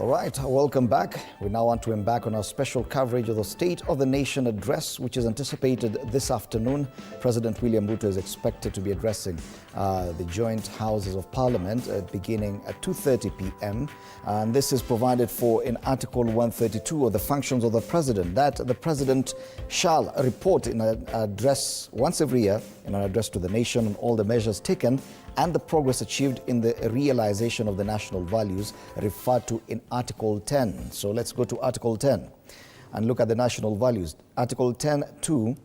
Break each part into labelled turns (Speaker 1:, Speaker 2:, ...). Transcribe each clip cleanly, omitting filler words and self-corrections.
Speaker 1: All right, welcome back. We now want to embark on our special coverage of the State of the Nation address, which is anticipated this afternoon. President William Ruto is expected to be addressing the joint houses of Parliament beginning at 2:30 p.m. And this is provided for in Article 132 of the functions of the President, that the President shall report in an address once every year, in an address to the nation, on all the measures taken and the progress achieved in the realization of the national values referred to in Article 10. So let's go to Article 10 and look at the national values. Article 10.2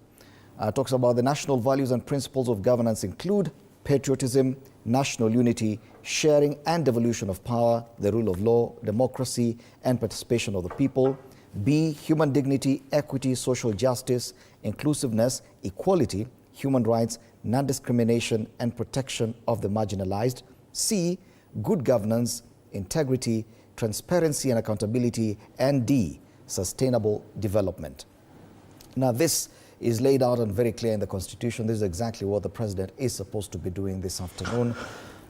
Speaker 1: talks about the national values and principles of governance include patriotism, national unity, sharing and devolution of power, the rule of law, democracy and participation of the people. B, human dignity, equity, social justice, inclusiveness, equality, human rights, non-discrimination and protection of the marginalized. C, good governance, integrity, transparency and accountability. And D, sustainable development. Now this is laid out and very clear in the Constitution. This is exactly what the President is supposed to be doing this afternoon.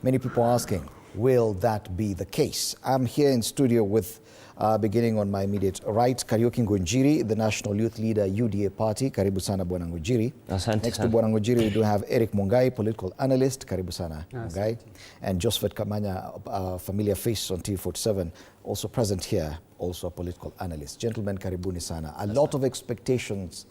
Speaker 1: Many people are asking, will that be the case? I'm here in studio with, beginning on my immediate right, Kariuki Ngunjiri, the National Youth Leader, UDA Party. Karibu sana Bwana Ngunjiri.
Speaker 2: Asante.
Speaker 1: Next to Bwana Ngunjiri, we do have Eric Mungai, political analyst. Karibu sana Mungai. And Josephat Kamanya, familiar face on TV47, also present here, also a political analyst. Gentlemen, karibuni sana. A lot of expectations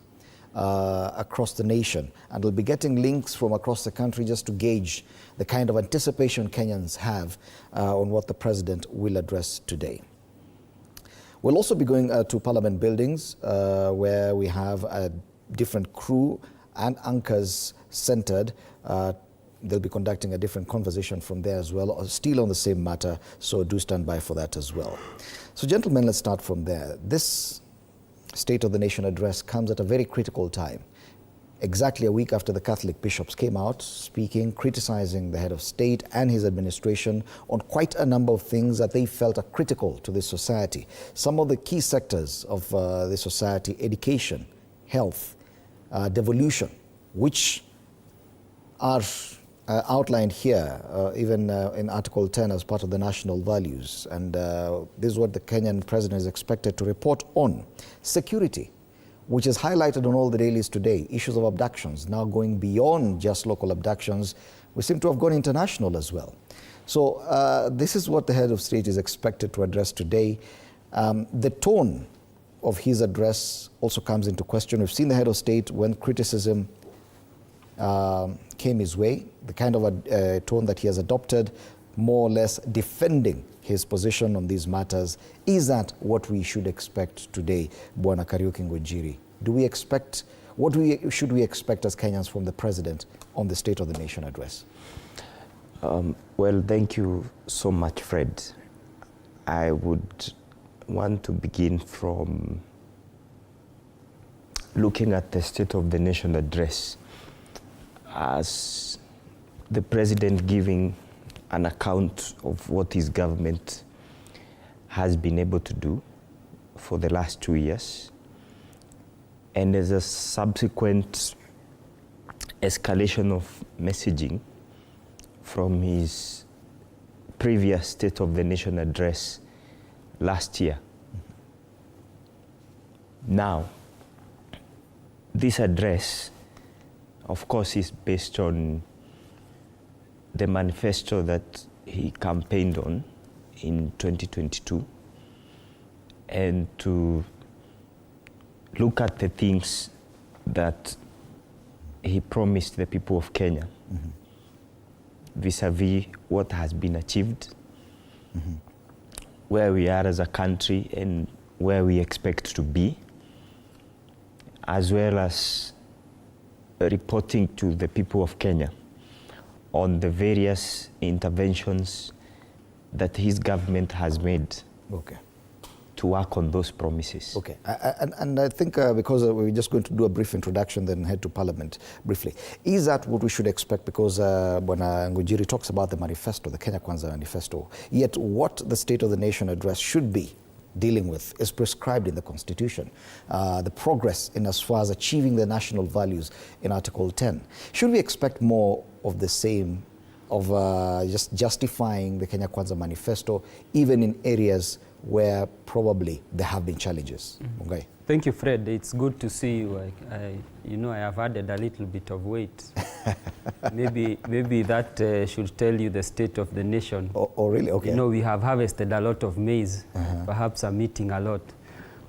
Speaker 1: across the nation, and we'll be getting links from across the country just to gauge the kind of anticipation Kenyans have on what the President will address today. We'll also be going to Parliament buildings where we have a different crew and anchors centered. They'll be conducting a different conversation from there as well, still on the same matter, so do stand by for that as well. So gentlemen, let's start from there. This State of the Nation address comes at a very critical time, exactly a week after the Catholic bishops came out speaking, criticizing the head of state and his administration on quite a number of things that they felt are critical to this society. Some of the key sectors of the society: education, health, devolution, which are outlined here, even in Article 10 as part of the national values. And this is what the Kenyan President is expected to report on. Security, which is highlighted on all the dailies today. Issues of abductions, now going beyond just local abductions. We seem to have gone international as well. So this is what the head of state is expected to address today. The tone of his address also comes into question. We've seen the head of state, when criticism came his way, the kind of a tone that he has adopted, more or less defending his position on these matters. Is that what we should expect today, Bwana Kariuki Ngunjiri? Do we expect, should we expect as Kenyans from the President on the State of the Nation address?
Speaker 2: Well, thank you so much, Fred. I would want to begin from looking at the State of the Nation address as the President giving an account of what his government has been able to do for the last 2 years, and as a subsequent escalation of messaging from his previous State of the Nation address last year. Now, this address, of course, is based on the manifesto that he campaigned on in 2022, and to look at the things that he promised the people of Kenya vis-a-vis what has been achieved, where we are as a country and where we expect to be, as well as reporting to the people of Kenya on the various interventions that his government has made to work on those promises.
Speaker 1: Okay, and I think because we're just going to do a brief introduction, then head to Parliament briefly. Is that what we should expect? Because Bwana Ngunjiri talks about the manifesto, the Kenya Kwanza manifesto, yet what the State of the Nation address should be dealing with is prescribed in the Constitution. The progress in as far as achieving the national values in Article 10. Should we expect more of the same, of just justifying the Kenya Kwanza manifesto, even in areas where probably there have been challenges. Mungai.
Speaker 3: Thank you, Fred. It's good to see you. I have added a little bit of weight. maybe that should tell you the state of the nation.
Speaker 1: Oh, really? Okay.
Speaker 3: You know, we have harvested a lot of maize. Perhaps I'm eating a lot.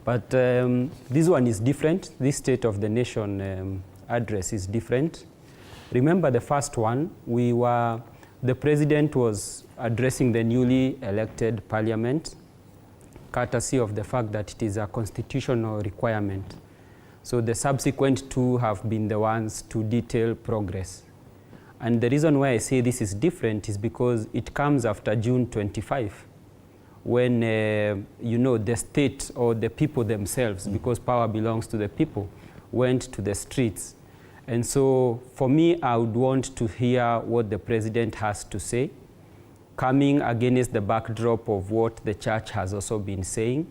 Speaker 3: But this one is different. This State of the Nation address is different. Remember the first one, the president was addressing the newly elected parliament, courtesy of the fact that it is a constitutional requirement. So the subsequent two have been the ones to detail progress. And the reason why I say this is different is because it comes after June 25, when, the state or the people themselves, because power belongs to the people, went to the streets. And so for me, I would want to hear what the president has to say, coming against the backdrop of what the church has also been saying,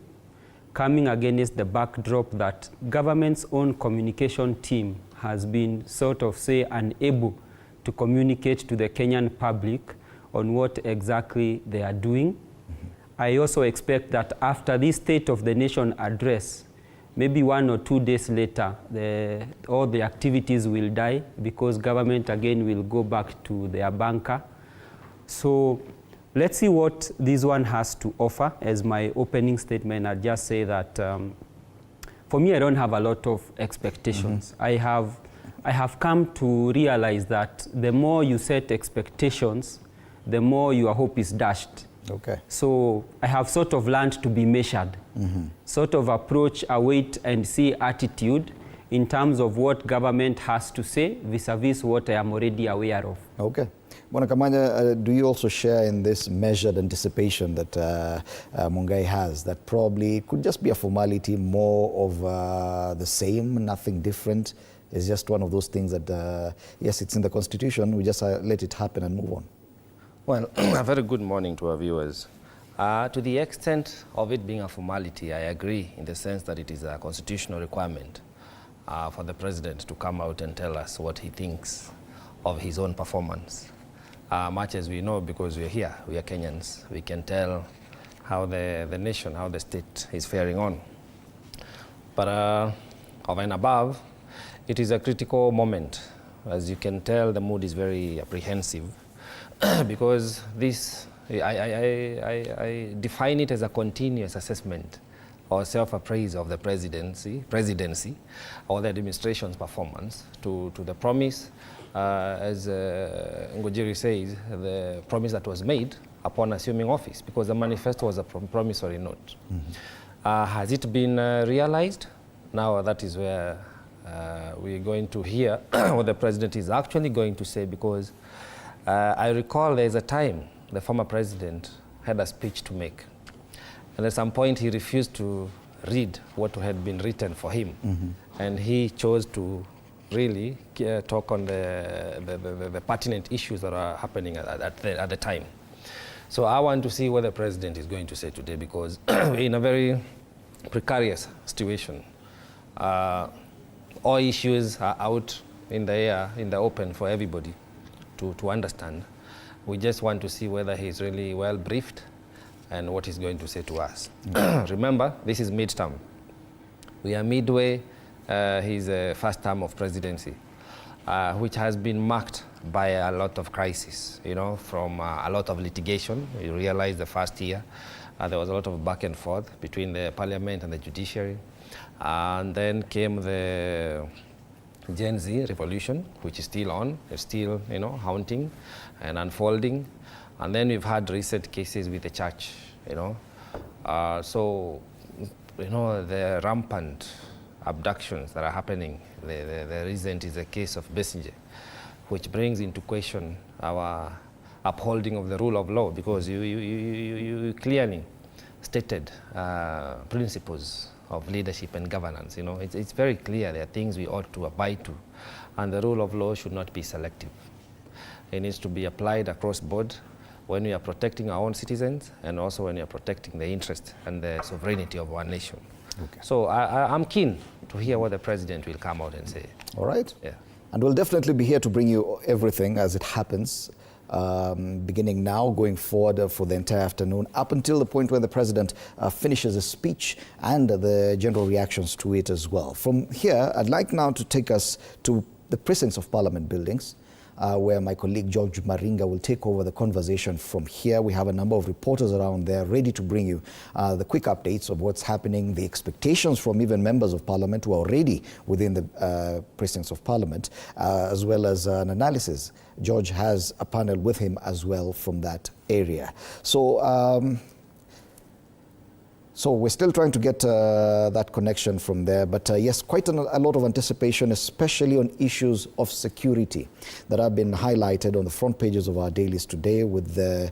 Speaker 3: coming against the backdrop that government's own communication team has been sort of, unable to communicate to the Kenyan public on what exactly they are doing. I also expect that after this State of the Nation address, maybe 1 or 2 days later, all the activities will die because government again will go back to their bunker. So let's see what this one has to offer. As my opening statement, I'll just say that for me, I don't have a lot of expectations. I have come to realize that the more you set expectations, the more your hope is dashed.
Speaker 1: Okay.
Speaker 3: So I have sort of learned to be measured, sort of approach a wait and see attitude in terms of what government has to say vis-a-vis what I am already aware of.
Speaker 1: Okay. Bwana Kamanya, do you also share in this measured anticipation that Mungai has, that probably could just be a formality, more of the same, nothing different? It's just one of those things that, yes, it's in the Constitution, we just let it happen and move on.
Speaker 4: Well, a very good morning to our viewers. To the extent of it being a formality, I agree in the sense that it is a constitutional requirement for the president to come out and tell us what he thinks of his own performance. Much as we know, because we're here, we are Kenyans, we can tell how the nation, how the state is faring on. But over and above, it is a critical moment. As you can tell, the mood is very apprehensive. Because this, I define it as a continuous assessment or self-appraise of the presidency or the administration's performance to the promise, as Ngojiri says, the promise that was made upon assuming office, because the manifesto was a promissory note. Has it been realized? Now that is where we're going to hear what the president is actually going to say, because I recall there's a time the former president had a speech to make. And at some point he refused to read what had been written for him. And he chose to really talk on the pertinent issues that are happening at the time. So I want to see what the president is going to say today, because we're in a very precarious situation. All issues are out in the air, in the open for everybody to understand. We just want to see whether he's really well briefed and what he's going to say to us. Remember, this is midterm. We are midway his first term of presidency, which has been marked by a lot of crisis, from a lot of litigation. You realize the first year there was a lot of back and forth between the parliament and the judiciary. And then came the Gen Z revolution, which is still on, is still, haunting and unfolding. And then we've had recent cases with the church, So, the rampant abductions that are happening. The recent is a case of Besigye, which brings into question our upholding of the rule of law, because you clearly stated principles of leadership and governance. It's very clear there are things we ought to abide to, and the rule of law should not be selective. It needs to be applied across board when we are protecting our own citizens, and also when we are protecting the interest and the sovereignty of our nation. Okay. So I'm keen to hear what the president will come out and say.
Speaker 1: All right.
Speaker 4: Yeah.
Speaker 1: And we'll definitely be here to bring you everything as it happens. beginning now, going forward for the entire afternoon, up until the point where the president finishes his speech and the general reactions to it as well. From here, I'd like now to take us to the precincts of Parliament buildings, where my colleague George Maringa will take over the conversation from here. We have a number of reporters around there ready to bring you the quick updates of what's happening, the expectations from even members of Parliament who are already within the precincts of Parliament, as well as an analysis. George has a panel with him as well from that area. So we're still trying to get that connection from there. But yes, quite a lot of anticipation, especially on issues of security that have been highlighted on the front pages of our dailies today, with the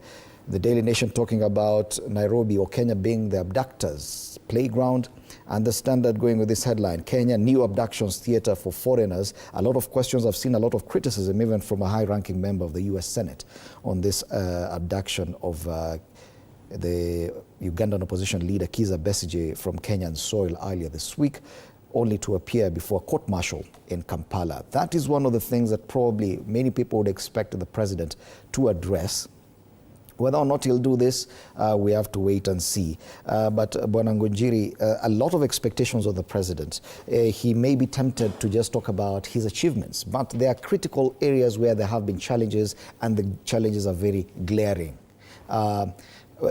Speaker 1: Daily Nation talking about Nairobi or Kenya being the abductors' playground, and the Standard going with this headline, Kenya, new abductions theater for foreigners. A lot of questions. I've seen a lot of criticism even from a high-ranking member of the US Senate on this abduction of the Ugandan opposition leader Kizza Besigye from Kenyan soil earlier this week, only to appear before a court-martial in Kampala. That is one of the things that probably many people would expect the president to address. Whether or not he'll do this, we have to wait and see. But Bwana Ngunjiri, a lot of expectations of the president. He may be tempted to just talk about his achievements, but there are critical areas where there have been challenges, and the challenges are very glaring.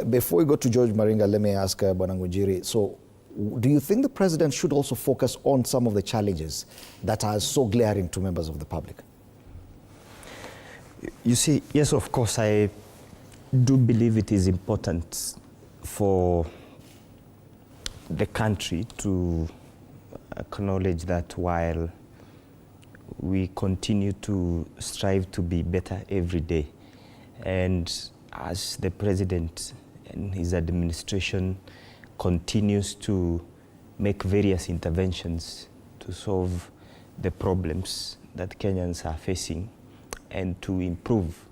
Speaker 1: Before we go to George Maringa, let me ask Bwana Ngunjiri, so do you think the president should also focus on some of the challenges that are so glaring to members of the public?
Speaker 2: You see, yes, of course, I do believe it is important for the country to acknowledge that while we continue to strive to be better every day, and as the president and his administration continues to make various interventions to solve the problems that Kenyans are facing and to improve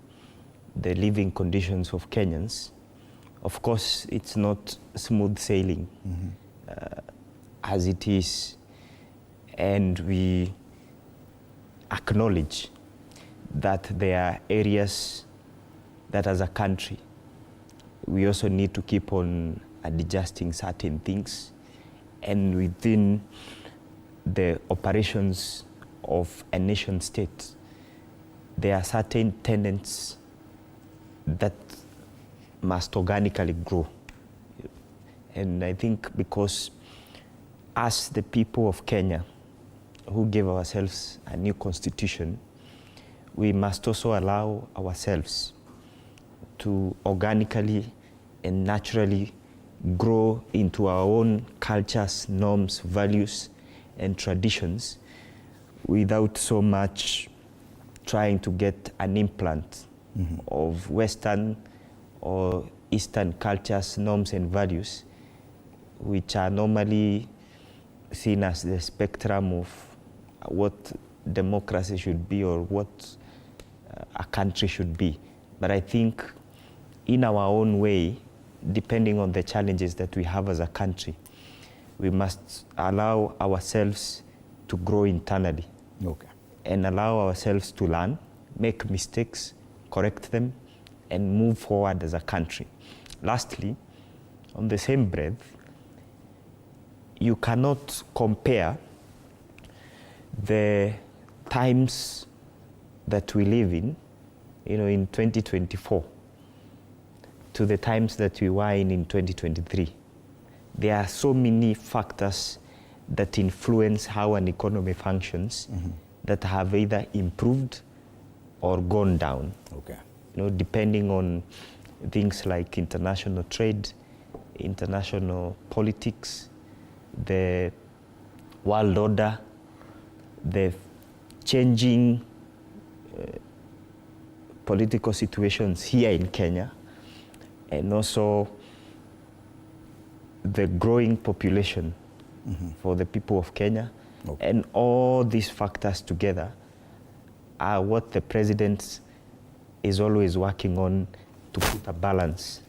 Speaker 2: the living conditions of Kenyans, of course, it's not smooth sailing as it is, and we acknowledge that there are areas that as a country, we also need to keep on adjusting certain things. And within the operations of a nation state, there are certain tenets that must organically grow. And I think because as the people of Kenya who gave ourselves a new constitution, we must also allow ourselves to organically and naturally grow into our own cultures, norms, values, and traditions without so much trying to get an implant of Western or Eastern cultures, norms, and values, which are normally seen as the spectrum of what democracy should be or what a country should be. But I think in our own way, depending on the challenges that we have as a country, we must allow ourselves to grow internally and allow ourselves to learn, make mistakes, correct them, and move forward as a country. Lastly, on the same breath, you cannot compare the times that we live in 2024 to the times that we were in 2023. There are so many factors that influence how an economy functions that have either improved or gone down. Depending on things like international trade, international politics, the world order, the changing political situations here in Kenya, and also the growing population for the people of Kenya. And all these factors together are what the president is always working on to put a balance,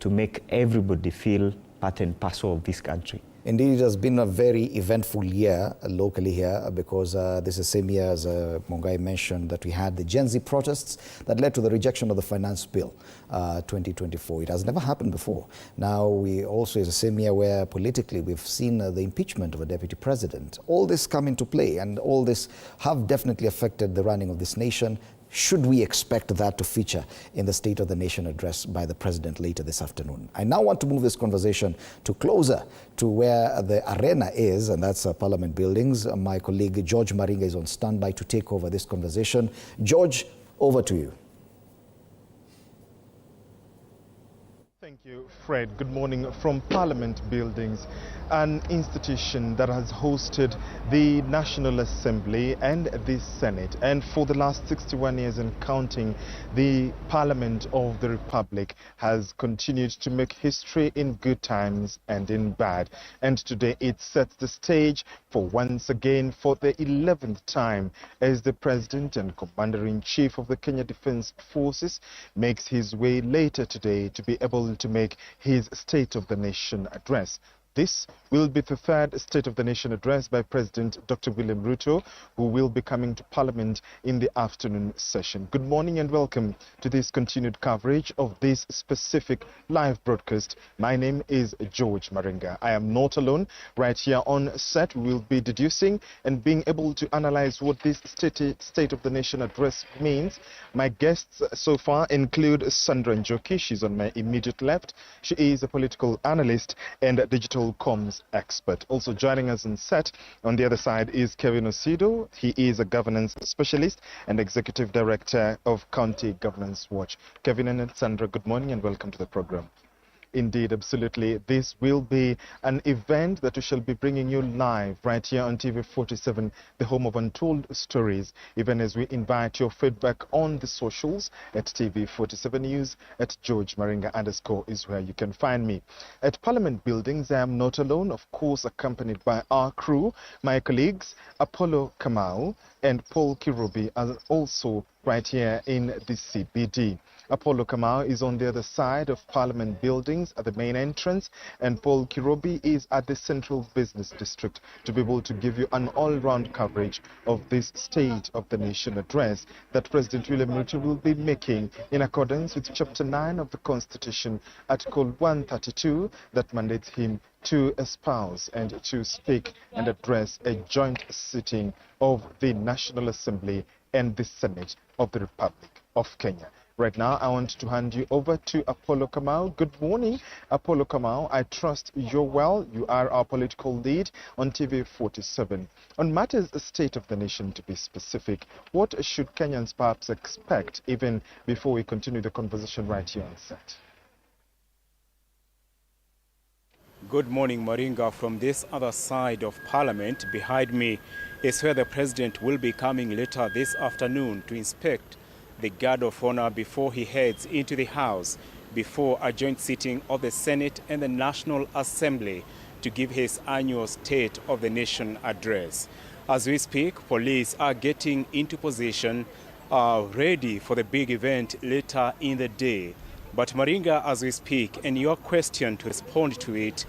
Speaker 2: to make everybody feel part and parcel of this country.
Speaker 1: Indeed, it has been a very eventful year locally here because this is the same year, as Mungai mentioned, that we had the Gen Z protests that led to the rejection of the Finance Bill 2024. It has never happened before. Now, we also is the same year where politically we've seen the impeachment of a deputy president. All this come into play, and all this have definitely affected the running of this nation. Should we expect that to feature in the State of the Nation address by the President later this afternoon? I now want to move this conversation to closer to where the arena is, and that's Parliament buildings. My colleague George Maringa is on standby to take over this conversation. George, over to you.
Speaker 5: Thank you, Fred. Good morning from Parliament buildings, an institution that has hosted the National Assembly and the Senate. And for the last 61 years and counting, the Parliament of the Republic has continued to make history in good times and in bad. And today it sets the stage for once again, for the 11th time, as the President and Commander-in-Chief of the Kenya Defence Forces makes his way later today to be able to make his State of the Nation address. This will be the third State of the Nation address by President Dr. William Ruto, who will be coming to Parliament in the afternoon session. Good morning and welcome to this continued coverage of this specific live broadcast. My name is George Maringa. I am not alone. Right here on set, we will be deducing and being able to analyze what this State of the Nation address means. My guests so far include Sandra Njoki. She's on my immediate left. She is a political analyst and digital comms expert. Also joining us on set on the other side is Kevin Osido. He is a governance specialist and executive director of County Governance Watch. Kevin and Sandra, good morning and welcome to the program. Indeed, absolutely. This will be an event that we shall be bringing you live right here on TV47, the home of untold stories, even as we invite your feedback on the socials at TV47 News, at George Maringa _ is where you can find me. At Parliament buildings, I am not alone, of course, accompanied by our crew. My colleagues, Apollo Kamau and Paul Kirubi, are also right here in the CBD. Apollo Kamau is on the other side of Parliament buildings at the main entrance, and Paul Kirubi is at the Central Business District to be able to give you an all-round coverage of this State of the Nation address that President William Ruto will be making in accordance with Chapter 9 of the Constitution, Article 132, that mandates him to espouse and to speak and address a joint sitting of the National Assembly and the Senate of the Republic of Kenya. Right now, I want to hand you over to Apollo Kamau. Good morning, Apollo Kamau. I trust you're well. You are our political lead on TV47. On matters of State of the Nation, to be specific, what should Kenyans perhaps expect even before we continue the conversation right here on set?
Speaker 6: Good morning, Maringa. From this other side of Parliament, behind me is where the President will be coming later this afternoon to inspect the guard of honor before he heads into the House before a joint sitting of the Senate and the National Assembly to give his annual State of the Nation address. As we speak, police are getting into position, ready for the big event later in the day. But Maringa, as we speak, and your question to respond to it,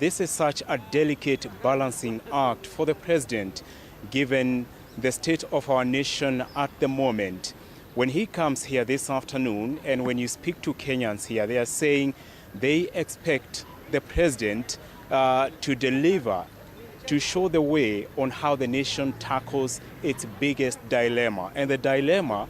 Speaker 6: this is such a delicate balancing act for the President, given the state of our nation at the moment. When he comes here this afternoon, and when you speak to Kenyans here, they are saying they expect the President to deliver, to show the way on how the nation tackles its biggest dilemma. And the dilemma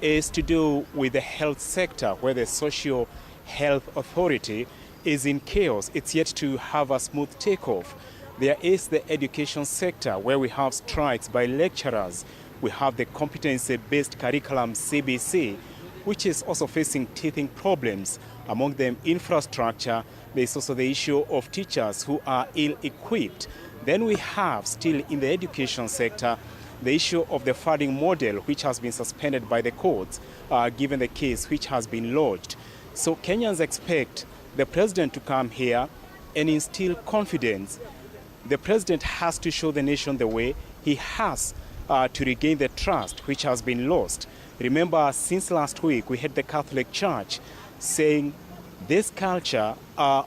Speaker 6: is to do with the health sector, where the Social Health Authority is in chaos. It's yet to have a smooth takeoff. There is the education sector, where we have strikes by lecturers. We have the competency-based curriculum, CBC, which is also facing teething problems. Among them, infrastructure. There's also the issue of teachers who are ill-equipped. Then we have, still in the education sector, the issue of the funding model, which has been suspended by the courts, given the case which has been lodged. So Kenyans expect the President to come here and instill confidence. The President has to show the nation the way. He has to regain the trust which has been lost. Remember, since last week, we had the Catholic Church saying this culture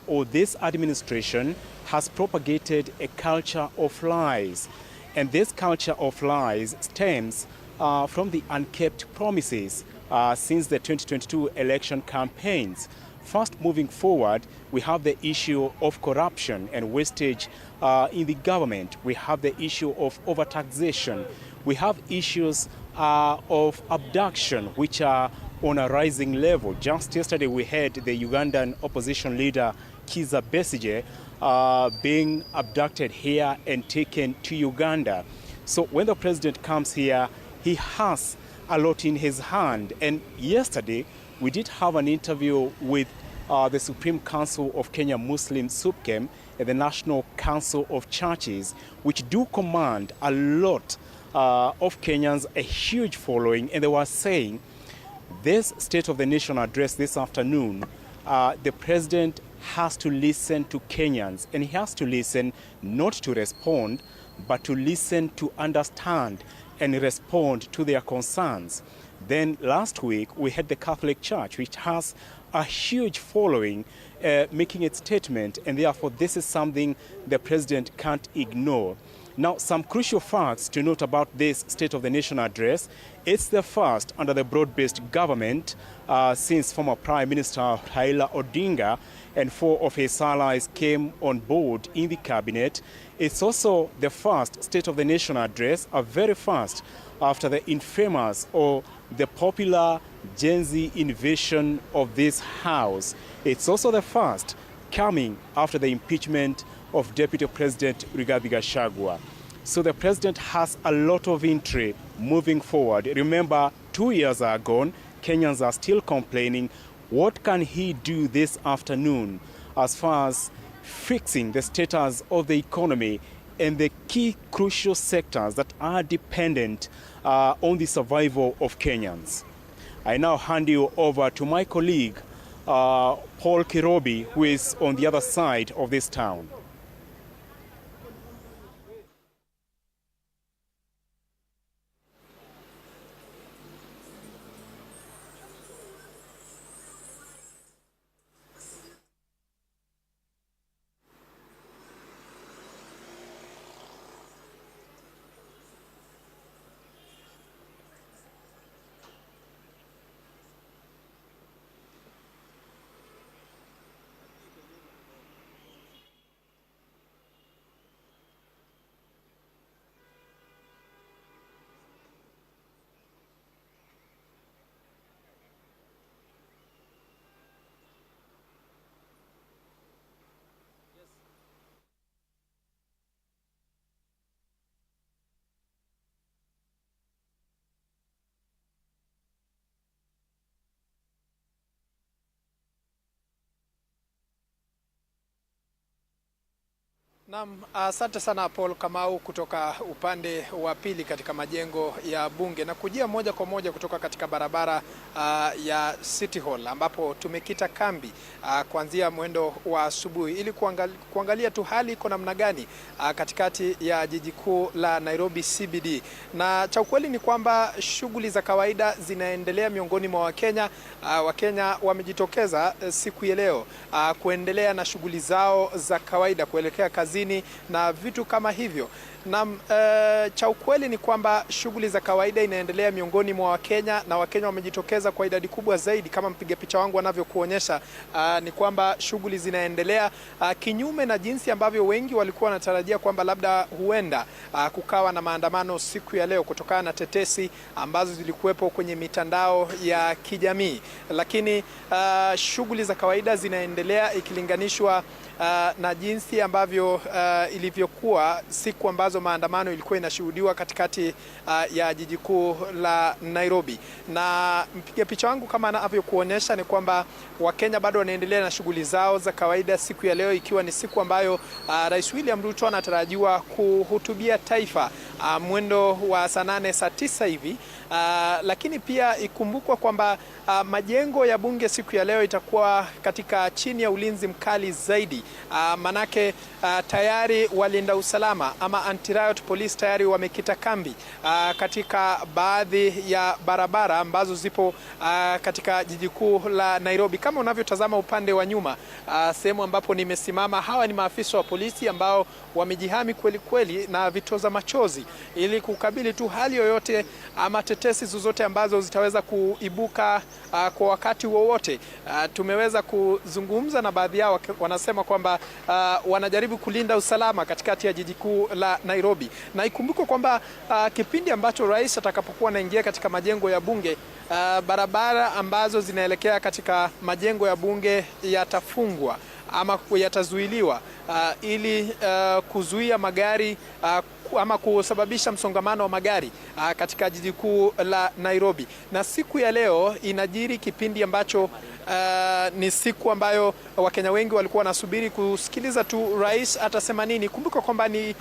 Speaker 6: or this administration has propagated a culture of lies. And this culture of lies stems from the unkept promises since the 2022 election campaigns. First, moving forward, we have the issue of corruption and wastage in the government. We have the issue of overtaxation. We have issues of abduction, which are on a rising level. Just yesterday, we had the Ugandan opposition leader, Kizza Besigye, being abducted here and taken to Uganda. So when the president comes here, he has a lot in his hand. And yesterday, we did have an interview with the Supreme Council of Kenya Muslim SUPKEM and the National Council of Churches, which do command a lot of Kenyans, a huge following. And they were saying this State of the Nation address this afternoon, the president has to listen to Kenyans, and he has to listen not to respond, but to listen to understand and respond to their concerns. Then last week we had the Catholic Church, which has a huge following, making its statement, and therefore this is something the president can't ignore. Now, some crucial facts to note about this State of the Nation address. It's the first under the broad-based government since former Prime Minister Raila Odinga and 4 of his allies came on board in the cabinet. It's also the first State of the Nation address, a very first after the infamous or the popular Gen Z invasion of this house. It's also the first coming after the impeachment of Deputy President Rigathi Gachagua. So the president has a lot of intrigue moving forward. Remember, 2 years are gone, Kenyans are still complaining. What can he do this afternoon as far as fixing the status of the economy and the key crucial sectors that are dependent on the survival of Kenyans? I now hand you over to my colleague, Paul Kirobi, who is on the other side of this town.
Speaker 7: Naam, asante sana Paul Kamau kutoka upande wa pili katika majengo ya bunge, na kujia moja kwa moja kutoka katika barabara ya City Hall ambapo tumekita kambi kuanzia mwendo wa asubuhi ili kuangalia tu hali iko namna gani katikati ya jiji kuu la Nairobi CBD. Na cha ukweli ni kwamba shughuli za kawaida zinaendelea miongoni mwa Wakenya. Wakenya wamejitokeza siku ya leo kuendelea na shughuli zao za kawaida, kuelekea kazini na vitu kama hivyo. Na cha ukweli ni kwamba shughuli za kawaida inaendelea miongoni mwa Wakenya, na Wakenya wamejitokeza kwa idadi kubwa zaidi. Kama mpiga picha wangu anavyokuonyesha, ni kwamba shughuli zinaendelea kinyume na jinsi ambavyo wengi walikuwa wanatarajia kwamba labda huenda kukawa na maandamano siku ya leo kutokana na tetesi ambazo zilikuwepo kwenye mitandao ya kijamii. Lakini shughuli za kawaida zinaendelea ikilinganishwa na jinsi ambavyo ilivyokuwa siku ambazo maandamano ilikuwa inashuhudiwa katikati ya jiji kuu la Nairobi. Na mpiga picha wangu kama anavyokuonyesha ni kwamba Wakenya bado wanaendelea na shughuli zao za kawaida siku ya leo, ikiwa ni siku ambayo Rais William Ruto anatarajiwa kuhutubia taifa mwendo wa saa 8 saa 9 hivi. Lakini pia ikumbukwa kwamba majengo ya bunge siku ya leo itakuwa katika chini ya ulinzi mkali zaidi. Manake tayari walinda usalama ama anti-riot police tayari wamekita kambi katika baadhi ya barabara ambazo zipo katika jiji kuu la Nairobi. Kama unavyotazama upande wa nyuma, sehemu ambapo nimesimama, hawa ni maafisa wa polisi ambao wamejihami kweli kweli na vitoza machozi ili kukabili tu hali yoyote ama tetesi zozote ambazo zitaweza kuibuka kwa wakati wowote. Tumeweza kuzungumza na baadhi yao, wanasema kwamba wanajaribu kulinda usalama katikati ya jiji kuu la Nairobi. Na ikumbukwe kwamba kipindi ambacho rais atakapokuwa anaingia katika majengo ya bunge, barabara ambazo zinaelekea katika majengo ya bunge yatafungwa ama yatazuiliwa ili kuzuia magari ama kusababisha msongamano wa magari katika jiji kuu la Nairobi. Na siku ya leo inajiri kipindi ambacho ni siku ambayo Wakenya wengi walikuwa wanasubiri kusikiliza tu rais atasema nini. Kumbuka kwamba ni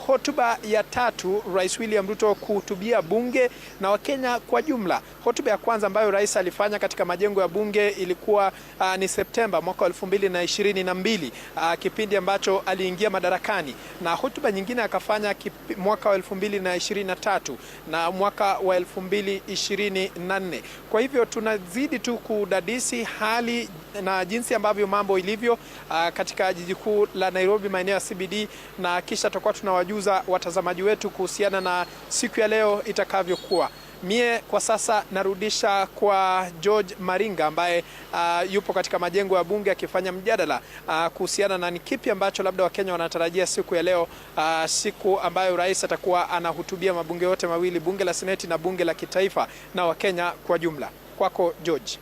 Speaker 7: hotuba ya 3 Rais William Ruto kuhutubia bunge na Wakenya kwa jumla. Hotuba ya kwanza ambayo rais alifanya katika majengo ya bunge ilikuwa ni Septemba mwaka 2022, kipindi ambacho aliingia madarakani, na hotuba nyingine akafanya mwaka wa 2023 na mwaka wa 2024. Kwa hivyo tunazidi tu kudadisi hali na jinsi ambavyo mambo ilivyo katika jiji kuu la Nairobi, maeneo ya CBD, na kisha tutakuwa tunawajuza watazamaji wetu kuhusiana na siku ya leo itakavyokuwa. Mie kwa sasa narudisha kwa George Maringa ambaye yupo katika majengo ya bunge akifanya mjadala kuhusiana na ni kipi ambacho labda Wakenya wanatarajia siku ya leo, siku ambayo rais atakuwa anahutubia mabunge yote mawili, bunge la Seneti na bunge la kitaifa, na Wakenya kwa jumla. Kwako George.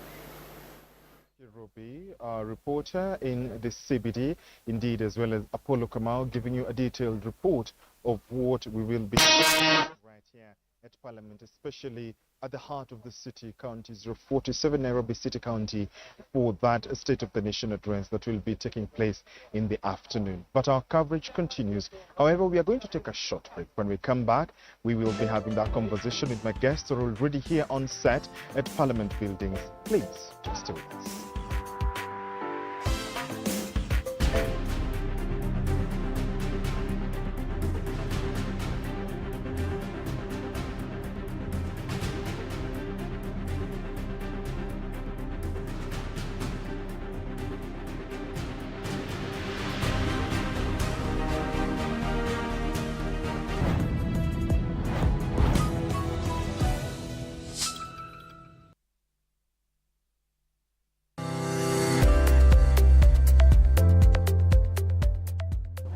Speaker 5: Our reporter in the CBD, indeed, as well as Apollo Kamau, giving you a detailed report of what we will be right here at Parliament, especially at the heart of the city, County 047, Nairobi City County, for that State of the Nation address that will be taking place in the afternoon. But our coverage continues. However, we are going to take a short break. When we come back, we will be having that conversation with my guests who are already here on set at Parliament buildings. Please, just stay with us.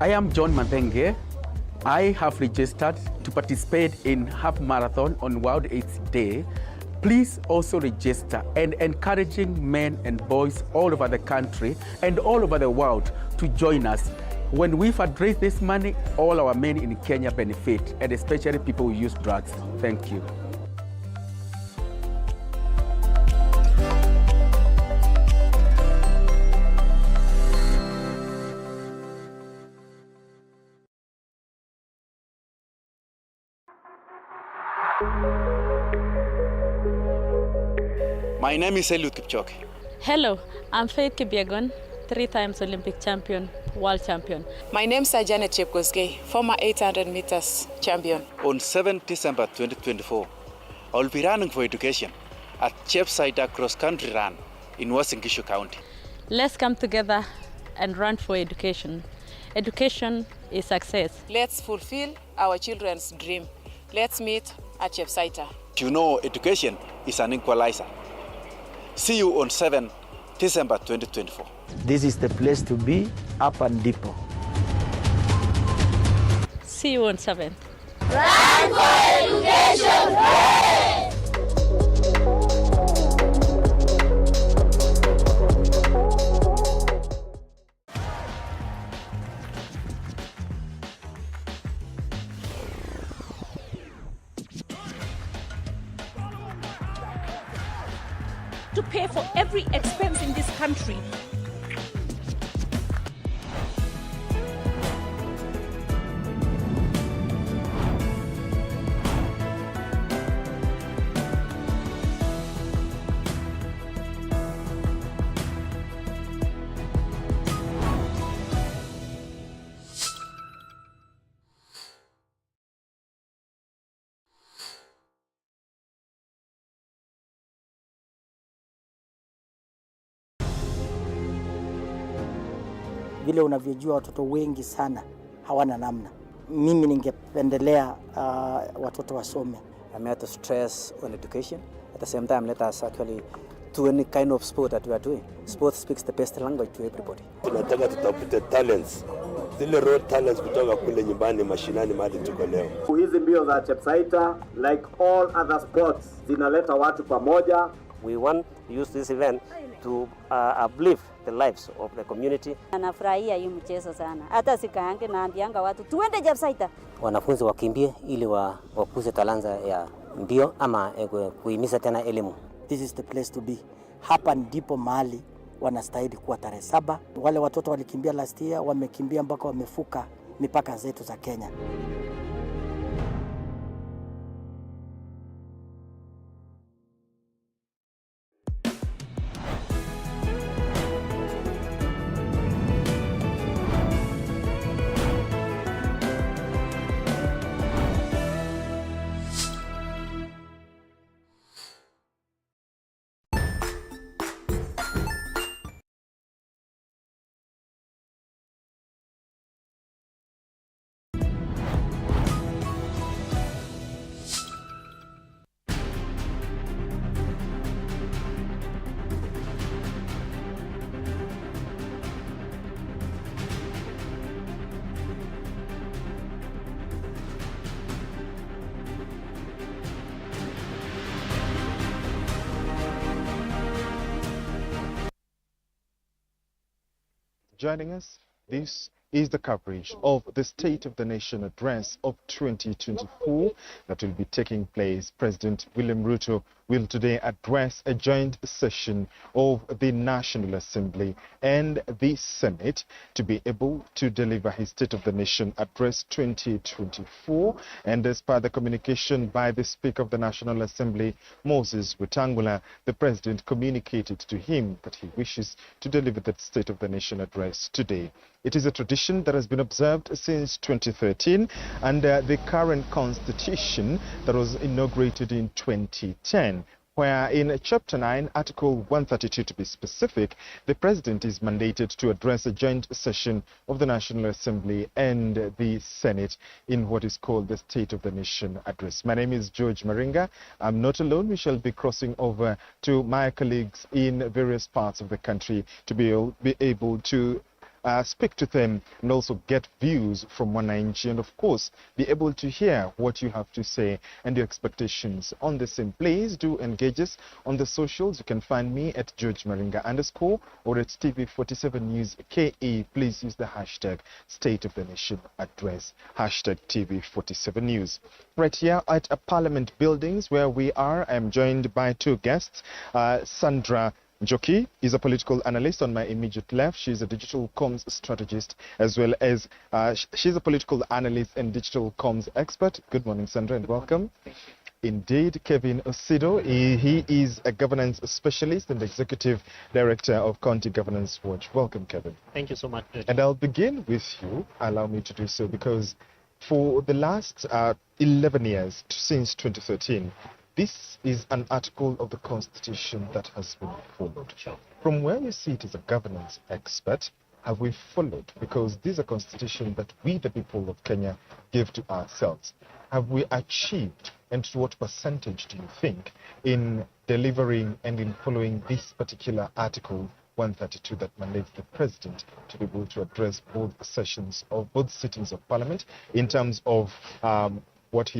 Speaker 8: I am John Mathenge. I have registered to participate in half marathon on World AIDS Day. Please also register, and encouraging men and boys all over the country and all over the world to join us. When we fundraise this money, all our men in Kenya benefit, and especially people who use drugs. Thank you.
Speaker 9: My name is Eliud Kipchoge.
Speaker 10: Hello, I'm Faith Kipyegon, 3 times Olympic champion, world champion.
Speaker 11: My name is Janet Chepkosgei, former 800 meters champion.
Speaker 9: On 7 December 2024, I will be running for education at Chepsaita Cross Country Run in Uasin Gishu County.
Speaker 10: Let's come together and run for education. Education is success.
Speaker 11: Let's fulfill our children's dream. Let's meet at Chepsaita.
Speaker 9: You know, education is an equalizer. See you on 7 December 2024.
Speaker 2: This is the place to be, up and deeper.
Speaker 10: See you on 7th.
Speaker 12: Run for education! Hey!
Speaker 13: To pay for every expense in this country.
Speaker 14: vile unavyojua watoto wengi sana hawana namna. Mimi ningependelea watoto wasome.
Speaker 15: I'm here to stress on education. At the same time, let us actually do any kind of sport that we are doing. Sport speaks the best language to everybody.
Speaker 16: Tunataka tutafute talents, zile raw talents kutoka kule nyumbani mashinani mahali tuko leo.
Speaker 17: Hizi mbio za Chepsaita, like all other sports, zinaleta watu pamoja.
Speaker 18: We want to use this event to uplift the lives of the community.
Speaker 19: Anafurahia hii mchezo sana. Hata sikaange naambianga watu tuende Chepsaita.
Speaker 18: Wanafunzi wakimbie ili wakuze talanta ya mbio ama kuhimiza tena elimu.
Speaker 14: This is the place to be. Hapa ndipo mahali wanastahili kuwa tarehe 7. Wale watoto walikimbia last year, wamekimbia mpaka wamefuka mipaka zetu za Kenya.
Speaker 5: Joining us, this is the coverage of the State of the Nation Address of 2024 that will be taking place. President William Ruto will today address a joint session of the National Assembly and the Senate to be able to deliver his State of the Nation Address 2024. And as per the communication by the Speaker of the National Assembly, Moses Wetangula, the President communicated to him that he wishes to deliver that State of the Nation Address today. It is a tradition that has been observed since 2013 under the current constitution that was inaugurated in 2010, where in Chapter 9, Article 132 to be specific, the President is mandated to address a joint session of the National Assembly and the Senate in what is called the State of the Nation Address. My name is George Maringa. I'm not alone. We shall be crossing over to my colleagues in various parts of the country to be able to speak to them and also get views from Wananchi and of course be able to hear what you have to say and your expectations on the same. Please do engage us on the socials. You can find me at George Maringa _ or at TV47 News KE. Please use the hashtag State of the Nation Address, hashtag TV47 News. Right here at Parliament Buildings where we are, I am joined by two guests. Sandra Njoki is a political analyst on my immediate left. She's a digital comms strategist as well as she's a political analyst and digital comms expert. Good morning, Sandra, and welcome. Indeed, Kevin Osido, he is a governance specialist and executive director of County Governance Watch. Welcome, Kevin.
Speaker 20: Thank you so much.
Speaker 5: And I'll begin with you. Allow me to do so because for the last 11 years since 2013, this is an article of the Constitution that has been followed. From where you sit as a governance expert, have we followed? Because this is a constitution that we, the people of Kenya, give to ourselves. Have we achieved, and to what percentage do you think, in delivering and in following this particular article 132 that mandates the president to be able to address both sessions of both sittings of parliament in terms of what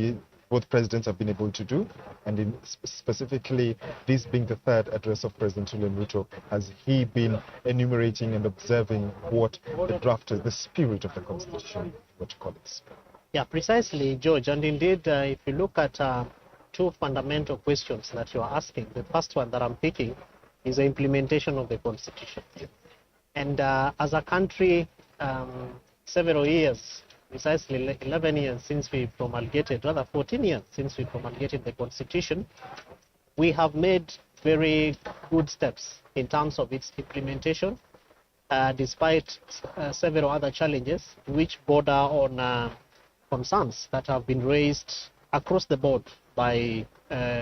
Speaker 5: both presidents have been able to do, and in specifically this being the third address of President William Ruto, has he been enumerating and observing what the drafters, the spirit of the Constitution, what you call it?
Speaker 20: Yeah, precisely, George. And indeed, if you look at two fundamental questions that you are asking, the first one that I'm picking is the implementation of the Constitution. Yeah. And as a country, several years, precisely 11 years since we promulgated, rather 14 years since we promulgated the Constitution, we have made very good steps in terms of its implementation, despite several other challenges which border on concerns that have been raised across the board by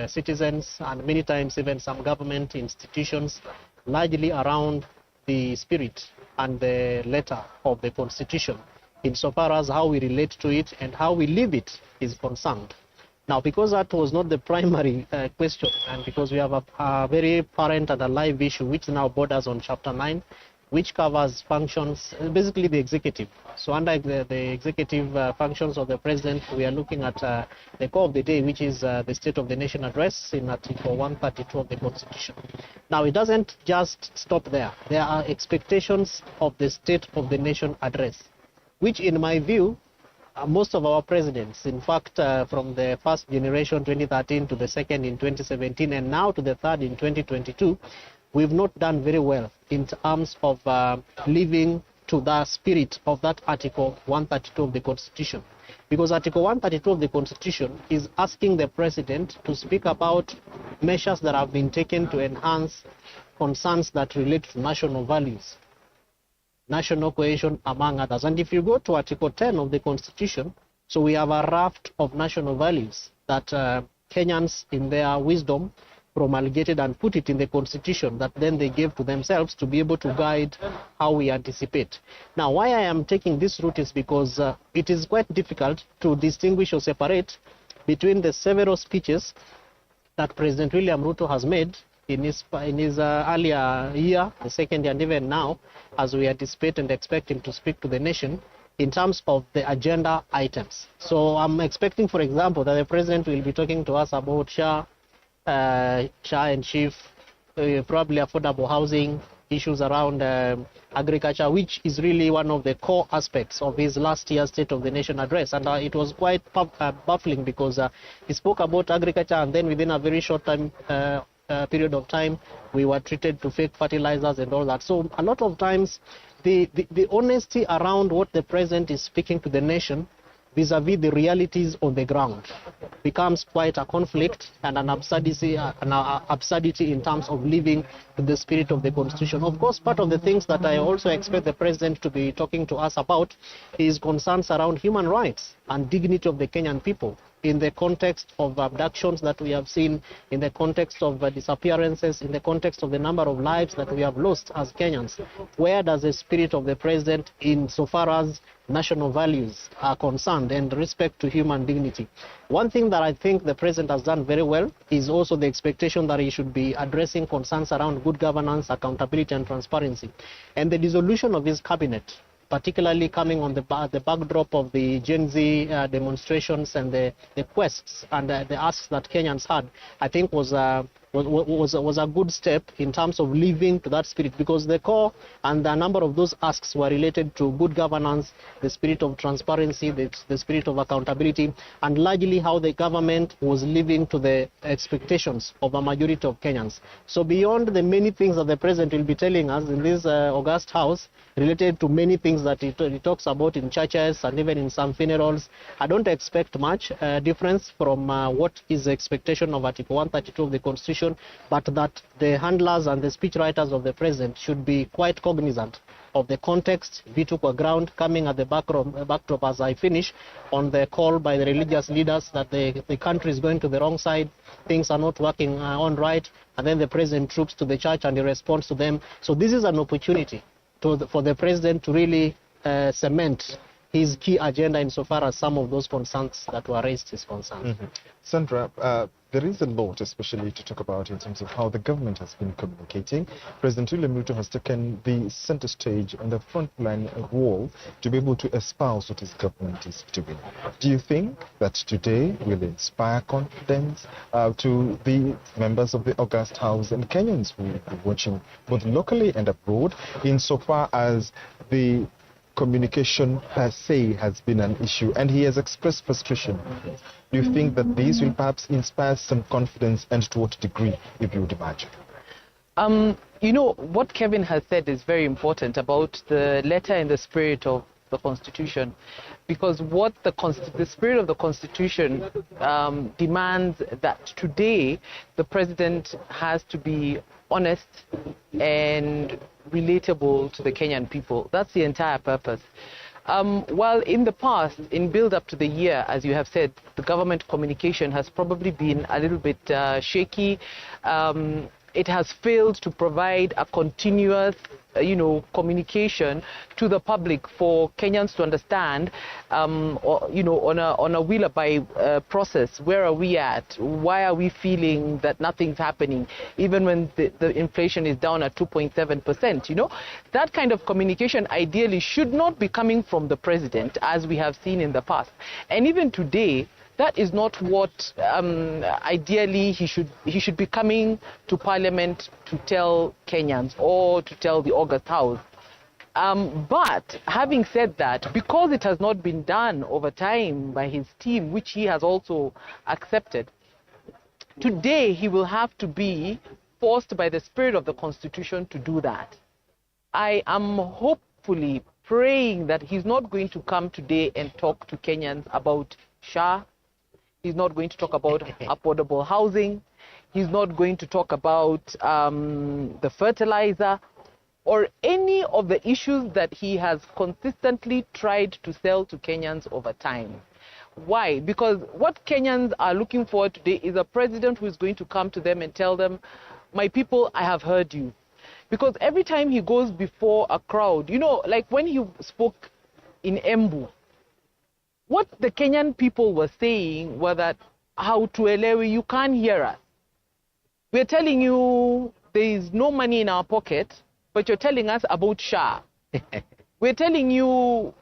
Speaker 20: citizens and many times even some government institutions, largely around the spirit and the letter of the Constitution, insofar as how we relate to it and how we live it is concerned. Now, because that was not the primary question, and because we have a very current and a live issue which now borders on Chapter 9, which covers functions, basically the executive. So under the executive functions of the president, we are looking at the core of the day, which is the State of the Nation address in Article 132 of the Constitution. Now, it doesn't just stop there. There are expectations of the State of the Nation address, which in my view, most of our presidents, in fact, from the first generation 2013 to the second in 2017 and now to the third in 2022, we've not done very well in terms of living to the spirit of that Article 132 of the Constitution. Because Article 132 of the Constitution is asking the President to speak about measures that have been taken to enhance concerns that relate to national values, national cohesion, among others. And if you go to Article 10 of the Constitution, so we have a raft of national values that Kenyans, in their wisdom, promulgated and put it in the Constitution that then they gave to themselves to be able to guide how we anticipate. Now, why I am taking this route is because it is quite difficult to distinguish or separate between the several speeches that President William Ruto has made in his earlier year, the second year, and even now, as we anticipate and expect him to speak to the nation in terms of the agenda items. So I'm expecting, for example, that the President will be talking to us about SHA and Chief, probably affordable housing, issues around agriculture, which is really one of the core aspects of his last year's State of the Nation address. And it was quite baffling because he spoke about agriculture and then within a very short time period of time, we were treated to fake fertilizers and all that. So a lot of times, the honesty around what the President is speaking to the nation vis-a-vis the realities on the ground becomes quite a conflict and an absurdity in terms of living with the spirit of the Constitution. Of course, part of the things that I also expect the President to be talking to us about is concerns around human rights and dignity of the Kenyan people in the context of abductions that we have seen, in the context of disappearances, in the context of the number of lives that we have lost as Kenyans. Where does the spirit of the President insofar as national values are concerned and respect to human dignity? One thing that I think the President has done very well is also the expectation that he should be addressing concerns around good governance, accountability and transparency. And the dissolution of his cabinet, particularly coming on the backdrop of the Gen Z demonstrations and the quests and the asks that Kenyans had, I think was a good step in terms of living to that spirit, because the core and a number of those asks were related to good governance, the spirit of transparency, the spirit of accountability, and largely how the government was living to the expectations of a majority of Kenyans. So beyond the many things that the President will be telling us in this August House, related to many things that he talks about in churches and even in some funerals, I don't expect much difference from what is the expectation of Article 132 of the Constitution, but that the handlers and the speechwriters of the President should be quite cognizant of the context. We took a ground coming at the backdrop as I finish on the call by the religious leaders that the country is going to the wrong side, things are not working on right, and then the President troops to the church and he responds to them. So this is an opportunity for the President to really cement his key agenda insofar as some of those concerns that were raised is concerned.
Speaker 5: Sandra, there is a lot, especially to talk about in terms of how the government has been communicating. President William Ruto has taken the center stage on the frontline wall to be able to espouse what his government is doing. Do you think that today will inspire confidence to the members of the August House and Kenyans who will be watching both locally and abroad, insofar as the communication per se has been an issue and he has expressed frustration? Do you think that these will perhaps inspire some confidence, and to what degree, if you would imagine?
Speaker 21: You know, what Kevin has said is very important about the letter and the spirit of the Constitution, because what the spirit of the Constitution demands that today the President has to be honest and relatable to the Kenyan people. That's the entire purpose. While in the past, in build-up to the year, as you have said, the government communication has probably been a little bit shaky. It has failed to provide a continuous communication to the public for Kenyans to understand, on a will-by process. Where are we at? Why are we feeling that nothing's happening, even when the inflation is down at 2.7%? That kind of communication ideally should not be coming from the president, as we have seen in the past. And even today, that is not what ideally he should be coming to Parliament to tell Kenyans or to tell the August House. But having said that, because it has not been done over time by his team, which he has also accepted, today he will have to be forced by the spirit of the Constitution to do that. I am hopefully praying that he's not going to come today and talk to Kenyans about SHA. He's not going to talk about affordable housing. He's not going to talk about the fertilizer or any of the issues that he has consistently tried to sell to Kenyans over time. Why? Because what Kenyans are looking for today is a president who is going to come to them and tell them, my people, I have heard you. Because every time he goes before a crowd, like when he spoke in Embu, what the Kenyan people were saying was that, how to Elewi, you can't hear us. We're telling you there is no money in our pocket, but you're telling us about SHA. We're telling you,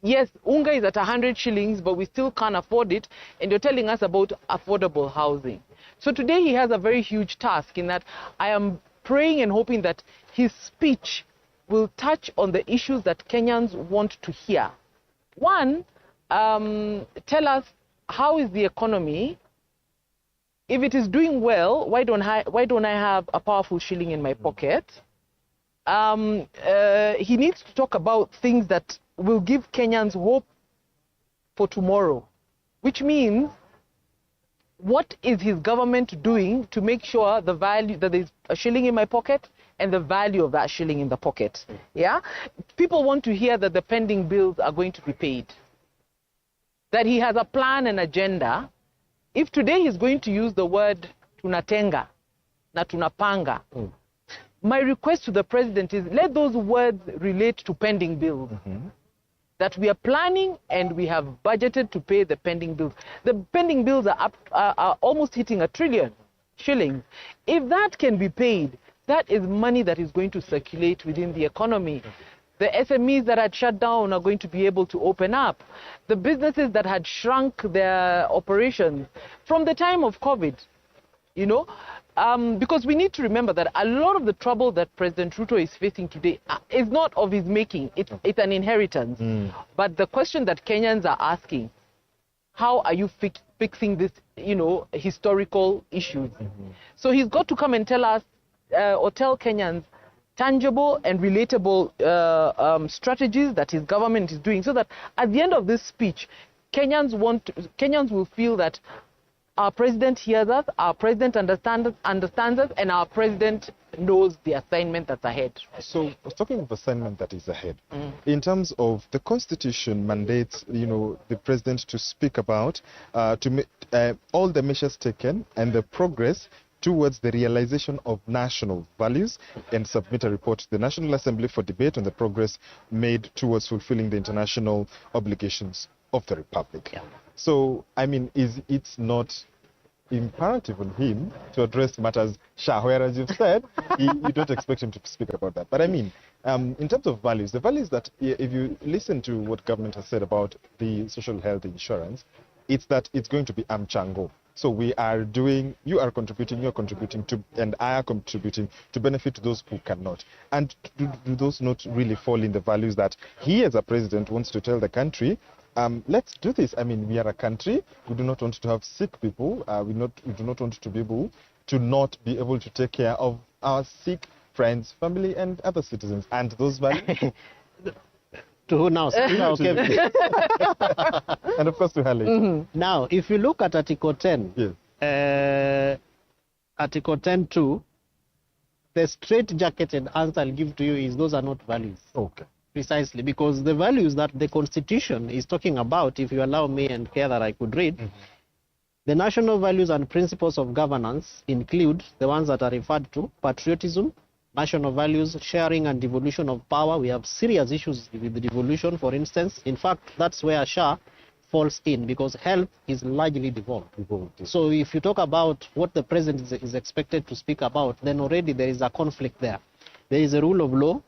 Speaker 21: yes, unga is at 100 shillings, but we still can't afford it, and you're telling us about affordable housing. So today he has a very huge task in that I am praying and hoping that his speech will touch on the issues that Kenyans want to hear. One, tell us, how is the economy? If it is doing well, why don't I have a powerful shilling in my pocket? He needs to talk about things that will give Kenyans hope for tomorrow, which means, what is his government doing to make sure the value, that there's a shilling in my pocket and the value of that shilling in the pocket? Yeah? People want to hear that the pending bills are going to be paid, that he has a plan and agenda. If today he's going to use the word tunatenga na tunapanga, my request to the president is, let those words relate to pending bills. That we are planning and we have budgeted to pay the pending bills. The pending bills are almost hitting 1 trillion shillings. If that can be paid, that is money that is going to circulate within the economy. The SMEs that had shut down are going to be able to open up. The businesses that had shrunk their operations from the time of COVID, because we need to remember that a lot of the trouble that President Ruto is facing today is not of his making. It's an inheritance. But the question that Kenyans are asking, how are you fixing this, historical issues? So he's got to come and tell us, or tell Kenyans, tangible and relatable strategies that his government is doing, so that at the end of this speech, Kenyans will feel that our president hears us, our president understands us, and our president knows the assignment that's ahead.
Speaker 5: So, I was talking of assignment that is ahead. In terms of the Constitution mandates, the president to speak about all the measures taken and the progress towards the realization of national values, and submit a report to the National Assembly for debate on the progress made towards fulfilling the international obligations of the Republic. So, it's not imperative on him to address matters SHA, whereas you've said you don't expect him to speak about that. But in terms of values, the values that, if you listen to what government has said about the social health insurance, it's that it's going to be amchango. So we are doing, you are contributing to, and I are contributing to benefit those who cannot. And do those not really fall in the values that he as a president wants to tell the country, let's do this. We are a country, we do not want to have sick people, we do not want to be able to not be able to take care of our sick friends, family, and other citizens. And those values...
Speaker 20: To who now?
Speaker 5: And of course to Harley.
Speaker 20: Now, if you look at Article 10, Article 10.2, the straight-jacketed answer I'll give to you is those are not values.
Speaker 5: Okay.
Speaker 20: Precisely, because the values that the Constitution is talking about, if you allow me and care that I could read, the national values and principles of governance include the ones that are referred to: patriotism, national values, sharing and devolution of power. We have serious issues with the devolution, for instance. In fact, that's where SHA falls in, because health is largely devolved. So if you talk about what the president is expected to speak about, then already there is a conflict there. There is a rule of law,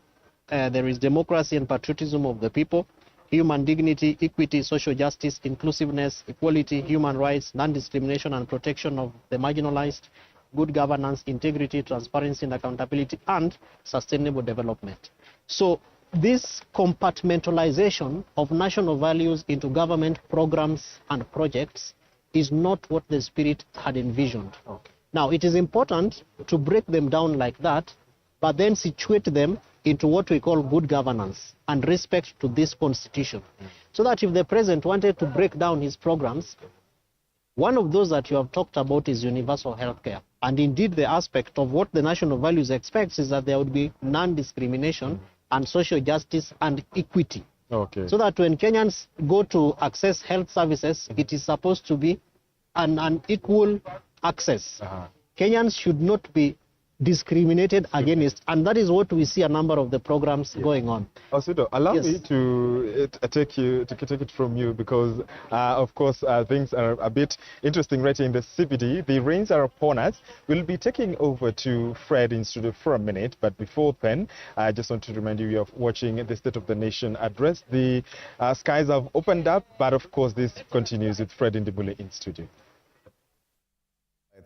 Speaker 20: there is democracy and patriotism of the people, human dignity, equity, social justice, inclusiveness, equality, human rights, non-discrimination and protection of the marginalized, good governance, integrity, transparency and accountability, and sustainable development. So this compartmentalization of national values into government programs and projects is not what the spirit had envisioned. Now, it is important to break them down like that, but then situate them into what we call good governance and respect to this constitution. So that if the president wanted to break down his programs, one of those that you have talked about is universal health care. And indeed, the aspect of what the national values expects is that there would be non-discrimination and social justice and equity. So that when Kenyans go to access health services, it is supposed to be an equal access. Kenyans should not be discriminated against, and that is what we see a number of the programs going on.
Speaker 5: Osido, allow me to take it from you, because of course things are a bit interesting right here in the CBD. The rains are upon us. We'll be taking over to Fred in studio for a minute, but before then, I just want to remind you of watching the State of the Nation address. The skies have opened up, but of course this continues with Fred Ndibule in studio.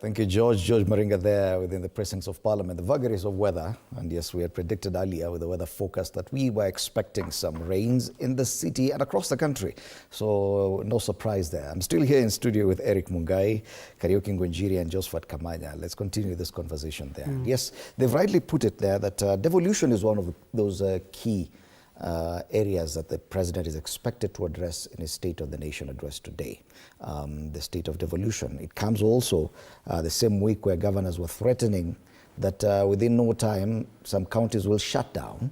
Speaker 1: Thank you, George. George Maringa there within the precincts of Parliament. The vagaries of weather, and yes, we had predicted earlier with the weather forecast that we were expecting some rains in the city and across the country. So no surprise there. I'm still here in studio with Eric Mungai, Kariuki Ngwenjiri and Josephat Kamanya. Let's continue this conversation there. Yes, they've rightly put it there that devolution is one of those key areas that the president is expected to address in his State of the Nation address today. The state of devolution. It comes also the same week where governors were threatening that within no time some counties will shut down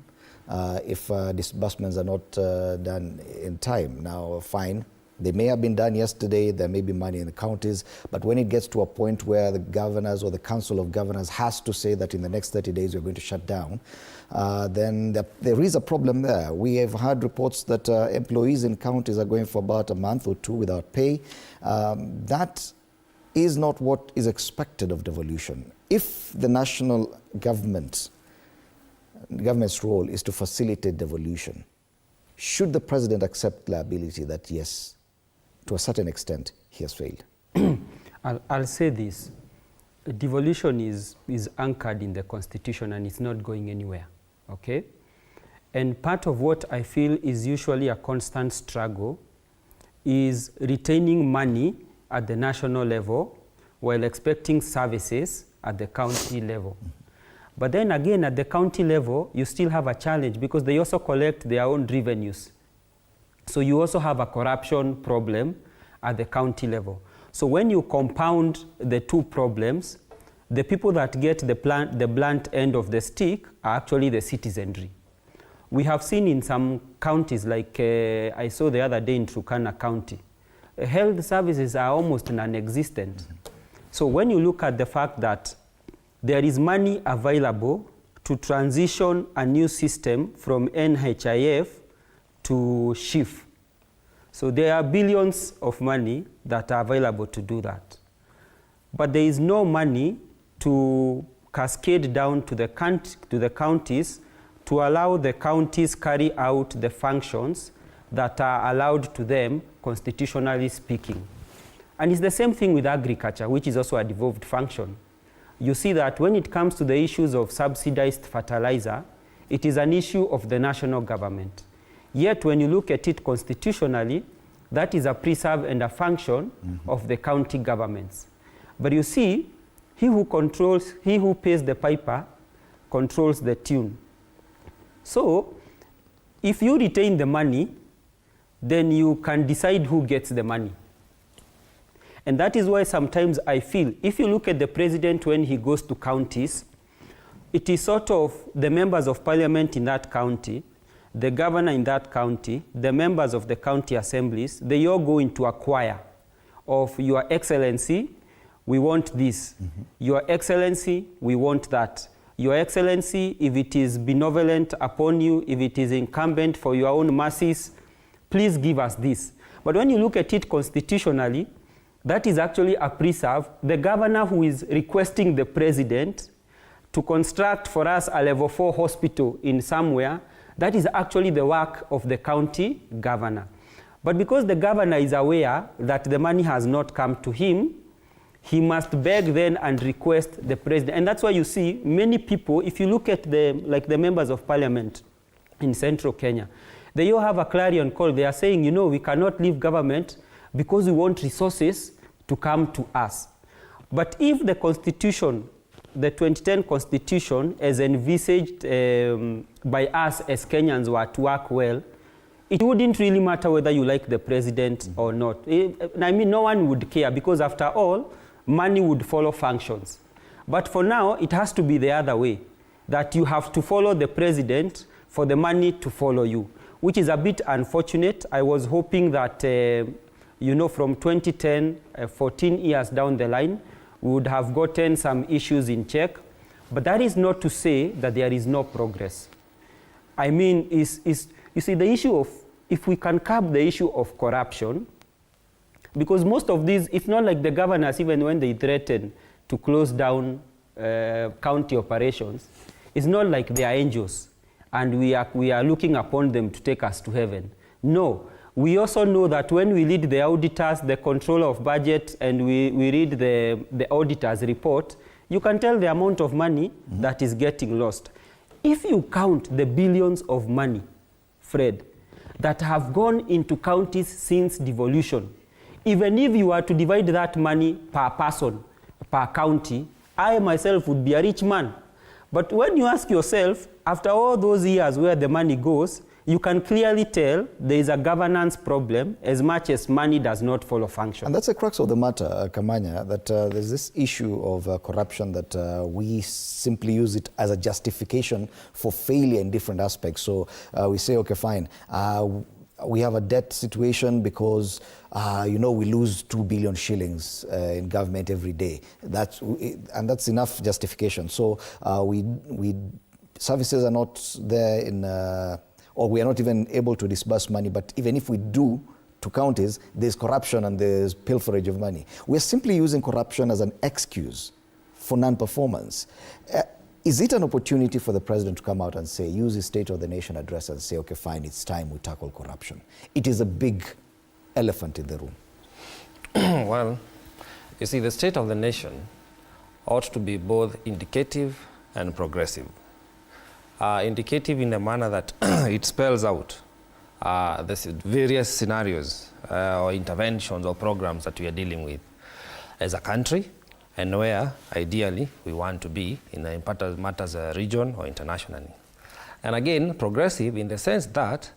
Speaker 1: if disbursements are not done in time. Now, fine, they may have been done yesterday, there may be money in the counties, but when it gets to a point where the governors or the Council of Governors has to say that in the next 30 days we're going to shut down, then there is a problem there. We have heard reports that employees in counties are going for about a month or two without pay. That is not what is expected of devolution. If the national government's role is to facilitate devolution, should the president accept liability that yes, to a certain extent, he has failed?
Speaker 3: I'll say this. Devolution is anchored in the Constitution and it's not going anywhere, okay? And part of what I feel is usually a constant struggle is retaining money at the national level while expecting services at the county level. But then again, at the county level, you still have a challenge because they also collect their own revenues. So you also have a corruption problem at the county level. So when you compound the two problems, the people that get the blunt end of the stick are actually the citizenry. We have seen in some counties, like I saw the other day in Turkana County, health services are almost non-existent. So when you look at the fact that there is money available to transition a new system from NHIF to SHIF. So there are billions of money that are available to do that. But there is no money to cascade down to the counties to allow the counties carry out the functions that are allowed to them constitutionally speaking. And it's the same thing with agriculture, which is also a devolved function. You see that when it comes to the issues of subsidized fertilizer, it is an issue of the national government. Yet when you look at it constitutionally, that is a preserve and a function of the county governments. But you see, he who pays the piper controls the tune. So if you retain the money, then you can decide who gets the money. And that is why sometimes I feel, if you look at the president when he goes to counties, it is sort of the members of parliament in that county, the governor in that county, the members of the county assemblies, they all go into a choir of Your Excellency, we want this. Your Excellency, we want that. Your Excellency, if it is benevolent upon you, if it is incumbent for your own mercies, please give us this. But when you look at it constitutionally, that is actually a preserve. The governor who is requesting the president to construct for us a level 4 hospital in somewhere, that is actually the work of the county governor. But because the governor is aware that the money has not come to him, he must beg then and request the president. And that's why you see many people, if you look at the members of parliament in central Kenya, they all have a clarion call. They are saying, you know, we cannot leave government because we want resources to come to us. But if the constitution, the 2010 constitution, as envisaged by us as Kenyans, were to work well, it wouldn't really matter whether you like the president or not. I mean, no one would care, because after all, money would follow functions. But for now, it has to be the other way, that you have to follow the president for the money to follow you, which is a bit unfortunate. I was hoping that, you know, from 2010, 14 years down the line, we would have gotten some issues in check. But that is not to say that there is no progress. I mean, you see, the issue of, if we can curb the issue of corruption, because most of these, it's not like the governors, even when they threaten to close down county operations, it's not like they are angels and we are looking upon them to take us to heaven. No, we also know that when we read the auditors, the controller of budget, and we read the auditor's report, you can tell the amount of money that is getting lost. If you count the billions of money, Fred, that have gone into counties since devolution, even if you were to divide that money per person, per county, I myself would be a rich man. But when you ask yourself, after all those years where the money goes, you can clearly tell there is a governance problem as much as money does not follow function.
Speaker 1: And that's the crux of the matter, Kamanya, that there's this issue of corruption that we simply use it as a justification for failure in different aspects. So we say, okay, fine, we have a debt situation because, you know, we lose 2 billion shillings in government every day. That's enough justification. So services are not there in... or we are not even able to disburse money, but even if we do to counties, there's corruption and there's pilferage of money. We're simply using corruption as an excuse for non-performance. Is it an opportunity for the president to come out and say, use his State of the Nation address and say, okay, fine, it's time we tackle corruption? It is a big elephant in the room.
Speaker 4: Well, you see, the State of the Nation ought to be both indicative and progressive. Indicative in the manner that it spells out the various scenarios or interventions or programs that we are dealing with as a country, and where ideally we want to be in the matters region or internationally. And again, progressive in the sense that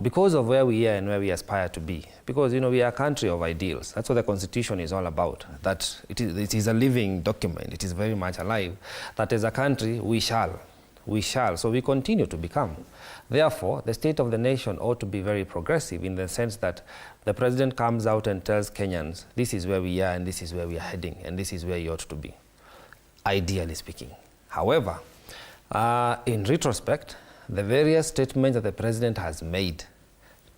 Speaker 4: because of where we are and where we aspire to be, because, you know, we are a country of ideals. That's what the Constitution is all about, that it is a living document. It is very much alive, that as a country we shall. So we continue to become. Therefore, the State of the Nation ought to be very progressive in the sense that the president comes out and tells Kenyans, this is where we are and this is where we are heading and this is where you ought to be, ideally speaking. However, in retrospect, the various statements that the president has made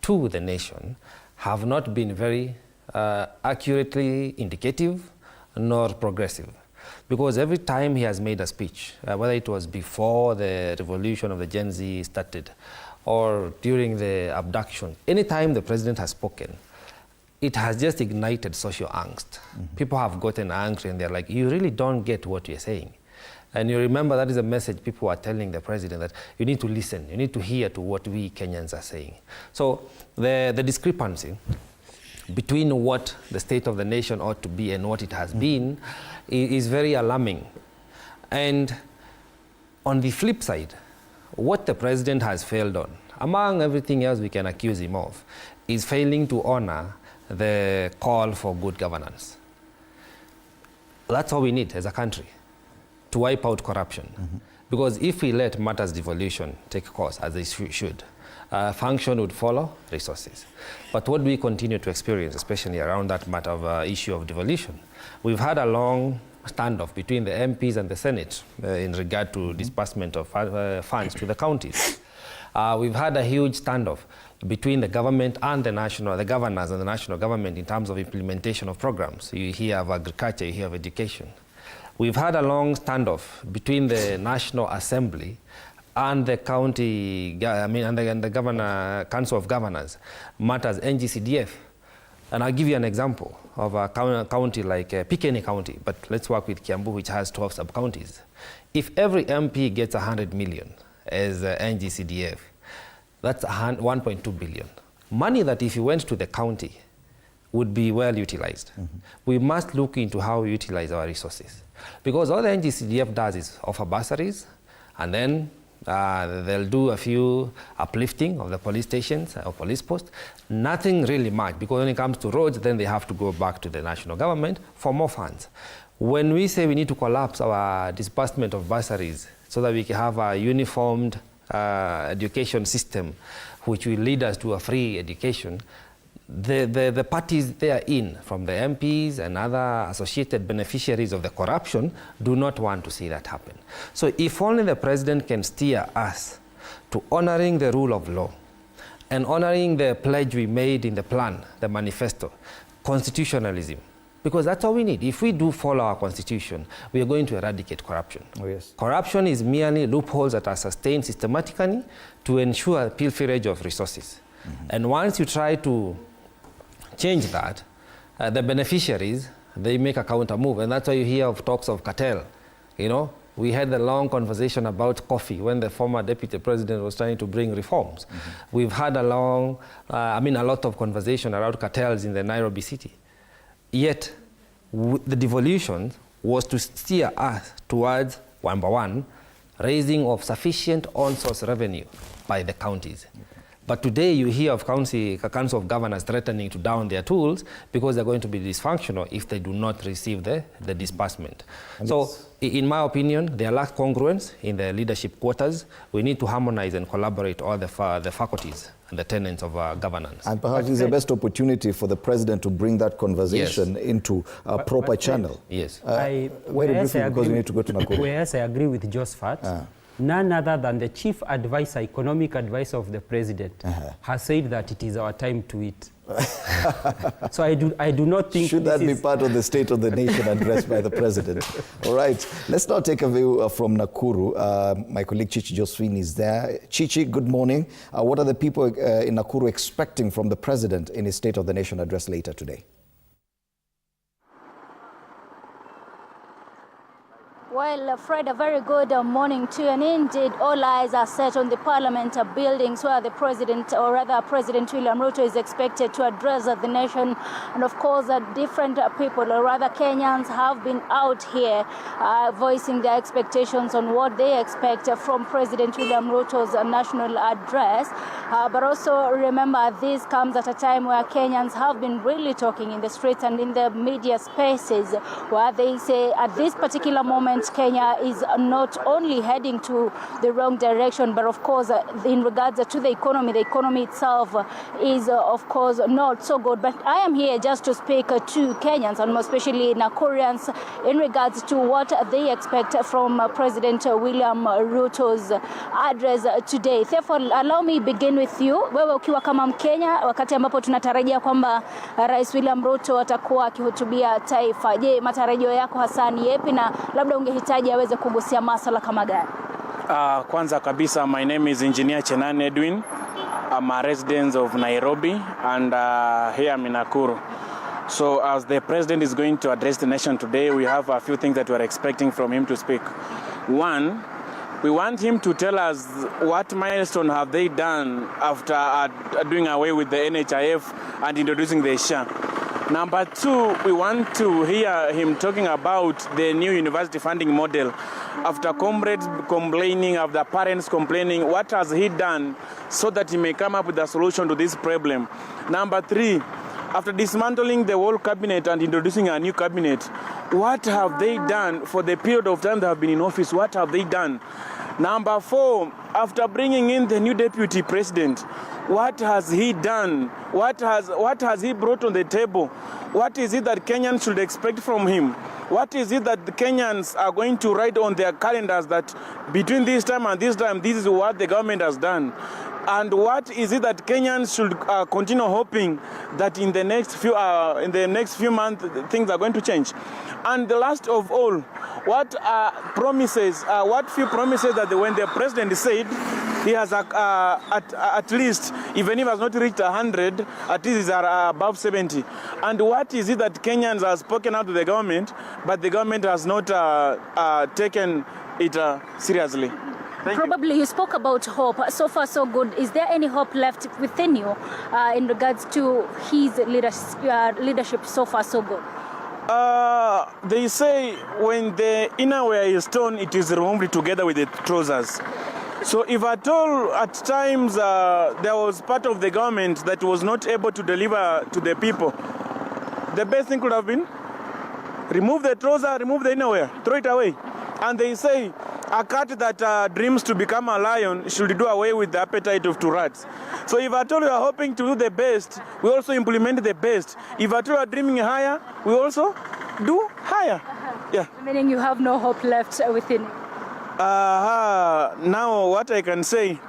Speaker 4: to the nation have not been very accurately indicative nor progressive. Because every time he has made a speech, whether it was before the revolution of the Gen Z started or during the abduction, any time the president has spoken, it has just ignited social angst. People have gotten angry and they're like, you really don't get what you're saying. And you remember that is a message people are telling the president, that you need to listen, you need to hear to what we Kenyans are saying. So the discrepancy between what the State of the Nation ought to be and what it has been is very alarming. And on the flip side, what the president has failed on, among everything else we can accuse him of, is failing to honor the call for good governance. That's all we need as a country, to wipe out corruption. Because if we let matters devolution take course, as they should, function would follow resources. But what do we continue to experience, especially around that matter of issue of devolution? We've had a long standoff between the MPs and the Senate in regard to disbursement of funds to the counties. We've had a huge standoff between the government and the governors and the national government in terms of implementation of programs. You hear of agriculture, you hear of education. We've had a long standoff between the National Assembly and the county, and the Council of Governors, matters NGCDF. And I'll give you an example of a county like Pikeni County, but let's work with Kiambu, which has 12 sub-counties. If every MP gets 100 million as NGCDF, that's 1.2 billion. Money that if you went to the county would be well utilized. We must look into how we utilize our resources. Because all the NGCDF does is offer bursaries, and then they'll do a few uplifting of the police stations or police posts. Nothing really much, because when it comes to roads, then they have to go back to the national government for more funds. When we say we need to collapse our disbursement of bursaries so that we can have a uniformed education system which will lead us to a free education, the parties they are in, from the MPs and other associated beneficiaries of the corruption, do not want to see that happen. So if only the president can steer us to honoring the rule of law and honoring the pledge we made in the plan, the manifesto, constitutionalism, because that's all we need. If we do follow our constitution, we are going to eradicate corruption.
Speaker 1: Oh, yes.
Speaker 4: Corruption is merely loopholes that are sustained systematically to ensure pilferage of resources. And once you try to change that, the beneficiaries, they make a counter move, and that's why you hear of talks of cartel. You know, we had a long conversation about coffee when the former deputy president was trying to bring reforms. We've had a long, a lot of conversation around cartels in the Nairobi city. Yet, the devolution was to steer us towards, number one, raising of sufficient on-source revenue by the counties. But today you hear of Council of Governors threatening to down their tools because they're going to be dysfunctional if they do not receive the disbursement. And so, in my opinion, there lacks congruence in the leadership quarters. We need to harmonize and collaborate all the faculties and the tenets of governance.
Speaker 1: And perhaps it's the best opportunity for the president to bring that conversation into a proper channel.
Speaker 4: Yes.
Speaker 1: Very briefly, because we need to go to Nakuru.
Speaker 3: Whereas I agree with Josephat, none other than the chief advisor, economic advisor of the president, has said that it is our time to eat. So I do not think...
Speaker 1: Should that be part of the State of the Nation address by the president? All right. Let's now take a view from Nakuru. My colleague Chichi Josephine is there. Chichi, good morning. What are the people in Nakuru expecting from the president in his State of the Nation address later today?
Speaker 6: Well, Fred, a very good morning to you. And indeed, all eyes are set on the Parliament buildings where the President, or rather President William Ruto, is expected to address the nation. And of course, different people, or rather Kenyans, have been out here voicing their expectations on what they expect from President William Ruto's national address. But also remember, this comes at a time where Kenyans have been really talking in the streets and in the media spaces, where they say at this particular moment, Kenya is not only heading to the wrong direction, but of course, in regards to the economy itself is, of course, not so good. But I am here just to speak to Kenyans, and more especially Nakurians, in regards to what they expect from President William Ruto's address today. Therefore, allow me begin with you. Wewe ukiwa kama Mkenya, wakati ambapo tunatarajia kwamba Rais William Ruto atakuwa akihutubia taifa. Je, matarajio yako hasa ni yapi, na labda ungehitaji aweze kugusia masuala kama gani?
Speaker 22: Kwanza kabisa, my name is Engineer Chenan Edwin. I'm a resident of Nairobi, and here I'm in Nakuru. So as the president is going to address the nation today, we have a few things that we are expecting from him to speak. One, we want him to tell us what milestone have they done after doing away with the NHIF and introducing the SHA. Number two, we want to hear him talking about the new university funding model. After comrades complaining, after parents complaining, what has he done so that he may come up with a solution to this problem? Number three, after dismantling the whole cabinet and introducing a new cabinet, what have they done for the period of time they have been in office? What have they done? Number four, after bringing in the new deputy president, what has he done? What has he brought on the table? What is it that Kenyans should expect from him? What is it that the Kenyans are going to write on their calendars that between this time and this time, this is what the government has done? And what is it that Kenyans should continue hoping that in the next few months things are going to change? And the last of all, what promises? What few promises that when the president said he has at least, even if he has not reached 100, at least he's above 70. And what is it that Kenyans have spoken out to the government, but the government has not taken it seriously?
Speaker 6: Probably you spoke about hope. So far, so good. Is there any hope left within you in regards to his leadership? So far, so good.
Speaker 22: They say when the innerwear is torn, it is removed together with the trousers. So if at all, at times, there was part of the government that was not able to deliver to the people, the best thing could have been remove the trouser, remove the innerwear, throw it away. And they say a cat that dreams to become a lion should do away with the appetite of two rats. So if at all we are hoping to do the best, we also implement the best. If at all we are dreaming higher, we also do higher. Yeah.
Speaker 6: Meaning you have no hope left within you.
Speaker 22: Now what I can say,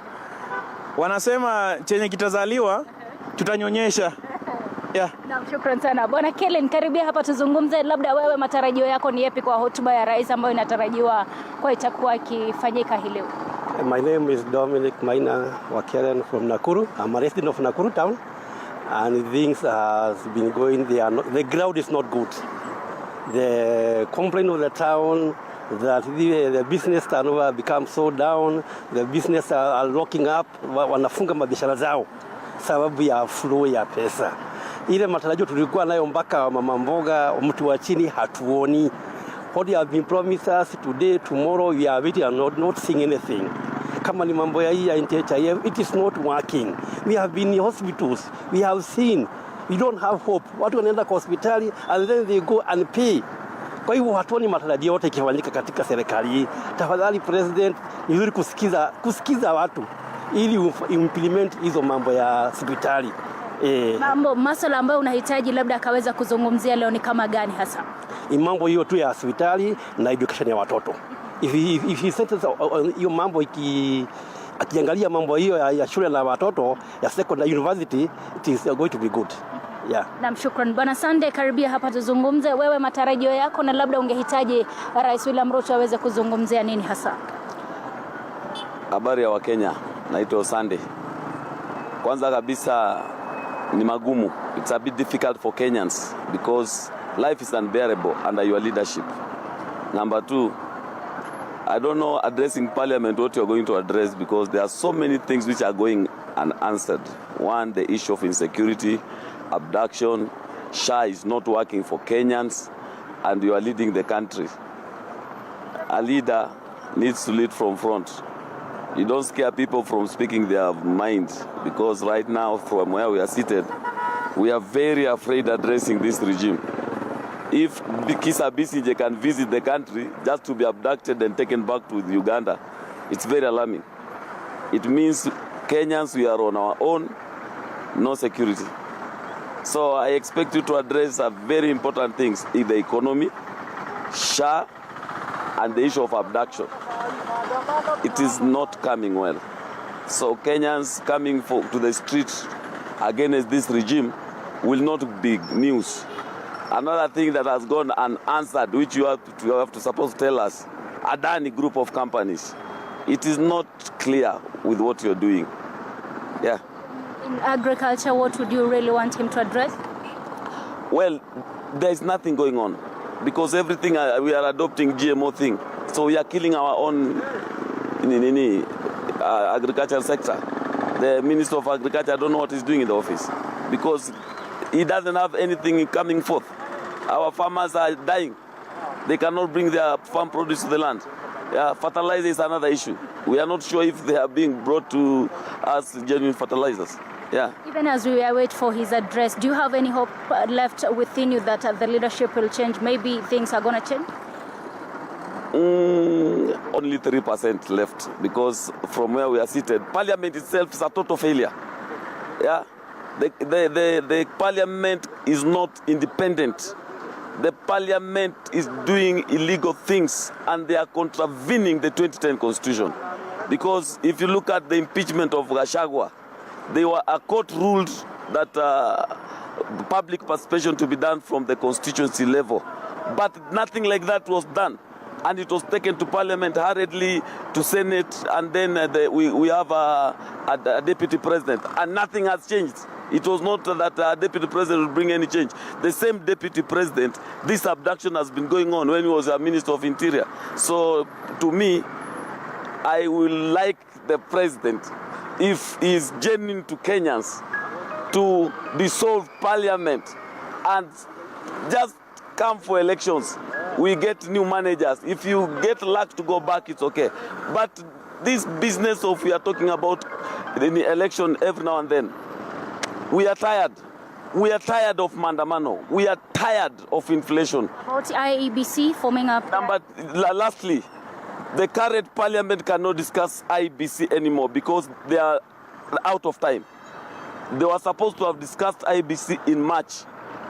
Speaker 22: wanasema chenye kitazaliwa tutanyonyesha. Yeah.
Speaker 6: Naam, shukrani sana. Bwana Kellen, karibia hapa tuzungumze, labda wewe matarajio yako ni yapi kwa hotuba ya rais ambayo inatarajiwa kwa itakuwa ikifanyika hii leo?
Speaker 7: My name is Dominic Maina Wakelen from Nakuru. I'm a resident of Nakuru town, and things has been going there. The ground is not good. The complaint of the town that the business turnover becomes so down, the business are locking up, wanafunga mabiashara zao sababu ya flow ya pesa. Ile matarajio tulikuwa nayo mpaka mama mboga mtu wa chini hatuoni. What you have been promised us today, tomorrow, we are waiting and not seeing anything. Kama ni mambo ya hii ya NHIF, it is not working. We have been in hospitals, we have seen, we don't have hope. Watu wanaenda kwa hospitali and then they go and pay. Kwa hivyo hatuoni matarajio yote ikifanyika katika serikali hii. Tafadhali president, ni vizuri kusikiza watu ili implement hizo mambo ya hospitali.
Speaker 6: Masuala ambayo unahitaji labda akaweza kuzungumzia leo ni kama gani hasa?
Speaker 7: Mambo hiyo tu ya hospitali na education ya watoto. If he sentence hiyo mambo akiangalia mambo hiyo ya shule na watoto ya secondary university, it is going to be good. Yeah.
Speaker 6: Naam, shukrani. Bwana Sande, karibia hapa tuzungumze, wewe matarajio yako na labda ungehitaji Rais William Ruto aweze kuzungumzia nini hasa?
Speaker 8: Habari ya Wakenya, naitwa Sande. Kwanza kabisa ni magumu. It's a bit difficult for Kenyans because life is unbearable under your leadership. Number two, I don't know addressing Parliament what you're going to address because there are so many things which are going unanswered. One, the issue of insecurity, abduction, SHA is not working for Kenyans, and you are leading the country. A leader needs to lead from front. You don't scare people from speaking their mind because right now, from where we are seated, we are very afraid addressing this regime. If Kisa Besigye can visit the country just to be abducted and taken back to Uganda, it's very alarming. It means Kenyans, we are on our own, no security. So I expect you to address very important things in the economy, SHA, and the issue of abduction. It is not coming well. So Kenyans coming to the streets against this regime will not be news. Another thing that has gone unanswered, which you have to suppose to tell us, Adani group of companies. It is not clear with what you're doing. Yeah.
Speaker 6: In agriculture, what would you really want him to address?
Speaker 8: Well, there is nothing going on because everything we are adopting GMO thing. So we are killing our own agricultural sector. The Minister of Agriculture, I don't know what he's doing in the office because he doesn't have anything coming forth. Our farmers are dying. They cannot bring their farm produce to the land. Yeah, fertilizer is another issue. We are not sure if they are being brought to us genuine fertilizers. Yeah.
Speaker 6: Even as we await for his address, do you have any hope left within you that the leadership will change? Maybe things are going to change?
Speaker 8: Only 3% left because from where we are seated, Parliament itself is a total failure. Yeah. The Parliament is not independent. the parliament is doing illegal things and they are contravening the 2010 constitution. Because if you look at the impeachment of Gachagua, a court ruled that public participation to be done from the constituency level. But nothing like that was done. And it was taken to Parliament hurriedly, to Senate, and then we have a deputy president. And nothing has changed. It was not that a deputy president would bring any change. The same deputy president, this abduction has been going on when he was a Minister of Interior. So to me, I will like the president, if he is genuine to Kenyans, to dissolve Parliament and just come for elections. We get new managers. If you get luck to go back, it's okay. But this business of we are talking about the election every now and then, we are tired. We are tired of Mandamano. We are tired of inflation.
Speaker 6: About IEBC forming up.
Speaker 8: Lastly, the current Parliament cannot discuss IEBC anymore because they are out of time. They were supposed to have discussed IEBC in March,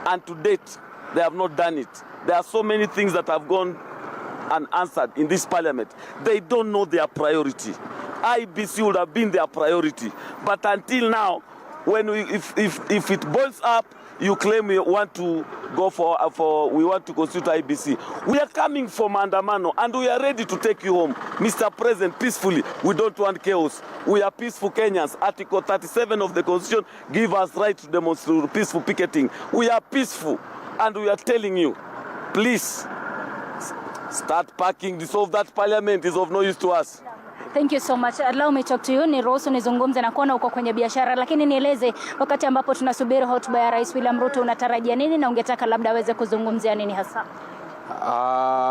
Speaker 8: and to date, they have not done it. There are so many things that have gone unanswered in this Parliament. They don't know their priority. IEBC would have been their priority. But until now, when if it boils up, you claim we want to go we want to constitute IEBC. We are coming for Mandamano and we are ready to take you home. Mr. President, peacefully. We don't want chaos. We are peaceful Kenyans. Article 37 of the Constitution gives us right to demonstrate peaceful picketing. We are peaceful and we are telling you, please start packing. Dissolve that Parliament is of no use to us.
Speaker 6: Thank you so much. Allow me talk to you. Niruhusu nizungumze na kuona uko kwenye biashara, lakini nieleze wakati ambapo tunasubiri hotuba ya Rais William Ruto unatarajia nini na ungetaka labda aweze kuzungumzia nini hasa?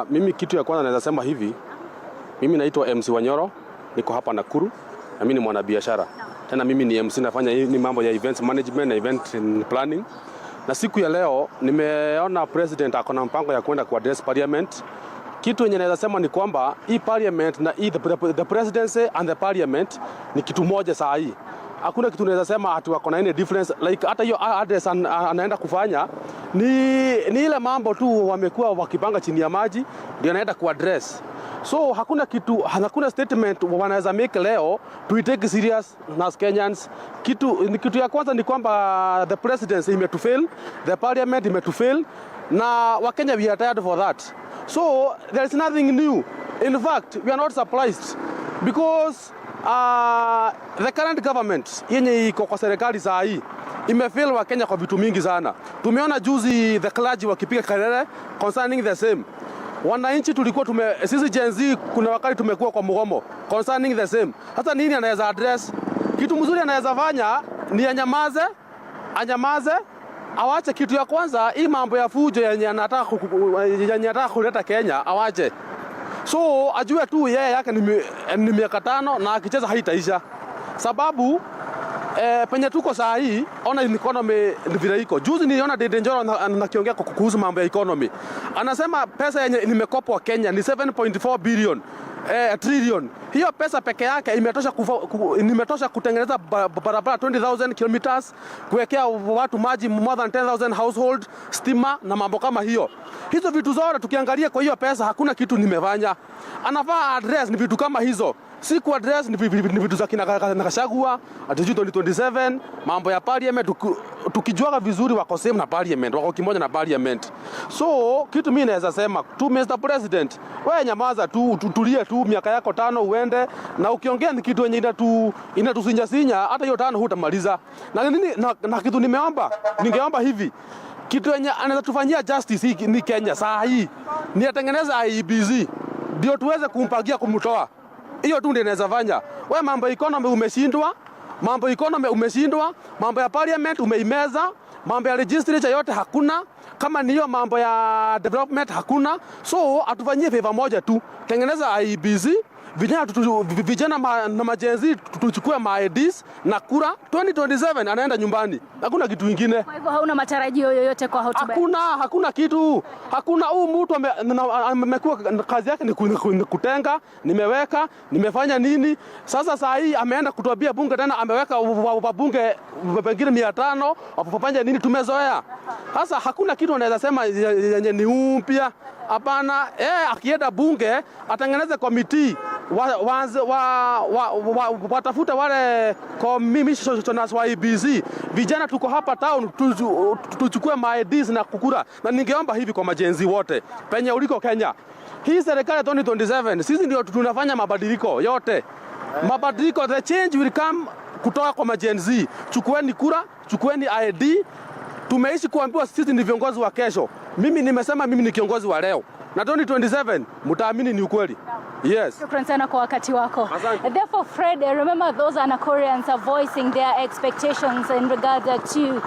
Speaker 9: Mimi kitu ya kwanza naweza sema hivi. Mimi naitwa MC Wanyoro, niko hapa Nakuru na mimi ni mwanabiashara. Tena mimi ni MC, nafanya ni mambo ya events management na event planning. Na siku ya leo nimeona president akona mpango ya kwenda ku address parliament. Kitu yenye naweza sema ni kwamba hii parliament na the presidency and the parliament ni kitu moja saa hii. Hakuna kitu naweza sema ati wako na any difference, like hata hiyo address anaenda kufanya ni ile mambo tu wamekuwa wakipanga chini ya maji ndio anaenda ku address. So hakuna statement wanaweza make leo to take serious as Kenyans. Kitu ya kwanza ni kwamba the presidency imetufail, the parliament imetufail, na Wakenya we are tired for that. So there is nothing new. In fact, we are not surprised because the current government yenye iko kwa serikali saa hii imefail Wakenya kwa vitu mingi sana. Tumeona juzi the clergy wakipiga kelele concerning the same. Wananchi tulikuwa sisi Gen Z kuna wakati tumekuwa kwa mgomo concerning the same. Hata nini anaweza address? Kitu mzuri anaweza fanya ni anyamaze, awache. Kitu ya kwanza hii mambo ya fujo yenye anataka kuleta Kenya awache. So ajue tu yeye yake ni miaka 5 na akicheza haitaisha. Sababu penye tuko saa hii ona economy vile iko. Juzi niliona Dede Njoro nakiongea kuhusu mambo ya economy. Anasema pesa yenye nimekopwa Kenya ni 7.4 billion trillion. Hiyo pesa peke yake imetosha kutengeneza barabara 20,000 kilometers, kuwekea watu maji more than 10,000 household, stima na mambo kama hiyo. Hizo vitu zote tukiangalia kwa hiyo pesa hakuna kitu nimefanya. Anafaa address ni vitu kama hizo. Si ku address ni vitu za kina Gachagua ati 2027 mambo ya parliament tukijuaga vizuri wako same na parliament, wako kimoja na parliament. So kitu mimi naweza sema tu Mr. President, wewe nyamaza tu, tutulie tu miaka yako 5 uende, na ukiongea ni kitu yenye inatusinya hata hiyo 5 hutamaliza. Na kitu ningeomba hivi, kitu yenye anaweza tufanyia justice ni Kenya saa hii ni atengeneza IEBC ndio tuweze kumpangia kumtoa. Hiyo tu ndio inaweza fanya. Wewe mambo economy umeshindwa, mambo ya parliament umeimeza, mambo ya legislature yote hakuna, kama ni hiyo mambo ya development hakuna. So atufanyie favor moja tu, tengeneza IEBC vijana na majenzi tuchukue ma-IDs na kura 2027 anaenda nyumbani. Hakuna kitu kingine.
Speaker 6: Kwa hivyo hauna matarajio yoyote kwa hotuba?
Speaker 9: Hakuna kitu. Hakuna. Mtu amekuwa kazi yake ni kutenga, nimeweka, nimefanya nini? Sasa saa hii ameenda kutuambia bunge tena ameweka wabunge pengine 500 wapofanya nini? Tumezoea. Sasa hakuna kitu anaweza sema yenye ni mpya. Hapana, akienda bunge atengeneze komiti watafute wale commissioners wa IBC. Vijana tuko hapa town tuchukue ma-IDs na kukura. Na ningeomba hivi kwa majenzi wote penye uliko Kenya, hii serikali 2027 sisi ndio tunafanya mabadiliko yote. Mabadiliko, the change will come kutoka kwa majenzi. Chukueni kura, chukueni ID. Tumeishi kuambiwa sisi ni viongozi wa kesho. Mimi nimesema mimi ni kiongozi wa leo. Na 2027 mtaamini ni ukweli. Yes.
Speaker 6: Shukran sana kwa wakati wako. Therefore, Fred, remember those Nakurians are voicing their expectations in regard to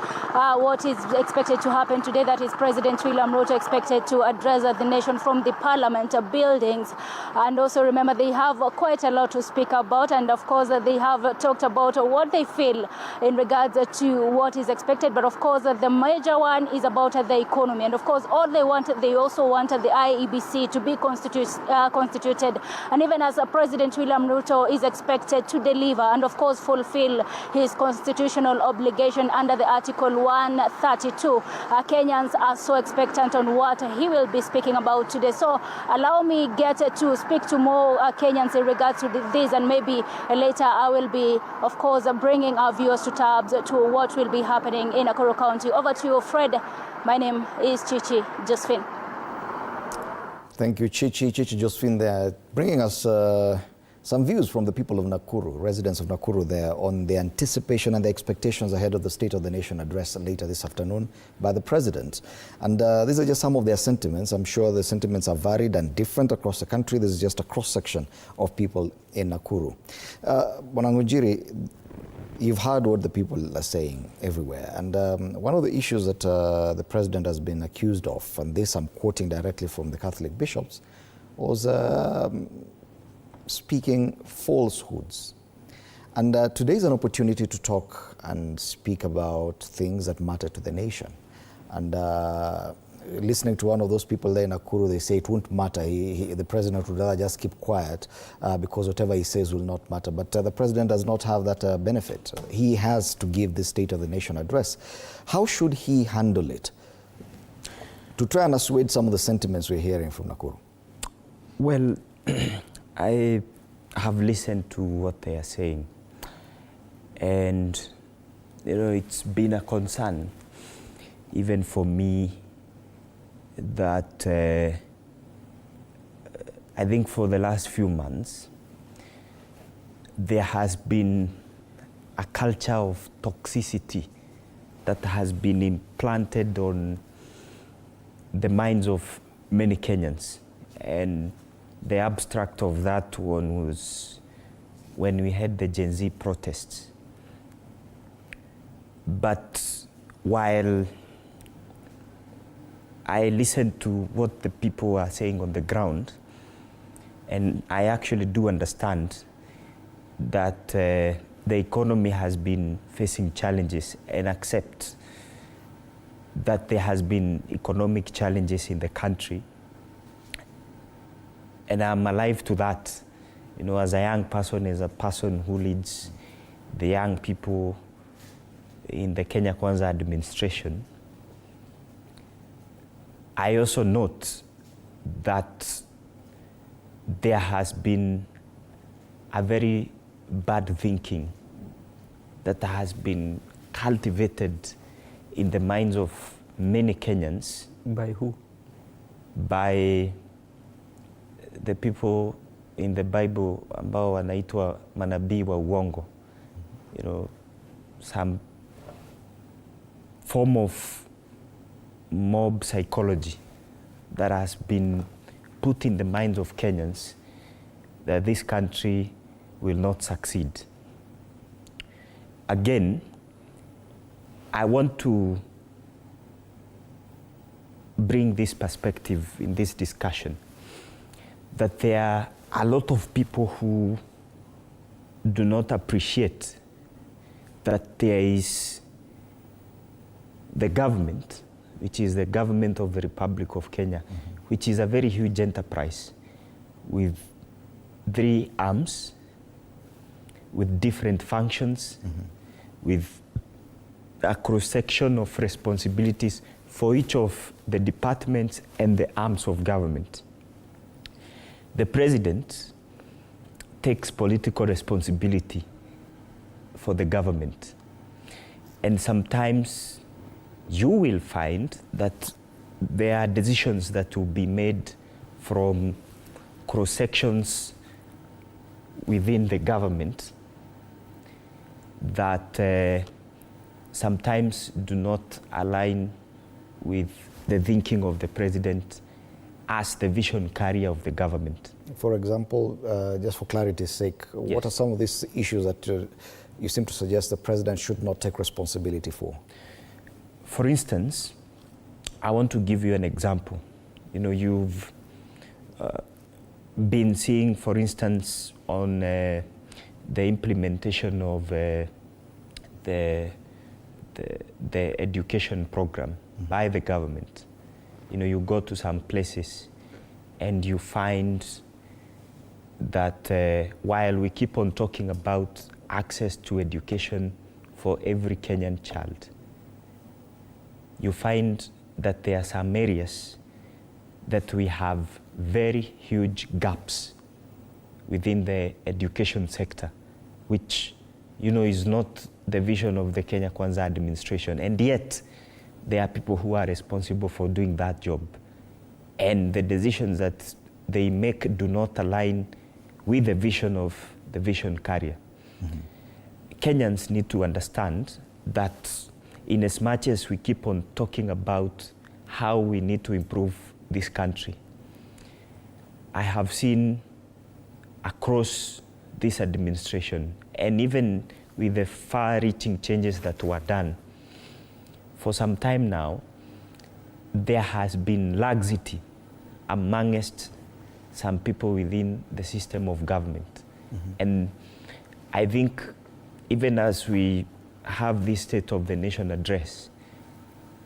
Speaker 6: what is expected to happen today. That is President William Ruto expected to address the nation from the Parliament buildings. And also remember they have quite a lot to speak about. And of course they have talked about what they feel in regard to what is expected. But of course the major one is about the economy. And of course all they want, they also want the IEBC to be constituted. And even as President William Ruto is expected to deliver and of course fulfill his constitutional obligation under the Article 132, Kenyans are so expectant on what he will be speaking about today. So allow me get to speak to more Kenyans in regards to this, and maybe later I will be of course bringing our viewers to tabs to what will be happening in Nakuru County. Over to you, Fred. My name is Chichi Josephine.
Speaker 1: Thank you, Chichi Josephine, there, bringing us some views from the people of Nakuru, residents of Nakuru there, on the anticipation and the expectations ahead of the State of the Nation address later this afternoon by the President. And these are just some of their sentiments. I'm sure the sentiments are varied and different across the country. This is just a cross-section of people in Nakuru. Bwana, you've heard what the people are saying everywhere. And one of the issues that the President has been accused of, and this I'm quoting directly from the Catholic bishops, was speaking falsehoods. And today is an opportunity to talk and speak about things that matter to the nation. And listening to one of those people there in Nakuru, they say it won't matter. The President would rather just keep quiet because whatever he says will not matter. But the President does not have that benefit. He has to give the State of the Nation address. How should he handle it to try and assuage some of the sentiments we're hearing from Nakuru?
Speaker 2: Well, I have listened to what they are saying. And, it's been a concern, even for me, that I think for the last few months, there has been a culture of toxicity that has been implanted on the minds of many Kenyans. And the abstract of that one was when we had the Gen Z protests. But while I listened to what the people are saying on the ground, and I actually do understand that the economy has been facing challenges, and accept that there has been economic challenges in the country. And I'm alive to that. As a young person, as a person who leads the young people in the Kenya Kwanza administration, I also note that there has been a very bad thinking that has been cultivated in the minds of many Kenyans.
Speaker 3: By who?
Speaker 2: By the people in the Bible ambao wanaitwa manabii wa uongo. Some form of mob psychology that has been put in the minds of Kenyans that this country will not succeed. Again, I want to bring this perspective in this discussion, that there a lot of people who do not appreciate that there is the government, which is the government of the Republic of Kenya, which is a very huge enterprise with 3 arms, with different functions, with a cross-section of responsibilities for each of the departments and the arms of government. The president takes political responsibility for the government. And sometimes you will find that there are decisions that will be made from cross-sections within the government that sometimes do not align with the thinking of the president as the vision carrier of the government.
Speaker 1: For example, just for clarity's sake, what are some of these issues that you seem to suggest the president should not take responsibility for?
Speaker 2: For instance, I want to give you an example. You know, you've been seeing, for instance, on the implementation of the education program by the government. You know, you go to some places and you find that while we keep on talking about access to education for every Kenyan child, you find that there are some areas that we have very huge gaps within the education sector, which, you know, is not the vision of the Kenya Kwanza administration. And yet, there are people who are responsible for doing that job. And the decisions that they make do not align with the vision of the vision carrier. Kenyans need to understand that in as much as we keep on talking about how we need to improve this country, I have seen across this administration, and even with the far-reaching changes that were done, for some time now, there has been laxity amongst some people within the system of government. And I think even as we have this State of the Nation address,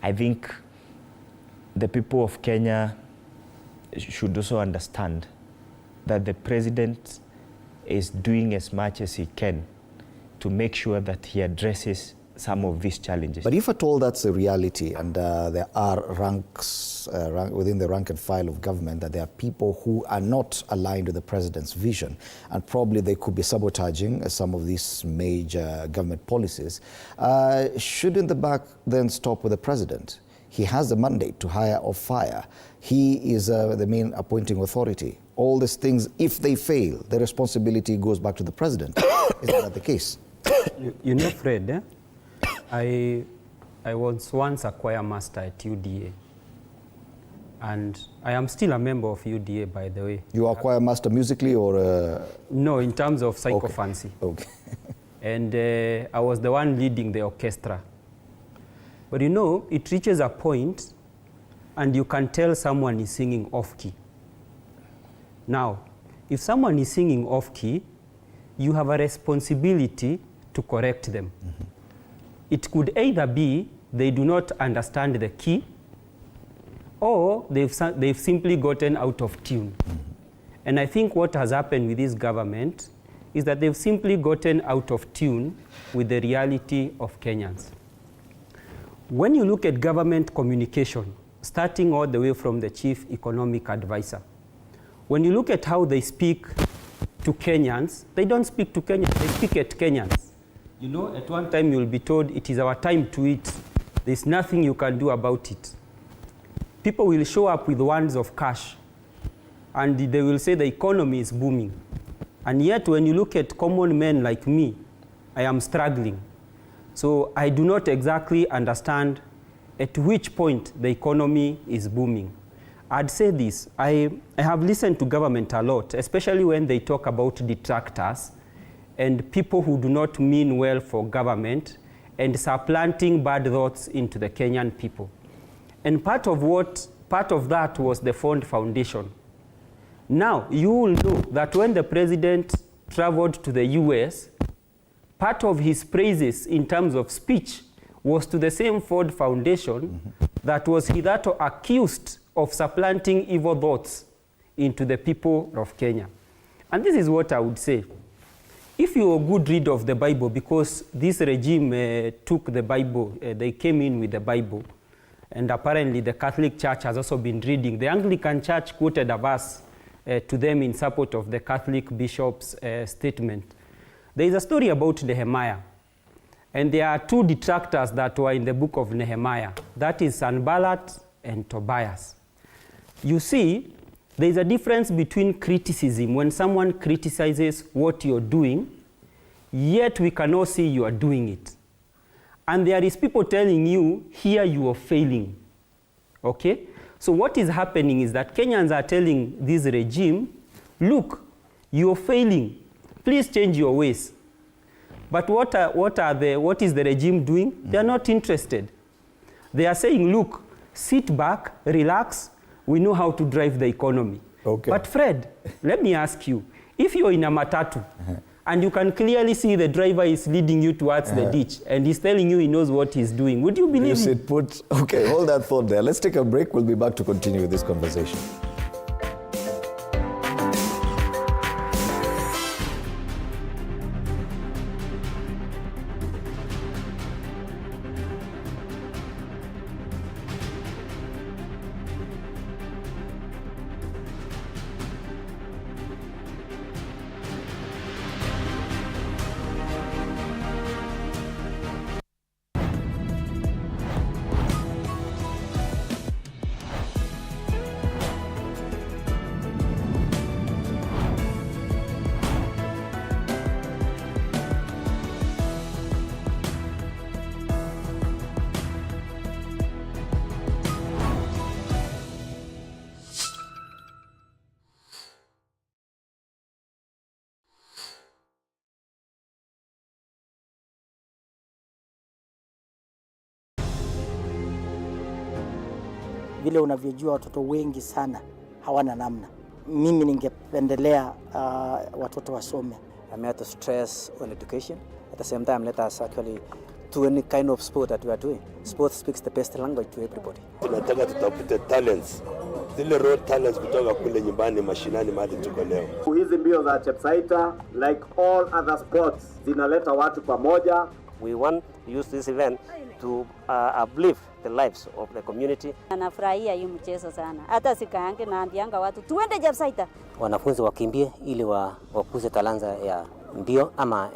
Speaker 2: I think the people of Kenya should also understand that the president is doing as much as he can to make sure that he addresses some of these challenges.
Speaker 1: But if at all that's a reality, and there are ranks within the rank and file of government, that there are people who are not aligned with the president's vision, and probably they could be sabotaging some of these major government policies, shouldn't the buck then stop with the president? He has the mandate to hire or fire. He is the main appointing authority. All these things, if they fail, the responsibility goes back to the president. Isn't that the case?
Speaker 3: You know, Fred, I was once a choir master at UDA. And I am still a member of UDA, by the way.
Speaker 1: You are choir master musically or?
Speaker 3: No, in terms of psychophancy.
Speaker 1: Okay.
Speaker 3: And I was the one leading the orchestra. But you know, it reaches a point and you can tell someone is singing off-key. Now, if someone is singing off-key, you have a responsibility to correct them. It could either be they do not understand the key, or they've simply gotten out of tune. And I think what has happened with this government is that they've simply gotten out of tune with the reality of Kenyans. When you look at government communication, starting all the way from the chief economic advisor, when you look at how they speak to Kenyans, they don't speak to Kenyans, they speak at Kenyans. You know, at one time you'll be told it is our time to eat. There's nothing you can do about it. People will show up with wands of cash and they will say the economy is booming. And yet when you look at common men like me, I am struggling. So I do not exactly understand at which point the economy is booming. I'd say this, I have listened to government a lot, especially when they talk about detractors and people who do not mean well for government and supplanting bad thoughts into the Kenyan people. And part of that was the Fund Foundation. Now, you will know that when the president traveled to the US, part of his praises in terms of speech was to the same Ford Foundation that was hitherto accused of supplanting evil thoughts into the people of Kenya. And this is what I would say. If you're a good reader of the Bible, because this regime took the Bible, they came in with the Bible, and apparently the Catholic Church has also been reading. The Anglican Church quoted a verse to them in support of the Catholic bishop's statement. There is a story about Nehemiah, and there are two detractors that were in the book of Nehemiah. That is Sanballat and Tobias. You see, there is a difference between criticism, when someone criticizes what you're doing, yet we cannot see you are doing it. And there is people telling you, here you are failing. Okay? So what is happening is that Kenyans are telling this regime, look, you are failing. Please change your ways. But what is the regime doing? They are not interested. They are saying, look, sit back, relax. We know how to drive the economy.
Speaker 1: Okay.
Speaker 3: But Fred, let me ask you, if you're in a matatu and you can clearly see the driver is leading you towards the ditch and he's telling you he knows what he's doing, would you believe him?
Speaker 1: Okay, hold that thought there. Let's take a break. We'll be back to continue this conversation.
Speaker 14: Vile unavyojua watoto wengi sana hawana namna. Mimi ningependelea watoto wasome.
Speaker 15: I'm here to stress on education. At the same time, let us actually do any kind of sport that we are doing. Sport speaks the best language to everybody.
Speaker 16: Tunataka tutafute talents. Zile raw talents kutoka kule nyumbani mashinani mahali tuko leo.
Speaker 17: Hizi mbio za Chepsaita, like all other sports, zinaleta watu pamoja.
Speaker 18: We want to use this event to uplift the lives of the community.
Speaker 19: Anafurahia hii mchezo sana. Hata sikaange naambianga watu tuende Chepsaita.
Speaker 18: Wanafunzi wakimbie ili wakuze talanta ya mbio ama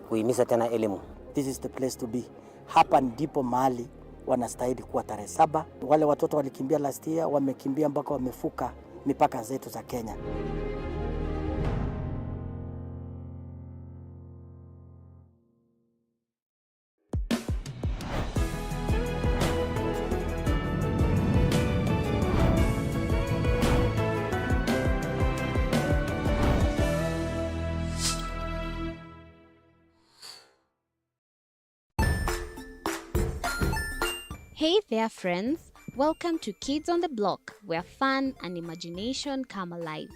Speaker 18: kuhimiza tena elimu.
Speaker 14: This is the place to be. Hapa ndipo mahali wanastahili kuwa tarehe 7. Wale watoto walikimbia last year, wamekimbia mpaka wamefuka mipaka zetu za Kenya.
Speaker 10: Hey there friends, welcome to Kids on the Block, where fun and imagination come alive.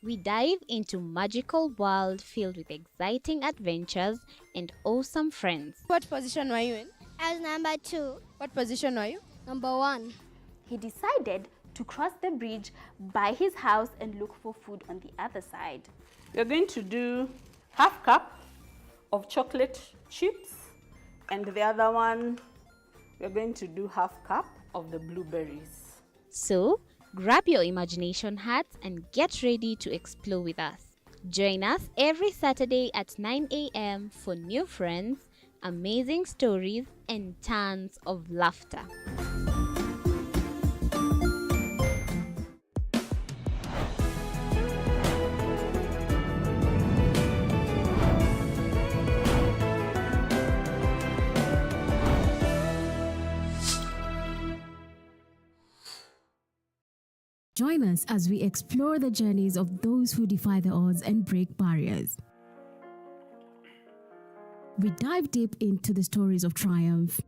Speaker 10: We dive into magical world filled with exciting adventures and awesome friends.
Speaker 11: What position were you in?
Speaker 23: I was number 2.
Speaker 11: What position were you?
Speaker 23: Number 1.
Speaker 24: He decided to cross the bridge by his house and look for food on the other side.
Speaker 25: We're going to do half cup of chocolate chips, and the other one, we're going to do half cup of the blueberries.
Speaker 10: So, grab your imagination hats and get ready to explore with us. Join us every Saturday at 9 a.m. for new friends, amazing stories, and tons of laughter.
Speaker 26: Join us as we explore the journeys of those who defy the odds and break barriers. we dive deep into the stories of triumph.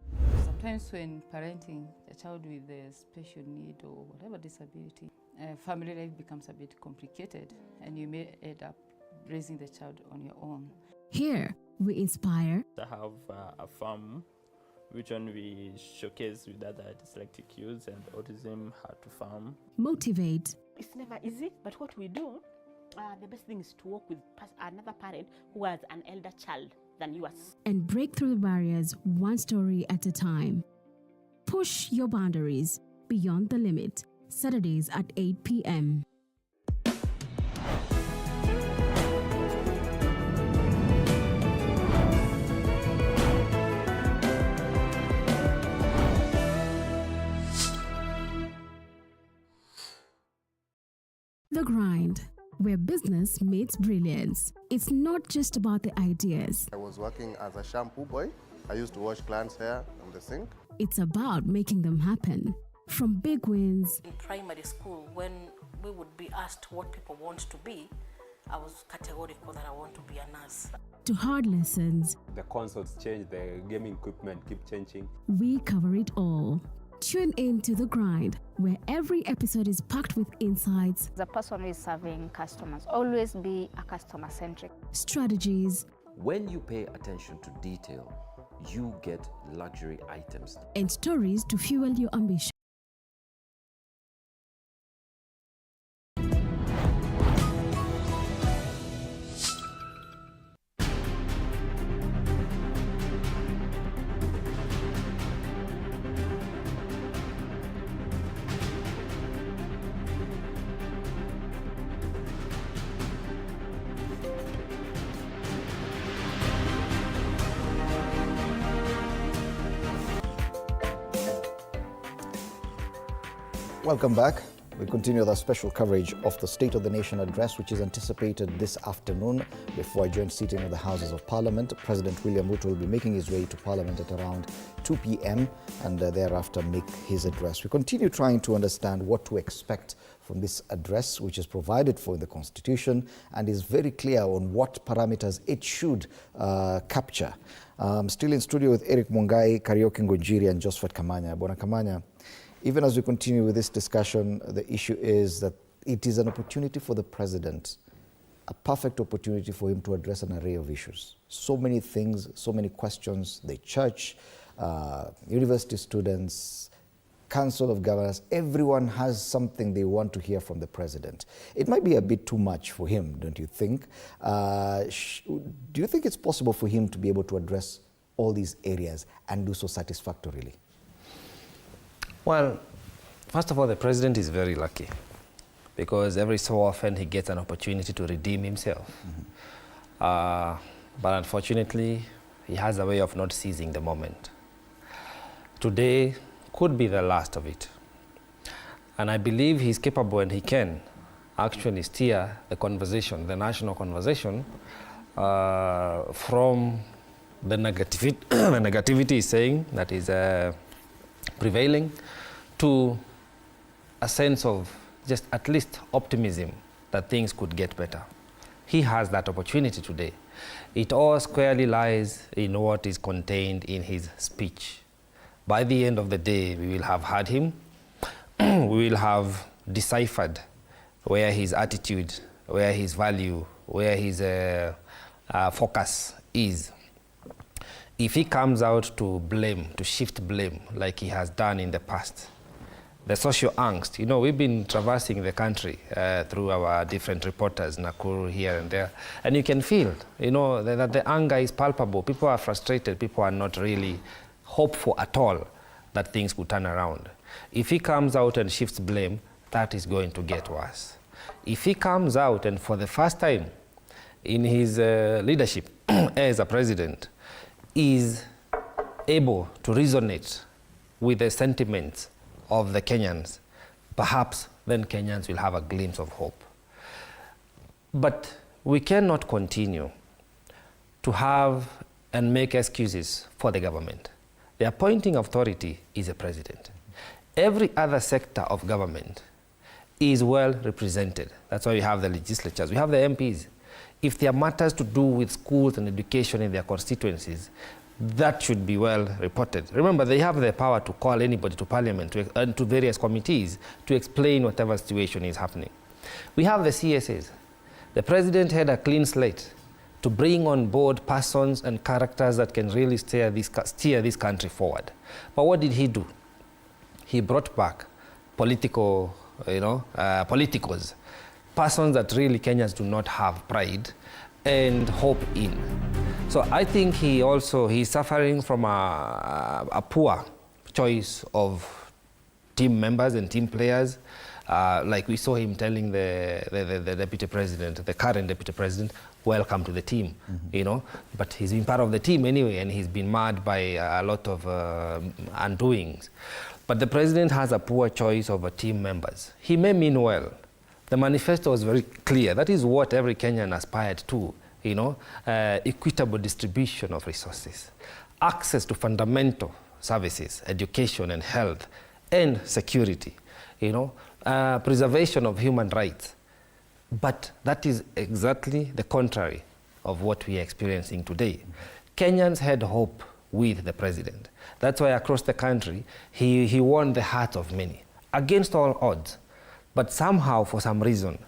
Speaker 4: Sometimes when parenting a child with a special need or whatever disability, family life becomes a bit complicated and you may end up raising the child on your own.
Speaker 26: Here, we inspire.
Speaker 5: I have a farm which one we showcase with other dyslexic youths and autism how to farm.
Speaker 26: Motivate.
Speaker 12: It's never easy, but what we do, the best thing is to work with another parent who has an elder child than yours.
Speaker 26: And break through the barriers one story at a time. Push your boundaries beyond the limit. Saturdays at 8 p.m. The Grind, where business meets brilliance. It's not just about the ideas.
Speaker 13: I was working as a shampoo boy. I used to wash clients' hair on the sink.
Speaker 26: It's about making them happen. From big wins.
Speaker 20: In primary school, when we would be asked what people want to be, I was categorical that I want to be a nurse.
Speaker 26: To hard lessons.
Speaker 21: The consoles change, the gaming equipment keep changing.
Speaker 26: We cover it all. Tune in to The Grind, where every episode is packed with insights.
Speaker 27: The person who is serving customers, always be a customer-centric.
Speaker 26: Strategies.
Speaker 28: When you pay attention to detail, you get luxury items.
Speaker 26: And stories to fuel your ambition.
Speaker 1: Welcome back. We continue with our special coverage of the State of the Nation address, which is anticipated this afternoon before a joint sitting of the Houses of Parliament. President William Ruto will be making his way to Parliament at around 2 p.m. and thereafter make his address. We continue trying to understand what to expect from this address, which is provided for in the Constitution and is very clear on what parameters it should capture. Still in studio with Eric Mungai, Karaoke Ngonjiri and Josephat Kamanya. Bona Kamanya, even as we continue with this discussion, the issue is that it is an opportunity for the president, a perfect opportunity for him to address an array of issues. So many things, so many questions, the church, university students, council of governors, everyone has something they want to hear from the president. It might be a bit too much for him, don't you think? Do you think it's possible for him to be able to address all these areas and do so satisfactorily?
Speaker 29: Well, first of all, the president is very lucky because every so often he gets an opportunity to redeem himself. But unfortunately, he has a way of not seizing the moment. Today could be the last of it. And I believe he's capable and he can actually steer the conversation, the national conversation, from the negativity he's saying that is prevailing to a sense of just at least optimism that things could get better. He has that opportunity today. It all squarely lies in what is contained in his speech. By the end of the day, we will have heard him. We will have deciphered where his attitude, where his value, where his focus is. If he comes out to blame, to shift blame like he has done in the past, the social angst, we've been traversing the country through our different reporters, Nakuru here and there, and you can feel, that the anger is palpable. People are frustrated. People are not really hopeful at all that things could turn around. If he comes out and shifts blame, that is going to get worse. If he comes out and for the first time in his leadership as a president, is able to resonate with the sentiments of the Kenyans, perhaps then Kenyans will have a glimpse of hope. But we cannot continue to have and make excuses for the government. The appointing authority is a president. Every other sector of government is well represented. That's why we have the legislatures, we have the MPs. If there are matters to do with schools and education in their constituencies, that should be well reported. Remember, they have the power to call anybody to Parliament and to various committees to explain whatever situation is happening. We have the CSAs. The president had a clean slate to bring on board persons and characters that can really steer this country forward. But what did he do? He brought back politicos, persons that really Kenyans do not have pride and hope in. So I think he's suffering from a poor choice of team members and team players. Like we saw him telling the deputy president, the current deputy president, welcome to the team, But he's been part of the team anyway, and he's been marred by a lot of undoings. But the president has a poor choice of team members. He may mean well. The manifesto was very clear. That is what every Kenyan aspired to, equitable distribution of resources, access to fundamental services, education and health, and security, preservation of human rights. But that is exactly the contrary of what we are experiencing today. Kenyans had hope with the president. That's why across the country, he won the hearts of many, against all odds. But somehow, for some reason,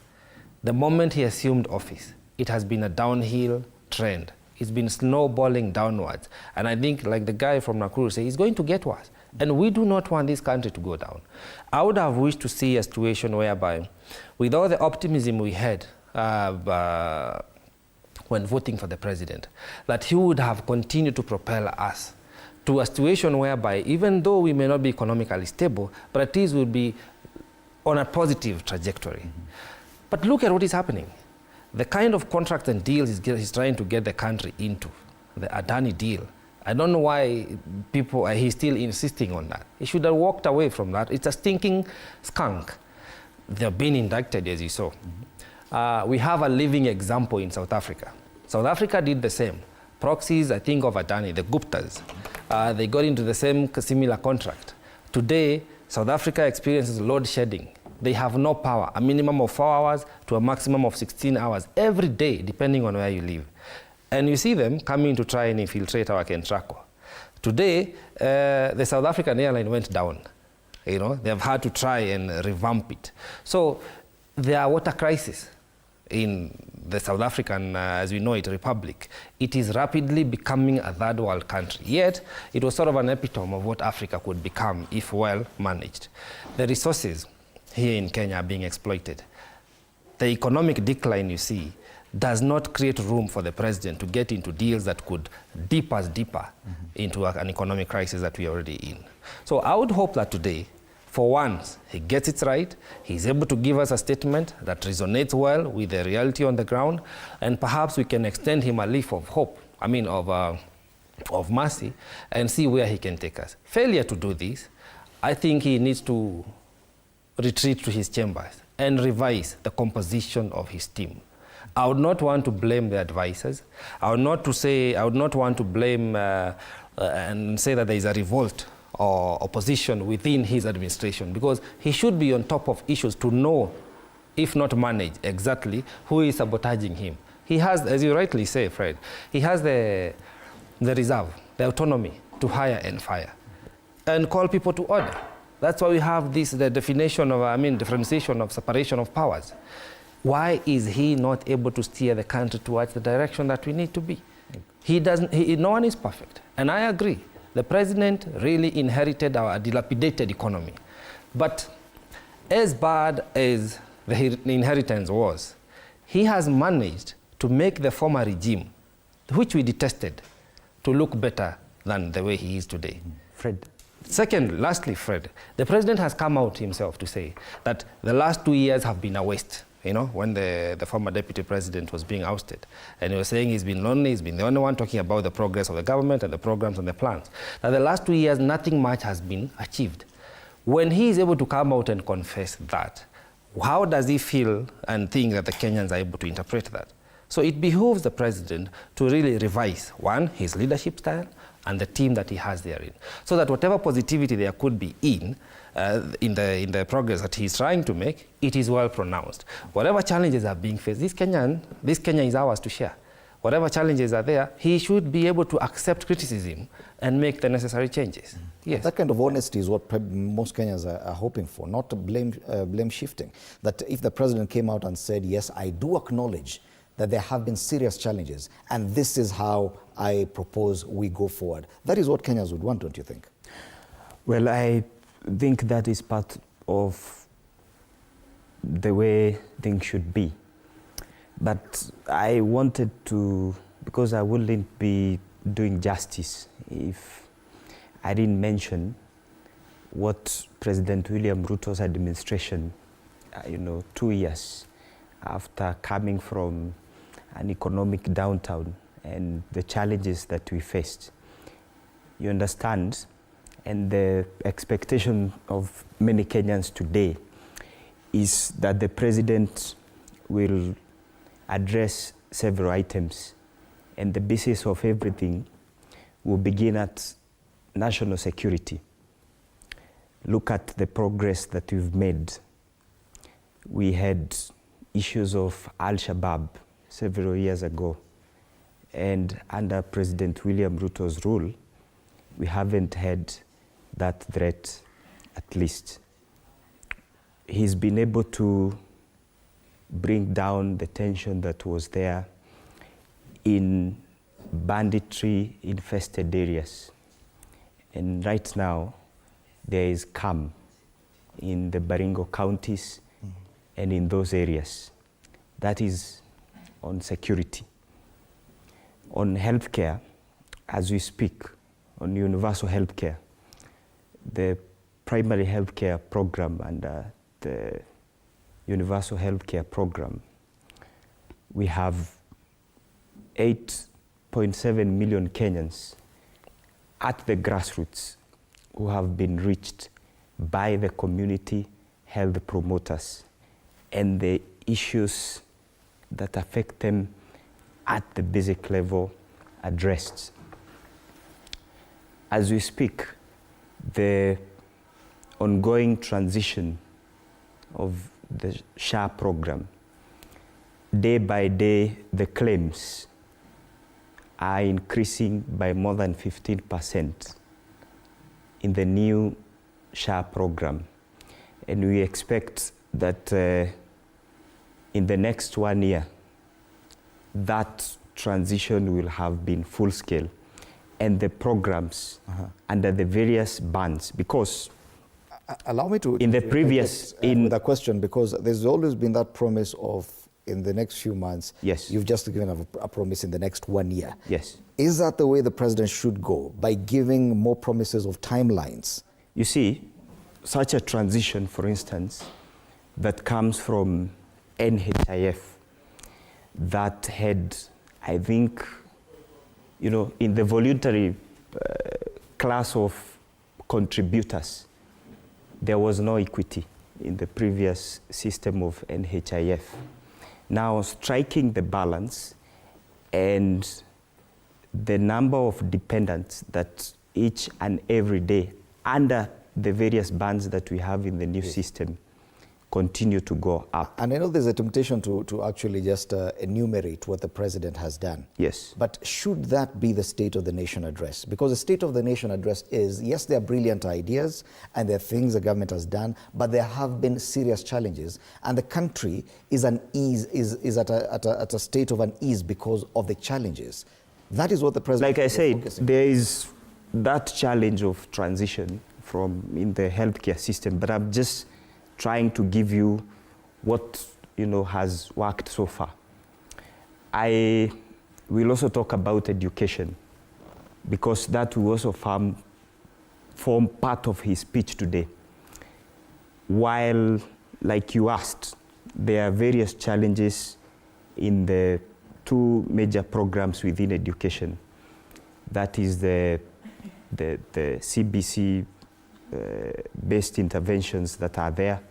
Speaker 29: the moment he assumed office, it has been a downhill trend. It's been snowballing downwards. And I think, like the guy from Nakuru said, it's going to get worse. And we do not want this country to go down. I would have wished to see a situation whereby, with all the optimism we had when voting for the president, that he would have continued to propel us to a situation whereby, even though we may not be economically stable, but at least we'll be on a positive trajectory. But look at what is happening. The kind of contracts and deals he's trying to get the country into, the Adani deal, I don't know why he's still insisting on that. He should have walked away from that. It's a stinking skunk. They're being indicted, as you saw. We have a living example in South Africa. South Africa did the same. Proxies, I think, of Adani, the Guptas, they got into the same similar contract. Today, South Africa experiences load shedding. They have no power, a minimum of 4 hours to a maximum of 16 hours every day, depending on where you live. And you see them coming to try and infiltrate our Kentraco. Today, the South African airline went down. They've had to try and revamp it. So there are water crises in the South African, as we know it, republic. It is rapidly becoming a third world country. Yet, it was sort of an epitome of what Africa could become if well managed. The resources here in Kenya are being exploited. The economic decline you see does not create room for the president to get into deals that could dip us deeper into an economic crisis that we are already in. So I would hope that today, for once, he gets it right. He's able to give us a statement that resonates well with the reality on the ground, and perhaps we can extend him a leaf of hope, of mercy, and see where he can take us. Failure to do this, I think he needs to retreat to his chambers and revise the composition of his team. I would not want to blame the advisors. I would not want to blame and say that there is a revolt or opposition within his administration, because he should be on top of issues to know, if not manage, exactly who is sabotaging him. He has, as you rightly say, Fred, he has the reserve, the autonomy to hire and fire and call people to order. That's why we have the definition of, differentiation of separation of powers. Why is he not able to steer the country towards the direction that we need to be? No one is perfect. And I agree. The president really inherited our dilapidated economy. But as bad as the inheritance was, he has managed to make the former regime, which we detested, to look better than the way he is today.
Speaker 2: Fred.
Speaker 29: Second, lastly, Fred, the president has come out himself to say that the last 2 years have been a waste. When the former deputy president was being ousted. And he was saying he's been lonely, he's been the only one talking about the progress of the government and the programs and the plans. Now, the last 2 years, nothing much has been achieved. When he is able to come out and confess that, how does he feel and think that the Kenyans are able to interpret that? So it behooves the president to really revise, one, his leadership style and the team that he has therein, so that whatever positivity there could be in, in the progress that he's trying to make, it is well pronounced. Whatever challenges are being faced, this Kenya is ours to share. Whatever challenges are there, he should be able to accept criticism and make the necessary changes. Yes.
Speaker 1: That kind of honesty is what most Kenyans are hoping for, not blame shifting. That if the president came out and said, yes, I do acknowledge that there have been serious challenges, and this is how I propose we go forward. That is what Kenyans would want, don't you think?
Speaker 2: Well, I think that is part of the way things should be. But I wanted to, because I wouldn't be doing justice if I didn't mention what President William Ruto's administration, 2 years after coming from an economic downturn and the challenges that we faced. You understand? And the expectation of many Kenyans today is that the president will address several items, and the basis of everything will begin at national security. Look at the progress that we've made. We had issues of Al-Shabaab several years ago, and under President William Ruto's rule, we haven't had that threat, at least. He's been able to bring down the tension that was there in banditry-infested areas. And right now, there is calm in the Baringo counties and in those areas. That is on security. On healthcare, as we speak, on universal healthcare, the primary healthcare program under the universal healthcare program, we have 8.7 million Kenyans at the grassroots who have been reached by the community health promoters and the issues that affect them at the basic level addressed. As we speak, the ongoing transition of the SHA program, day by day, the claims are increasing by more than 15% in the new SHA program. And we expect that in the next 1 year, that transition will have been full scale, and the programs under the various bands, because
Speaker 1: allow me to
Speaker 2: in the previous
Speaker 1: with a question, because there's always been that promise of in the next few months.
Speaker 2: Yes.
Speaker 1: You've just given a promise in the next 1 year.
Speaker 2: Yes.
Speaker 1: Is that the way the president should go, by giving more promises of timelines?
Speaker 2: You see, such a transition, for instance, that comes from NHIF, that had, I think, in the voluntary class of contributors, there was no equity in the previous system of NHIF. Now, striking the balance and the number of dependents that each and every day under the various bands that we have in the new system continue to go up.
Speaker 1: And I know there's a temptation to actually just enumerate what the president has done.
Speaker 2: Yes.
Speaker 1: But should that be the State of the Nation address? Because the State of the Nation address is, yes, there are brilliant ideas and there are things the government has done, but there have been serious challenges, and the country is at a state of unease because of the challenges. That is what the president
Speaker 2: Like I said, there is that challenge of transition from in the healthcare system, but I'm just trying to give you what has worked so far. I will also talk about education, because that will also form part of his speech today. While, like you asked, there are various challenges in the two major programs within education. That is the CBC based interventions that are there,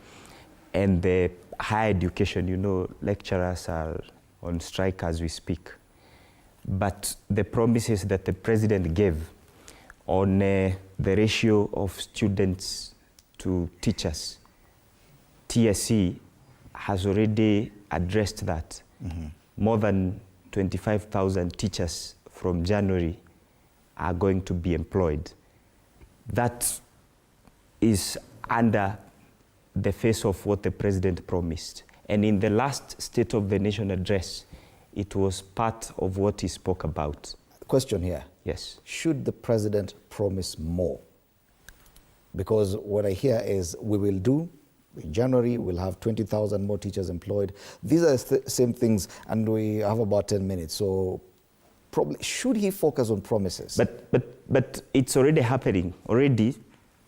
Speaker 2: and the higher education, lecturers are on strike as we speak. But the promises that the president gave on the ratio of students to teachers. TSC has already addressed that. More than 25,000 teachers from January are going to be employed. That is under the face of what the president promised. And in the last State of the Nation address, it was part of what he spoke about.
Speaker 1: Question here.
Speaker 2: Yes.
Speaker 1: Should the president promise more? Because what I hear is we will do, in January, we'll have 20,000 more teachers employed. These are the same things, and we have about 10 minutes. So probably, should he focus on promises?
Speaker 2: But it's already happening. Already,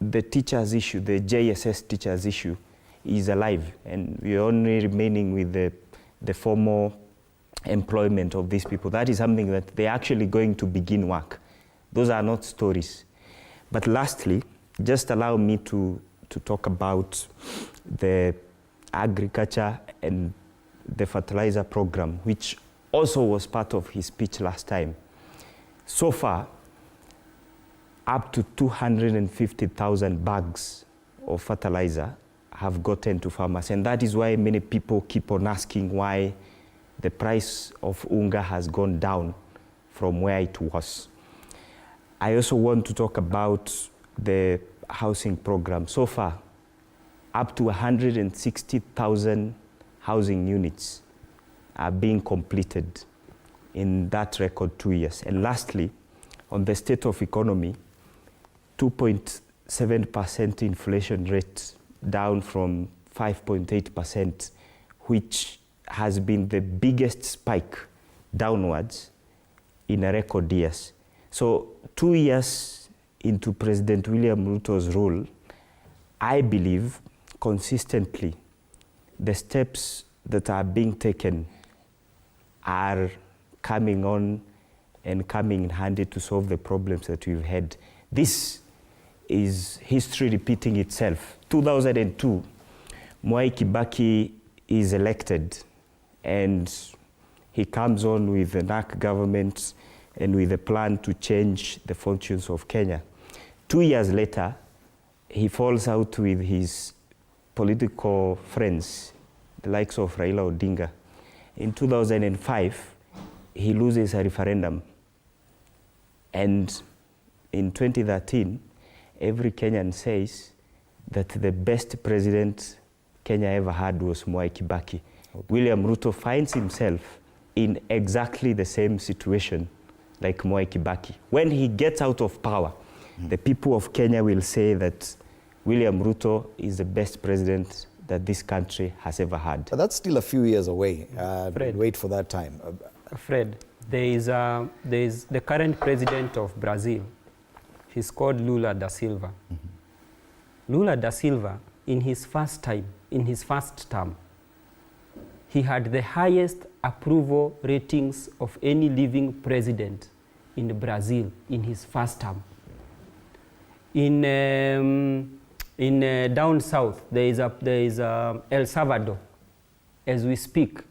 Speaker 2: the teachers issue, the JSS teachers issue, is alive. And we're only remaining with the formal employment of these people. That is something that they're actually going to begin work. Those are not stories. But lastly, just allow me to talk about the agriculture and the fertilizer program, which also was part of his speech last time. So far, up to 250,000 bags of fertilizer have gotten to farmers. And that is why many people keep on asking why the price of unga has gone down from where it was. I also want to talk about the housing program. So far, up to 160,000 housing units are being completed in that record 2 years. And lastly, on the state of economy, 2.7% inflation rate, down from 5.8%, which has been the biggest spike downwards in a record years. So 2 years into President William Ruto's rule, I believe consistently the steps that are being taken are coming on and coming in handy to solve the problems that we've had. This is history repeating itself. 2002, Mwai Kibaki is elected and he comes on with the NAC government and with a plan to change the fortunes of Kenya. 2 years later, he falls out with his political friends, the likes of Raila Odinga. In 2005, he loses a referendum. And in 2013, every Kenyan says that the best president Kenya ever had was Mwai Kibaki. Okay. William Ruto finds himself in exactly the same situation like Mwai Kibaki. When he gets out of power, the people of Kenya will say that William Ruto is the best president that this country has ever had.
Speaker 1: But that's still a few years away. Wait for that time.
Speaker 3: Fred, there is the current president of Brazil. He's called Lula da Silva. Lula da Silva, in his first term, he had the highest approval ratings of any living president in Brazil in his first term. In down south, there is El Salvador. As we speak,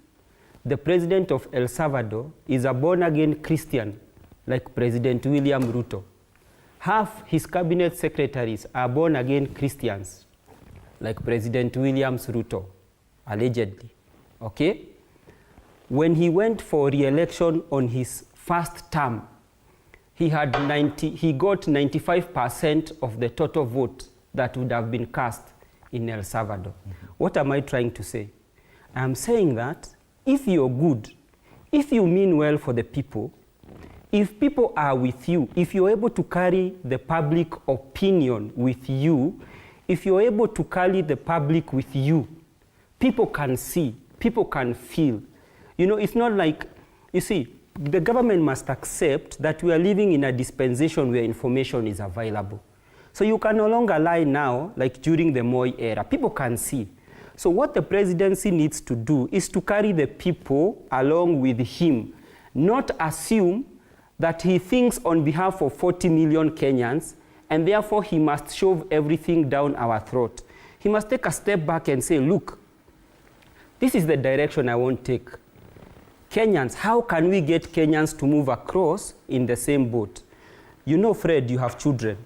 Speaker 3: the president of El Salvador is a born-again Christian, like President William Ruto. Half his cabinet secretaries are born-again Christians, like President William Ruto, allegedly. Okay? When he went for re-election on his first term, he got 95% of the total vote that would have been cast in El Salvador. What am I trying to say? I'm saying that if you're good, if you mean well for the people, if people are with you, if you're able to carry the public opinion with you, if you're able to carry the public with you, people can see, people can feel. You know, it's not like, you see, the government must accept that we are living in a dispensation where information is available. So you can no longer lie now, like during the Moi era. People can see. So what the presidency needs to do is to carry the people along with him, not assume that he thinks on behalf of 40 million Kenyans, and therefore he must shove everything down our throat. He must take a step back and say, look, this is the direction I want to take. Kenyans, how can we get Kenyans to move across in the same boat? You know, Fred, you have children.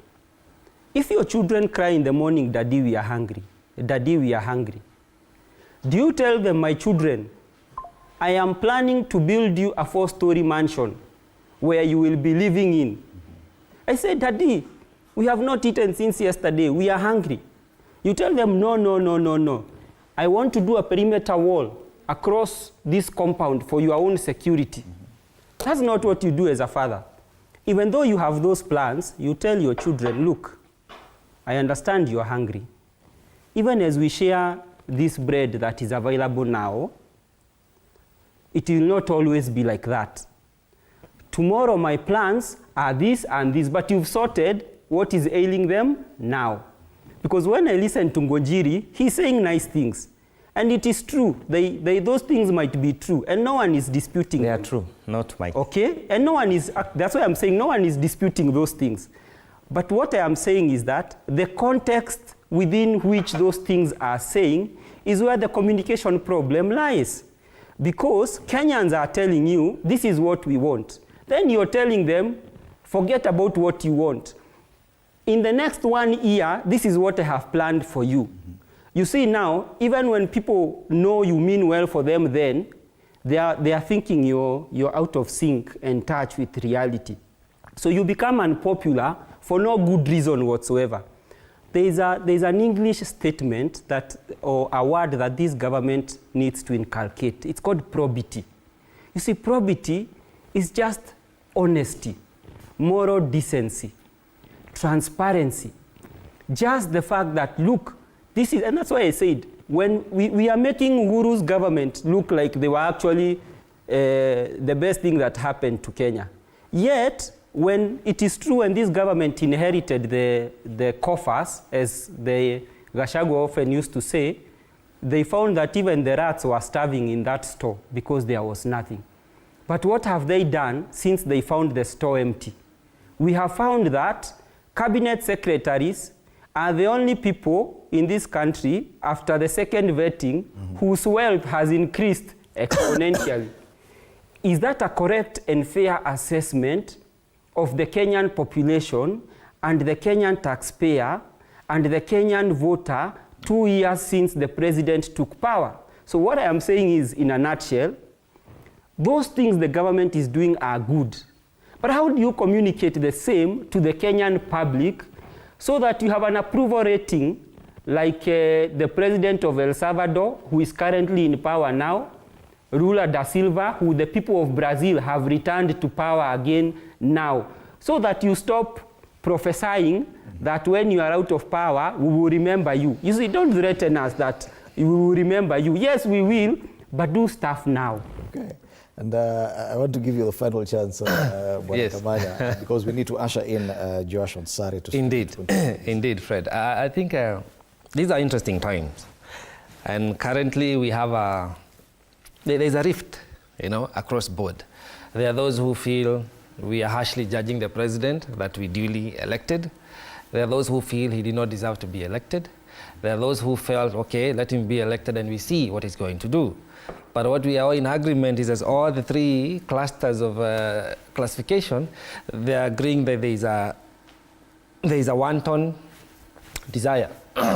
Speaker 3: If your children cry in the morning, Daddy, we are hungry. Daddy, we are hungry. Do you tell them, my children, I am planning to build you a 4-story mansion where you will be living in? I say, Daddy, we have not eaten since yesterday. We are hungry. You tell them, no, no, no, no, no. I want to do a perimeter wall across this compound for your own security. That's not what you do as a father. Even though you have those plans, you tell your children, look, I understand you are hungry. Even as we share this bread that is available now, it will not always be like that. Tomorrow my plans are this and this, but you've sorted what is ailing them now. Because when I listen to Ngonjiri, he's saying nice things. And it is true. Those things might be true. And no one is disputing them.
Speaker 2: They are true, not mine.
Speaker 3: Okay? And no one is, that's why I'm saying no one is disputing those things. But what I am saying is that the context within which those things are saying is where the communication problem lies. Because Kenyans are telling you, this is what we want. Then you're telling them, forget about what you want. In the next 1 year, this is what I have planned for you. You see now, even when people know you mean well for them then, they are thinking you're out of sync and touch with reality. So you become unpopular for no good reason whatsoever. There's an English statement that, or a word that this government needs to inculcate. It's called probity. You see, probity is just honesty, moral decency, transparency. Just the fact that, look, this is, and that's why I said, when we are making Uhuru's government look like they were actually the best thing that happened to Kenya. Yet, when it is true and this government inherited the coffers, as the Gachagua often used to say, they found that even the rats were starving in that store because there was nothing. But what have they done since they found the store empty? We have found that cabinet secretaries are the only people in this country, after the second vetting, whose wealth has increased exponentially. Is that a correct and fair assessment of the Kenyan population and the Kenyan taxpayer and the Kenyan voter 2 years since the president took power? So what I am saying is, in a nutshell, those things the government is doing are good. But how do you communicate the same to the Kenyan public so that you have an approval rating like the president of El Salvador, who is currently in power now, Lula da Silva, who the people of Brazil have returned to power again now, so that you stop prophesying that when you are out of power, we will remember you. You see, don't threaten us that we will remember you. Yes, we will, but do stuff now.
Speaker 1: Okay. And I want to give you the final chance,
Speaker 29: Yes.
Speaker 1: Kamanya, because we need to usher in Joash Onsari to speak.
Speaker 29: Indeed, indeed, Fred. I think these are interesting times. And currently we have there's a rift, across board. There are those who feel we are harshly judging the president that we duly elected. There are those who feel he did not deserve to be elected. There are those who felt, okay, let him be elected and we see what he's going to do. But what we are in agreement is, as all the three clusters of classification, they are agreeing that there is a wanton desire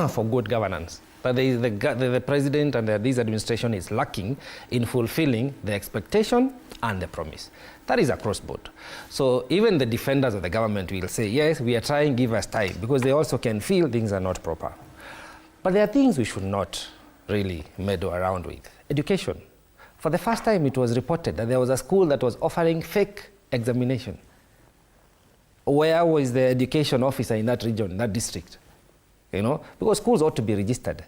Speaker 29: for good governance. That the president and this administration is lacking in fulfilling the expectation and the promise. That is across board. So even the defenders of the government will say, yes, we are trying, give us time, because they also can feel things are not proper. But there are things we should not really meddle around with. Education. For the first time, it was reported that there was a school that was offering fake examination. Where was the education officer in that region, that district? Because schools ought to be registered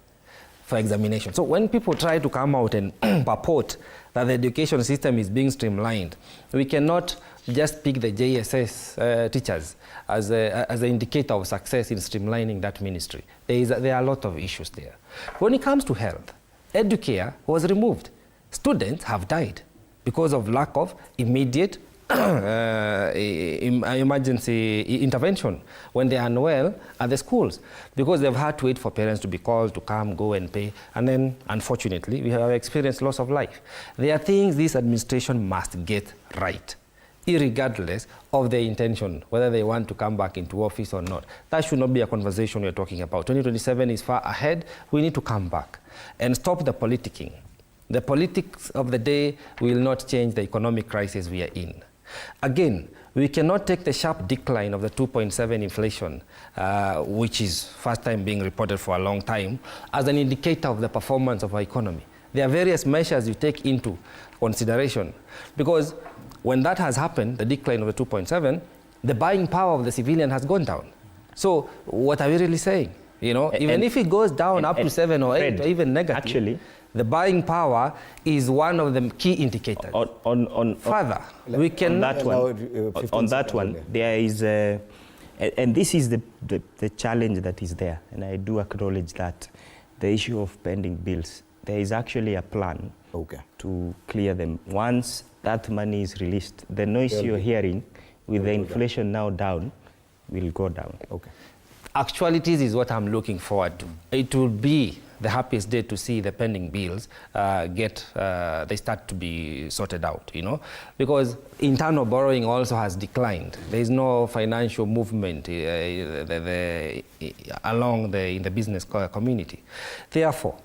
Speaker 29: for examination. So when people try to come out and purport that the education system is being streamlined, we cannot just pick the JSS teachers as an indicator of success in streamlining that ministry. There are a lot of issues there. When it comes to health, Educare was removed. Students have died because of lack of immediate emergency intervention when they are unwell at the schools, because they've had to wait for parents to be called to come, go and pay, and then unfortunately we have experienced loss of life. There are things this administration must get right. irregardless of their intention, whether they want to come back into office or not. That should not be a conversation we're talking about. 2027 is far ahead. We need to come back and stop the politicking. The politics of the day will not change the economic crisis we are in. Again, we cannot take the sharp decline of the 2.7 inflation, which is first time being reported for a long time, as an indicator of the performance of our economy. There are various measures you take into consideration, because when that has happened, the decline of the 2.7, the buying power of the civilian has gone down. So what are we really saying? You know, even if it goes down up to 7 or 8 or even negative, actually, the buying power is one of the key indicators. Further, we can
Speaker 2: on that one, there is and this is the challenge that is there, and I do acknowledge that the issue of pending bills, there is actually a plan to clear them. Once that money is released, the noise you're hearing with the inflation now down will go down.
Speaker 29: Actualities is what I'm looking forward to. It will be the happiest day to see the pending bills they start to be sorted out, you know, because internal borrowing also has declined. There is no financial movement along in the business community. Therefore,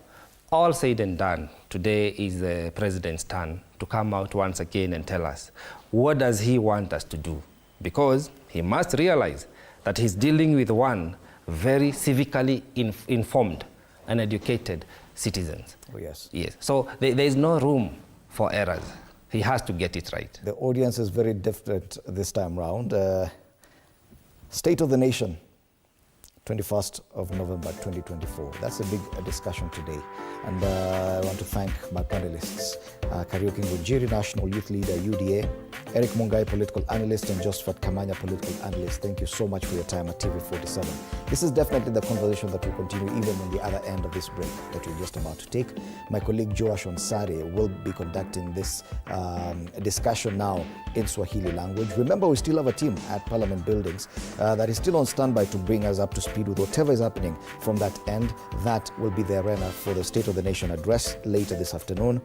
Speaker 29: all said and done, today is the president's turn to come out once again and tell us, what does he want us to do? Because he must realize that he's dealing with one very civically informed and educated citizens.
Speaker 1: Oh, yes.
Speaker 29: Yes. So there is no room for errors. He has to get it right.
Speaker 1: The audience is very different this time round. State of the Nation, 21st of November 2024. That's a big discussion today. And I want to thank my panelists, Kariuki Ngunjiri, National Youth Leader, UDA, Eric Mungai, political analyst, and Josephat Kamanya, political analyst. Thank you so much for your time at TV47. This is definitely the conversation that will continue even on the other end of this break that we're just about to take. My colleague Joash Onsari will be conducting this discussion now in Swahili language. Remember, we still have a team at Parliament buildings that is still on standby to bring us up to speed with whatever is happening from that end. That will be the arena for the State of the Nation address later this afternoon,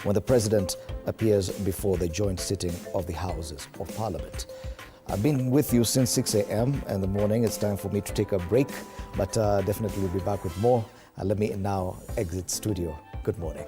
Speaker 1: when the President appears before the joint sitting of the Houses of Parliament. I've been with you since 6 a.m. in the morning. It's time for me to take a break, but definitely we'll be back with more. Let me now exit studio. Good morning.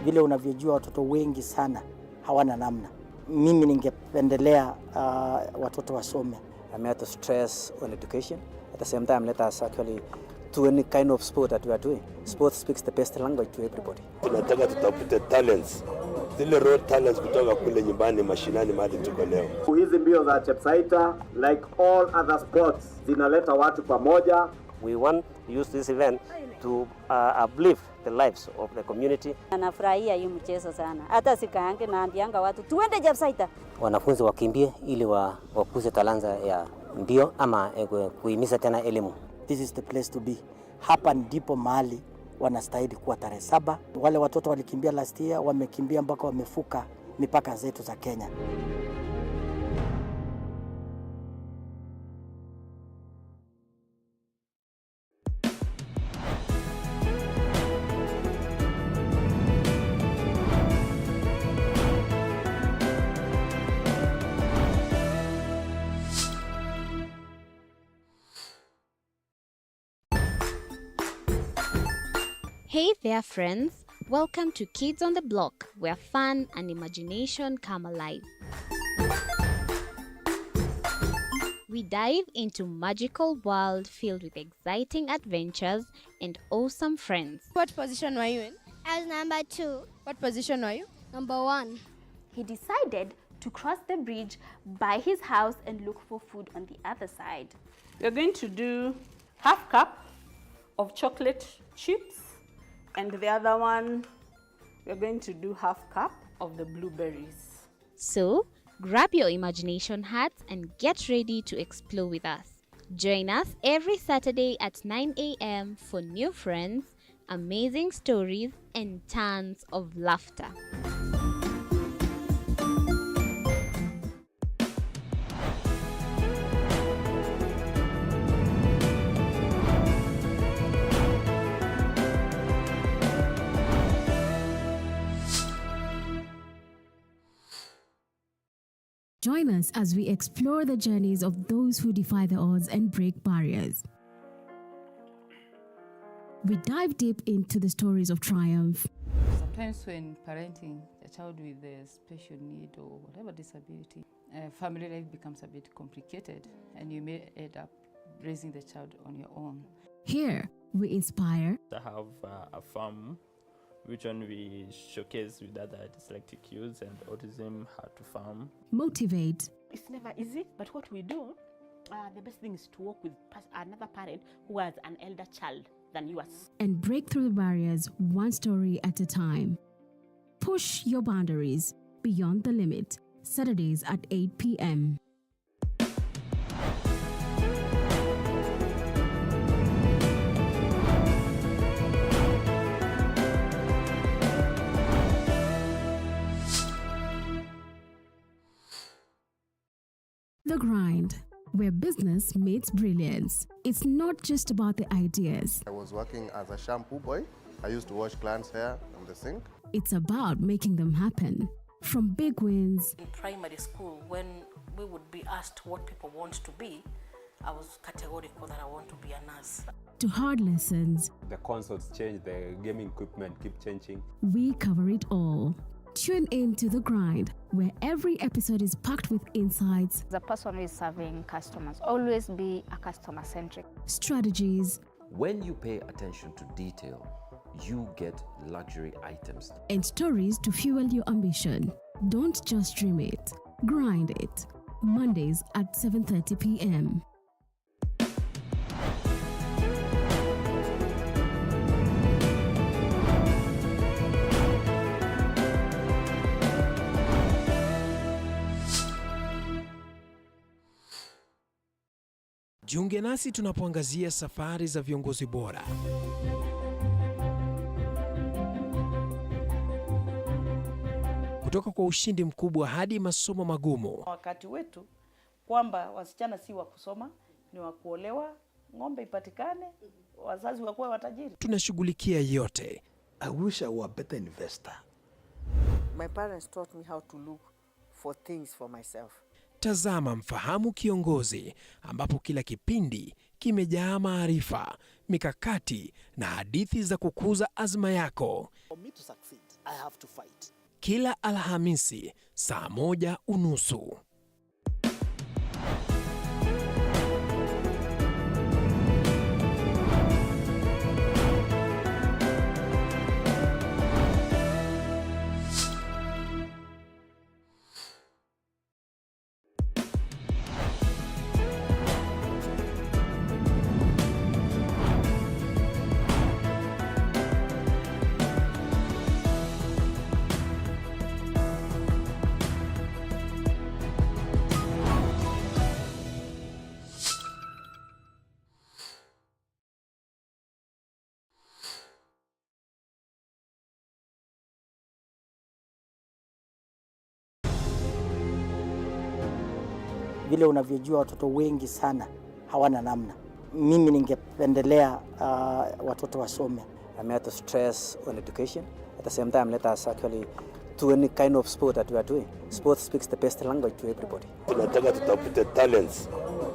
Speaker 14: Vile unavyojua watoto wengi sana hawana namna. Mimi ningependelea watoto wasome.
Speaker 18: I'm here to stress on education. At the same time, let us actually do any kind of sport that we are doing. Sport speaks the best language to everybody.
Speaker 6: Tunataka tutafute talents. Zile raw talents kutoka kule nyumbani mashinani mahali tuko leo.
Speaker 7: Hizi mbio za Chepsaita, like all other sports, zinaleta watu pamoja.
Speaker 18: We want to use this event to uplift the lives of the community.
Speaker 8: Anafurahia hii mchezo sana. Hata sikaange naambianga watu tuende Chepsaita.
Speaker 18: Wanafunzi wakimbie ili wakuze talanta ya mbio ama kuhimiza tena elimu.
Speaker 14: This is the place to be. Hapa ndipo mahali wanastahili kuwa tarehe 7. Wale watoto walikimbia last year, wamekimbia mpaka wamefuka mipaka zetu za Kenya.
Speaker 10: Hey there, friends. Welcome to Kids on the Block, where fun and imagination come alive. We dive into magical world filled with exciting adventures and awesome friends.
Speaker 11: What position were you in?
Speaker 23: I was number 2.
Speaker 11: What position were you?
Speaker 23: Number 1.
Speaker 24: He decided to cross the bridge by his house and look for food on the other side.
Speaker 25: We're going to do half cup of chocolate chips, And the other one, we're going to do half cup of the blueberries.
Speaker 10: So, grab your imagination hats and get ready to explore with us. Join us every Saturday at 9 a.m. for new friends, amazing stories, and tons of laughter.
Speaker 26: Join us as we explore the journeys of those who defy the odds and break barriers. We dive deep into the stories of triumph.
Speaker 4: Sometimes when parenting a child with a special need or whatever disability, family life becomes a bit complicated and you may end up raising the child on your own.
Speaker 26: Here, we inspire.
Speaker 5: I have a farm which one we showcase with other dyslexic youths and autism how to farm.
Speaker 26: Motivate.
Speaker 9: It's never easy, but what we do, the best thing is to work with another parent who has an elder child than yours.
Speaker 26: And break through the barriers one story at a time. Push your boundaries beyond the limit. Saturdays at 8 p.m. The Grind, where business meets brilliance. It's not just about the ideas.
Speaker 13: I was working as a shampoo boy. I used to wash clients' hair on the sink.
Speaker 26: It's about making them happen. From big wins.
Speaker 20: In primary school, when we would be asked what people want to be, I was categorical that I want to be a nurse.
Speaker 26: To hard lessons.
Speaker 21: The consoles change, the gaming equipment keep changing.
Speaker 26: We cover it all. Tune in to The Grind, where every episode is packed with insights.
Speaker 27: The person who is serving customers, always be a customer-centric.
Speaker 26: Strategies.
Speaker 28: When you pay attention to detail, you get luxury items.
Speaker 26: And stories to fuel your ambition. Don't just dream it, grind it. Mondays at 7:30 p.m.
Speaker 12: Jiunge nasi tunapoangazia safari za viongozi bora. Kutoka kwa ushindi mkubwa hadi masomo magumu.
Speaker 15: Wakati wetu kwamba wasichana si wa kusoma, ni wa kuolewa, ng'ombe ipatikane, wazazi wakuwa watajiri.
Speaker 12: Tunashughulikia yote.
Speaker 16: I wish I were a better investor.
Speaker 17: My parents taught me how to look for things for myself.
Speaker 12: Tazama Mfahamu Kiongozi, ambapo kila kipindi kimejaa maarifa, mikakati na hadithi za kukuza azma yako.
Speaker 16: For me to succeed, I have to fight.
Speaker 12: Kila Alhamisi saa 1:30.
Speaker 14: Vile unavyojua watoto wengi sana hawana namna. Mimi ningependelea watoto wasome.
Speaker 18: I'm here to stress on education. At the same time, let us actually do any kind of sport that we are doing. Sport speaks the best language to everybody.
Speaker 6: Tunataka tutafute talents,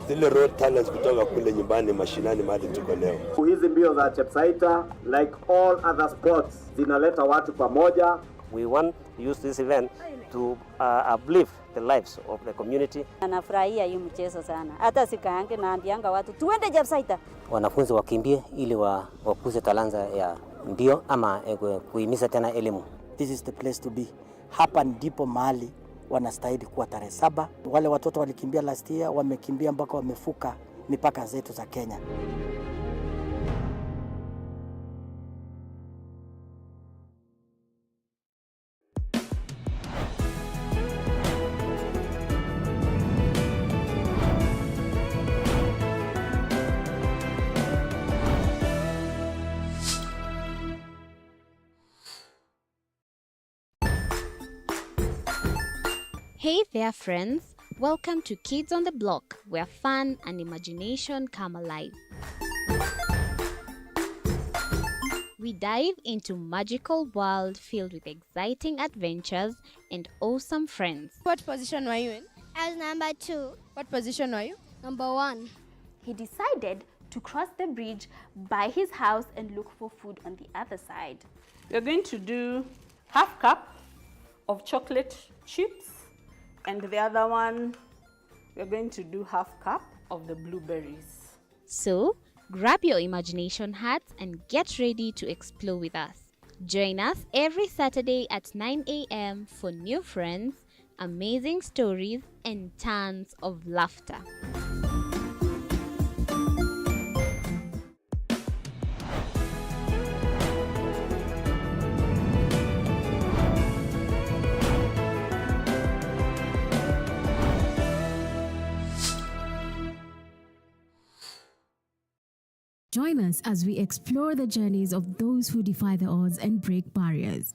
Speaker 6: zile raw talents kutoka kule nyumbani mashinani mahali tuko leo.
Speaker 7: Hizi mbio za Chepsaita, like all other sports, zinaleta watu pamoja.
Speaker 19: We want to use this event to uplift the lives of the community.
Speaker 8: Anafurahia hii mchezo sana. Hata sikaange naambianga watu tuende Chepsaita.
Speaker 19: Wanafunzi wakimbie ili wakuze talanta ya mbio ama kuhimiza tena elimu.
Speaker 14: This is the place to be. Hapa ndipo mahali wanastahili kuwa tarehe 7. Wale watoto walikimbia last year, wamekimbia mpaka wamefuka mipaka zetu za Kenya.
Speaker 10: Hey there, friends. Welcome to Kids on the Block, where fun and imagination come alive. We dive into magical world filled with exciting adventures and awesome friends.
Speaker 1: What position were you in?
Speaker 2: I was number 2.
Speaker 1: What position were you?
Speaker 2: Number 1.
Speaker 9: He decided to cross the bridge by his house and look for food on the other side. We're going to do half cup of chocolate chips, and the other one, we're going to do half cup of the blueberries.
Speaker 10: So, grab your imagination hats and get ready to explore with us. Join us every Saturday at 9 a.m. for new friends, amazing stories, and tons of laughter.
Speaker 26: Join us as we explore the journeys of those who defy the odds and break barriers.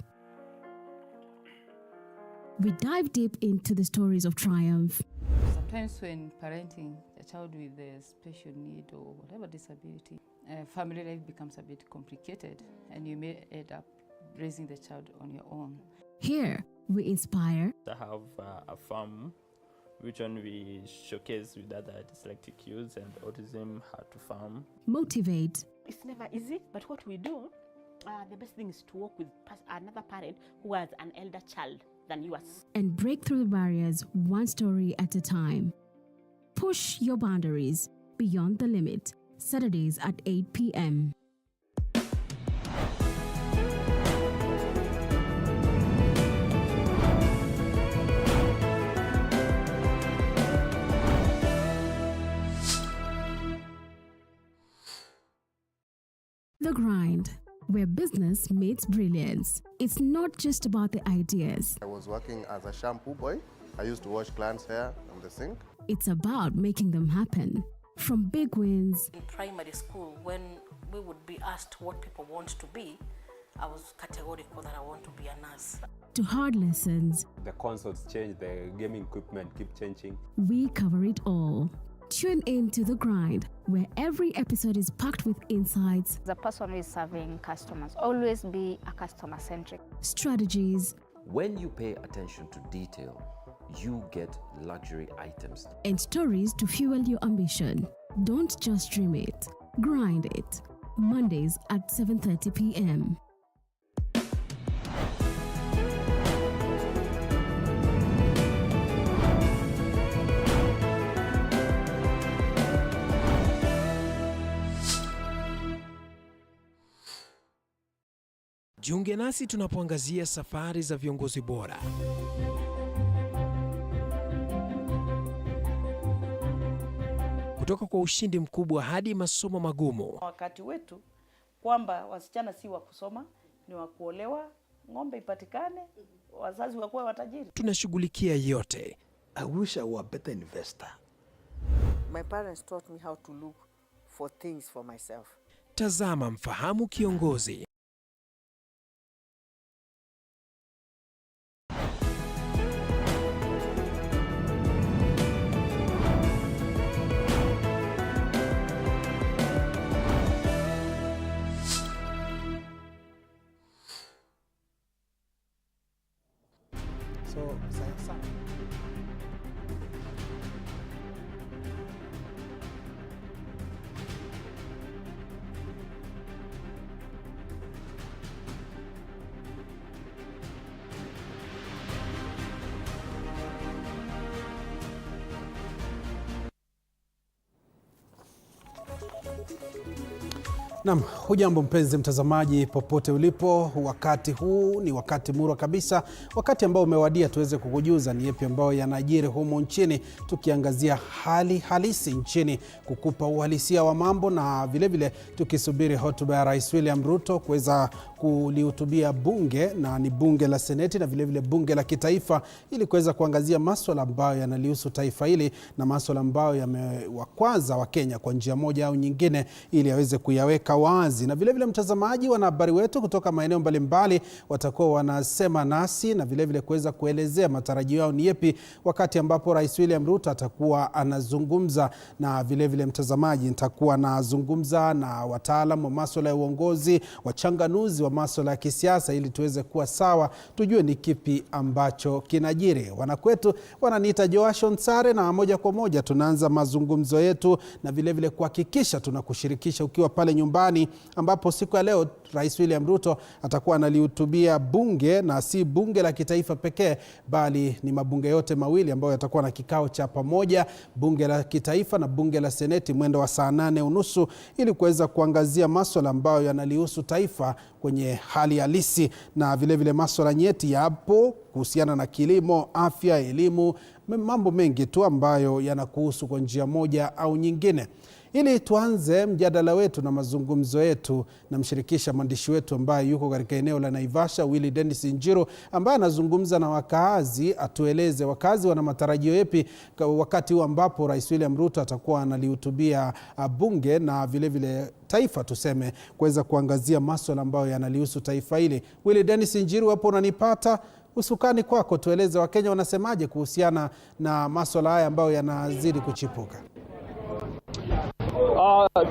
Speaker 26: We dive deep into the stories of triumph.
Speaker 4: Sometimes when parenting a child with a special need or whatever disability, family life becomes a bit complicated and you may end up raising the child on your own.
Speaker 26: Here, we inspire.
Speaker 5: I have a farm which one we showcase with other dyslexic youths and autism, how to farm.
Speaker 26: Motivate.
Speaker 9: It's never easy, but what we do, the best thing is to work with another parent who has an elder child than yours.
Speaker 26: And break through the barriers one story at a time. Push your boundaries beyond the limit. Saturdays at 8 p.m. The Grind, where business meets brilliance. It's not just about the ideas.
Speaker 13: I was working as a shampoo boy. I used to wash clients' hair on the sink.
Speaker 26: It's about making them happen. From big wins.
Speaker 20: In primary school, when we would be asked what people want to be, I was categorical that I want to be a nurse.
Speaker 26: To hard lessons.
Speaker 21: The consoles change, the gaming equipment keep changing.
Speaker 26: We cover it all. Tune in to The Grind, where every episode is packed with insights.
Speaker 27: The person who is serving customers, always be a customer-centric.
Speaker 26: Strategies.
Speaker 28: When you pay attention to detail, you get luxury items.
Speaker 26: And stories to fuel your ambition. Don't just dream it, grind it. Mondays at 7:30 p.m.
Speaker 12: Jiunge nasi tunapoangazia safari za viongozi bora. Kutoka kwa ushindi mkubwa hadi masomo magumu.
Speaker 15: Wakati wetu kwamba wasichana si wa kusoma, ni wa kuolewa, ng'ombe ipatikane, wazazi wakuwe watajiri.
Speaker 12: Tunashughulikia yote.
Speaker 16: I wish I were a better investor.
Speaker 17: My parents taught me how to look for things for myself.
Speaker 12: Tazama Mfahamu Kiongozi.
Speaker 3: Naam, hujambo mpenzi mtazamaji popote ulipo. Wakati huu ni wakati murwa kabisa, wakati ambao umewadia tuweze kukujuza ni yapi ambao yanajiri humu nchini, tukiangazia hali halisi nchini, kukupa uhalisia wa mambo, na vile vile tukisubiri hotuba ya Rais William Ruto kuweza kulihutubia bunge, na ni bunge la Seneti na vile vile bunge la kitaifa, ili kuweza kuangazia masuala ambayo yanalihusu taifa hili na masuala ambayo yamewakwaza wa Kenya kwa njia moja au nyingine, ili aweze kuyaweka kuweka wazi, na vile vile mtazamaji, wanahabari wetu kutoka maeneo mbalimbali watakuwa wanasema nasi na vile vile kuweza kuelezea matarajio yao ni yapi wakati ambapo Rais William Ruto atakuwa anazungumza, na vile vile mtazamaji, nitakuwa nazungumza na wataalamu wa masuala ya uongozi, wachanganuzi wa masuala ya kisiasa, ili tuweze kuwa sawa, tujue ni kipi ambacho kinajiri. Wanakwetu wananiita Joashon Sare, na moja kwa moja tunaanza mazungumzo yetu na vile vile kuhakikisha tunakushirikisha ukiwa pale nyumbani, ambapo siku ya leo Rais William Ruto atakuwa analihutubia bunge, na si bunge la kitaifa pekee, bali ni mabunge yote mawili ambayo yatakuwa na kikao cha pamoja, bunge la kitaifa na bunge la seneti, mwendo wa saa 8:30, ili kuweza kuangazia masuala ambayo yanalihusu taifa kwenye hali halisi, na vile vile masuala nyeti yapo kuhusiana na kilimo, afya, elimu, mambo mengi tu ambayo yanakuhusu kwa njia moja au nyingine. Ili tuanze mjadala wetu na mazungumzo yetu, na mshirikisha mwandishi wetu ambaye yuko katika eneo la Naivasha, Willy Dennis Njiru, ambaye anazungumza na wakaazi, atueleze wakaazi wana matarajio yapi wakati huu ambapo Rais William Ruto atakuwa analihutubia bunge na vile vile taifa, tuseme, kuweza kuangazia masuala ambayo yanalihusu taifa hili. Willy Dennis Njiru, hapo unanipata? Usukani kwako, tueleze Wakenya wanasemaje kuhusiana na masuala haya ambayo yanazidi kuchipuka.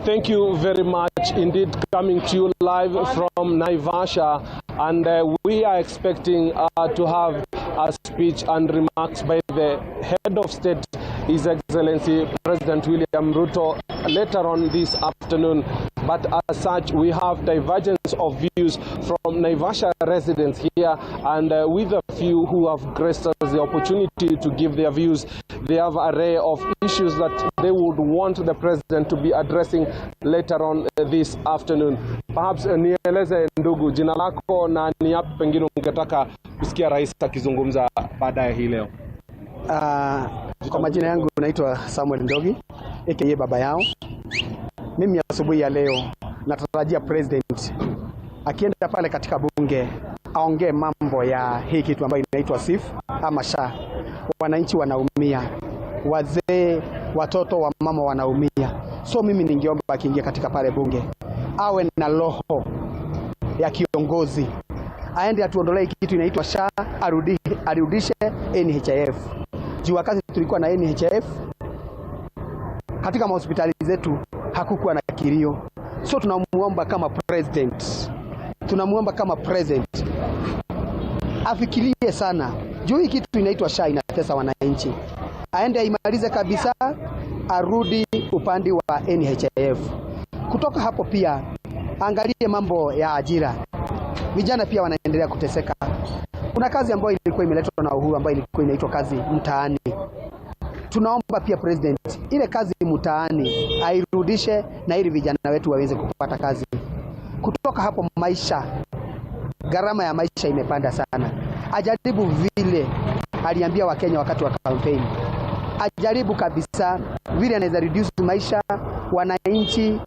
Speaker 6: Thank you very much indeed, coming to you live from Naivasha, and we are expecting to have a speech and remarks by the head of state, His Excellency President William Ruto, later on this afternoon. But as such, we have divergence of views from Naivasha residents here, and with a few who have graced us the opportunity to give their views. They have an array of issues that they would want the president to be addressing later on this afternoon. Perhaps nieleze ndugu, jina lako na ni yapi pengine ungetaka kusikia rais akizungumza baadaye hii leo?
Speaker 7: Kwa majina yangu naitwa Samuel Ndogi, aka baba yao. Mimi asubuhi ya leo natarajia president akienda pale katika bunge aongee mambo ya hii kitu ambayo inaitwa SIF ama SHA. Wananchi wanaumia, wazee, watoto wa mama wanaumia. So mimi ningeomba akiingia katika pale bunge awe na roho ya kiongozi, aende atuondolee kitu inaitwa SHA, arudishe NHIF. Juu wakati tulikuwa na NHIF katika hospitali zetu hakukuwa na kilio. So tunamuomba kama president afikirie sana juu hii kitu inaitwa SHA inatesa wananchi. Aende aimalize kabisa, arudi upande wa NHIF. Kutoka hapo pia angalie mambo ya ajira. Vijana pia wanaendelea kuteseka. Kuna kazi ambayo ilikuwa imeletwa na Uhuru ambayo ilikuwa inaitwa kazi mtaani. Tunaomba pia president ile kazi mtaani airudishe, na ili vijana wetu waweze kupata kazi. Kutoka hapo gharama ya maisha imepanda sana. Ajaribu vile aliambia Wakenya wakati wa campaign. Ajaribu kabisa vile anaweza reduce maisha, wananchi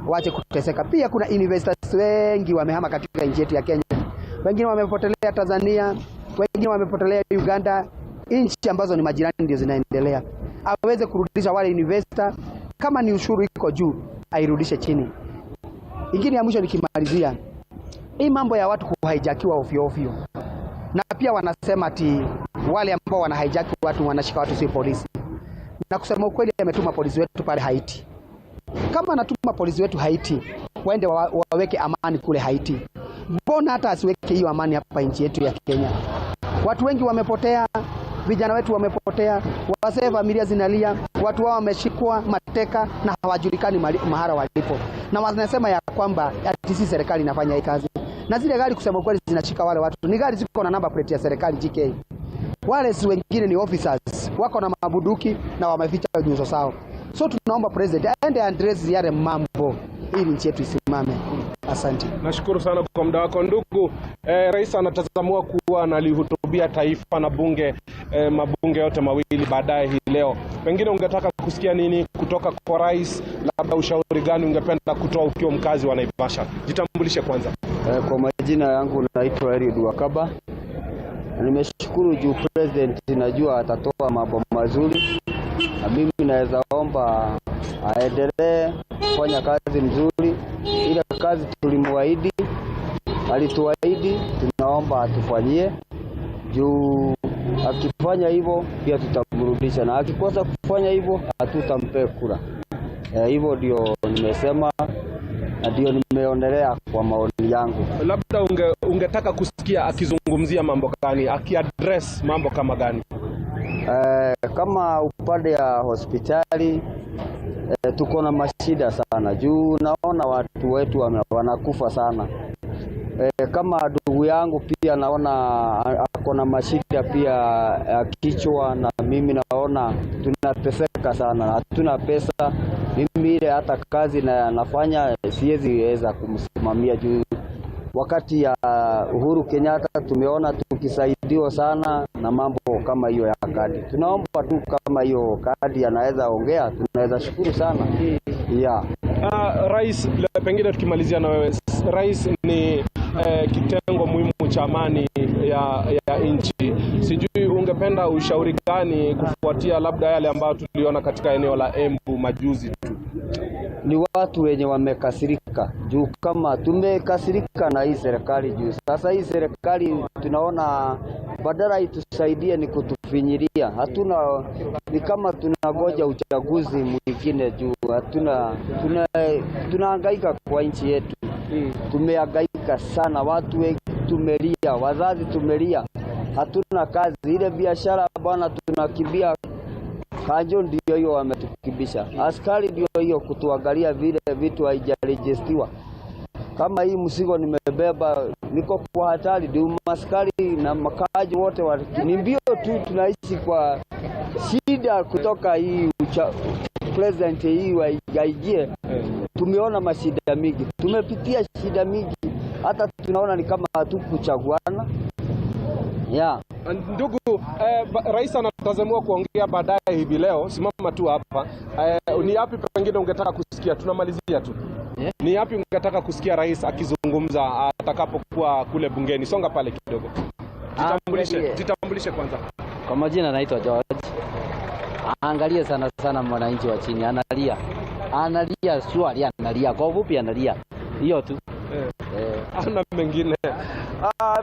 Speaker 7: waache kuteseka. Pia kuna investors wengi wamehama katika nchi yetu ya Kenya. Wengine wamepotelea Tanzania, wengine wamepotelea Uganda. Nchi ambazo ni majirani ndio zinaendelea. Aweze kurudisha wale investor, kama ni ushuru iko juu airudishe chini. Ingine ya mwisho nikimalizia, hii mambo ya watu kuhijackiwa ovyo. Na pia wanasema ati wale ambao wanahijack watu wanashika watu si polisi. Na kusema ukweli, ametuma polisi wetu pale Haiti. Kama anatuma polisi wetu Haiti, waende waweke amani kule Haiti. Mbona hata asiweke hiyo amani hapa nchi yetu ya Kenya? Watu wengi wamepotea, vijana wetu wamepotea, wazee familia zinalia, watu wao wameshikwa mateka na hawajulikani mahara walipo. Na wanasema ya kwamba ati si serikali inafanya hii kazi. Na zile gari kusema kweli zinashika wale watu, ni gari ziko na namba plate ya serikali GK. Wale si wengine ni officers, wako na mabuduki na wameficha nyuso zao. So tunaomba president aende address yale mambo ili nchi yetu isimame. Asante.
Speaker 6: Nashukuru sana kwa muda wako ndugu. Rais anatazamua kuwa analihutubia taifa na bunge, mabunge yote mawili baadaye hii leo. Pengine ungetaka kusikia nini kutoka kwa rais? Labda ushauri gani ungependa kutoa ukiwa mkazi wa Naivasha? Jitambulishe kwanza.
Speaker 11: Kwa majina yangu naitwa Eriud Wakaba. Nimeshukuru juu president najua atatoa mambo mazuri. Na mimi naweza omba aendelee kufanya kazi nzuri. Ile kazi tulimwaahidi, alituahidi, tunaomba atufanyie. Juu akifanya hivyo pia tutamrudisha, na akikosa kufanya hivyo hatutampe kura. Hivyo ndio nimesema, na ndio nimeonelea kwa maoni yangu.
Speaker 6: Labda ungetaka kusikia akizungumzia mambo gani, akiaddress mambo kama gani?
Speaker 11: Kama upande ya hospitali tuko na mashida sana, juu naona watu wetu wanakufa sana. Kama ndugu yangu pia naona ako na mashida pia ya kichwa, na mimi naona tunateseka sana, hatuna pesa. Mimi ile hata kazi nafanya siwezi weza kumsimamia, juu wakati ya Uhuru Kenyatta tumeona tukisaidiwa sana na mambo kama hiyo ya kadi. Tunaomba tu kama hiyo kadi anaweza ongea, tunaweza shukuru sana. Yeah.
Speaker 6: Rais, pengine tukimalizia na wewe, rais ni kitengo muhimu cha amani ya nchi. Sijui ungependa ushauri gani kufuatia labda yale ambayo tuliona katika eneo la Embu majuzi tu?
Speaker 11: Ni watu wenye wamekasirika, juu kama tumekasirika na hii serikali juu. Sasa hii serikali tunaona badala itusaidie ni kutufinyiria. Hatuna, ni kama tunangoja uchaguzi mwingine juu. Tunahangaika kwa nchi yetu. Tumehangaika sana, watu wengi tumelia, wazazi tumelia. Hatuna kazi, ile biashara bwana tunakimbia. Kanjo ndio hiyo wametukibisha. Askari ndio hiyo kutuangalia vile vitu haijarejestiwa. Kama hii mzigo nimebeba niko kwa hatari, ndio askari na makaji wote ni mbio tu. Tunaishi kwa shida kutoka hii president hii waingie. Tumeona mashida mingi, tumepitia shida mingi, hata tunaona ni kama hatukuchaguana. Yeah.
Speaker 6: Ndugu, rais anatazamiwa kuongea baadaye hivi leo. Simama tu hapa. Ni yapi pengine ungetaka kusikia? Tunamalizia tu. Yeah. Ni yapi ungetaka kusikia rais akizungumza atakapokuwa kule bungeni? Songa pale kidogo. Jitambulishe kwanza.
Speaker 8: Kwa majina naitwa George. Angalia sana mwananchi wa chini, analia swali, analia kwa ufupi, analia hiyo tu.
Speaker 6: Ana mengine.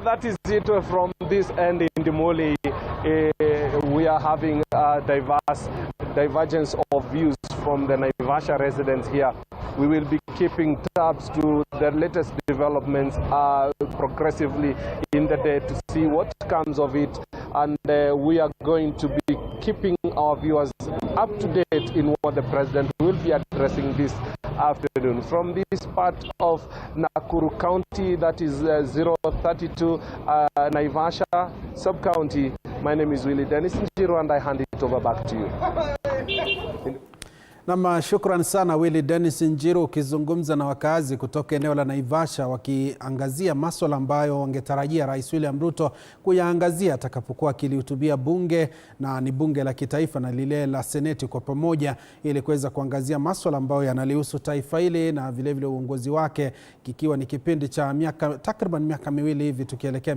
Speaker 6: That is it from this end in Dimoli. We are having a divergence of views from the Naivasha residents here. We will be keeping tabs to the latest developments progressively in the day to see what comes of it, and we are going to be keeping our viewers up to date in what the president will be addressing this afternoon. From this part of Nakuru County, that is 032 Naivasha sub-county, my name is Willie Dennis Njiro, and I hand it over back to you.
Speaker 3: Nama shukran sana Willie Dennis Njiro, ukizungumza na wakazi kutoka eneo la Naivasha wakiangazia masuala ambayo wangetarajia Rais William Ruto kuyaangazia atakapokuwa akilihutubia bunge, na ni bunge la kitaifa na lile la seneti kwa pamoja, ili kuweza kuangazia masuala ambayo yanalihusu taifa hili na vile vile uongozi wake, kikiwa ni kipindi cha takriban miaka miwili hivi tukielekea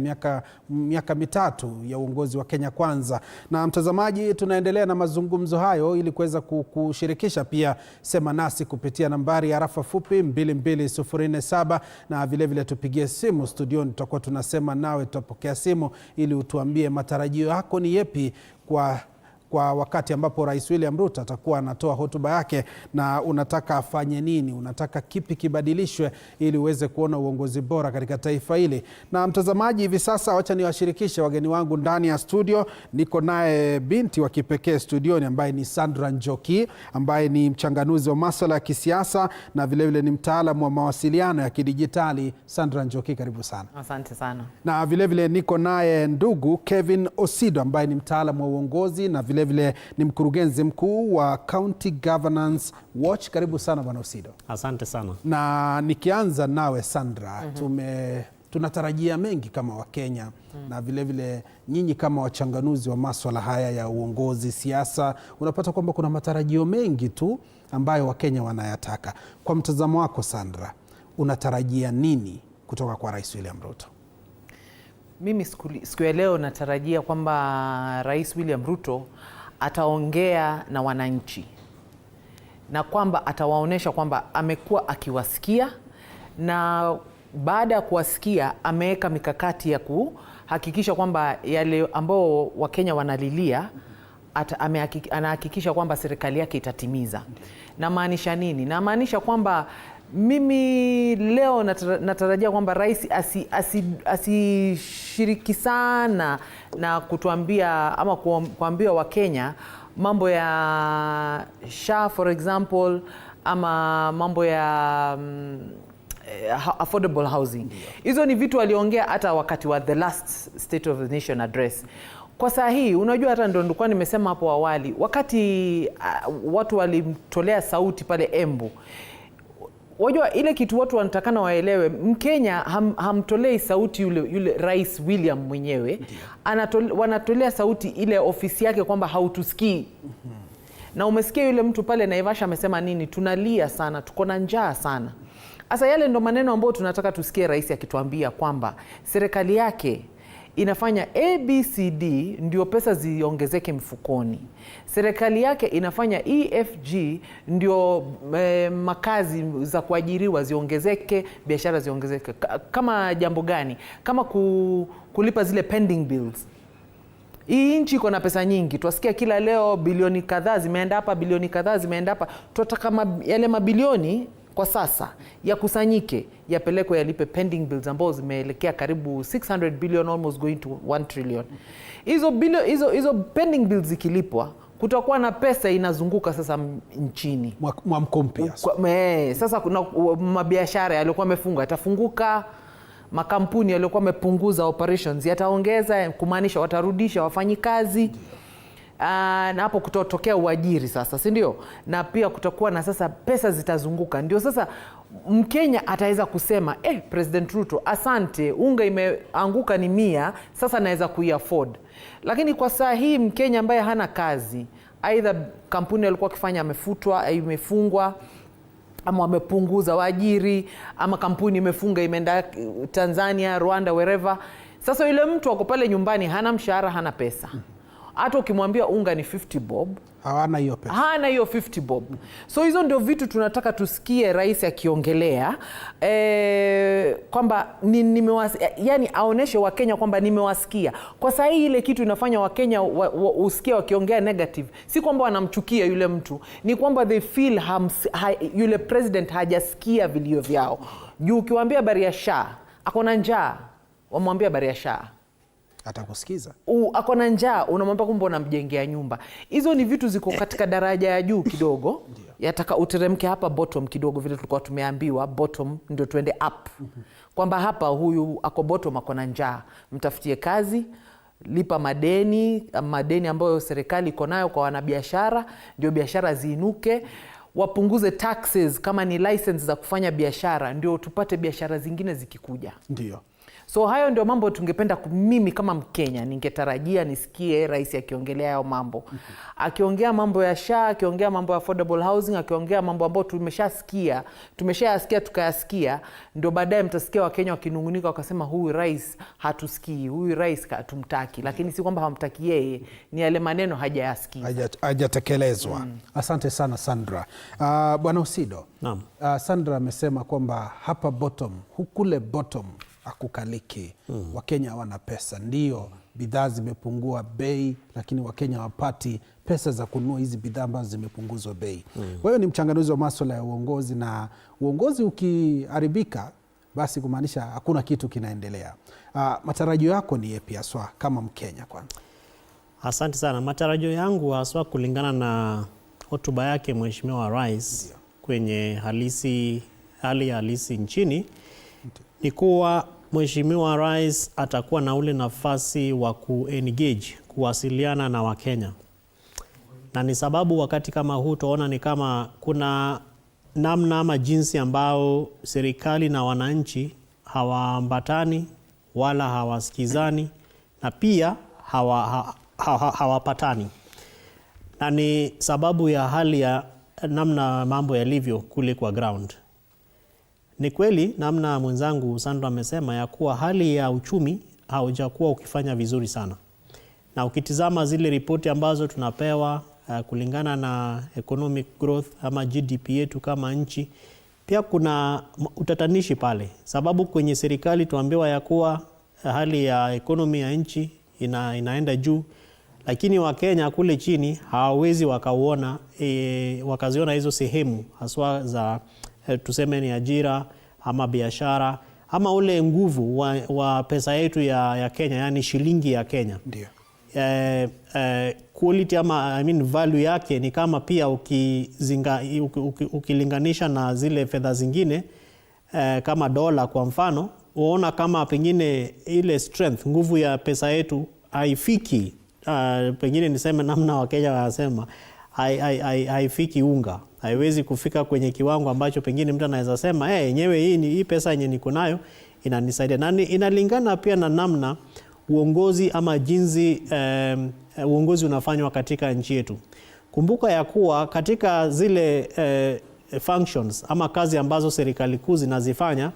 Speaker 3: miaka mitatu ya uongozi wa Kenya Kwanza. Na mtazamaji, tunaendelea na mazungumzo hayo ili kuweza kushirikisha pia sema nasi kupitia nambari ya rafa fupi 22047, na vile vile tupigie simu studioni, tutakuwa tunasema nawe, tutapokea simu ili utuambie matarajio yako ni yepi kwa wakati ambapo Rais William Ruto atakuwa anatoa hotuba yake, na unataka afanye nini, unataka kipi kibadilishwe ili uweze kuona uongozi bora katika taifa hili. Na mtazamaji, hivi sasa wacha niwashirikishe wageni wangu ndani ya studio. Niko naye binti wa kipekee studioni ambaye ni Sandra Njoki, ambaye ni mchanganuzi wa masuala ya kisiasa na vile vile ni mtaalamu wa mawasiliano ya kidijitali. Sandra Njoki, karibu sana.
Speaker 14: Asante sana.
Speaker 3: Na vile vile niko naye ndugu Kevin Osido ambaye ni mtaalamu wa uongozi na vile vile ni mkurugenzi mkuu wa County Governance Watch. Karibu sana bwana Osido.
Speaker 14: Asante sana.
Speaker 3: Na nikianza nawe Sandra, tunatarajia mengi kama Wakenya na vile vile nyinyi kama wachanganuzi wa masuala haya ya uongozi, siasa, unapata kwamba kuna matarajio mengi tu ambayo Wakenya wanayataka. Kwa mtazamo wako Sandra, unatarajia nini kutoka kwa Rais William Ruto?
Speaker 14: Mimi siku ya leo natarajia kwamba Rais William Ruto ataongea na wananchi, na kwamba atawaonesha kwamba amekuwa akiwasikia, na baada ya kuwasikia ameweka mikakati ya kuhakikisha kwamba yale ambao Wakenya wanalilia anahakikisha kwamba serikali yake itatimiza. Na maanisha nini? Na maanisha kwamba mimi leo natarajia kwamba rais asishiriki sana na kutuambia ama kuambia Wakenya mambo ya SHA for example, ama mambo ya affordable housing. Hizo ni vitu aliongea hata wakati wa the last State of the Nation address. Kwa saa hii unajua, hata ndo nilikuwa nimesema hapo awali, wakati watu walimtolea sauti pale Embu, wajua ile kitu watu wanatakana waelewe, Mkenya hamtolei sauti yule Rais William mwenyewe, wanatolea sauti ile ofisi yake kwamba hautusikii. Na umesikia yule mtu pale Naivasha amesema nini? Tunalia sana, tuko na njaa sana. Sasa yale ndo maneno ambayo tunataka tusikie rais akituambia kwamba serikali yake inafanya ABCD ndio pesa ziongezeke mfukoni. Serikali yake inafanya EFG ndio makazi za kuajiriwa ziongezeke, biashara ziongezeke. Kama jambo gani? Kama kulipa zile pending bills. Hii nchi iko na pesa nyingi. Tuwasikia kila leo bilioni kadhaa zimeenda hapa, bilioni kadhaa zimeenda hapa. Tunataka yale mabilioni kwa sasa yakusanyike, yapelekwe yalipe pending bills ambao zimeelekea karibu 600 billion, almost going to 1 trillion. Hizo pending bills zikilipwa, kutakuwa na pesa inazunguka sasa nchini.
Speaker 3: Mwamko mpya.
Speaker 14: Sasa kuna mabiashara yaliokuwa yamefunga yatafunguka, makampuni yaliokuwa yamepunguza operations yataongeza, kumaanisha watarudisha wafanyikazi. Na hapo kutotokea uajiri sasa, si ndio? Na pia kutakuwa na sasa pesa zitazunguka. Ndio sasa Mkenya ataweza kusema President Ruto, asante, unga imeanguka ni 100, sasa naweza kuiafford. Lakini kwa saa hii Mkenya ambaye hana kazi, aidha kampuni alikuwa akifanya amefutwa, imefungwa, ama wamepunguza waajiri, ama kampuni imefunga imeenda Tanzania, Rwanda, wherever. Sasa yule mtu wako pale nyumbani hana mshahara, hana pesa. Hata ukimwambia unga ni 50 bob,
Speaker 3: hana hiyo pesa.
Speaker 14: Hana hiyo 50 bob. So hizo ndio vitu tunataka tusikie rais akiongelea, kwamba yani aoneshe Wakenya kwamba nimewasikia. Kwa saa hii ile kitu inafanya Wakenya usikie wakiongea negative. Si kwamba wanamchukia yule mtu, ni kwamba they feel yule president hajasikia vilio vyao. Juu ukiwaambia habari ya SHA, akona njaa, wamwambia habari ya SHA,
Speaker 3: atakusikiza.
Speaker 14: Akona njaa, unamwambia kumbe unamjengea nyumba. Hizo ni vitu ziko katika daraja ya juu kidogo. Yataka uteremke hapa bottom kidogo, vile tulikuwa tumeambiwa bottom ndio tuende up. Kwamba hapa huyu ako bottom, akona njaa, mtafutie kazi, lipa madeni ambayo serikali iko nayo kwa wanabiashara, ndio biashara ziinuke. Wapunguze taxes kama ni license za kufanya biashara, ndio tupate biashara zingine zikikuja.
Speaker 3: Ndio.
Speaker 14: So hayo ndio mambo tungependa mimi kama Mkenya ningetarajia nisikie rais akiongelea hayo mambo. Akiongea mambo ya SHA, akiongea mambo ya affordable housing, akiongea mambo ambayo tumeshayasikia tukayasikia, ndio baadaye mtasikia Wakenya wakinungunika wakasema huyu rais hatusikii, huyu rais hatumtaki. Lakini si kwamba hamtaki yeye, ni yale maneno hajayasikia,
Speaker 3: hajatekelezwa. Asante sana Sandra. Bwana Osido.
Speaker 1: Naam.
Speaker 3: Sandra amesema kwamba hapa bottom, hukule bottom akukaliki. Wakenya hawana pesa. Ndio bidhaa zimepungua bei, lakini Wakenya hawapati pesa za kununua hizi bidhaa ambazo zimepunguzwa bei. Kwa hiyo ni mchanganuzi wa masuala ya uongozi, na uongozi ukiharibika basi kumaanisha hakuna kitu kinaendelea. Matarajio yako ni yapi haswa kama Mkenya kwanza?
Speaker 1: Asante sana. Matarajio yangu haswa kulingana na hotuba yake Mheshimiwa Rais kwenye hali halisi nchini ni kuwa Mheshimiwa Rais atakuwa na ule nafasi wa kuengage, kuwasiliana na Wakenya. Na ni sababu wakati kama huu tuona ni kama kuna namna ama jinsi ambao serikali na wananchi hawaambatani wala hawasikizani, na pia hawapatani. Na ni sababu ya hali ya namna mambo yalivyo kule kwa ground. Ni kweli namna mwenzangu Sandra amesema ya kuwa hali ya uchumi haujakuwa ukifanya vizuri sana. Na ukitizama zile ripoti ambazo tunapewa kulingana na economic growth ama GDP yetu kama nchi, pia kuna utatanishi pale, sababu kwenye serikali tuambiwa ya kuwa hali ya economy ya nchi inaenda juu, lakini Wakenya kule chini hawawezi wakaziona hizo sehemu haswa za tuseme ni ajira ama biashara ama ule nguvu wa pesa yetu ya Kenya, yani shilingi ya Kenya.
Speaker 3: Ndio.
Speaker 1: Quality ama value yake ni kama pia ukilinganisha na zile fedha zingine kama dola kwa mfano, unaona kama pengine ile strength, nguvu ya pesa yetu haifiki, pengine niseme namna Wakenya wanasema haifiki unga, haiwezi kufika kwenye kiwango ambacho pengine mtu anaweza sema yenyewe hii pesa yenye niko nayo inanisaidia. Na inalingana pia na namna uongozi ama jinsi uongozi unafanywa katika nchi yetu. Kumbuka ya kuwa katika zile functions ama kazi ambazo serikali kuu zinazifanya,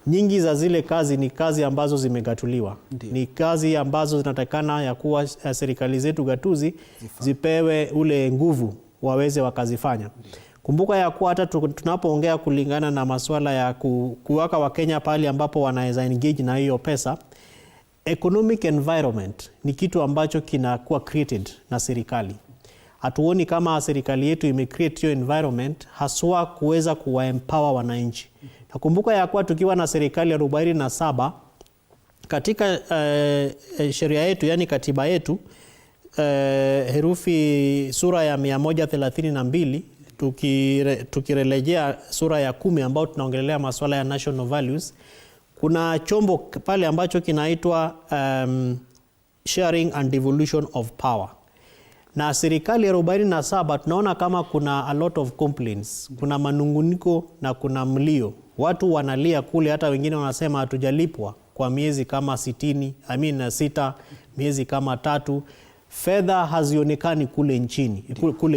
Speaker 1: nyingi za zile kazi ni kazi ambazo zimegatuliwa. Ni kazi ambazo zinatakana ya kuwa serikali zetu gatuzi zipewe ule nguvu waweze wakazifanya. Kumbuka ya kuwa hata tunapoongea kulingana na masuala ya kuwaka Wakenya pale ambapo wanaweza engage na hiyo pesa, economic environment ni kitu ambacho kinakuwa created na serikali. Hatuoni kama serikali yetu imecreate hiyo environment haswa kuweza kuwaempower wananchi. Nakumbuka ya kuwa tukiwa na serikali ya 47 katika sheria yetu, yani katiba yetu, herufi sura ya 132 tukirejea sura ya 10 ambao tunaongelea masuala ya national values, kuna chombo pale ambacho kinaitwa sharing and devolution of power. Na serikali ya 47 tunaona kama kuna a lot of complaints, kuna manunguniko na kuna mlio. Watu wanalia kule, hata wengine wanasema hatujalipwa kwa miezi kama 6, miezi kama 3. Fedha hazionekani kule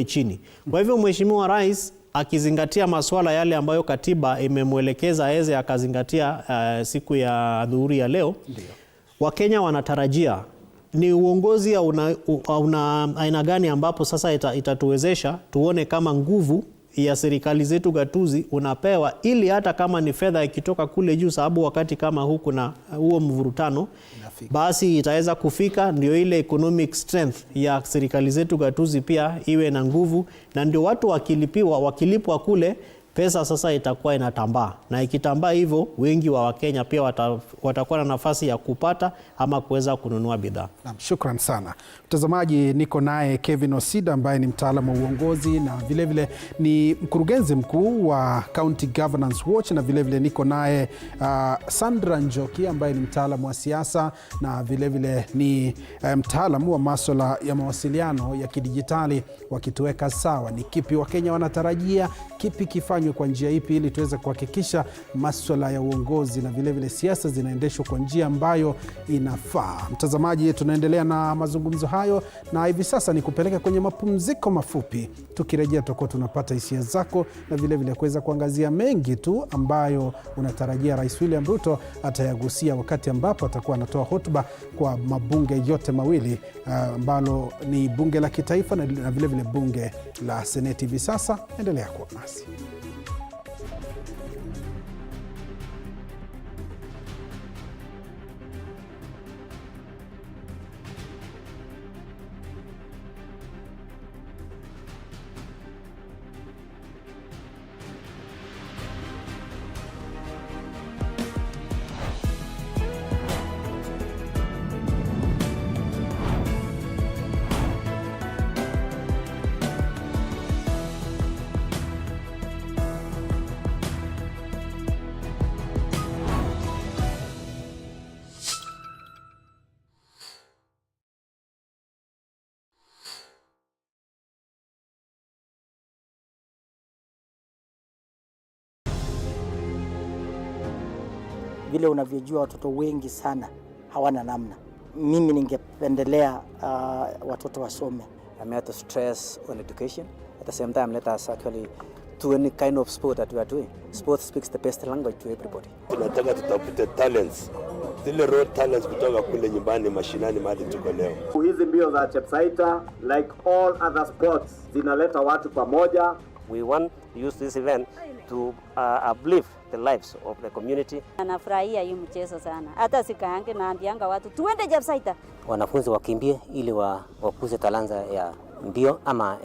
Speaker 1: chini. Kwa hivyo Mheshimiwa Rais akizingatia masuala yale ambayo katiba imemwelekeza aweze akazingatia siku ya adhuhuri ya leo, Wakenya wanatarajia ni uongozi una aina gani ambapo sasa itatuwezesha tuone kama nguvu ya serikali zetu gatuzi unapewa, ili hata kama ni fedha ikitoka kule juu, sababu wakati kama huu kuna huo mvurutano, basi itaweza kufika, ndio ile economic strength ya serikali zetu gatuzi pia iwe na nguvu, na ndio watu wakilipwa kule pesa sasa itakuwa inatambaa, na ikitambaa hivyo wengi wa Wakenya pia watakuwa na nafasi ya kupata ama kuweza kununua bidhaa.
Speaker 3: Naam, shukran sana. Mtazamaji, niko naye Kevin Osida ambaye ni mtaalamu wa uongozi na vile vile ni mkurugenzi mkuu wa County Governance Watch, na vile vile niko naye Sandra Njoki ambaye ni mtaalamu wa siasa na vile vile ni mtaalamu wa masuala ya mawasiliano ya kidijitali, wakituweka sawa ni kipi Wakenya wanatarajia, kipi kifanywe kwa njia ipi ili tuweze kuhakikisha masuala ya uongozi na vile vile siasa zinaendeshwa kwa njia ambayo inafaa. Mtazamaji, tunaendelea na mazungumzo hayo, na hivi sasa ni kupeleka kwenye mapumziko mafupi. Tukirejea tutakuwa tunapata hisia zako na vile vile kuweza kuangazia mengi tu ambayo unatarajia Rais William Ruto atayagusia wakati ambapo atakuwa anatoa hotuba kwa mabunge yote mawili, ambalo ni bunge la kitaifa na vile vile bunge la Seneti. Hivi sasa endelea kuwa nasi.
Speaker 2: Vile unavyojua watoto wengi sana hawana namna. Mimi ningependelea watoto wasome.
Speaker 10: I'm here to stress on education. At the same time, let us actually
Speaker 4: to any kind of sport that we are doing. Sport speaks the best language to everybody.
Speaker 10: Tunataka tutafute talents, zile raw talents kutoka kule nyumbani mashinani mahali tuko leo.
Speaker 18: Hizi mbio za Chepsaita, like all other sports, zinaleta watu pamoja.
Speaker 19: We want to use this event to uplift the lives of the community.
Speaker 22: Anafurahia hii mchezo sana. Hata sikaange naambianga watu tuende Chepsaita.
Speaker 19: Wanafunzi wakimbie ili wakuze talanta ya mbio ama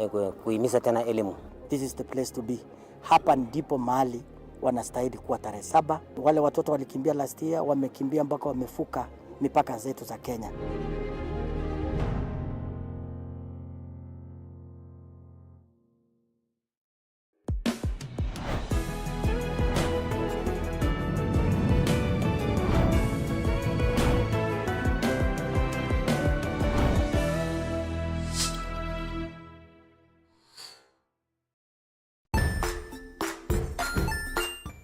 Speaker 19: kuhimiza tena elimu.
Speaker 2: This is the place to be. Hapa ndipo mahali wanastahili kuwa tarehe 7. Wale watoto walikimbia last year, wamekimbia mpaka wamefuka mipaka zetu za Kenya.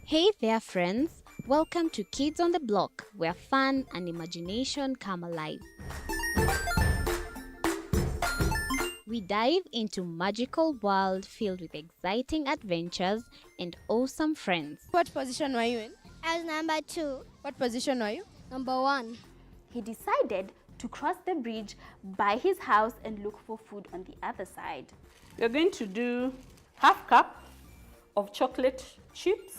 Speaker 26: Hey there, friends. Welcome to Kids on the Block, where fun and imagination come alive. We dive into magical world filled with exciting adventures and awesome friends.
Speaker 23: What position were you in?
Speaker 24: I was number 2.
Speaker 23: What position were you?
Speaker 24: Number 1.
Speaker 9: He decided to cross the bridge by his house and look for food on the other side. We're going to do half cup of chocolate chips,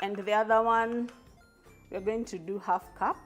Speaker 9: and the other one, we're going to do half cup.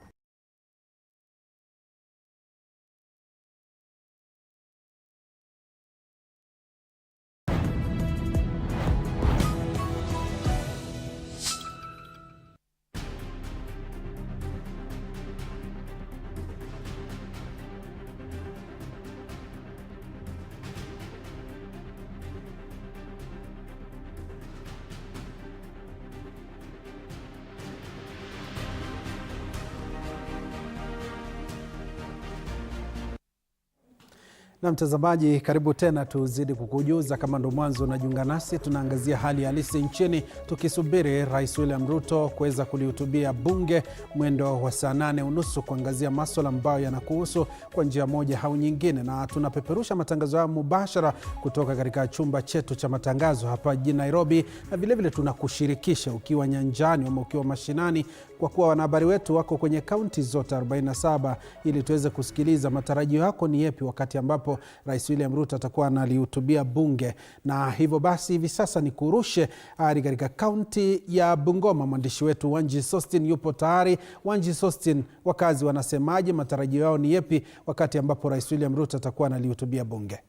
Speaker 3: Na mtazamaji, karibu tena, tuzidi kukujuza. Kama ndo mwanzo unajiunga nasi, tunaangazia hali halisi nchini tukisubiri Rais William Ruto kuweza kulihutubia bunge mwendo wa saa 8:30 kuangazia masuala ambayo yanakuhusu kwa njia moja au nyingine, na tunapeperusha matangazo haya mubashara kutoka katika chumba chetu cha matangazo hapa jijini Nairobi, na vile vile tunakushirikisha ukiwa nyanjani ama ukiwa mashinani, kwa kuwa wanahabari wetu wako kwenye kaunti zote 47 ili tuweze kusikiliza matarajio yako ni yapi wakati ambapo Rais William Ruto atakuwa analihutubia bunge. Na hivyo basi hivi sasa ni kurushe hadi katika kaunti ya Bungoma. Mwandishi wetu Wanji Sostin yupo tayari. Wanji Sostin, wakazi wanasemaje? Matarajio yao ni yapi wakati ambapo Rais William Ruto atakuwa analihutubia bunge?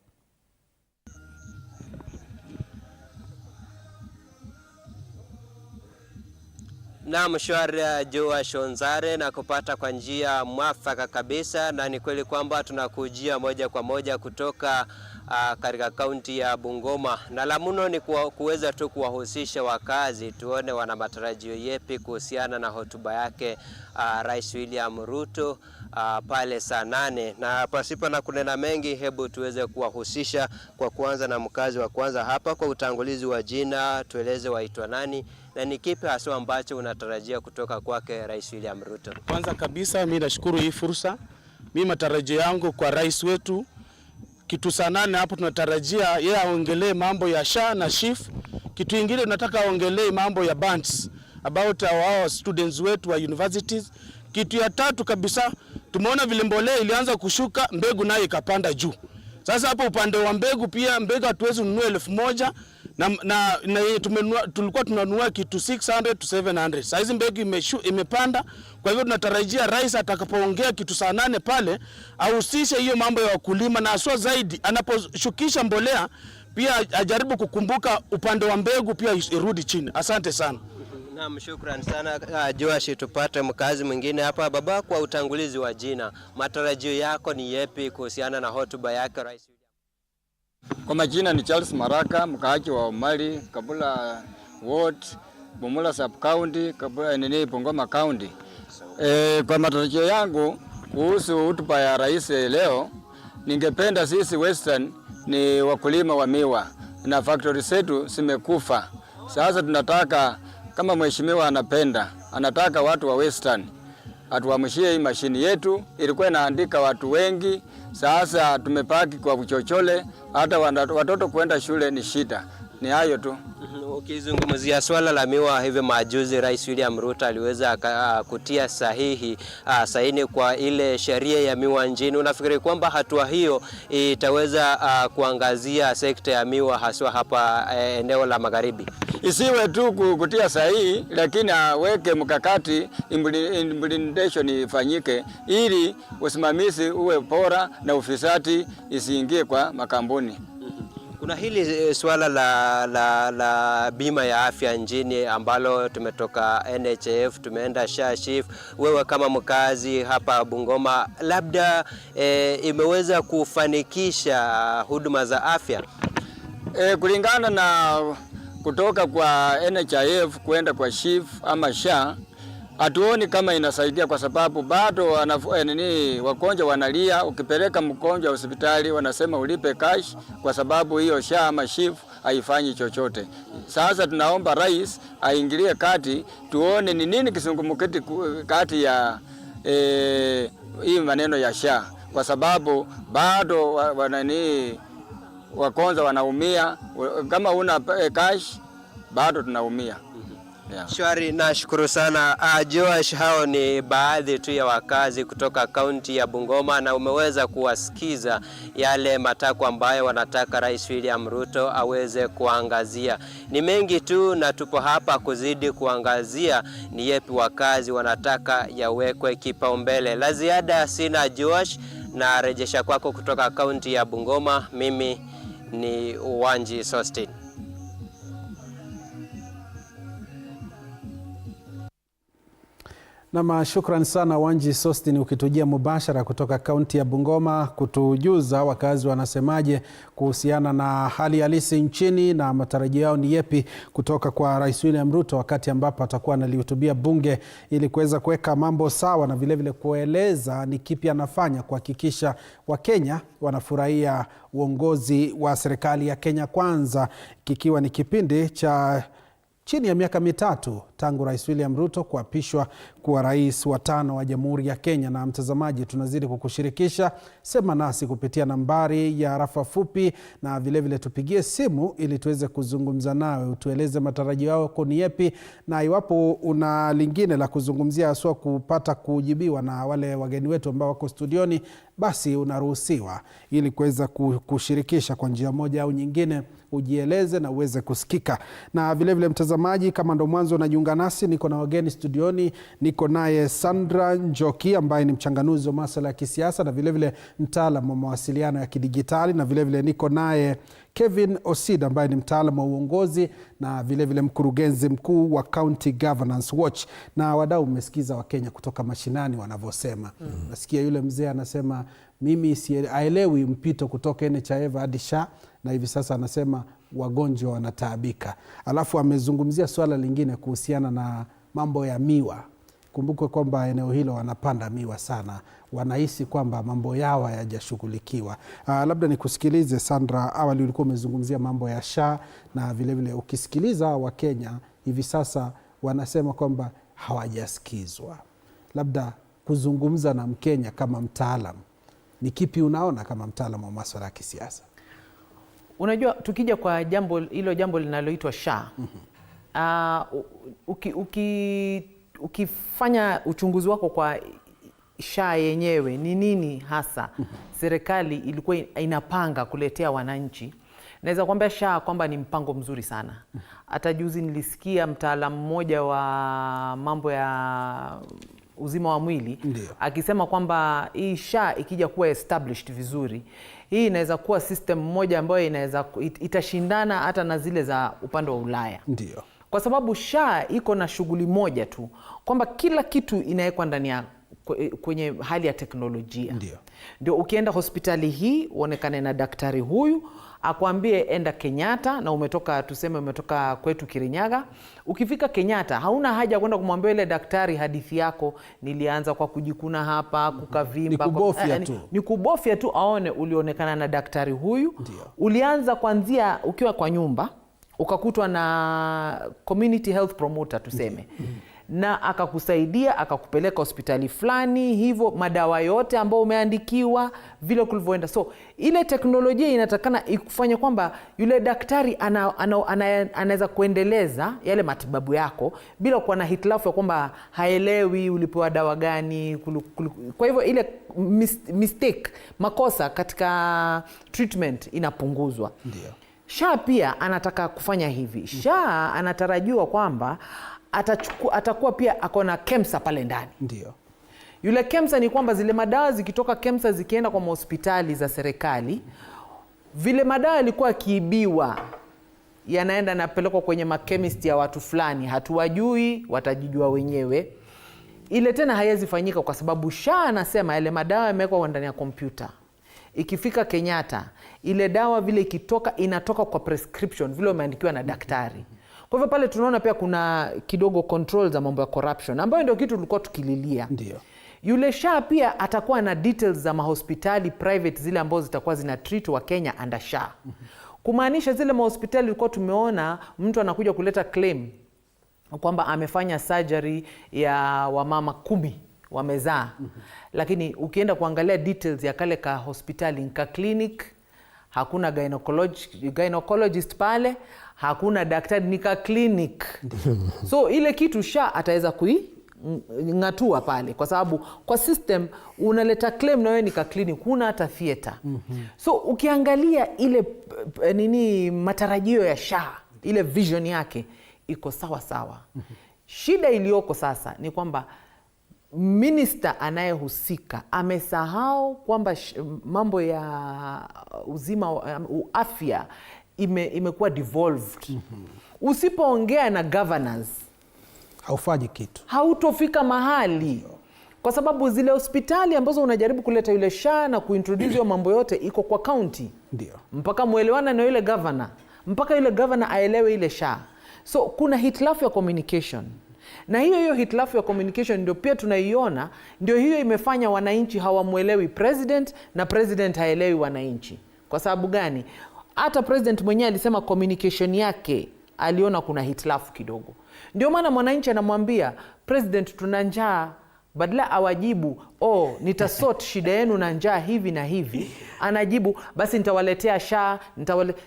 Speaker 25: Na mshwari Joa Shonzare na kupata kwa njia mwafaka kabisa, na ni kweli kwamba tunakujia moja kwa moja kutoka katika kaunti ya Bungoma, na la muno ni kuweza tu kuwahusisha wakazi tuone wana matarajio yepi kuhusiana na hotuba yake Rais William Ruto pale saa 8. Na pasipo na kunena mengi, hebu tuweze kuwahusisha kwa kuanza na mkazi wa kwanza hapa. Kwa utangulizi wa jina, tueleze waitwa nani na ni kipi hasa ambacho unatarajia kutoka kwake Rais William Ruto?
Speaker 29: Kwanza kabisa mimi nashukuru hii fursa. Mimi matarajio yangu kwa rais wetu, kitu saa 8 hapo tunatarajia yeye aongelee mambo ya SHA na SHIF. Kitu kingine tunataka aongelee mambo ya bans about our students wetu wa universities. Kitu ya tatu kabisa, tumeona vile mbolea ilianza kushuka, mbegu nayo ikapanda juu. Sasa hapo upande wa mbegu pia, mbegu hatuwezi kununua 1000 na tulikuwa tunanunua kitu 600 to 700. Sasa hizi mbegu imepanda. Kwa hivyo tunatarajia rais atakapoongea kitu saa 8 pale ahusishe hiyo mambo ya wakulima, na aswa zaidi anaposhukisha mbolea pia ajaribu kukumbuka upande wa mbegu pia irudi chini. Asante sana.
Speaker 25: Naam, shukrani sana Joash. Tupate mkazi mwingine hapa. Baba, kwa utangulizi wa jina, matarajio yako ni yepi kuhusiana na hotuba yake rais?
Speaker 30: Kwa majina ni Charles Maraka, mkaaji wa Omali, Kabula Ward, Bumula Sub County, Kabula Bungoma County. Kwa matarajio yangu kuhusu hotuba ya rais leo, ningependa sisi Western ni wakulima wa miwa na factory zetu zimekufa. Sasa tunataka kama mheshimiwa anataka watu wa Western atuamshie hii mashini yetu, ilikuwa inaandika watu wengi. Sasa tumepaki kwa uchochole, hata watoto kwenda shule ni shida. Ni hayo tu.
Speaker 25: Ukizungumzia swala la miwa, hivi majuzi Rais William Ruto aliweza kutia saini kwa ile sheria ya miwa nchini. Unafikiri kwamba hatua hiyo itaweza kuangazia sekta ya miwa haswa hapa eneo la magharibi?
Speaker 30: Isiwe tu kutia sahihi, lakini aweke mkakati, implementation ifanyike ili usimamizi uwe bora na ufisadi isiingie kwa makampuni.
Speaker 25: Kuna hili swala la bima ya afya nchini ambalo tumetoka NHIF tumeenda SHIF. Wewe kama mkazi hapa Bungoma, labda imeweza kufanikisha huduma za afya?
Speaker 30: Kulingana na kutoka kwa NHIF kwenda kwa SHIF ama SHA, hatuoni kama inasaidia, kwa sababu bado wagonjwa wanalia. Ukipeleka mgonjwa hospitali wanasema ulipe cash, kwa sababu hiyo SHA ama SHIF haifanyi chochote. Sasa tunaomba rais aingilie kati, tuone ni nini kisungumkuti kati ya hii maneno ya SHA, kwa sababu bado wagonjwa wanaumia. Kama una cash bado tunaumia. Yeah.
Speaker 25: Shwari, nashukuru sana. Joash, hao ni baadhi tu ya wakazi kutoka kaunti ya Bungoma, na umeweza kuwasikiza yale matakwa ambayo wanataka Rais William Ruto aweze kuangazia. Ni mengi tu na tupo hapa kuzidi kuangazia ni yepi wakazi wanataka yawekwe kipaumbele. La ziada sina, Joash, na rejesha kwako kutoka kaunti ya Bungoma. Mimi ni Wanji Sostin.
Speaker 3: Na shukran sana Wanji Sostin, ukitujia mubashara kutoka kaunti ya Bungoma kutujuza wakazi wanasemaje kuhusiana na hali halisi nchini na matarajio yao ni yepi kutoka kwa Rais William Ruto wakati ambapo atakuwa analihutubia bunge ili kuweza kuweka mambo sawa na vile vile kueleza ni kipi anafanya kuhakikisha Wakenya wanafurahia uongozi wa serikali ya Kenya Kwanza, kikiwa ni kipindi cha chini ya miaka mitatu tangu Rais William Ruto kuapishwa kuwa rais wa 5 wa Jamhuri ya Kenya. Na mtazamaji, tunazidi kukushirikisha, sema nasi kupitia nambari ya rafa fupi, na vile vile tupigie simu ili tuweze kuzungumza nawe, utueleze matarajio yako ni yepi, na iwapo una lingine la kuzungumzia haswa kupata kujibiwa na wale wageni wetu ambao wako studioni, basi unaruhusiwa ili kuweza kushirikisha kwa njia moja au nyingine, ujieleze na uweze kusikika. Na vile vile mtazamaji, kama ndo mwanzo unajiunga nasi, niko na wageni studioni. Niko naye Sandra Njoki ambaye ni mchanganuzi wa masuala ya kisiasa na vile vile mtaalamu wa mawasiliano ya kidigitali, na vile vile niko naye Kevin Osida ambaye ni mtaalamu wa uongozi na vile vile mkurugenzi mkuu wa County Governance Watch. Na wadau, umesikiza Wakenya kutoka mashinani wanavyosema. Nasikia yule mzee anasema mimi sielewi mpito kutoka NHIF hadi SHA, na hivi sasa anasema wagonjwa wanataabika. Alafu amezungumzia swala lingine kuhusiana na mambo ya miwa. Kumbuke kwamba eneo hilo wanapanda miwa sana, wanahisi kwamba mambo yao hayajashughulikiwa. Labda nikusikilize Sandra, awali ulikuwa umezungumzia mambo ya SHA, na vile vile ukisikiliza Wakenya hivi sasa wanasema kwamba hawajasikizwa. Labda kuzungumza na Mkenya kama mtaalamu, ni kipi unaona kama mtaalamu wa masuala ya kisiasa?
Speaker 14: Unajua, tukija kwa jambo linaloitwa SHA, ukifanya uchunguzi wako kwa SHA yenyewe ni nini hasa serikali ilikuwa inapanga kuletea wananchi, naweza kuambia SHA kwamba ni mpango mzuri sana. Hata juzi nilisikia mtaalamu mmoja wa mambo ya uzima wa mwili akisema kwamba hii SHA ikija kuwa established vizuri, hii inaweza kuwa system moja ambayo inaweza itashindana hata na zile za upande wa Ulaya.
Speaker 3: Ndio.
Speaker 14: Kwa sababu SHA iko na shughuli moja tu, kwamba kila kitu inawekwa ndani ya kwenye hali ya teknolojia. Ndio ukienda hospitali hii uonekane na daktari huyu, akwambie enda Kenyatta, na umetoka kwetu Kirinyaga. Ukifika Kenyatta hauna haja kwenda kumwambia ile daktari hadithi yako, nilianza kwa kujikuna hapa, kukavimba. Ni kubofya tu aone ulionekana na daktari huyu. Ulianza kuanzia ukiwa kwa nyumba, ukakutwa na community health promoter tuseme. na akakusaidia akakupeleka hospitali fulani, hivyo madawa yote ambayo umeandikiwa vile kulivyoenda. So ile teknolojia inatakana ikufanya kwamba yule daktari anaweza kuendeleza yale matibabu yako bila kuwa na hitilafu ya kwamba haelewi ulipewa dawa gani. Kwa hivyo ile mistake, makosa katika treatment inapunguzwa.
Speaker 3: Ndio.
Speaker 14: SHA pia anataka kufanya hivi. SHA anatarajiwa kwamba atakuwa pia akona KEMSA pale ndani.
Speaker 3: Ndio.
Speaker 14: Yule KEMSA ni kwamba zile madawa zikitoka KEMSA zikienda kwa hospitali za serikali, vile madawa yalikuwa kiibiwa yanaenda napelekwa kwenye makemist ya watu fulani, hatuwajui, watajijua wenyewe. Ile tena haiwezi fanyika kwa sababu SHA anasema yale madawa yamewekwa ndani ya kompyuta. Ikifika Kenyatta, ile dawa vile ikitoka inatoka kwa prescription vile umeandikiwa na daktari. Kwa hivyo pale tunaona pia kuna kidogo control za mambo ya corruption, ambayo ndio kitu tulikuwa tukililia.
Speaker 3: Ndio.
Speaker 14: Yule SHA pia atakuwa na details za mahospitali private zile ambazo zitakuwa zina treat wa Kenya under SHA. Kumaanisha zile mahospitali tulikuwa tumeona mtu anakuja kuleta claim kwamba amefanya surgery ya wamama 10 wamezaa. Lakini ukienda kuangalia details ya kale ka hospitali, nka clinic, hakuna gynecologist pale, hakuna daktari, nika clinic. So ile kitu SHA ataweza ngatua pale kwa sababu kwa system unaleta claim na wewe nika clinic, huna hata theater. So ukiangalia ile matarajio ya SHA, ile vision yake iko sawa sawa. Shida iliyoko sasa ni kwamba minister anayehusika amesahau kwamba mambo ya afya imekuwa devolved. Usipoongea na governors
Speaker 3: haufanyi kitu,
Speaker 14: hautofika mahali, kwa sababu zile hospitali ambazo unajaribu kuleta yule SHA na kuintroduce hiyo mambo yote iko kwa county.
Speaker 3: Ndio.
Speaker 14: Mpaka muelewana na yule governor, mpaka yule governor aelewe ile SHA. So kuna hitilafu ya communication. Na hiyo hitilafu ya communication ndio pia tunaiona, ndio hiyo imefanya wananchi hawamuelewi president na president haelewi wananchi. Kwa sababu gani? Hata president mwenyewe alisema communication yake aliona kuna hitilafu kidogo. Ndio maana mwananchi anamwambia president tuna njaa, badala awajibu nitasort shida yenu na njaa hivi na hivi, anajibu basi nitawaletea SHA,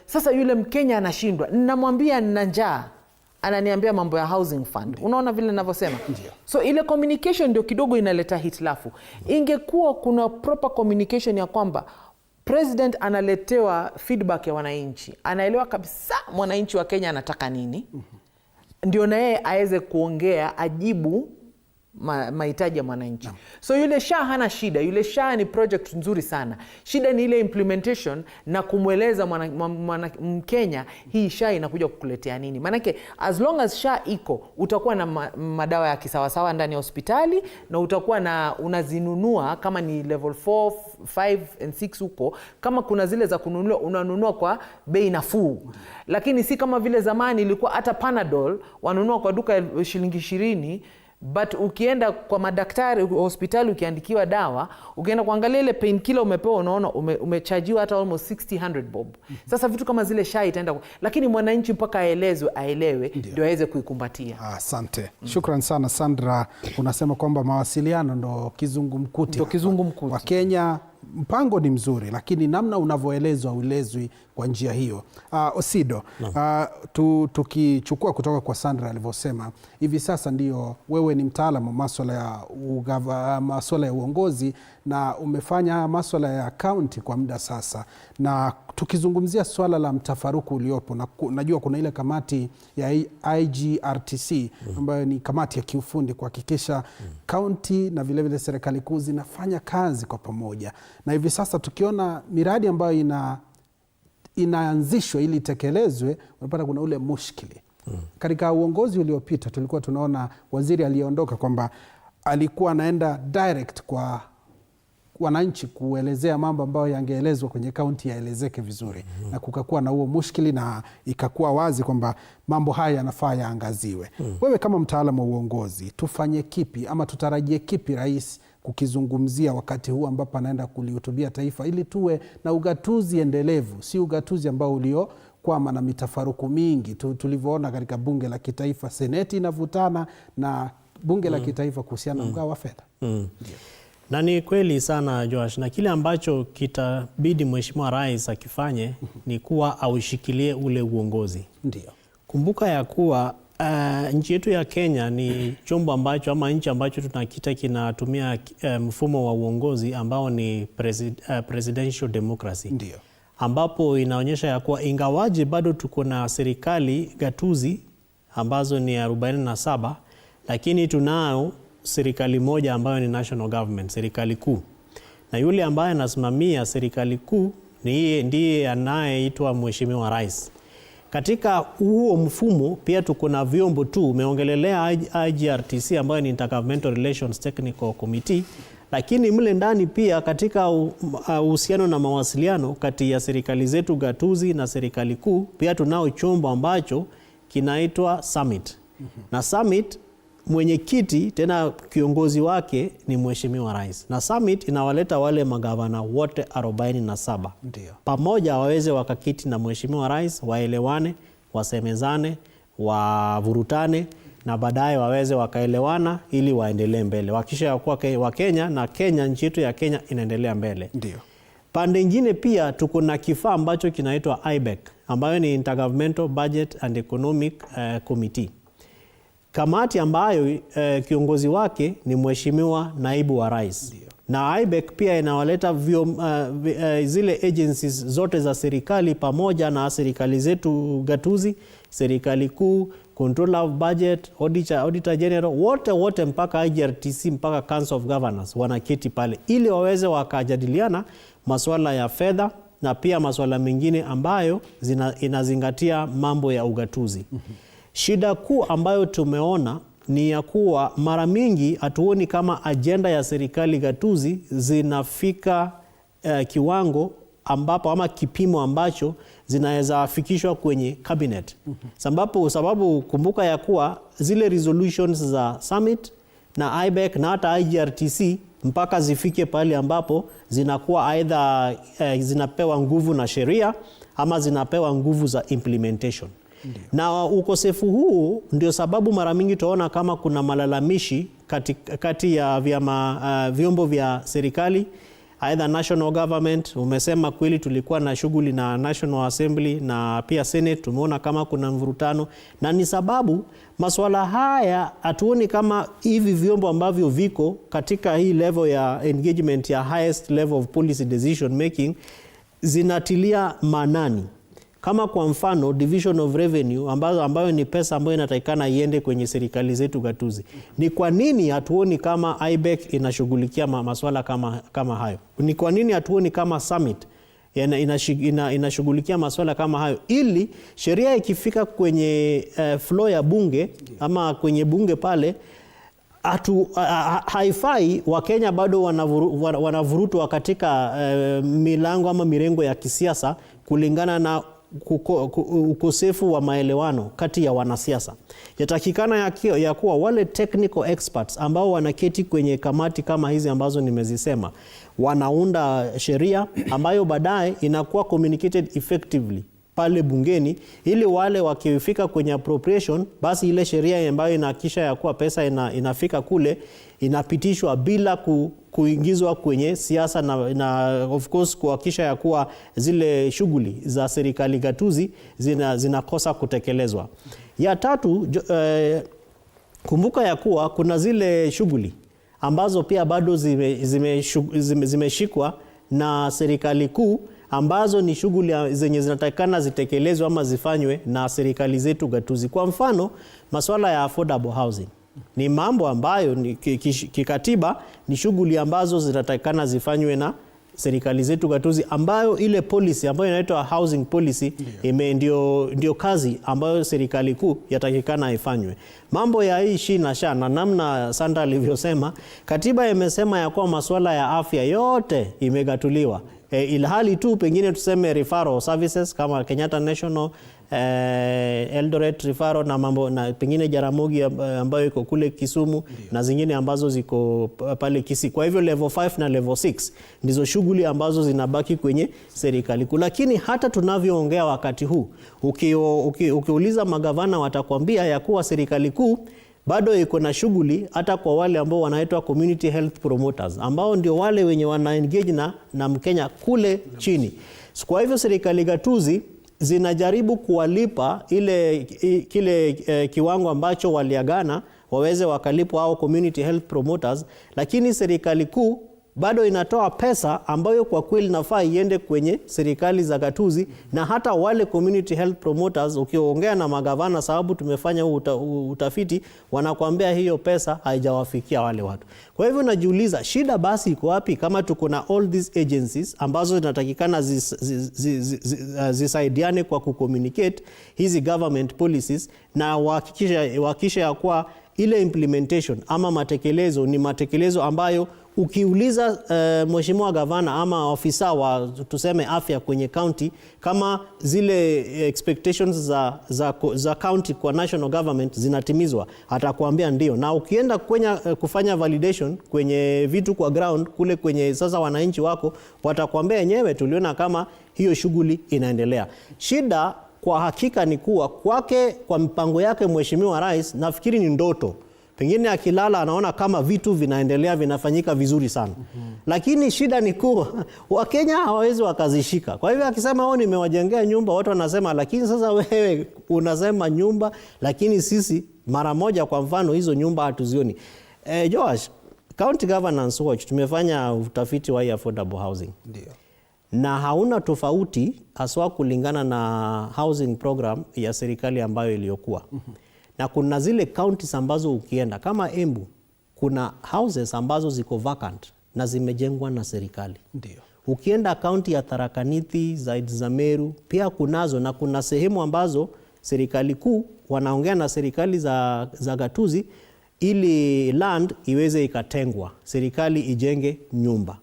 Speaker 14: Sasa yule Mkenya anashindwa, ninamwambia nina njaa, ananiambia mambo ya housing fund. Unaona vile ninavyosema? So ile communication ndio kidogo inaleta hitilafu. Ingekuwa kuna proper communication ya kwamba president analetewa feedback ya wananchi, anaelewa kabisa mwananchi wa Kenya anataka nini, ndio na yeye aweze kuongea, ajibu mahitaji ya mwananchi. So yule SHA hana shida, yule SHA ni project nzuri sana. Shida ni ile implementation na kumweleza Mkenya hii SHA inakuja kukuletea nini. Manake as long as SHA iko, utakuwa na madawa ya kisawasawa ndani ya hospitali, na utakuwa na unazinunua kama ni level 4, 5 and 6 huko. Kama kuna zile za kununua, unanunua kwa bei nafuu. Lakini si kama vile zamani ilikuwa hata Panadol wanunua kwa duka shilingi 20, but ukienda kwa madaktari hospitali ukiandikiwa dawa, ukienda kuangalia ile painkiller umepewa, unaona umechajiwa hata almost 600 bob. Sasa vitu kama zile SHA itaenda, lakini mwananchi mpaka aelewe ndio aweze kuikumbatia.
Speaker 3: Asante. Shukran sana Sandra. Unasema kwamba mawasiliano ndo kizungumkuti wa Kenya. Mpango ni mzuri, lakini namna unavyoelezwa ulezwi kwa njia hiyo. Osido, tukichukua kutoka kwa Sandra alivyosema, hivi sasa ndio wewe ni mtaalamu wa masuala ya uongozi na umefanya masuala ya county kwa muda sasa, na tukizungumzia swala la mtafaruku uliopo, na najua kuna ile kamati ya IGRTC ambayo ni kamati ya kiufundi kuhakikisha county na vile vile serikali kuu zinafanya kazi kwa pamoja, na hivi sasa tukiona miradi ambayo inaanzishwa ili tekelezwe, unapata kuna ule mushkili. Katika uongozi uliopita tulikuwa tunaona waziri aliondoka kwamba alikuwa anaenda direct kwa wananchi kuelezea mambo ambayo yangeelezwa kwenye kaunti yaelezeke vizuri, na kukakuwa na huo mushkili na ikakuwa wazi kwamba mambo haya yanafaa yaangaziwe. Wewe kama mtaalamu wa uongozi, tufanye kipi ama tutarajie kipi rais kukizungumzia wakati huu ambapo anaenda kulihutubia taifa, ili tuwe na ugatuzi endelevu, si ugatuzi ambao uliokwama na mitafaruku mingi tulivyoona katika bunge la kitaifa, seneti inavutana na bunge la kitaifa kuhusiana na mgao wa fedha.
Speaker 1: Na ni kweli sana Joash, na kile ambacho kitabidi Mheshimiwa Rais akifanye ni kuwa aushikilie ule uongozi.
Speaker 3: Ndio.
Speaker 1: Kumbuka ya kuwa nchi yetu ya Kenya ni chombo ambacho ama nchi ambacho tunakita kinatumia mfumo wa uongozi ambao ni presidential democracy.
Speaker 3: Ndio.
Speaker 1: Ambapo inaonyesha ya kuwa ingawaje bado tuko na serikali gatuzi ambazo ni 47, lakini tunao serikali moja ambayo ni national government, serikali kuu. Na yule ambaye anasimamia serikali kuu ndiye anayeitwa Mheshimiwa Rais. Katika huo mfumo pia tuko na vyombo tu, umeongelelea IGRTC ambayo ni Intergovernmental Relations Technical Committee, lakini mle ndani pia katika uhusiano na mawasiliano kati ya serikali zetu gatuzi na serikali kuu pia tunao chombo ambacho kinaitwa Summit. Na Summit mwenyekiti tena kiongozi wake ni Mheshimiwa Rais. Na Summit inawaleta wale magavana wote 47.
Speaker 3: Ndio.
Speaker 1: Pamoja waweze wakakiti na Mheshimiwa Rais, waelewane, wasemezane, wavurutane na baadaye waweze wakaelewana ili waendelee mbele. Wakisha ya kuwa wa Kenya na Kenya, nchi yetu ya Kenya inaendelea mbele.
Speaker 3: Ndio.
Speaker 1: Pande nyingine pia tuko na kifaa ambacho kinaitwa IBEC ambayo ni Intergovernmental Budget and Economic Committee. Kamati ambayo kiongozi wake ni Mheshimiwa Naibu wa Rais. Ndio. Na IBEC pia inawaleta zile agencies zote za serikali pamoja na serikali zetu gatuzi, serikali kuu, Controller of Budget, Auditor General, wote mpaka IGRTC mpaka Council of Governors wanaketi pale ili waweze wakajadiliana masuala ya fedha na pia masuala mengine ambayo inazingatia mambo ya ugatuzi. Shida kuu ambayo tumeona ni ya kuwa mara mingi hatuoni kama agenda ya serikali gatuzi zinafika kiwango ambapo ama kipimo ambacho zinaweza fikishwa kwenye cabinet. Sababu kumbuka ya kuwa zile resolutions za Summit na IBEC na hata IGRTC mpaka zifike pale ambapo zinakuwa aidha zinapewa nguvu na sheria ama zinapewa nguvu za implementation. Ndiyo. Na ukosefu huu ndio sababu mara mingi tunaona kama kuna malalamishi kati ya vyombo vya serikali, aidha national government. Umesema kweli tulikuwa na shughuli na National Assembly na pia Senate, tumeona kama kuna mvurutano, na ni sababu masuala haya hatuoni kama hivi vyombo ambavyo viko katika hii level ya engagement ya highest level of policy decision making zinatilia manani. Kama kwa mfano Division of Revenue ambayo ni pesa ambayo inatakikana iende kwenye serikali zetu gatuzi. Ni kwa nini hatuoni kama IBEC inashughulikia masuala kama hayo? Ni kwa nini hatuoni kama Summit inashughulikia masuala kama hayo, ili sheria ikifika kwenye floor ya bunge ama kwenye bunge pale haifai Wakenya bado wanavurutwa katika milango ama mirengo ya kisiasa kulingana na ukosefu wa maelewano kati ya wanasiasa. Yatakikana ya kuwa wale technical experts ambao wanaketi kwenye kamati kama hizi ambazo nimezisema wanaunda sheria ambayo baadaye inakuwa communicated effectively pale bungeni, ili wale wakifika kwenye appropriation basi ile sheria ambayo inahakikisha ya kuwa pesa inafika kule inapitishwa bila kuingizwa kwenye siasa na of course kuhakikisha ya kuwa zile shughuli za serikali gatuzi zinakosa kutekelezwa. Ya tatu, kumbuka ya kuwa kuna zile shughuli ambazo pia bado zimeshikwa na serikali kuu ambazo ni shughuli zenye zinatakikana zitekelezwe ama zifanywe na serikali zetu gatuzi. Kwa mfano, masuala ya affordable housing ni mambo ambayo kikatiba ni shughuli ambazo zinatakikana zifanywe na serikali zetu gatuzi, ambayo ile policy ambayo inaitwa housing policy ndio kazi ambayo serikali kuu yatakikana ifanywe. Mambo ya hii shi na sha na namna Sandra alivyosema, katiba imesema ya kuwa masuala ya afya yote imegatuliwa. Ilhali tu pengine tuseme referral services kama Kenyatta National, Eldoret referral na mambo na pengine Jaramogi ambayo iko kule Kisumu na zingine ambazo ziko pale Kisii. Kwa hivyo level 5 na level 6 ndizo shughuli ambazo zinabaki kwenye serikali kuu. Lakini hata tunavyoongea wakati huu, ukiuliza magavana watakwambia ya kuwa serikali kuu bado iko na shughuli hata kwa wale ambao wanaitwa community health promoters, ambao ndio wale wenye wana engage na Mkenya kule chini. Kwa hivyo serikali gatuzi zinajaribu kuwalipa kile kiwango ambacho waliagana waweze wakalipwa au community health promoters, lakini serikali kuu bado inatoa pesa ambayo kwa kweli nafaa iende kwenye serikali za gatuzi, na hata wale community health promoters ukiongea na magavana, sababu tumefanya utafiti, wanakuambia hiyo pesa haijawafikia wale watu. Kwa hivyo najiuliza shida basi iko wapi kama tuko na all these agencies ambazo zinatakikana zisaidiane kwa kucommunicate hizi government policies, na wahakikisha ya kuwa ile implementation ama matekelezo ni matekelezo ambayo ukiuliza mheshimiwa gavana ama ofisa wa tuseme afya kwenye county, kama zile expectations za county kwa national government zinatimizwa, atakwambia ndio. Na ukienda kufanya validation kwenye vitu kwa ground kule kwenye sasa wananchi wako, watakwambia yenyewe tuliona kama hiyo shughuli inaendelea. Shida kwa hakika ni kuwa kwake, kwa mpango yake mheshimiwa rais, nafikiri ni ndoto. Pengine akilala anaona kama vitu vinaendelea vinafanyika vizuri sana. Lakini shida ni kuwa Wakenya hawawezi wakazishika. Kwa hivyo akisema nimewajengea nyumba, watu wanasema lakini sasa wewe unasema nyumba, lakini sisi mara moja kwa mfano hizo nyumba hatuzioni. Josh, County Governance Watch tumefanya utafiti wa affordable housing.
Speaker 3: Ndio.
Speaker 1: Na hauna tofauti haswa kulingana na housing program ya serikali ambayo iliyokuwa. Na kuna zile counties ambazo ukienda kama Embu, kuna houses ambazo ziko vacant na zimejengwa na serikali.
Speaker 3: Ndio.
Speaker 1: Ukienda county ya Tharaka Nithi, za Meru, pia kunazo, na kuna sehemu ambazo serikali kuu wanaongea na serikali za gatuzi ili land iweze ikatengwa, serikali ijenge nyumba.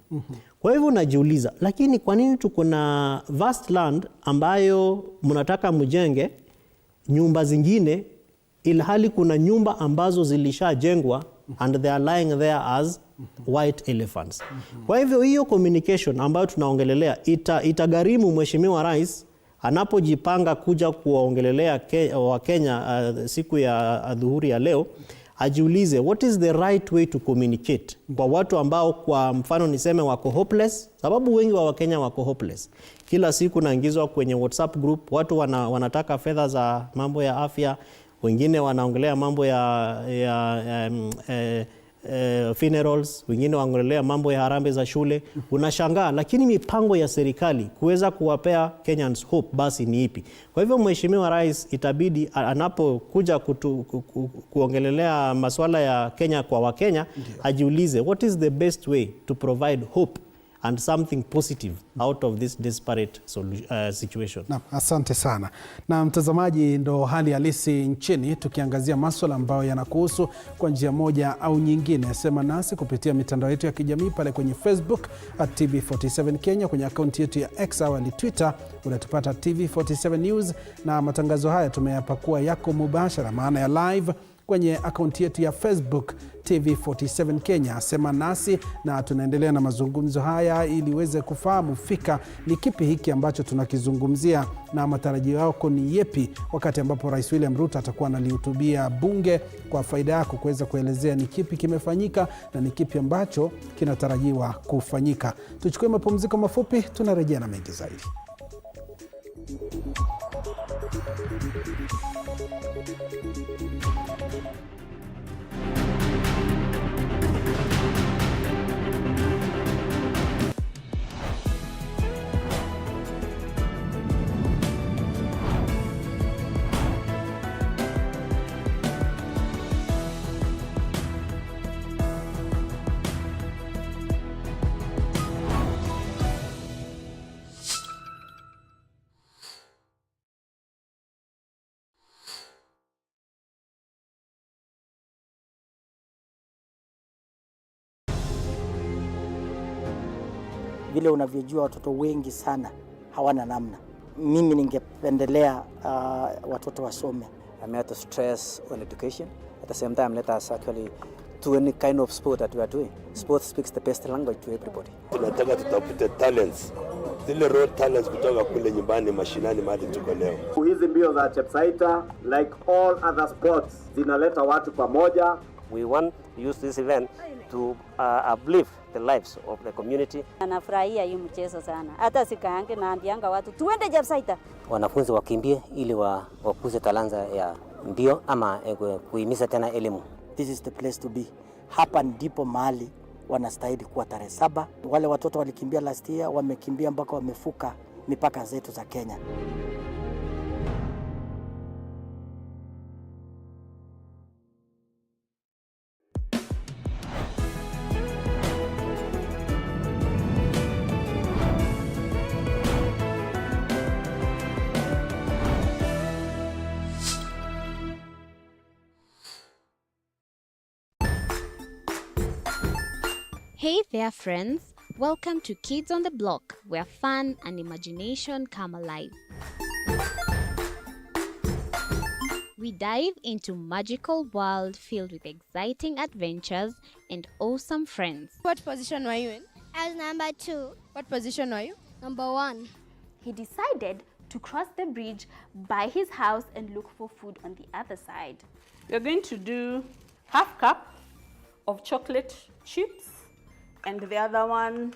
Speaker 1: Kwa hivyo najiuliza, lakini kwa nini tuko na vast land ambayo mnataka mjenge nyumba zingine, ilhali kuna nyumba ambazo zilishajengwa and they are lying there as white elephants. Kwa hivyo hiyo communication ambayo tunaongelelea itagharimu mheshimiwa rais anapojipanga kuja kuwaongelelea Wakenya siku ya adhuhuri ya leo, ajiulize what is the right way to communicate kwa watu ambao kwa mfano niseme wako hopeless, sababu wengi wa Wakenya wako hopeless. Kila siku naingizwa kwenye WhatsApp group, watu wanataka fedha za mambo ya afya, wengine wanaongelea mambo ya funerals, wengine wanaongelea mambo ya harambee za shule. Unashangaa, lakini mipango ya serikali kuweza kuwapea Kenyans hope basi ni ipi? Kwa hivyo mheshimiwa rais itabidi anapokuja kuongelelea masuala ya Kenya kwa Wakenya, ajiulize what is the best way to provide hope and something positive out of this desperate situation.
Speaker 3: Na asante sana. Na mtazamaji, ndo hali halisi nchini, tukiangazia masuala ambayo yanakuhusu kwa njia moja au nyingine. Sema nasi kupitia mitandao yetu ya kijamii pale kwenye Facebook @TV47 Kenya, kwenye akaunti yetu ya X au Twitter unatupata TV47 News, na matangazo haya tumeyapakua yako mubashara, maana ya live, kwenye akaunti yetu ya Facebook TV47 Kenya. Sema nasi, na tunaendelea na mazungumzo haya ili uweze kufahamu fika ni kipi hiki ambacho tunakizungumzia na matarajio yako ni yepi, wakati ambapo Rais William Ruto atakuwa analihutubia bunge, kwa faida yako kuweza kuelezea ni kipi kimefanyika na ni kipi ambacho kinatarajiwa kufanyika. Tuchukue mapumziko mafupi, tunarejea na mengi zaidi.
Speaker 2: Vile unavyojua watoto wengi sana hawana namna. Mimi ningependelea watoto wasome.
Speaker 4: I'm here to stress on education. At the same time, let us actually do any kind of sport that we are doing. Sport speaks the best language to everybody.
Speaker 10: Tunataka tutafute talents zile road talents kutoka kule nyumbani mashinani mahali tuko leo.
Speaker 18: Hizi mbio za Chepsaita, like all other sports, zinaleta watu pamoja.
Speaker 19: We want to use this event to uplift the lives of the community.
Speaker 22: Anafurahia hii mchezo sana. Hata sikaange naambianga watu tuende Chepsaita.
Speaker 19: Wanafunzi wakimbie ili wakuze talanta ya mbio ama kuhimiza tena elimu.
Speaker 2: This is the place to be. Hapa ndipo mahali wanastahili kuwa tarehe 7. Wale watoto walikimbia last year, wamekimbia mpaka wamefuka mipaka zetu za Kenya.
Speaker 5: Hey there friends, welcome to Kids on the Block, where fun and imagination come alive. We dive into magical world filled with exciting adventures and awesome friends.
Speaker 23: What position were you in?
Speaker 24: I was number 2.
Speaker 23: What position were you?
Speaker 24: Number 1.
Speaker 9: He decided to cross the bridge by his house and look for food on the other side.
Speaker 12: We're going to do half cup of chocolate chips, and the other one,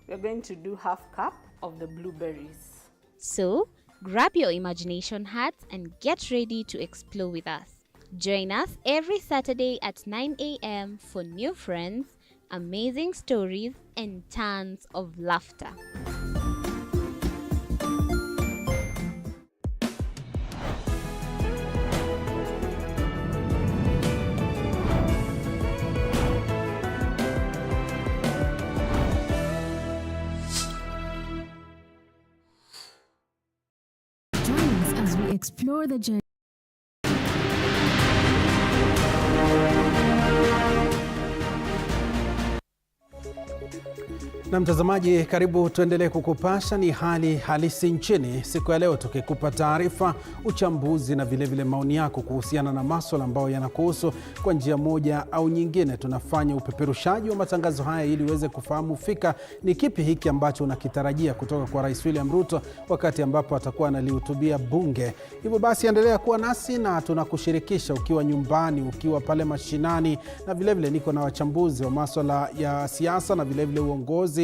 Speaker 12: we're going to do half cup of the blueberries.
Speaker 5: So, grab your imagination hats and get ready to explore with us. Join us every Saturday at 9 a.m. for new friends, amazing stories, and tons of laughter.
Speaker 26: Explore the journey.
Speaker 3: Na mtazamaji, karibu tuendelee kukupasha ni hali halisi nchini. Siku ya leo tukikupa taarifa, uchambuzi na vile maoni yako kuhusiana na masuala ambayo yanakuhusu kwa njia moja au nyingine. Tunafanya upeperushaji wa matangazo haya ili uweze kufahamu fika ni kipi hiki ambacho unakitarajia kutoka kwa Rais William Ruto wakati ambapo atakuwa analihutubia bunge. Hivyo basi endelea kuwa nasi na tunakushirikisha ukiwa nyumbani, ukiwa pale mashinani, na vile niko na wachambuzi wa masuala ya siasa na vile uongozi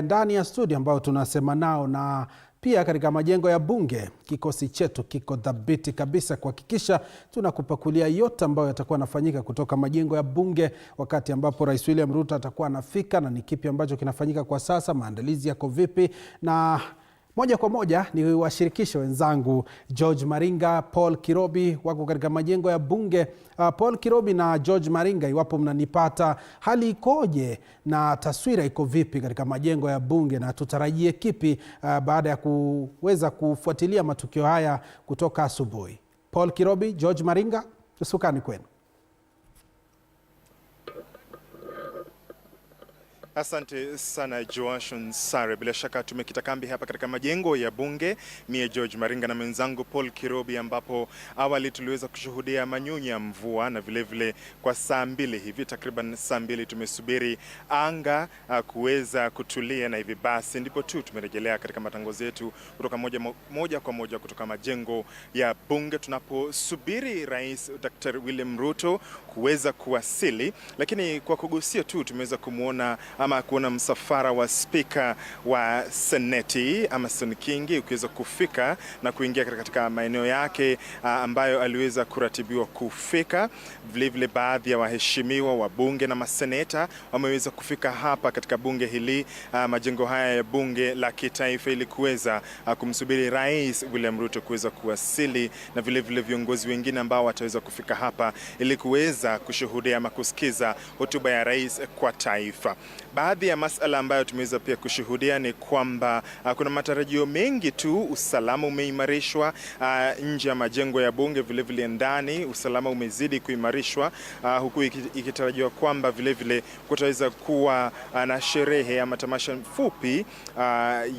Speaker 3: ndani ya studio ambao tunasema nao, na pia katika majengo ya bunge kikosi chetu kiko dhabiti kabisa kuhakikisha tunakupakulia yote ambayo yatakuwa yanafanyika kutoka majengo ya bunge wakati ambapo Rais William Ruto atakuwa anafika, na ni kipi ambacho kinafanyika kwa sasa, maandalizi yako vipi. Na moja kwa moja ni washirikisho wenzangu George Maringa, Paul Kirobi wako katika majengo ya bunge. Paul Kirobi na George Maringa, iwapo mnanipata, hali ikoje na taswira iko vipi katika majengo ya bunge, na tutarajie kipi baada ya kuweza kufuatilia matukio haya kutoka asubuhi? Paul Kirobi, George Maringa, usukani kwenu.
Speaker 13: Asante sana Joashon Sare. Bila shaka tumekita kambi hapa katika majengo ya bunge, mie George Maringa na mwenzangu Paul Kirobi, ambapo awali tuliweza kushuhudia manyunyu ya mvua, na vile kwa saa 2 hivi, takriban saa 2 tumesubiri anga kuweza kutulia, na hivi basi ndipo tu tumerejelea katika matangazo yetu kutoka moja kwa moja kutoka majengo ya bunge, tunaposubiri Rais Dr. William Ruto kuweza kuwasili. Lakini kwa kugusia tu tumeweza kumuona kuona msafara wa spika wa Seneti Amason Kingi ukiweza kufika na kuingia katika maeneo yake ambayo aliweza kuratibiwa kufika. Vile baadhi ya waheshimiwa wa bunge na maseneta wameweza kufika hapa katika bunge hili, majengo haya ya bunge la kitaifa, ili kuweza kumsubiri Rais William Ruto kuweza kuwasili, na vile viongozi wengine ambao wataweza kufika hapa ili kuweza kushuhudia ama kusikiza hotuba ya rais kwa taifa. Baadhi ya masuala ambayo tumeweza pia kushuhudia ni kwamba kuna matarajio mengi tu. Usalama umeimarishwa nje ya majengo ya bunge, vile ndani usalama umezidi kuimarishwa, huku ikitarajiwa kwamba vile kutaweza kuwa na sherehe ama tamasha fupi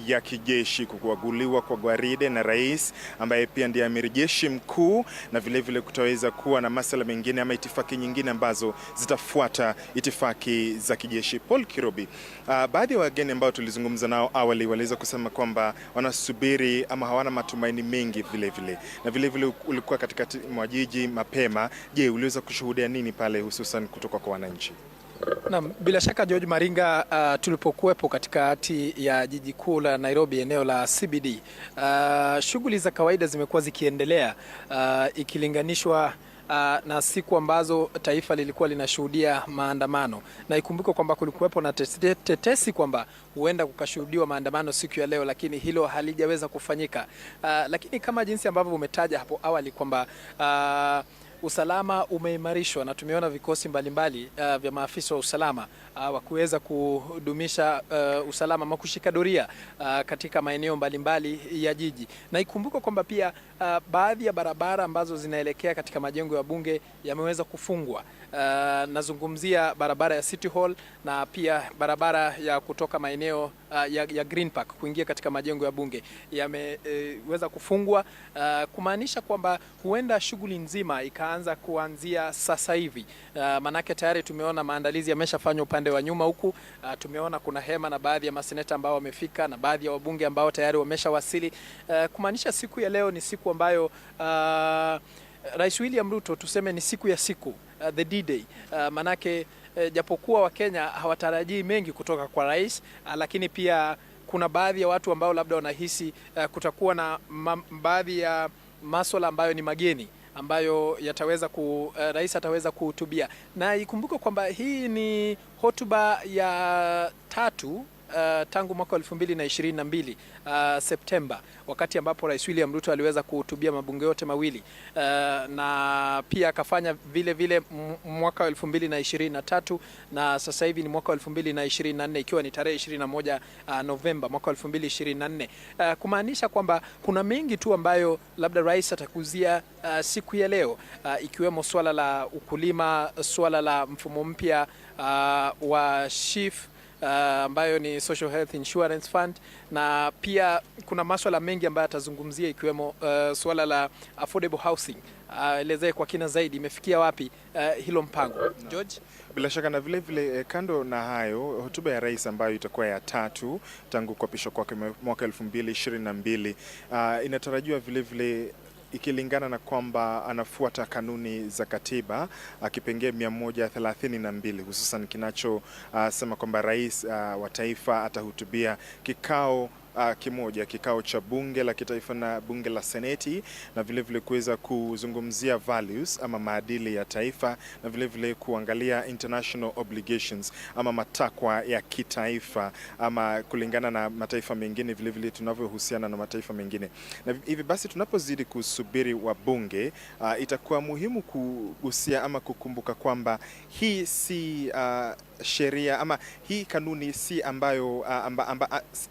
Speaker 13: ya kijeshi, kukuaguliwa kwa gwaride na rais ambaye pia ndiye amiri jeshi mkuu, na vile kutaweza kuwa na masuala mengine ama itifaki nyingine ambazo zitafuata itifaki za kijeshi. Paul Kirobi, Kirobi. Baadhi ya wageni ambao tulizungumza nao awali waliweza kusema kwamba wanasubiri ama hawana matumaini mengi vile. Na vile ulikuwa katikati mwa jiji mapema. Je, uliweza kushuhudia nini pale hususan kutoka kwa wananchi?
Speaker 7: Naam, bila shaka George Maringa, tulipokuwepo katikati ya jiji kuu la Nairobi, eneo la CBD, shughuli za kawaida zimekuwa zikiendelea ikilinganishwa na siku ambazo taifa lilikuwa linashuhudia maandamano, na ikumbuke kwamba kulikuwepo na tetesi kwamba huenda kukashuhudiwa maandamano siku ya leo, lakini hilo halijaweza kufanyika. Lakini kama jinsi ambavyo umetaja hapo awali kwamba usalama umeimarishwa na tumeona vikosi mbalimbali vya maafisa wa usalama wakuweza kudumisha usalama ama kushika doria katika maeneo mbalimbali ya jiji. Na ikumbuke kwamba pia baadhi ya barabara ambazo zinaelekea katika majengo ya bunge yameweza kufungwa. Nazungumzia barabara ya City Hall na pia barabara ya kutoka maeneo ya Green Park kuingia katika majengo ya bunge yameweza kufungwa, kumaanisha kwamba huenda shughuli nzima ikaanza kuanzia sasa hivi. Manake tayari tumeona maandalizi yameshafanywa upande wa nyuma huku. Tumeona kuna hema na baadhi ya maseneta ambao wamefika na baadhi ya wabunge ambao tayari wameshawasili, kumaanisha siku ya leo ni siku ambayo Rais William Ruto tuseme ni siku ya siku, the D-Day. Manake japokuwa Wakenya hawatarajii mengi kutoka kwa rais, lakini pia kuna baadhi ya watu ambao labda wanahisi kutakuwa na baadhi ya masuala ambayo ni mageni ambayo yataweza rais ataweza kuhutubia. Na ikumbuke kwamba hii ni hotuba ya 3 tangu mwaka 2022 Septemba, wakati ambapo Rais William Ruto aliweza kuhutubia mabunge yote mawili, na pia akafanya vile mwaka 2023 na sasa hivi ni mwaka 2024, ikiwa ni tarehe 21 Novemba mwaka 2024, kumaanisha kwamba kuna mengi tu ambayo labda rais atakuzia siku ya leo, ikiwemo swala la ukulima, swala la mfumo mpya wa SHIF ambayo ni Social Health Insurance Fund, na pia kuna masuala mengi ambayo atazungumzia ikiwemo swala la affordable housing. Elezee kwa kina zaidi imefikia wapi hilo mpango, George?
Speaker 13: Bila shaka na vile kando na hayo, hotuba ya rais ambayo itakuwa ya 3 tangu kuapishwa kwake mwaka 2022 inatarajiwa vile ikilingana na kwamba anafuata kanuni za katiba kipengee 132, hususan kinachosema kwamba rais wa taifa atahutubia kikao kikao cha bunge la kitaifa na bunge la seneti, na vile kuweza kuzungumzia values ama maadili ya taifa, na vile kuangalia international obligations ama matakwa ya kitaifa ama kulingana na mataifa mengine, vile tunavyohusiana na mataifa mengine. Na hivi basi tunapozidi kusubiri wabunge, itakuwa muhimu kugusia ama kukumbuka kwamba hii si sheria ama hii kanuni si ambayo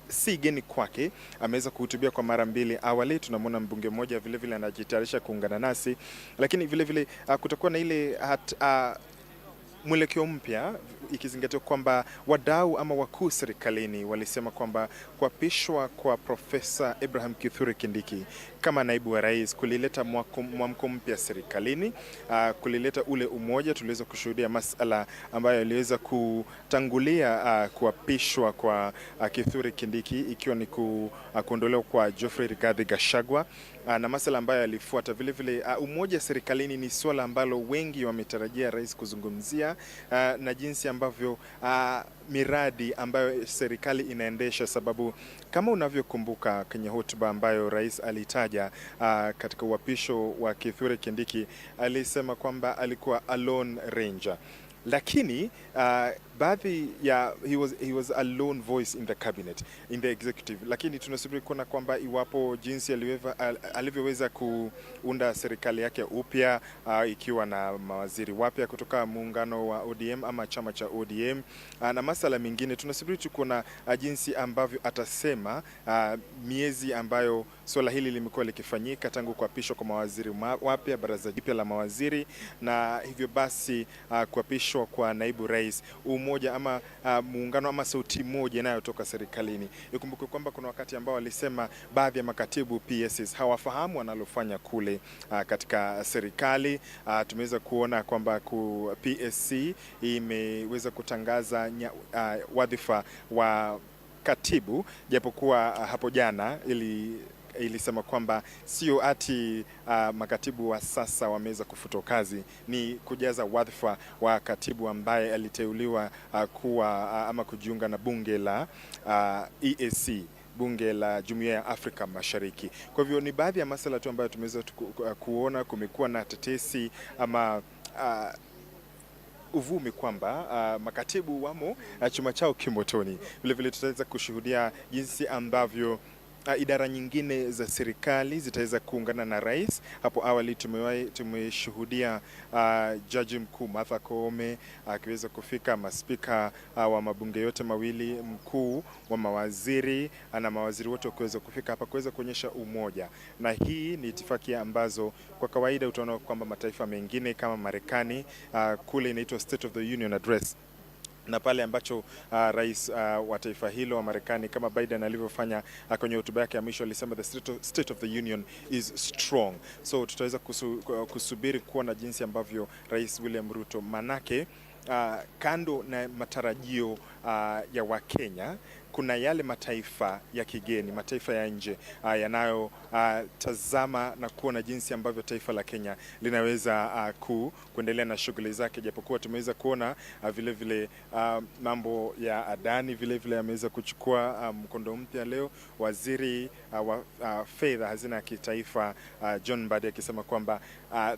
Speaker 13: si geni kwake. Ameweza kuhutubia kwa mara 2 awali. Tunamwona mbunge mmoja vile anajitayarisha kuungana nasi, lakini vile kutakuwa na ile mwelekeo mpya, ikizingatiwa kwamba wadau ama wakuu serikalini walisema kwamba kuapishwa kwa Profesa Ibrahim Kithure Kindiki kama naibu wa rais kulileta mwamko mpya serikalini, kulileta ule umoja. Tuliweza kushuhudia masala ambayo yaliweza kutangulia kuapishwa kwa Kithure Kindiki, ikiwa ni kuondolewa kwa Geoffrey Rigathi Gachagua, na masala ambayo yalifuata. Vile umoja serikalini ni swala ambalo wengi wametarajia rais kuzungumzia, na jinsi ambavyo miradi ambayo serikali inaendesha, sababu kama unavyokumbuka kwenye hotuba ambayo rais alitaja katika uapisho wa Kithure Kindiki, alisema kwamba alikuwa a lone ranger, lakini baadhi ya he was a lone voice in the cabinet, in the executive, lakini tunasubiri kuona kwamba iwapo jinsi alivyoweza kuunda serikali yake upya, ikiwa na mawaziri wapya kutoka muungano wa ODM ama chama cha ODM, na masala mengine. Tunasubiri tu kuona jinsi ambavyo atasema miezi ambayo swala hili limekuwa likifanyika tangu kuapishwa kwa mawaziri wapya, baraza jipya la mawaziri, na hivyo basi kuapishwa kwa naibu rais. umoja ama muungano ama sauti moja inayotoka serikalini. Ikumbuke kwamba kuna wakati ambao walisema baadhi ya makatibu PSs hawafahamu wanalofanya kule katika serikali. Tumeweza kuona kwamba PSC imeweza kutangaza wadhifa wa katibu, japokuwa hapo jana ilisema kwamba sio ati makatibu wa sasa wameweza kufutwa kazi, ni kujaza wadhifa wa katibu ambaye aliteuliwa kuwa ama kujiunga na bunge la EAC, bunge la Jumuiya ya Afrika Mashariki. Kwa hivyo ni baadhi ya masuala tu ambayo tumeweza kuona. Kumekuwa na tetesi ama uvumi kwamba makatibu wamo chuma chao kimotoni. Vile vile tutaweza kushuhudia jinsi ambavyo idara nyingine za serikali zitaweza kuungana na rais. Hapo awali tumeshuhudia jaji mkuu Martha Koome akiweza kufika, maspika wa mabunge yote mawili, mkuu wa mawaziri na mawaziri wote kuweza kufika hapa kuweza kuonyesha umoja. Na hii ni itifaki ambazo kwa kawaida utaona kwamba mataifa mengine kama Marekani kule inaitwa State of the Union Address, na pale ambacho rais wa taifa hilo wa Marekani kama Biden alivyofanya kwenye hotuba yake ya mwisho, alisema the state of the union is strong. So tutaweza kusubiri kuona jinsi ambavyo Rais William Ruto, manake kando na matarajio ya Wakenya, kuna yale mataifa ya kigeni, mataifa ya nje yanayo tazama na kuona jinsi ambavyo taifa la Kenya linaweza kuendelea na shughuli zake, japokuwa tumeweza kuona vile vile mambo ya adani vile vile ameweza kuchukua mkondo mpya leo. Waziri wa fedha, hazina ya kitaifa, John Mbadi akisema kwamba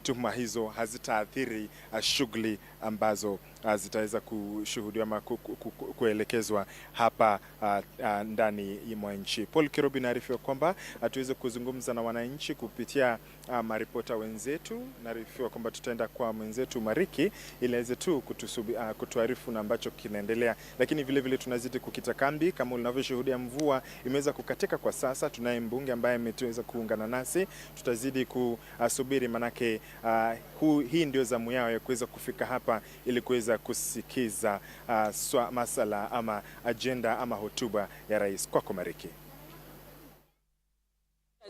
Speaker 13: tuhuma hizo hazitaathiri shughuli ambazo zitaweza kushuhudiwa ama kuelekezwa hapa ndani mwa nchi. Paul Kirobi naarifiwa kwamba tuweze kuzungumza na wananchi kupitia maripota wenzetu. Naarifiwa kwamba tutaenda kwa mwenzetu Mariki ili aweze tu kutuarifu na ambacho kinaendelea, lakini vile vile tunazidi kukita kambi. Kama unavyoshuhudia, mvua imeweza kukatika kwa sasa. Tunaye mbunge ambaye ameteweza kuungana nasi, tutazidi kusubiri manake hii ndio zamu yao ya kuweza kufika hapa ili kuweza kusikiza masala ama agenda ama hotuba ya rais. Kwako Mariki.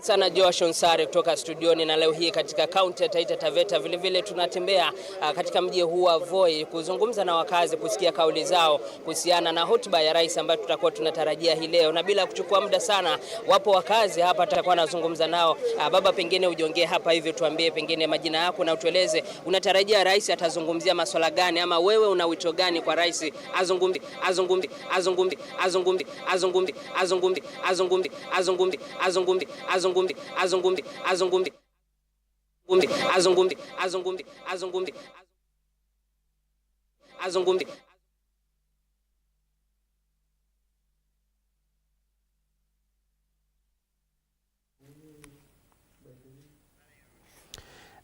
Speaker 6: Sana Josh Onsare kutoka studioni, na leo hii katika kaunti ya Taita Taveta vile vile tunatembea katika mji huu wa Voi kuzungumza na wakazi, kusikia kauli zao kuhusiana na hotuba ya rais ambayo tutakuwa tunatarajia hii leo. Na bila kuchukua muda sana, wapo wakazi hapa tutakuwa nazungumza nao. Baba, pengine ujiongee hapa hivi, tuambie pengine majina yako na utueleze unatarajia rais atazungumzia masuala gani, ama wewe una wito gani kwa rais azungumze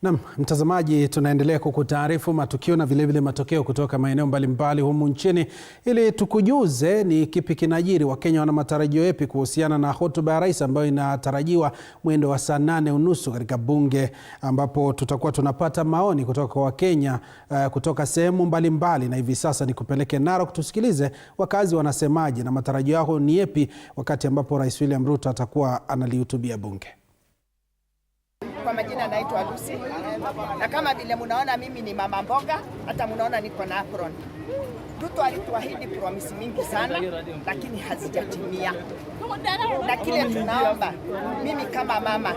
Speaker 3: Naam, mtazamaji, tunaendelea kukutaarifu matukio na vile vile matokeo kutoka maeneo mbalimbali humu nchini ili tukujuze ni kipi kinajiri. Wakenya wana matarajio yapi kuhusiana na hotuba ya rais ambayo inatarajiwa mwendo wa saa 8:30 katika bunge, ambapo tutakuwa tunapata maoni kutoka kwa Wakenya kutoka sehemu mbalimbali. Na hivi sasa ni kupeleke Narok tusikilize wakazi wanasemaje na matarajio yao ni yapi wakati ambapo Rais William Ruto atakuwa analihutubia bunge.
Speaker 8: Kwa majina naitwa Lucy, na kama vile mnaona mimi ni mama mboga, hata mnaona niko na apron. Ruto alituahidi promise mingi sana, lakini hazijatimia. Na kile tunaomba, mimi kama mama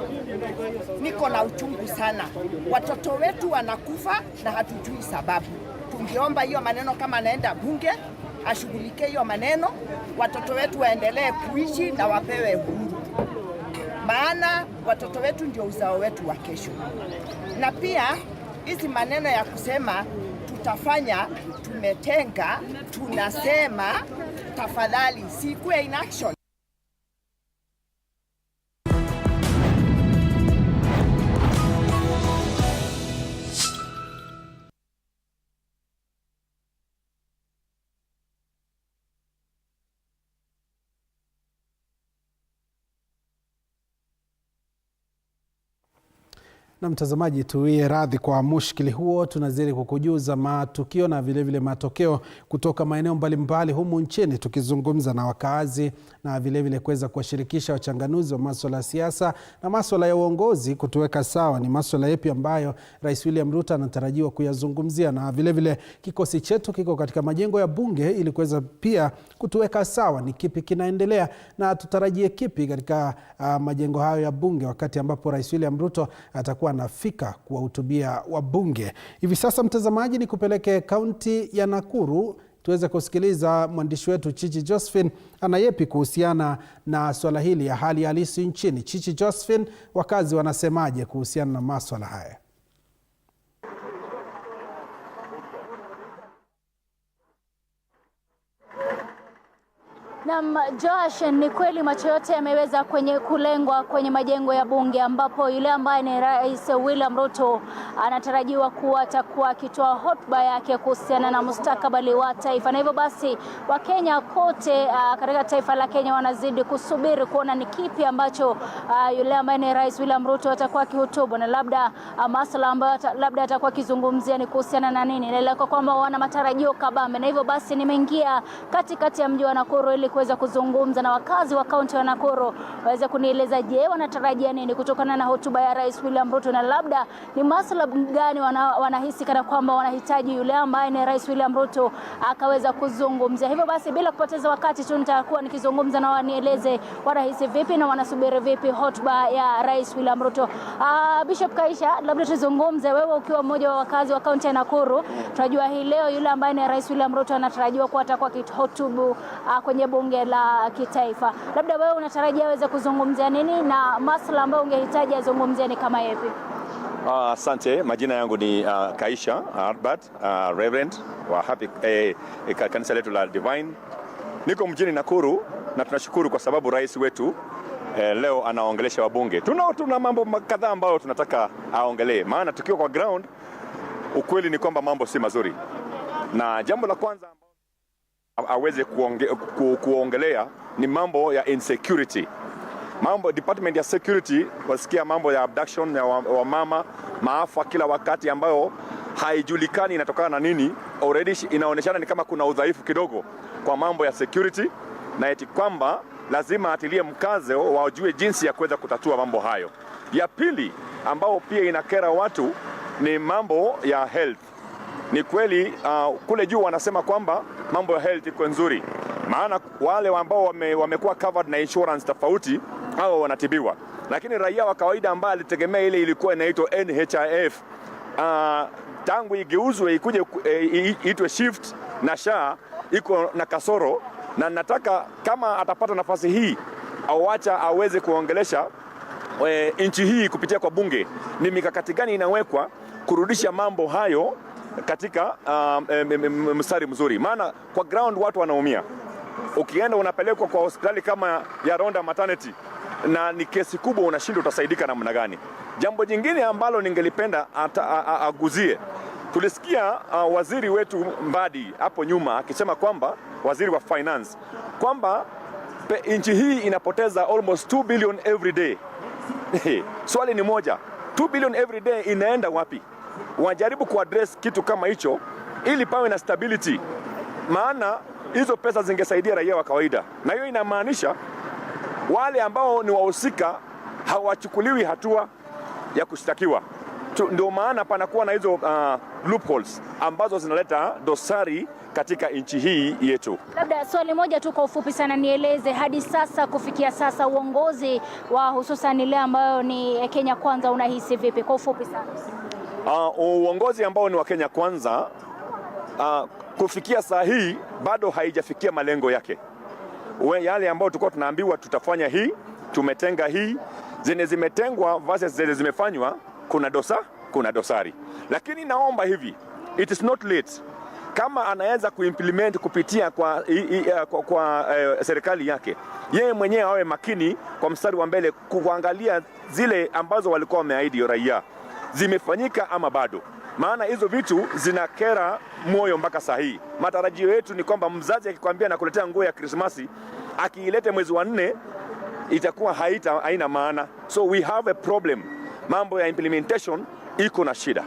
Speaker 8: niko na uchungu sana. Watoto wetu wanakufa na hatujui sababu. Tungeomba hiyo maneno, kama naenda bunge ashughulike hiyo maneno, watoto wetu waendelee kuishi na wapewe uhuru. Maana watoto wetu ndio uzao wetu wa kesho. Na pia hizi maneno ya kusema tutafanya, tumetenga, tunasema, tafadhali sikuwe in action.
Speaker 3: Na mtazamaji, tuwie radhi kwa mushkili huo. Tunazidi kukujuza matukio na vile matokeo kutoka maeneo mbalimbali humu nchini, tukizungumza na wakazi na vile kuweza kuwashirikisha wachanganuzi wa masuala ya siasa na masuala ya uongozi, kutuweka sawa ni masuala yapi ambayo Rais William Ruto anatarajiwa kuyazungumzia. Na vile kikosi chetu kiko katika majengo ya bunge ili kuweza pia kutuweka sawa ni kipi kinaendelea na tutarajie kipi katika majengo hayo ya bunge wakati ambapo Rais William Ruto atakuwa anafika kuwahutubia wabunge. Hivi sasa mtazamaji, ni kupeleke kaunti ya Nakuru tuweze kusikiliza mwandishi wetu Chichi Josephine anayepi kuhusiana na swala hili ya hali halisi nchini. Chichi Josephine, wakazi wanasemaje kuhusiana na masuala haya?
Speaker 11: Na Joash, ni kweli macho yote yameweza kulengwa kwenye majengo ya bunge ambapo yule ambaye ni Rais William Ruto anatarajiwa kuwa atakuwa akitoa hotuba yake kuhusiana na mustakabali wa taifa. Na hivyo basi Wakenya kote katika taifa la Kenya wanazidi kusubiri kuona ni kipi ambacho yule ambaye ni Rais William Ruto atakuwa akihutubu, na labda masuala ambayo labda atakuwa akizungumzia ni kuhusiana na nini. Na kwa kwamba wana matarajio kabambe, na hivyo basi nimeingia katikati ya mji wa Nakuru ili kuweza kuzungumza na wakazi wa kaunti ya Nakuru waweze kunieleza je, wanatarajia nini kutokana na hotuba ya Rais William Ruto, na labda ni masuala gani wanahisi kana kwamba wanahitaji yule ambaye ni Rais William Ruto akaweza kuzungumzia. Hivyo basi bila kupoteza wakati tu nitakuwa nikizungumza na wanieleze wanahisi vipi na wanasubiri vipi hotuba ya Rais William Ruto. Bishop Kaisha, labda tuzungumze, wewe ukiwa mmoja wa wakazi wa kaunti ya Nakuru, tunajua hii leo yule ambaye ni Rais William Ruto anatarajiwa kuwa atakuwa akihutubu kwenye bunge la kitaifa. Labda wewe unatarajia aweze kuzungumzia nini na masuala ambayo ungehitaji azungumzie ni kama yapi?
Speaker 15: Asante, majina yangu ni Kaisha Albert, Reverend wa Happy kanisa letu la Divine. Niko mjini Nakuru na tunashukuru kwa sababu rais wetu leo anaongelesha wabunge. Tuna mambo kadhaa ambayo tunataka aongelee, maana tukiwa kwa ground ukweli ni kwamba mambo si mazuri. Na jambo la kwanza aweze kuongelea ni mambo ya insecurity. Mambo department ya security, wasikia mambo ya abduction ya wamama, maafa kila wakati ambayo haijulikani inatokana na nini. Already inaonekana ni kama kuna udhaifu kidogo kwa mambo ya security, na eti kwamba lazima atilie mkazo wajue jinsi ya kuweza kutatua mambo hayo. Ya pili ambao pia inakera watu ni mambo ya health. Ni kweli kule juu wanasema kwamba mambo ya health iko nzuri, maana wale ambao wamekuwa covered na insurance tofauti hao wanatibiwa, lakini raia wa kawaida ambaye alitegemea ile ilikuwa inaitwa NHIF tangu igeuzwe ikuje itwe shift na SHA iko na kasoro. Na nataka kama atapata nafasi hii awacha aweze kuongelesha nchi hii kupitia kwa bunge, ni mikakati gani inawekwa kurudisha mambo hayo katika mstari mzuri, maana kwa ground watu wanaumia. Ukienda unapelekwa kwa hospitali kama ya Ronda Maternity na ni kesi kubwa, unashindwa utasaidika namna gani. Jambo jingine ambalo ningelipenda aguzie, tulisikia waziri wetu Mbadi hapo nyuma akisema kwamba, waziri wa finance, kwamba nchi hii inapoteza almost 2 billion every day. Swali ni moja, 2 billion every day inaenda wapi? Wajaribu kuaddress kitu kama hicho ili pawe na stability, maana hizo pesa zingesaidia raia wa kawaida, na hiyo inamaanisha wale ambao ni wahusika hawachukuliwi hatua ya kushtakiwa. Ndio maana panakuwa na hizo loopholes ambazo zinaleta dosari katika nchi hii yetu.
Speaker 11: Labda swali moja tu kwa ufupi sana, nieleze hadi sasa, kufikia sasa, uongozi wa hususan ile ambayo ni Kenya Kwanza unahisi vipi kwa ufupi sana?
Speaker 15: Uongozi ambao ni wa Kenya Kwanza kufikia saa hii bado haijafikia malengo yake. Yale ambao tulikuwa tunaambiwa tutafanya hii, tumetenga hii, zenye zimetengwa versus zenye zimefanywa, kuna dosari. Lakini naomba hivi, it is not late. Kama anaweza kuimplement kupitia kwa serikali yake, yeye mwenyewe awe makini kwa mstari wa mbele kuangalia zile ambazo walikuwa wameahidi raia zimefanyika ama bado, maana hizo vitu zinakera moyo mpaka saa hii. Matarajio yetu ni kwamba mzazi akikwambia na kuletea nguo ya Krismasi, akiilete mwezi wa 4 itakuwa haina maana. So we have a problem. mambo ya implementation iko na shida.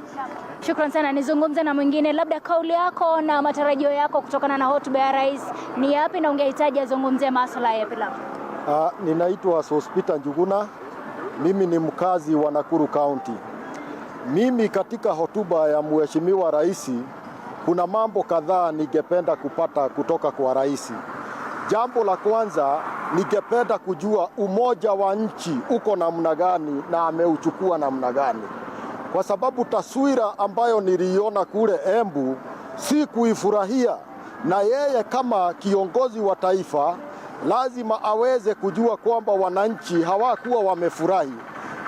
Speaker 11: Shukran sana. Nizungumze na mwingine, labda kauli yako na matarajio yako kutokana na hotuba ya rais ni yapi na ungehitaji azungumzie masuala yapi labda?
Speaker 14: Ninaitwa Sospita Njuguna. Mimi ni mkazi wa Nakuru County. Mimi katika hotuba ya Mheshimiwa Rais kuna mambo kadhaa ningependa kupata kutoka kwa rais. Jambo la kwanza, ningependa kujua umoja wa nchi uko namna gani na ameuchukua namna gani. Kwa sababu taswira ambayo niliona kule Embu si kuifurahia, na yeye kama kiongozi wa taifa lazima aweze kujua kwamba wananchi hawakuwa wamefurahi,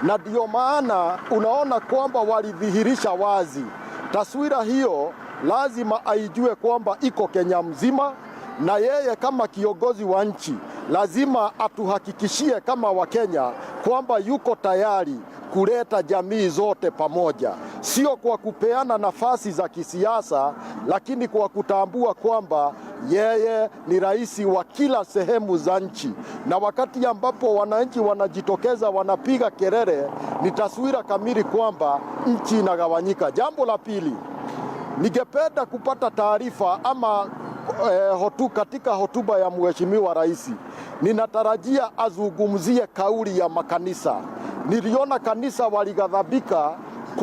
Speaker 14: na ndio maana unaona kwamba walidhihirisha wazi taswira hiyo. Lazima aijue kwamba iko Kenya mzima, na yeye kama kiongozi wa nchi lazima atuhakikishie kama Wakenya kwamba yuko tayari kuleta jamii zote pamoja, sio kwa kupeana nafasi za kisiasa, lakini kwa kutambua kwamba yeye ni rais wa kila sehemu za nchi. Na wakati ambapo wananchi wanajitokeza wanapiga kelele, ni taswira kamili kwamba nchi inagawanyika. Jambo la pili, ningependa kupata taarifa ama katika hotuba ya Mheshimiwa Rais ninatarajia azungumzie kauli ya makanisa. Niliona kanisa walighadhabika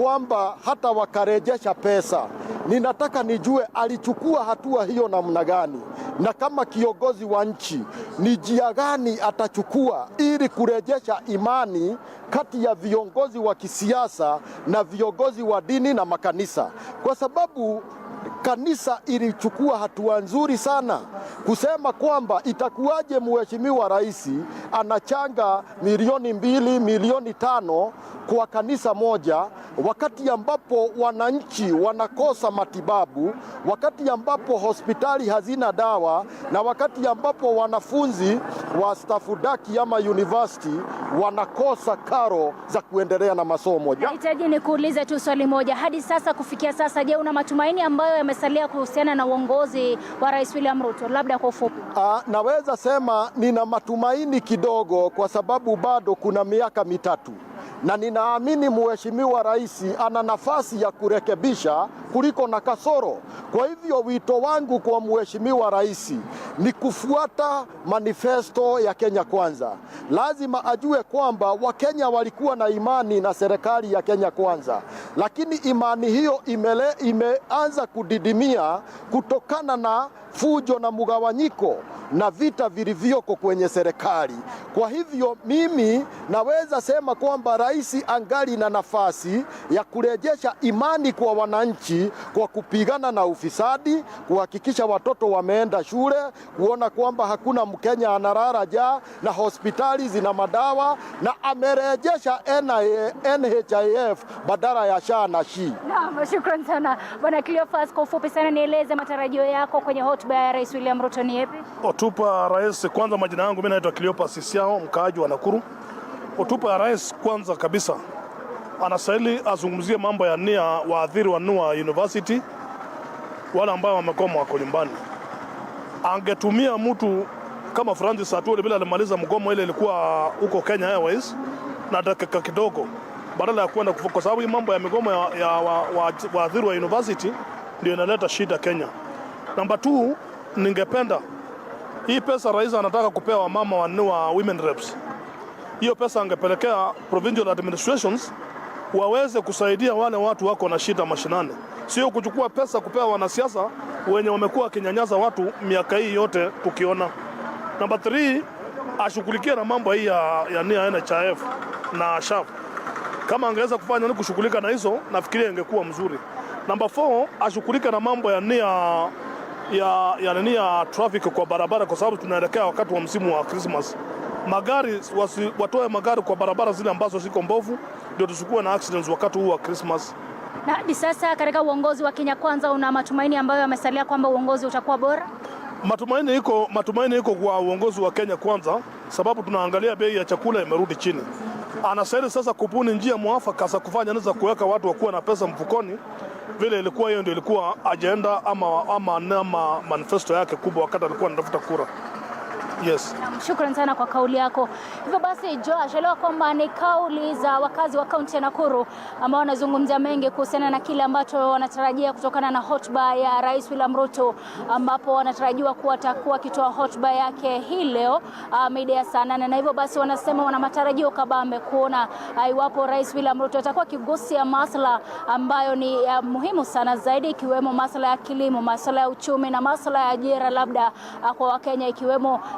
Speaker 14: kwamba hata wakarejesha pesa. Ninataka nijue alichukua hatua hiyo namna gani, na kama kiongozi wa nchi ni njia gani atachukua ili kurejesha imani kati ya viongozi wa kisiasa na viongozi wa dini na makanisa, kwa sababu kanisa ilichukua hatua nzuri sana kusema kwamba itakuwaje Mheshimiwa Rais anachanga milioni 2, milioni 5 kwa kanisa moja, wakati ambapo wananchi wanakosa matibabu, wakati ambapo hospitali hazina dawa, na wakati ambapo wanafunzi wa stafudaki ama university wanakosa karo za kuendelea na masomo.
Speaker 11: Nahitaji nikuulize tu swali moja. Hadi sasa, kufikia sasa, je, una matumaini ambayo yamesalia kuhusiana na uongozi wa Rais William Ruto? Labda kwa ufupi.
Speaker 14: Naweza sema nina matumaini kidogo, kwa sababu bado kuna miaka mitatu, na ninaamini Mheshimiwa Rais ana nafasi ya kurekebisha kuliko na kasoro. Kwa hivyo wito wangu kwa Mheshimiwa Rais ni kufuata manifesto ya Kenya Kwanza. Lazima ajue kwamba Wakenya walikuwa na imani na serikali ya Kenya Kwanza, lakini imani hiyo imeanza kudidimia kutokana na fujo na mgawanyiko na vita vilivyoko kwenye serikali. Kwa hivyo mimi naweza sema kwamba rais angali na nafasi ya kurejesha imani kwa wananchi kwa kupigana na ufisadi, kuhakikisha watoto wameenda shule, kuona kwamba hakuna Mkenya analala njaa na hospitali zina madawa, na amerejesha NHIF badala ya SHA na SHI.
Speaker 11: Naam, shukrani sana Bwana Cleophas. Kwa ufupi sana nieleze matarajio yako kwenye hotuba ya Rais William Ruto ni yapi?
Speaker 16: Hotuba rais, kwanza majina yangu mimi naitwa Cleophas Isiao, mkaaji wa Nakuru. Hotuba ya rais kwanza kabisa anastahili azungumzie mambo ya nia waadhiri wa NUA University, wale ambao wamekoma wako nyumbani. Angetumia mtu kama Francis Atwoli bila alimaliza mgomo ile ilikuwa huko Kenya Airways na dakika kidogo, badala ya kwenda kufuka, kwa sababu mambo ya migomo ya waadhiri wa university ndio inaleta shida Kenya. Namba 2, ningependa hii pesa rais anataka kupewa mama wa NUA women reps, hiyo pesa angepelekea provincial administrations waweze kusaidia wale watu wako na shida mashinani, sio kuchukua pesa kupewa wanasiasa wenye wamekuwa kinyanyaza watu miaka hii yote tukiona. Namba 3, ashughulikie na mambo hii ya nia NHIF na SHA. Kama angeweza kufanya ni kushughulika na hizo, nafikiria ingekuwa mzuri. Namba 4, ashughulike na mambo ya nia traffic kwa barabara, kwa sababu tunaelekea wakati wa msimu wa Christmas. Magari watoe magari kwa barabara zile ambazo ziko mbovu, ndio tusikuwe na accidents wakati huu wa Christmas.
Speaker 11: Na hadi sasa katika uongozi wa Kenya Kwanza una matumaini ambayo yamesalia kwamba uongozi utakuwa bora?
Speaker 16: Matumaini iko kwa uongozi wa Kenya Kwanza, sababu tunaangalia bei ya chakula imerudi chini. Anastahili sasa kubuni njia mwafaka za kufanya nini za kuweka watu wakuwa na pesa mfukoni, vile ilikuwa hiyo ndio ilikuwa agenda ama manifesto yake kubwa wakati alikuwa anatafuta kura. Yes.
Speaker 11: Shukrani sana kwa kauli yako. Hivyo basi Josh, elewa kwamba ni kauli za wakazi wa kaunti ya Nakuru ambao wanazungumzia mengi kuhusiana na kile ambacho wanatarajia kutokana na hotuba ya Rais William Ruto, ambapo wanatarajiwa kuwa atakuwa akitoa hotuba yake hii leo mida ya saa 8, na hivyo basi wanasema wana matarajio kabambe kuona iwapo Rais William Ruto atakuwa akigusia masuala ambayo ni muhimu sana zaidi, ikiwemo masuala ya kilimo, masuala ya uchumi na masuala ya ajira labda kwa Wakenya,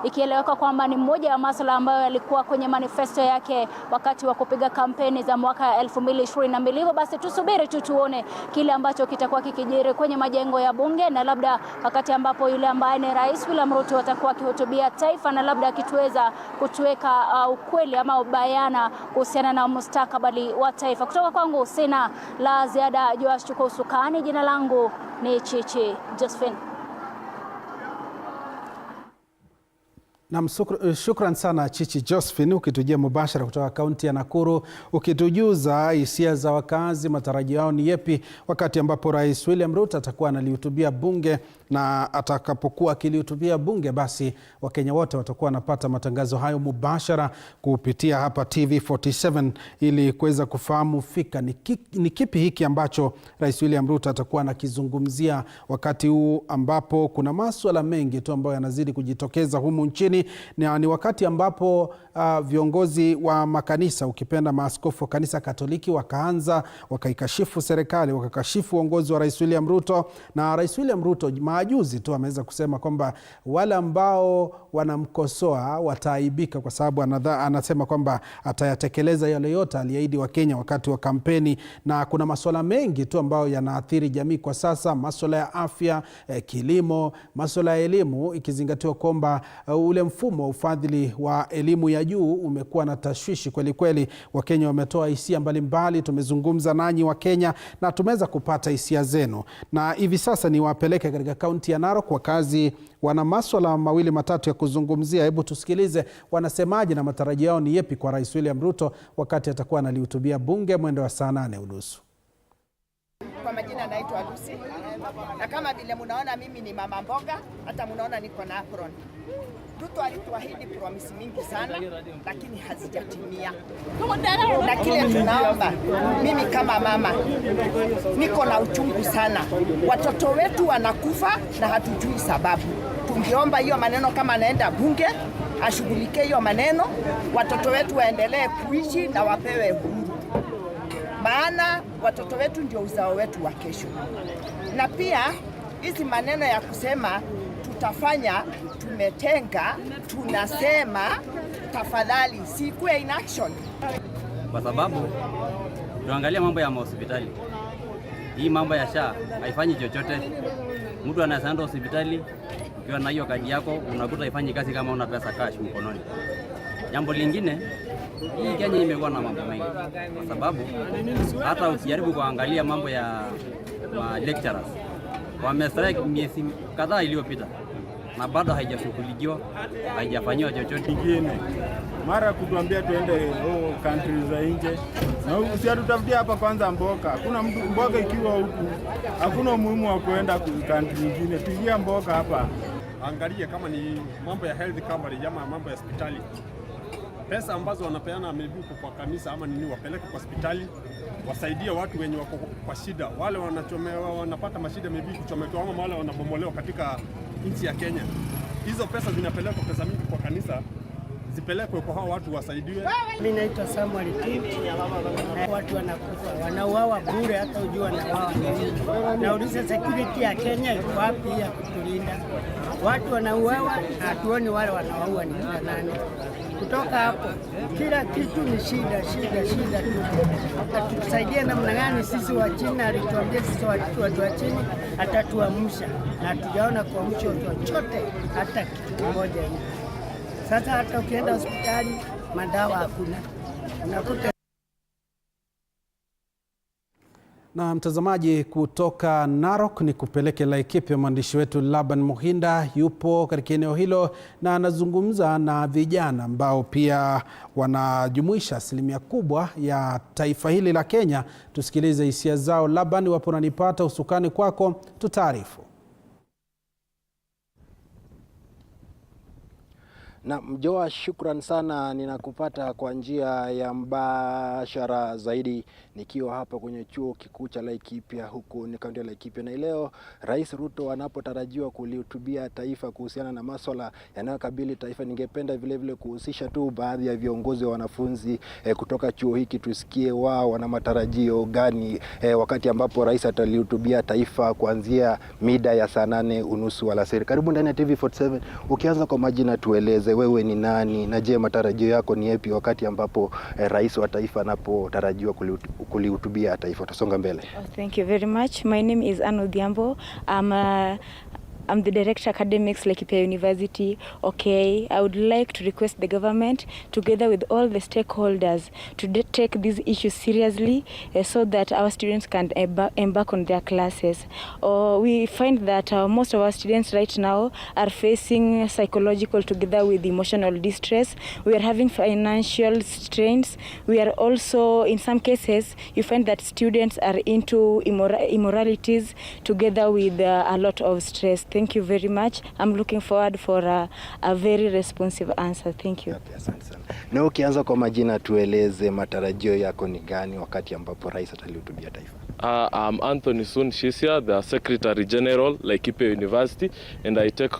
Speaker 11: ikieleweka kwamba ni mmoja ya masuala ambayo yalikuwa kwenye manifesto yake wakati wa kupiga kampeni za mwaka 2022. Hivyo basi tusubiri tuone kile ambacho kitakuwa kikijiri kwenye majengo ya bunge, na labda wakati ambapo yule ambaye ni Rais William Ruto atakuwa akihutubia taifa na labda akituweza kutuweka ukweli ama bayana kuhusiana na mustakabali wa taifa. Kutoka kwangu sina la ziada. Josh, chukua usukani. Jina langu ni Chichi Josephine.
Speaker 3: Na shukran sana Chichi Josephine, ukitujia mubashara kutoka kaunti ya Nakuru, ukitujuza hisia za wakazi, matarajio yao ni yepi wakati ambapo Rais William Ruto atakuwa analihutubia bunge, na atakapokuwa akilihutubia bunge basi Wakenya wote watakuwa wanapata matangazo hayo mubashara kupitia hapa TV47 ili kuweza kufahamu fika ni kipi hiki ambacho Rais William Ruto atakuwa anakizungumzia wakati huu ambapo kuna masuala mengi tu ambayo yanazidi kujitokeza humu nchini. Ni wakati ambapo viongozi wa makanisa, ukipenda maaskofu wa kanisa Katoliki, wakaikashifu serikali, wakakashifu uongozi wa Rais William Ruto, na Rais William Ruto majuzi tu ameweza kusema kwamba wale ambao wanamkosoa wataaibika, kwa sababu anasema kwamba atayatekeleza yale yote aliahidi wa Kenya wakati wa kampeni. Na kuna masuala mengi tu ambayo yanaathiri jamii kwa sasa, masuala ya afya, kilimo, masuala ya elimu, ikizingatiwa kwamba ule mfumo wa ufadhili wa elimu ya juu umekuwa na tashwishi kweli kweli. Wakenya wametoa hisia mbalimbali, tumezungumza nanyi Wakenya na tumeweza kupata hisia zenu, na hivi sasa ni wapeleke katika kaunti ya Narok. Wakazi wana masuala mawili matatu ya kuzungumzia. Hebu tusikilize wanasemaje na matarajio yao ni yepi kwa Rais William Ruto wakati atakuwa analihutubia bunge mwendo wa saa 8:30.
Speaker 8: Kwa majina naitwa Lucy, na kama vile mnaona mimi ni mama mboga, hata mnaona niko na apron. Ruto alituahidi promise mingi sana, lakini hazijatimia. Na kile tunaomba, mimi kama mama niko na uchungu sana. Watoto wetu wanakufa na hatujui sababu. Tungeomba hiyo maneno, kama anaenda bunge ashughulikie hiyo maneno, watoto wetu waendelee kuishi na wapewe uhuru. Maana watoto wetu ndio uzao wetu wa kesho. Na pia hizi maneno ya kusema tutafanya, tumetenga, tunasema, tafadhali sikuwe in action.
Speaker 1: Kwa sababu tuangalia mambo ya hospitali. Hii mambo ya SHA haifanyi chochote. Mtu anaenda hospitali ukiwa na hiyo kadi yako unakuta haifanyi kazi kama una pesa cash mkononi. Jambo lingine, hii Kenya imekuwa na mambo mengi, kwa sababu hata ukijaribu kuangalia mambo ya lecturers wamestrike miezi kadhaa iliyopita na bado haijashughulikiwa, haijafanywa chochote.
Speaker 4: Kingine mara kutuambia tuende country za nje, na usitutafutie hapa kwanza mboka. Hakuna mtu mboka ikiwa huku, hakuna umuhimu wa kuenda country nyingine. Pigia mboka hapa.
Speaker 17: Angalia kama ni mambo ya health coverage ama mambo ya hospitali. Pesa ambazo wanapeana maybe kwa kanisa ama nini, wapeleke kwa hospitali, wasaidie watu wenye wako kwa shida. Wale wanapata mashida maybe kuchomekewa ama wale wanabomolewa katika nchi ya Kenya. Hizo pesa zinapelekwa, pesa mingi kwa kanisa zipelekwe kwa hao watu wasaidiwe.
Speaker 20: Mimi naitwa Samuel Tim. Watu wanakufa, wanauawa bure, hata ujua wanauawa nini. Nauliza security ya Kenya iko wapi ya kutulinda? Watu wanauawa, hatuoni wale wanaoua ni kina nani. Kutoka hapo kila kitu ni shida tu. Atusaidie namna gani sisi wa chini? Alituambia sisi watu wa chini atatuamsha, na hatujaona kuamsha chochote hata kitu kimoja hivi. Sasa hata ukienda hospitali madawa hakuna. Unakuta
Speaker 3: Na mtazamaji, kutoka Narok ni kupeleke Laikipia. Mwandishi wetu Laban Muhinda yupo katika eneo hilo na anazungumza na vijana ambao pia wanajumuisha asilimia kubwa ya taifa hili la Kenya. Tusikilize hisia zao. Laban, wapo unanipata, usukani kwako, tutaarifu.
Speaker 10: Na Mjoa, shukran sana, ninakupata kwa njia ya mbashara zaidi nikiwa hapa kwenye chuo kikuu cha Laikipia huku ni kaunti ya Laikipia, na leo Rais Ruto anapotarajiwa kulihutubia taifa kuhusiana na masuala yanayokabili taifa. Ningependa vile kuhusisha tu baadhi ya viongozi wa wanafunzi kutoka chuo hiki, tusikie wao wana matarajio gani wakati ambapo rais atalihutubia taifa kuanzia mida ya saa 8:30 alasiri. Karibu ndani ya TV47. Ukianza kwa majina, tueleze wewe ni nani na je, matarajio yako ni yapi wakati ambapo rais wa taifa anapotarajiwa kulihutubia taifa? Tusonga mbele.
Speaker 26: Thank you very much. My name is Anno Diambo. I'm the Director Academics, Laikipia University. Okay, I would like to request the government, together with all the stakeholders, to take these issues seriously so that our students can embark on their classes. We find that most of our students right now are facing psychological together with emotional distress. We are having financial strains. We are also, in some cases, you find that students are into immoralities together with a lot of stress. Thank you very much. I'm looking forward for a very responsive answer. Thank you.
Speaker 10: Okay, asante sana. Na ukianza kwa majina, tueleze matarajio yako ni gani wakati ambapo rais atalihutubia taifa?
Speaker 18: I'm Anthony Sun Shisia, the Secretary General, Laikipia University, and I take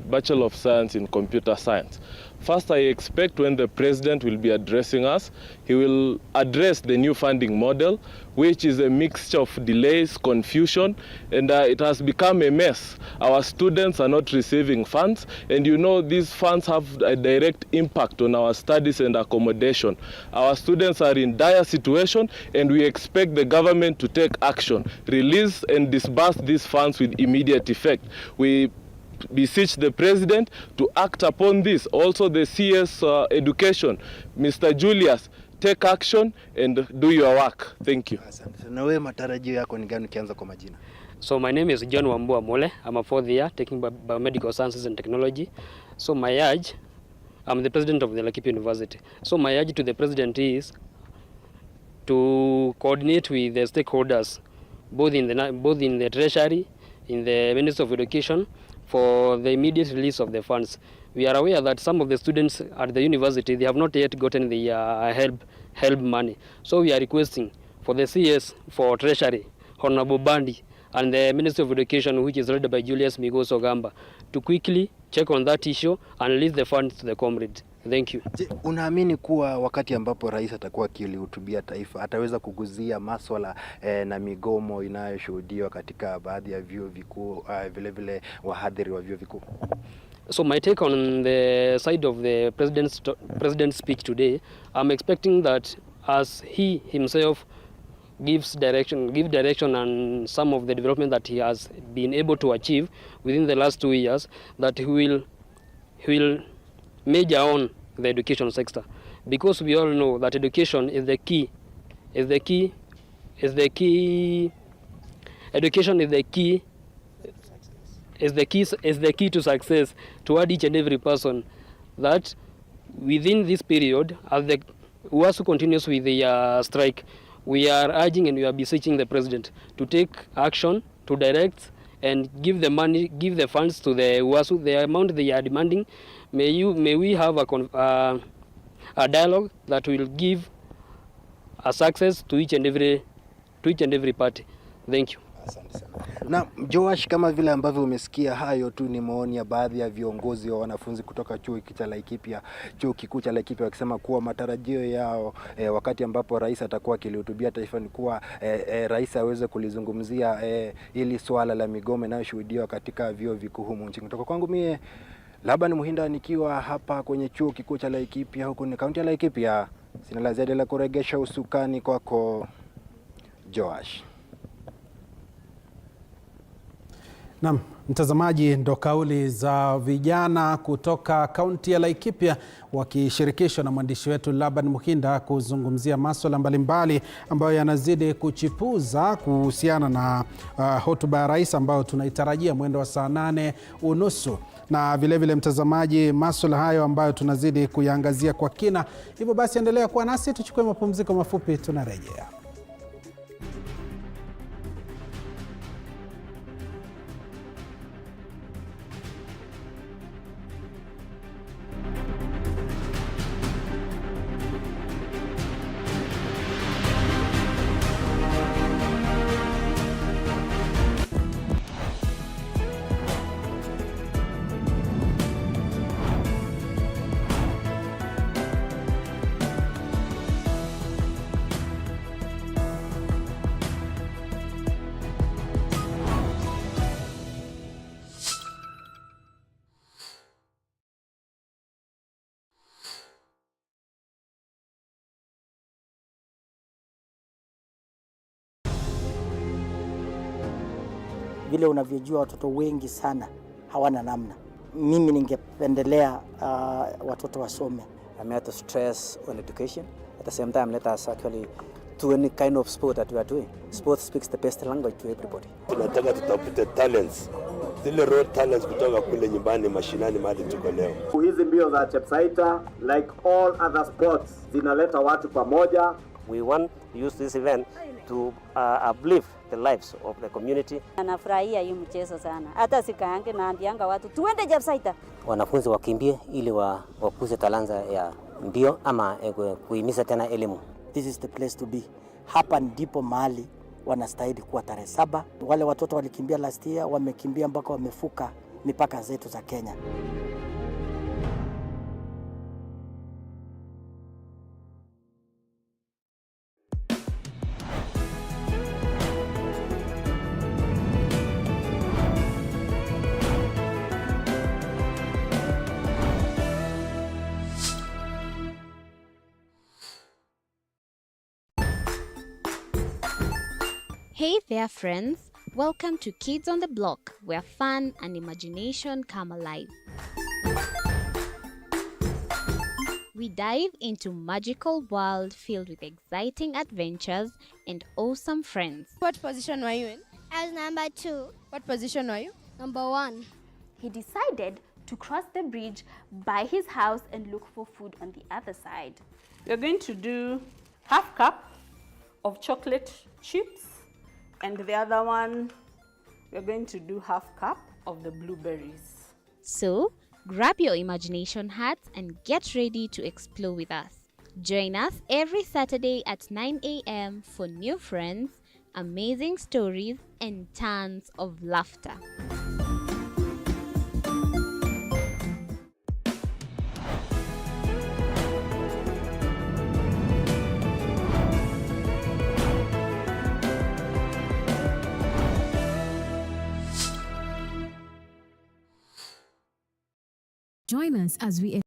Speaker 18: Bachelor of Science in Computer Science. First, I expect when the president will be addressing us, he will address the new funding model, which is a mixture of delays, confusion, and it has become a mess. Our students are not receiving funds, and you know these funds have a direct impact on our studies and accommodation. Our students are in dire situation, and we expect the government to take action, release and disburse these funds with immediate effect. We beseech the president to act upon this. Also the CS Education, Mr. Julius, take action and do your work. Thank you.
Speaker 10: Na wewe matarajio yako ni gani ukianza kwa majina?
Speaker 19: So my name is John Wambua Mole. I'm a 4th year taking biomedical sciences and technology. So my urge, I'm the president of the Laikipia University. So my urge to the president is to coordinate with the stakeholders, both in the treasury, in the Ministry of Education, for the immediate release of the funds. We are aware that some of the students at the university, they have not yet gotten the help money. So we are requesting for the CS for Treasury, Honorable Bandi, and the Ministry of Education, which is led by Julius Migoso Gamba, to quickly check on that issue and release the funds to the comrades. Thank you.
Speaker 10: Unaamini kuwa wakati ambapo rais atakuwa akilihutubia taifa ataweza kuguzia masuala na migomo inayoshuhudiwa katika baadhi ya vyuo vikuu, vile wahadhiri wa vyuo vikuu?
Speaker 19: So my take on the side of the president's speech today, I'm expecting that as he himself give direction on some of the development that he has been able to achieve within the last 2 years, that he will major on the education sector, because we all know that education is the key. Education is the key to success toward each and every person. That within this period, as the UASU continues with the strike, we are urging and we are beseeching the president to take action, to direct and give the money, give the funds to the UASU, the amount they are demanding. May we have a dialogue that will give a success to each and every party. Thank you.
Speaker 10: Na Joash, kama vile ambavyo umesikia, hayo tu ni maoni ya baadhi ya viongozi wa wanafunzi kutoka chuo kikuu cha Laikipia wakisema kuwa matarajio yao wakati ambapo rais atakuwa akilihutubia taifa ni kuwa rais aweze kulizungumzia ili swala la migomo inayoshuhudiwa katika vyuo vikuu humu nchini. Kutoka kwangu mie Laban Muhinda, nikiwa hapa kwenye chuo kikuu cha Laikipia huku ni kaunti ya Laikipia, sina la ziada la kuregesha usukani kwako Joash.
Speaker 3: Naam, mtazamaji, ndo kauli za vijana kutoka kaunti ya Laikipia wakishirikishwa na mwandishi wetu Laban Muhinda kuzungumzia masuala mbalimbali ambayo yanazidi kuchipuza kuhusiana na hotuba ya rais ambayo tunaitarajia mwendo wa saa 8:30. Na vile mtazamaji, masuala hayo ambayo tunazidi kuyaangazia kwa kina. Hivyo basi endelea kuwa nasi, tuchukue mapumziko mafupi, tunarejea.
Speaker 2: Vile unavyojua watoto wengi sana hawana namna. Mimi ningependelea watoto wasome.
Speaker 21: I'm here to stress on education. At the same time, let us actually do any kind of sport that we are doing. Sport speaks the best language to everybody.
Speaker 22: Tunataka tutafute talents. Zile raw talents kutoka kule nyumbani mashinani mahali tuko leo.
Speaker 23: Hizi mbio za Chepsaita, like all other sports, zinaleta watu pamoja.
Speaker 21: We want to use this event to uplift the lives of the community.
Speaker 24: Anafurahia hii mchezo sana. Hata sikaange naambianga watu tuende Chepsaita.
Speaker 21: Wanafunzi wakimbie ili wakuze talanta ya mbio ama kuhimiza tena elimu.
Speaker 2: This is the place to be. Hapa ndipo mahali wanastahili kuwa tarehe 7. Wale watoto walikimbia last year, wamekimbia mpaka wamefuka mipaka zetu za Kenya.
Speaker 5: Hey there friends, welcome to Kids on the Block, where fun and imagination come alive. We dive into magical world filled with exciting adventures and awesome friends.
Speaker 25: What position were you in?
Speaker 27: I was number 2.
Speaker 25: What position were you?
Speaker 27: Number 1.
Speaker 9: He decided to cross the bridge by his house and look for food on the other side.
Speaker 12: We're going to do half cup of chocolate chips. And the other one, we're going to do half cup of the blueberries.
Speaker 5: So, grab your imagination hats and get ready to explore with us. Join us every Saturday at 9 a.m. for new friends, amazing stories, and tons of laughter.
Speaker 28: Join us as we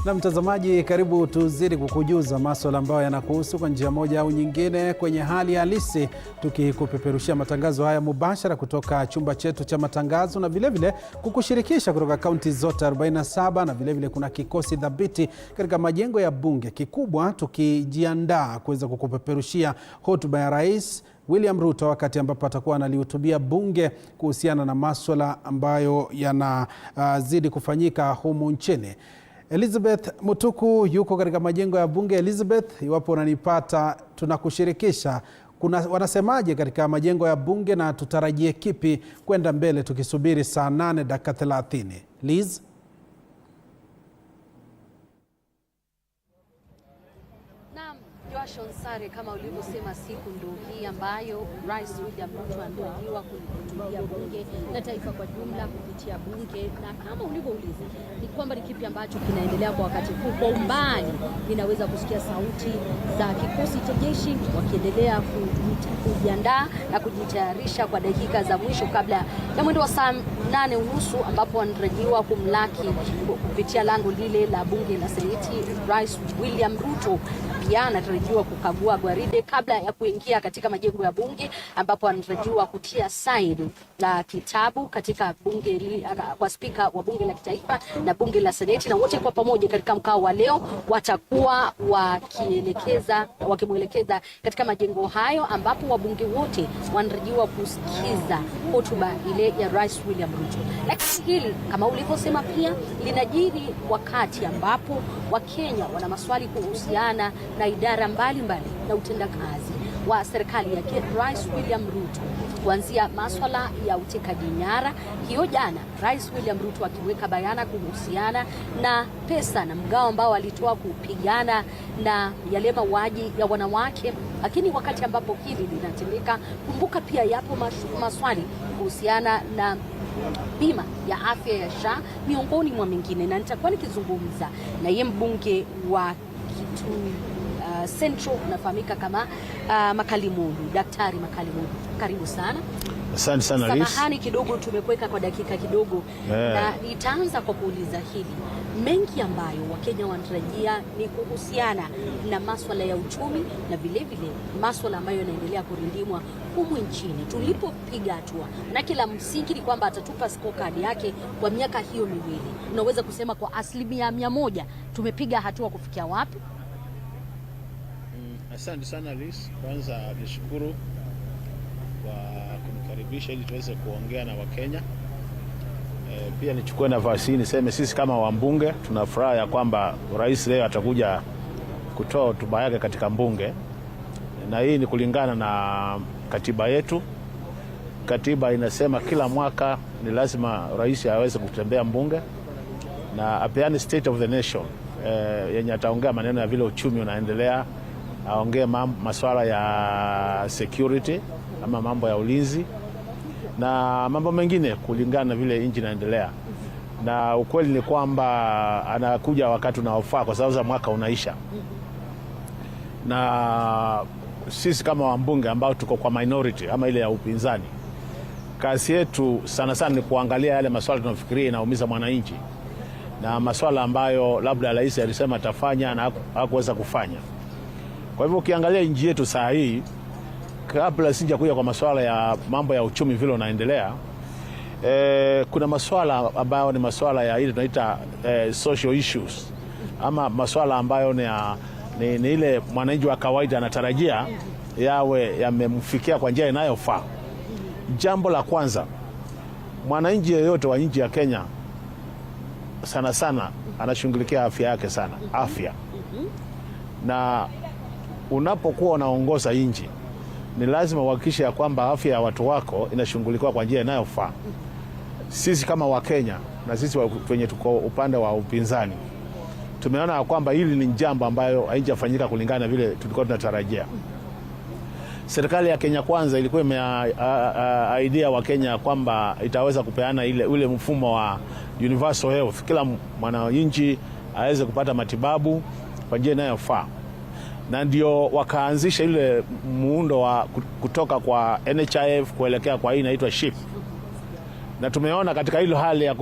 Speaker 3: Na mtazamaji, karibu tuzidi kukujuza masuala ambayo yanakuhusu kwa njia moja au nyingine kwenye hali halisi, tukikupeperushia matangazo haya mubashara kutoka chumba chetu cha matangazo na vile vile kukushirikisha kutoka kaunti zote 47, na vile vile kuna kikosi dhabiti katika majengo ya bunge, kikubwa tukijiandaa kuweza kukupeperushia hotuba ya Rais William Ruto wakati ambapo atakuwa analihutubia bunge kuhusiana na masuala ambayo yanazidi kufanyika humu nchini. Elizabeth Mutuku yuko katika majengo ya bunge. Elizabeth, iwapo unanipata, tunakushirikisha. Wanasemaje katika majengo ya bunge na tutarajie kipi kwenda mbele tukisubiri saa 8:30? Liz?
Speaker 29: Sare, kama ulivyosema, siku ndio hii ambayo Rais William Ruto anatarajiwa kulihutubia bunge na taifa kwa jumla kupitia bunge, na kama ulivyouliza ni kwamba ni kipi ambacho kinaendelea kwa wakati huu. Kwa umbali ninaweza kusikia sauti za kikosi cha jeshi wakiendelea kujiandaa na kujitayarisha kwa dakika za mwisho kabla ya mwendo wa saa 8:30 ambapo wanatarajiwa kumlaki kupitia lango lile la bunge la Seneti Rais William Ruto. Pia anatarajiwa kukagua gwaride kabla ya kuingia katika majengo ya bunge, ambapo anatarajiwa kutia saini la kitabu katika bunge kwa spika wa bunge la kitaifa na bunge la Seneti, na wote kwa pamoja katika mkao wa leo watakuwa wakimwelekeza katika majengo hayo, ambapo wabunge wote wanatarajiwa kusikiza hotuba ile ya Rais William Ruto. Lakini hili kama ulivyosema pia linajiri wakati ambapo Wakenya wana maswali kuhusiana na idara mbalimbali na utendakazi wa serikali ya Rais William Ruto, kuanzia masuala ya utekaji nyara. Hiyo jana Rais William Ruto akiweka bayana kuhusiana na pesa na mgao ambao alitoa kupigana na yale mauaji ya wanawake. Lakini wakati ambapo hili linatendeka, kumbuka pia yapo maswali kuhusiana na bima ya afya ya SHA miongoni mwa mengine, na nitakuwa nikizungumza na yeye mbunge wa Kitui Central unafahamika kama Makalimundu, Daktari Makalimundu. Karibu sana.
Speaker 1: Asante sana Liz.
Speaker 29: Samahani kidogo tumekuweka kwa dakika kidogo. Na nitaanza kwa kuuliza hili. Mengi ambayo Wakenya wanatarajia ni kuhusiana na masuala ya uchumi na vile vile masuala ambayo yanaendelea kurindimwa humu nchini. Tulipopiga hatua na kila msingi ni kwamba atatupa scorecard yake kwa miaka hiyo miwili. Unaweza kusema kwa 100% tumepiga hatua kufikia wapi?
Speaker 1: Asante sana Liz. Kwanza nishukuru kwa kunikaribisha ili tuweze kuongea na Wakenya. Pia nichukue nafasi hii niseme sisi kama wambunge tunafuraha ya kwamba rais leo atakuja kutoa hotuba yake katika mbunge, na hii ni kulingana na katiba yetu. Katiba inasema kila mwaka ni lazima rais aweze kutembea mbunge na apeane state of the nation, yenye ataongea maneno ya vile uchumi unaendelea, aongee masuala ya security ama mambo ya ulinzi na mambo mengine kulingana na vile nchi inaendelea. Na ukweli ni kwamba anakuja wakati unaofaa kwa sababu mwaka unaisha. Na sisi kama wambunge ambao tuko kwa minority ama ile ya upinzani, kazi yetu sana sana ni kuangalia yale masuala tunafikiria inaumiza mwananchi na masuala ambayo labda rais alisema atafanya na hakuweza kufanya. Kwa hivyo ukiangalia nchi yetu saa hii, kabla sija kuja kwa masuala ya mambo ya uchumi vile unaendelea, kuna masuala ambayo ni masuala ya ile tunaita social issues ama masuala ambayo ni ile mwananchi wa kawaida anatarajia yawe yamemfikia kwa njia inayofaa. Jambo la kwanza, mwananchi yeyote wa nchi ya Kenya sana sana anashughulikia afya yake sana, afya. Na unapokuwa unaongoza nchi ni lazima uhakikishe ya kwamba afya ya watu wako inashughulikiwa kwa njia inayofaa. Sisi kama Wakenya na sisi wenye tuko upande wa upinzani tumeona kwamba hili ni jambo ambayo haijafanyika kulingana na vile tulikuwa tunatarajia. Serikali ya Kenya Kwanza ilikuwa idea wa Kenya kwamba itaweza kupeana ule mfumo wa universal health, kila mwananchi aweze kupata matibabu kwa njia inayofaa. Na ndio wakaanzisha ile muundo wa kutoka kwa NHIF kuelekea kwa hii inaitwa SHIP. Na tumeona katika hilo hali ya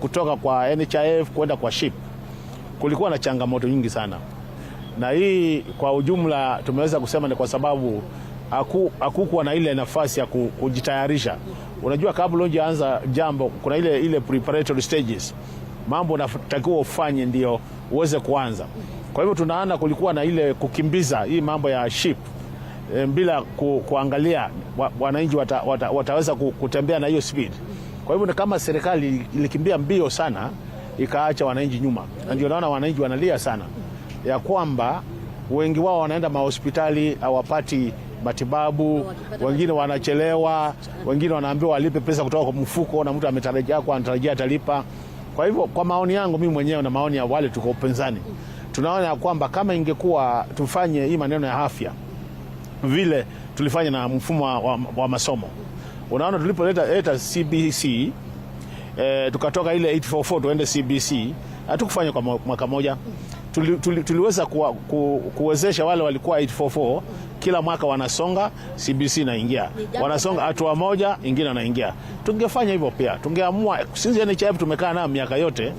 Speaker 1: kutoka kwa NHIF kwenda kwa SHIP kulikuwa na changamoto nyingi sana. Na hii kwa ujumla tumeweza kusema ni kwa sababu hakukuwa na ile nafasi ya kujitayarisha. Unajua kabla hujaanza jambo kuna ile preparatory stages. Mambo unatakiwa ufanye ndio uweze kuanza. Kwa hivyo tunaona kulikuwa na ile kukimbiza hii mambo ya SHIP bila kuangalia wananchi wataweza kutembea na hiyo speed. Kwa hivyo ni kama serikali ilikimbia mbio sana ikaacha wananchi nyuma. Na ndio naona wananchi wanalia sana ya kwamba wengi wao wanaenda mahospitali hawapati matibabu, wengine wanachelewa, wengine wanaambiwa walipe pesa kutoka kwa mfuko na mtu anatarajia atalipa. Kwa hivyo kwa maoni yangu mimi mwenyewe na maoni ya wale tuko upinzani, tunaona ya kwamba kama ingekuwa tufanye hii maneno ya afya vile tulifanya na mfumo wa masomo. Unaona tulipoleta CBC tukatoka ile 844 tuende CBC, hatukufanya kwa mwaka moja. Tuliweza kuwezesha wale walikuwa 844 kila mwaka wanasonga, CBC inaingia. Wanasonga hatua moja, ingine anaingia. Tungefanya hivyo pia. Tungeamua sisi NHIF tumekaa na miaka yote,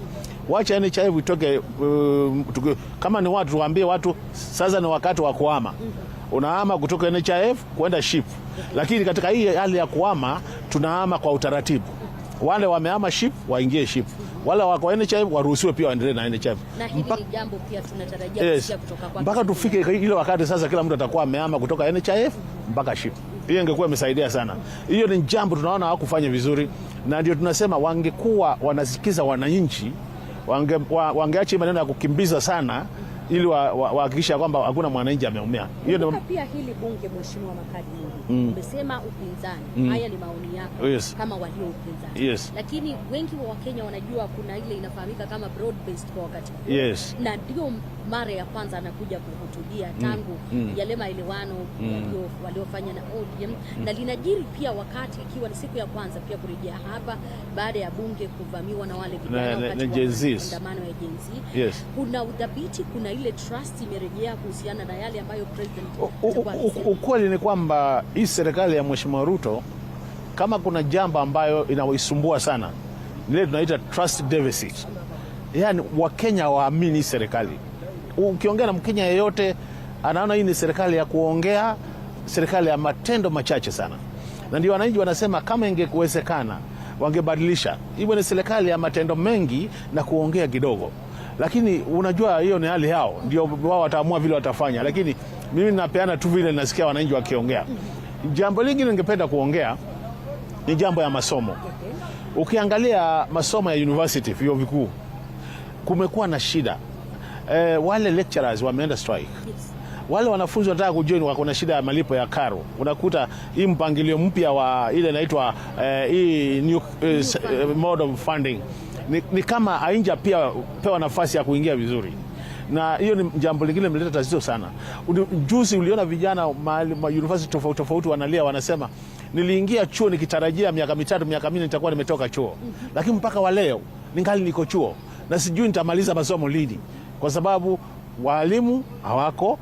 Speaker 1: wacha NHIF itoke. Kama ni watu tuambie watu sasa ni wakati wa kuhama. Unahama kutoka NHIF kwenda SHIP. Lakini katika hii hali ya kuhama tunahama kwa utaratibu. Wale wamehama SHIP waingie SHIP. Wale wako NHIF waruhusiwe pia waendelee na NHIF.
Speaker 29: Na hili ni jambo pia tunatarajia kusikia kutoka kwa
Speaker 1: mpaka tufike ile wakati sasa kila mtu atakuwa amehama kutoka NHIF mpaka SHIP. Hiyo ingekuwa imesaidia sana. Hiyo ni jambo tunaona hawakufanya vizuri, na ndio tunasema wangekuwa wanasikiza wananchi, wangeacha maneno ya kukimbiza sana ili wahakikisha kwamba hakuna mwananchi ameumia.
Speaker 29: Hiyo ndio pia hili bunge, mheshimiwa Makadi, umesema upinzani. Haya ni maoni yako kama walio upinzani. Lakini wengi wa Wakenya wanajua kuna ile inafahamika kama broad based kwa wakati huu. Na ndio mara ya kwanza anakuja kuhutubia tangu yale maelewano waliofanya na ODM, na linajiri pia wakati ikiwa ni siku ya kwanza pia kurejea hapa baada ya bunge kuvamiwa na wale vijana wakati wa maandamano ya Gen Z. Kuna udhabiti, kuna ile trust imerejea kuhusiana na yale ambayo president.
Speaker 1: Ukweli ni kwamba hii serikali ya Mheshimiwa Ruto, kama kuna jambo ambayo inawaisumbua sana, ile tunaita trust deficit. Yaani Wakenya waamini serikali. Ukiongea na Mkenya yeyote anaona hii ni serikali ya kuongea, serikali ya matendo machache sana. Na ndio wananchi wanasema kama ingekuwezekana wangebadilisha. Iwe ni serikali ya matendo mengi na kuongea kidogo. Lakini unajua hiyo ni hali yao, ndio wao wataamua vile watafanya. Lakini mimi ninapeana tu vile nasikia wananchi wakiongea. Jambo lingine ningependa kuongea ni jambo ya masomo. Ukiangalia masomo ya university, vyuo vikuu, kumekuwa na shida. Wale lecturers wameenda strike. Wale wanafunzi wanataka kujoin wako na shida ya malipo ya karo. Unakuta hii mpangilio mpya wa ile inaitwa hii new mode of funding ni kama hainja pia pewa nafasi ya kuingia vizuri. Na hiyo ni jambo lingine limeleta tatizo sana. Juzi uliona vijana ma university tofauti wanalia, wanasema niliingia chuo nikitarajia miaka 3 miaka 4 nitakuwa nimetoka chuo. Lakini mpaka wa leo ningali niko chuo na sijui nitamaliza masomo lini, kwa sababu walimu hawako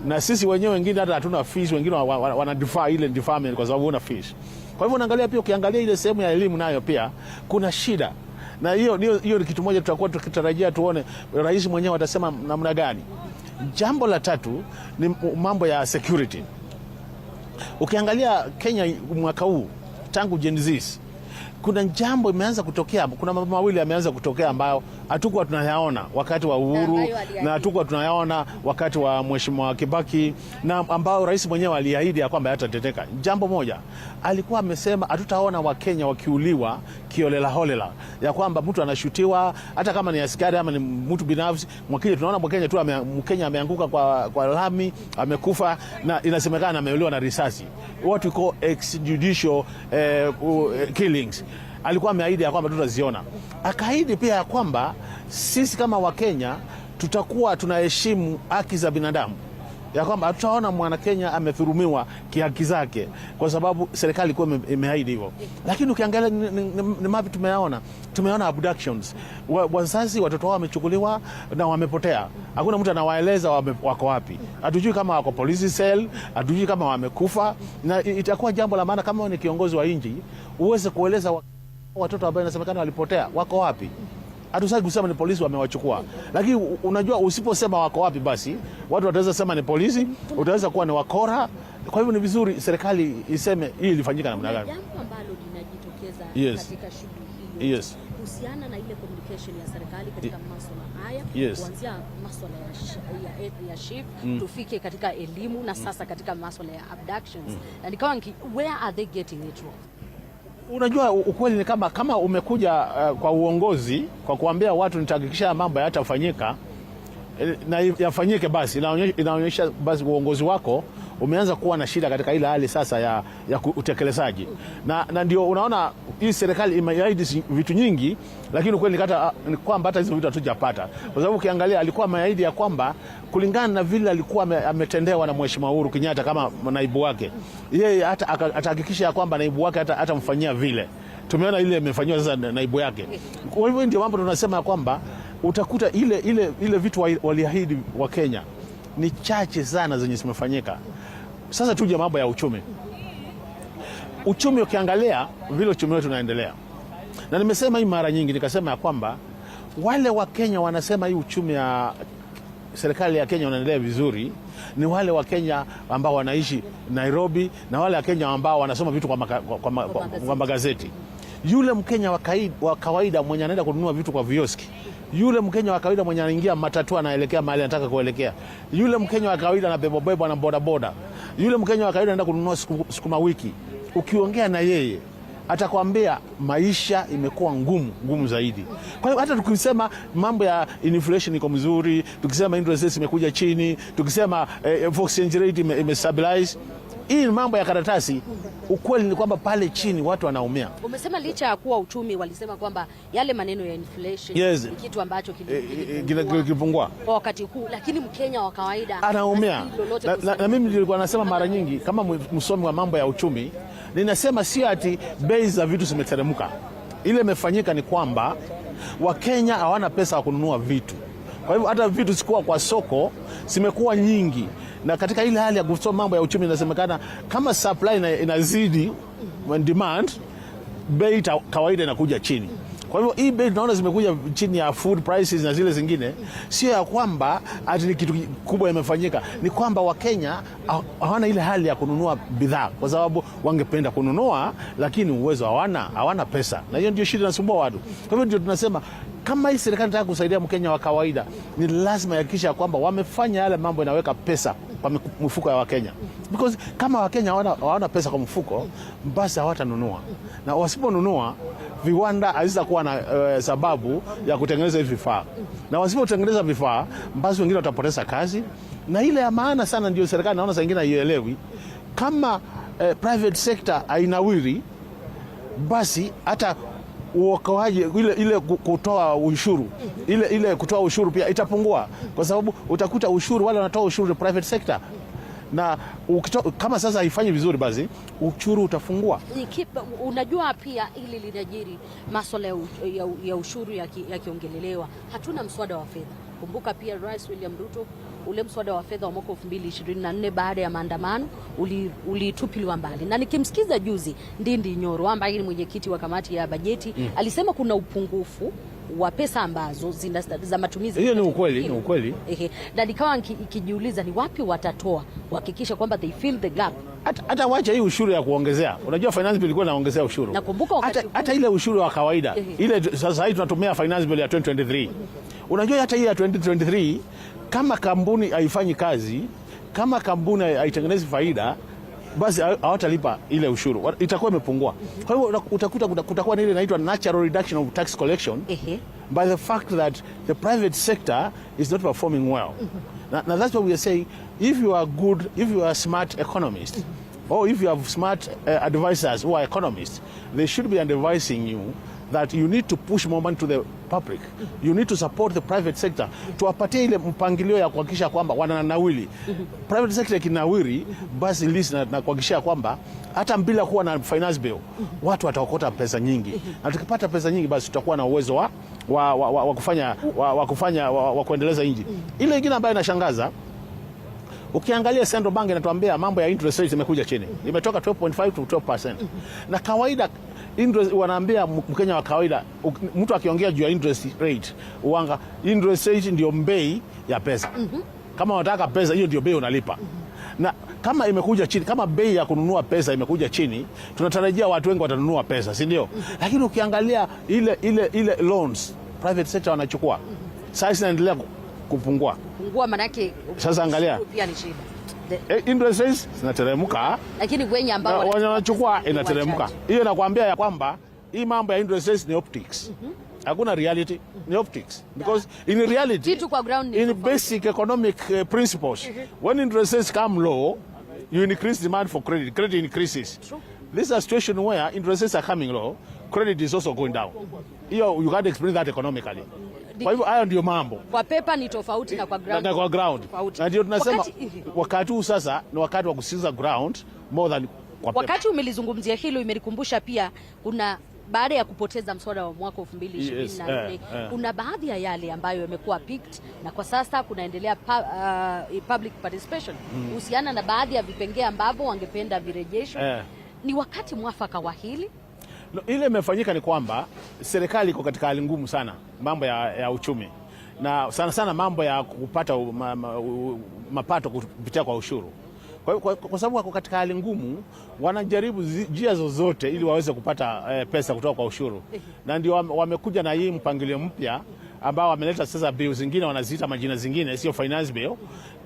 Speaker 1: na sisi wenyewe wengine hata hatuna fees, wengine wana defer ile deferment kwa sababu una fees. Kwa hivyo unaangalia pia, ukiangalia ile sehemu ya elimu nayo pia kuna shida. Na hiyo ni kitu moja tutakuwa tukitarajia tuone rais mwenyewe atasema namna gani. Jambo la tatu ni mambo ya security. Ukiangalia Kenya mwaka huu tangu Gen Z, kuna jambo imeanza kutokea, kuna mambo mawili yameanza kutokea ambayo hatukuwa tunayaona wakati wa Uhuru na hatukuwa tunayaona wakati wa Mheshimiwa Kibaki, na ambao rais mwenyewe aliahidi ya kwamba hatateteka. Jambo moja, alikuwa amesema hatutaona Wakenya wakiuliwa kiolela holela, ya kwamba mtu anashutiwa hata kama ni askari ama ni mtu binafsi. Mwakili tunaona Mkenya tu Mkenya ameanguka kwa lami, amekufa, na inasemekana ameuliwa na risasi. What we call extrajudicial killings. Alikuwa ameahidi ya kwamba tutaziona. Akaahidi pia ya kwamba sisi kama Wakenya tutakuwa tunaheshimu haki za binadamu, ya kwamba hatutaona mwana Kenya amedhulumiwa kihaki zake, kwa sababu serikali ilikuwa imeahidi hivyo. Lakini ukiangalia ni mapi tumeona abductions. Wazazi watoto wao wamechukuliwa na wamepotea. Hakuna mtu anawaeleza wako wapi. Hatujui kama wako police cell, hatujui kama wamekufa. Na itakuwa jambo la maana kama ni kiongozi wa nchi uweze kueleza watoto ambao inasemekana walipotea wako wapi. Hatusaki kusema ni polisi wamewachukua. Lakini unajua usiposema wako wapi, basi watu wataweza sema ni polisi, utaweza kuwa ni wakora. Kwa hivyo ni vizuri serikali iseme hii ilifanyika namna gani.
Speaker 29: Jambo ambalo linajitokeza katika shughuli hiyo kuhusiana na ile communication ya serikali katika masuala haya, kuanzia masuala ya shift tufike katika elimu na sasa katika masuala ya abductions. Na nikawa where are they getting it wrong?
Speaker 1: Unajua ukweli ni kama umekuja kwa uongozi kwa kuambia watu nitahakikisha mambo yatafanyika na yafanyike, basi inaonyesha basi uongozi wako umeanza kuwa na shida katika ile hali sasa ya utekelezaji. Na ndio unaona hii serikali imeahidi vitu nyingi, lakini ukweli ni kwamba hata hizo vitu hatujapata. Kwa sababu ukiangalia alikuwa ameahidi ya kwamba kulingana na vile alikuwa ametendewa na Mheshimiwa Uhuru Kenyatta kama naibu wake, yeye hata atahakikisha ya kwamba naibu wake hata mfanyia vile. Tumeona ile imefanywa sasa naibu yake. Kwa hivyo ndio mambo tunasema ya kwamba utakuta ile vitu waliahidi wa Kenya ni chache sana zenye zimefanyika. Sasa tuje mambo ya uchumi. Uchumi ukiangalia vile uchumi wetu unaendelea. Na nimesema hii mara nyingi, nikasema ya kwamba wale wa Kenya wanasema hii uchumi ya serikali ya Kenya unaendelea vizuri ni wale wa Kenya ambao wanaishi Nairobi na wale wa Kenya ambao wanasoma vitu kwa magazeti. Yule Mkenya wa kawaida mwenye anaenda kununua vitu kwa vioski, yule Mkenya wa kawaida mwenye anaingia matatu anaelekea mahali anataka kuelekea, yule Mkenya wa kawaida na bebo na boda boda, yule Mkenya wa kawaida anaenda kununua sukuma wiki, ukiongea na yeye atakwambia maisha imekuwa ngumu zaidi. Kwa hiyo hata tukisema mambo ya inflation iko mzuri, tukisema interest rates imekuja chini, tukisema foreign exchange rate imestabilize, hii mambo ya karatasi, ukweli ni kwamba pale chini watu wanaumia.
Speaker 29: Umesema licha ya kuwa uchumi walisema kwamba yale maneno ya inflation ni kitu ambacho kilipungua kwa wakati huu, lakini Mkenya wa kawaida
Speaker 1: anaumia. Na mimi nilikuwa nasema mara nyingi kama msomi wa mambo ya uchumi, ninasema si ati bei za vitu zimeteremka. Ile imefanyika ni kwamba Wakenya hawana pesa ya kununua vitu. Kwa hivyo hata vitu sikuwa kwa soko zimekuwa nyingi. Na katika ile hali ya kusoma mambo ya uchumi inasemekana kama supply inazidi when demand, bei kawaida inakuja chini. Kwa hivyo hii bei tunaona zimekuja chini ya food prices na zile zingine, sio ya kwamba ati ni kitu kubwa imefanyika, ni kwamba Wakenya hawana ile hali ya kununua bidhaa kwa sababu wangependa kununua lakini uwezo hawana pesa. Na hiyo ndio shida inasumbua watu. Kwa hivyo ndio tunasema kama hii serikali inataka kusaidia Mkenya wa kawaida, ni lazima ihakikishe kwamba wamefanya yale mambo inaweka pesa kwa mfuko ya Wakenya. Because kama Wakenya hawana pesa kwa mfuko, basi hawatanunua. Na wasiponunua, viwanda hazitakuwa na sababu ya kutengeneza hivi vifaa. Na wasipotengeneza vifaa, basi wengine watapoteza kazi. Na ile ya maana sana ndio serikali naona saa nyingine haielewi. Kama private sector hainawiri, basi hata uokoaji ile kutoa ushuru ile kutoa ushuru pia itapungua, kwa sababu utakuta ushuru wale wanatoa ushuru private sector, na kama sasa haifanyi vizuri basi ushuru utafungua.
Speaker 29: Unajua pia ili linajiri masuala ya ushuru yakiongelelewa, hatuna mswada wa fedha. Kumbuka pia Rais William Ruto ule mswada wa fedha wa mwaka 2024 baada ya maandamano ulitupiliwa mbali. Na nikimsikiza juzi Ndindi Nyoro ambaye ni mwenyekiti wa kamati ya bajeti alisema kuna upungufu wa pesa ambazo za matumizi.
Speaker 1: Hiyo ni ukweli.
Speaker 29: Na nikawa nikijiuliza ni wapi watatoa kuhakikisha kwamba they fill the gap.
Speaker 1: Hata wacha hii ushuru ya kuongezea. Unajua finance bill ilikuwa inaongezea ushuru.
Speaker 29: Nakumbuka
Speaker 1: hata ile ushuru wa kawaida. Ile sasa hivi tunatumia finance bill ya 2023. Unajua hata hii ya 2023 kama kampuni haifanyi kazi, kama kampuni haitengenezi faida, basi hawatalipa ile ushuru, itakuwa imepungua. Kwa hivyo utakuta kutakuwa na ile inaitwa natural reduction of tax collection by the fact that the private sector is not performing well. Now that's what we are saying. If you are good, if you are smart economist, or if you have smart advisors who are economists, they should be advising you that you need to push more money to the public. You need to support the private sector. Tuwapatie ile mpangilio ya kuhakikisha kwamba wananawili. Private sector ikinawiri, basi list na kuhakikisha kwamba hata bila kuwa na finance bill, watu wataokota pesa nyingi. Na tukipata pesa nyingi, basi tutakuwa na uwezo wa kuendeleza nchi. Ile nyingine ambayo inashangaza, ukiangalia Central Bank inatuambia mambo ya interest rate imekuja chini. Imetoka 12.5 to 12%. Na kawaida wanaambia Mkenya wa kawaida, mtu akiongea juu ya interest rate, interest rate ndio bei ya pesa. Kama unataka pesa, hiyo ndio bei unalipa. Na kama imekuja chini, kama bei ya kununua pesa imekuja chini, tunatarajia watu wengi watanunua pesa, si ndio? Lakini ukiangalia ile loans private sector wanachukua, sasa inaendelea kupungua.
Speaker 29: Maana yake
Speaker 1: sasa angalia
Speaker 29: pia ni shida.
Speaker 1: Interest rates zinateremka,
Speaker 29: lakini wenye ambao
Speaker 1: wanachukua inateremka. Hiyo nakwambia ya kwamba hii mambo ya interest rates ni optics. Hakuna reality, ni optics. Because in reality, in basic economic principles, when interest rates come low, you increase demand for credit. Credit increases.
Speaker 29: True.
Speaker 1: This is a situation where interest rates are coming low, credit is also going down. You can't explain that economically. Kwa hivyo hayo ndio mambo.
Speaker 29: Kwa paper ni tofauti na kwa ground.
Speaker 1: Na kwa ground. Na ndio tunasema wakati huu sasa ni wakati wa kusikiza ground more than kwa paper.
Speaker 29: Wakati umelizungumzia hilo imenikumbusha pia kuna baada ya kupoteza mswada wa mwaka 2024 kuna baadhi ya yale ambayo yamekuwa picked na kwa sasa kunaendelea public participation kuhusiana na baadhi ya vipengee ambavyo wangependa virejeshwe. Ni wakati mwafaka wa hili?
Speaker 1: No, ile imefanyika ni kwamba serikali iko katika hali ngumu sana mambo ya uchumi, na sana mambo ya kupata mapato kupitia kwa ushuru. Kwa sababu wako katika hali ngumu, wanajaribu njia zozote ili waweze kupata pesa kutoka kwa ushuru. Na ndio wamekuja na hii mpangilio mpya ambao wameleta sasa bill zingine wanaziita majina zingine, sio finance bill,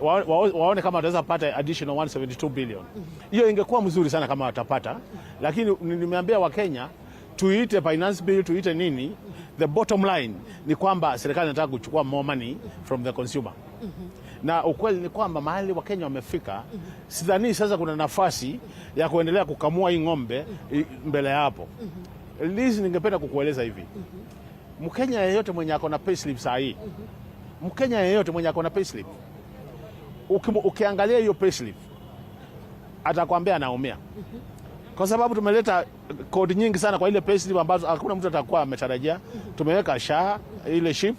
Speaker 1: waone kama wataweza pata additional 172 billion. Hiyo ingekuwa mzuri sana kama watapata, lakini nimeambia Wakenya tuite finance bill, tuite nini, the bottom line ni kwamba serikali inataka kuchukua more money from the consumer. Na ukweli ni kwamba mahali Wakenya wamefika, sidhani sasa kuna nafasi ya kuendelea kukamua hii ng'ombe mbele hapo. Liz, ningependa kukueleza hivi. Mkenya yeyote mwenye ako na payslip saa hii, Mkenya yeyote mwenye ako na payslip, ukiangalia hiyo payslip atakwambia anaumia. Kwa sababu tumeleta kodi nyingi sana kwa ile payslip ambazo hakuna mtu atakuwa ametarajia. Tumeweka SHA, ile SHIF,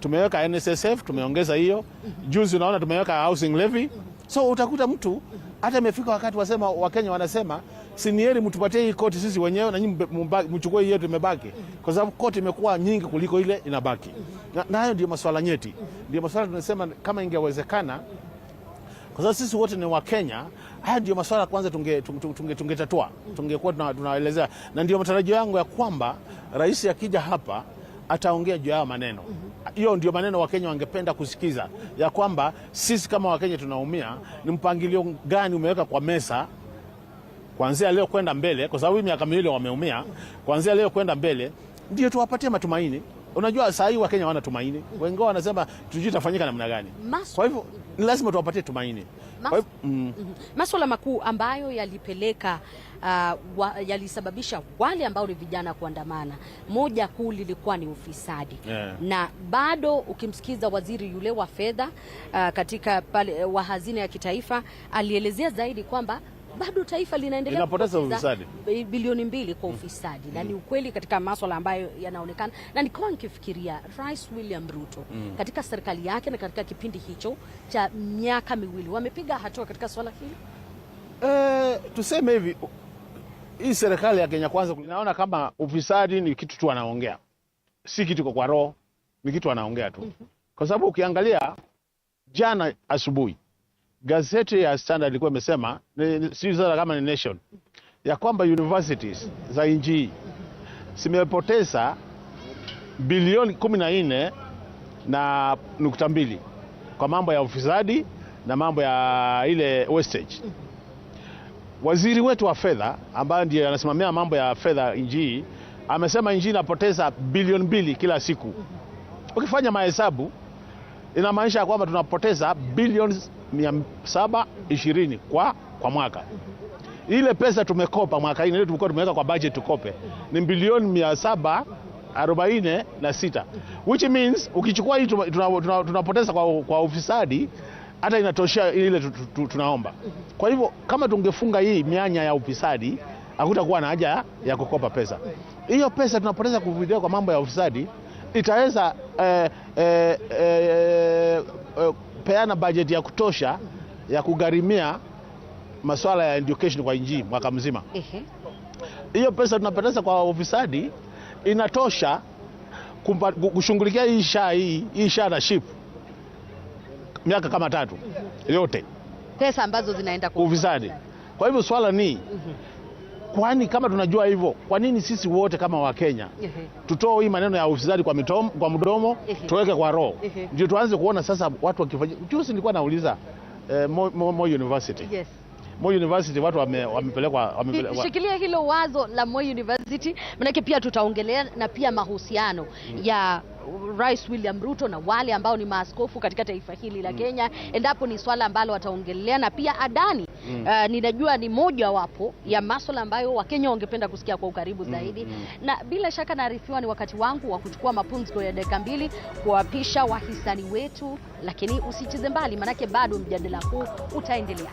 Speaker 1: tumeweka NSSF, tumeongeza hiyo. Juzi unaona tumeweka housing levy. So utakuta mtu hata imefika wakati wasema, Wakenya wanasema sinieri mtupatie hii koti sisi wenyewe na nyinyi mchukue hiyo tumebaki, kwa sababu koti imekuwa nyingi kuliko ile inabaki. Na hayo ndio masuala nyeti, ndio masuala tunasema kama ingewezekana, kwa sababu sisi wote ni Wakenya. Haya ndio masuala kwanza tungetatua, tungekuwa tunaelezea, na ndio matarajio yangu ya kwamba rais akija hapa ataongea juu ya maneno. Hiyo ndio maneno Wakenya wangependa kusikiza, ya kwamba sisi kama Wakenya tunaumia, ni mpangilio gani umeweka kwa mesa kuanzia leo kwenda mbele, kwa sababu miaka miwili wameumia. Kuanzia leo kwenda mbele ndio tuwapatie matumaini. Unajua saa hii Wakenya wana tumaini, wengine wanasema tujui itafanyika namna gani. Kwa hivyo ni lazima tuwapatie tumaini.
Speaker 29: Masuala makuu ambayo yalipeleka yalisababisha wale ambao ni vijana kuandamana, moja kuu lilikuwa ni ufisadi. Na bado ukimsikiza waziri yule wa fedha katika pale wa hazina ya kitaifa, alielezea zaidi kwamba bado taifa linaendelea kupoteza ufisadi bilioni 2 kwa ufisadi. Na ni ukweli katika masuala ambayo yanaonekana, na nikawa nikifikiria Rais William Ruto katika serikali yake na katika kipindi hicho cha miaka miwili wamepiga hatua katika swala hili.
Speaker 1: Tuseme hivi, hii serikali ya Kenya Kwanza naona kama ufisadi ni kitu tu anaongea, si kitu kwa roho, ni kitu anaongea tu. Kwa sababu ukiangalia jana asubuhi gazeti ya Standard ilikuwa imesema, si sasa kama ni Nation, ya kwamba universities za nchi zimepoteza bilioni 14.2 kwa mambo ya ufisadi na mambo ya ile wastage. Waziri wetu wa fedha ambaye ndiye anasimamia mambo ya fedha nchi amesema nchi inapoteza bilioni 2 kila siku. Ukifanya mahesabu inamaanisha kwamba tunapoteza bilioni 720 kwa mwaka. Ile pesa tumekopa mwaka hii, ile tulikuwa tumeweka kwa budget tukope, ni bilioni 746, which means ukichukua hii tunapoteza kwa ufisadi, hata inatoshia ile tunaomba. Kwa hivyo kama tungefunga hii mianya ya ufisadi, hakutakuwa na haja ya kukopa pesa. Hiyo pesa tunapoteza kuvidia kwa mambo ya ufisadi itaweza peana budget ya kutosha ya kugharimia masuala ya education kwa nchi mwaka mzima. Hiyo pesa tunapoteza kwa ufisadi inatosha kushughulikia hii SHA na SHIF miaka kama 3 yote,
Speaker 29: pesa ambazo zinaenda kwa
Speaker 1: ufisadi. Kwa hivyo swala ni kwani kama tunajua hivyo, kwa nini sisi wote kama Wakenya tutoe hii maneno ya ufisadi kwa mdomo, tuweke kwa roho, ndio tuanze kuona sasa watu wakifanya. Juzi nilikuwa nauliza Moi University. Moi University watu wamepelekwa.
Speaker 29: Shikilia hilo wazo la Moi University, manake pia tutaongelea na pia mahusiano ya Rais William Ruto na wale ambao ni maaskofu katika taifa hili la Kenya, endapo ni swala ambalo wataongelea, na pia adani. Ninajua ni moja wapo ya masuala ambayo Wakenya wangependa kusikia kwa ukaribu zaidi. Na bila shaka naarifiwa ni wakati wangu wa kuchukua mapumziko ya dakika 2 kuwapisha wahisani wetu, lakini usicheze mbali, manake bado mjadala huu utaendelea.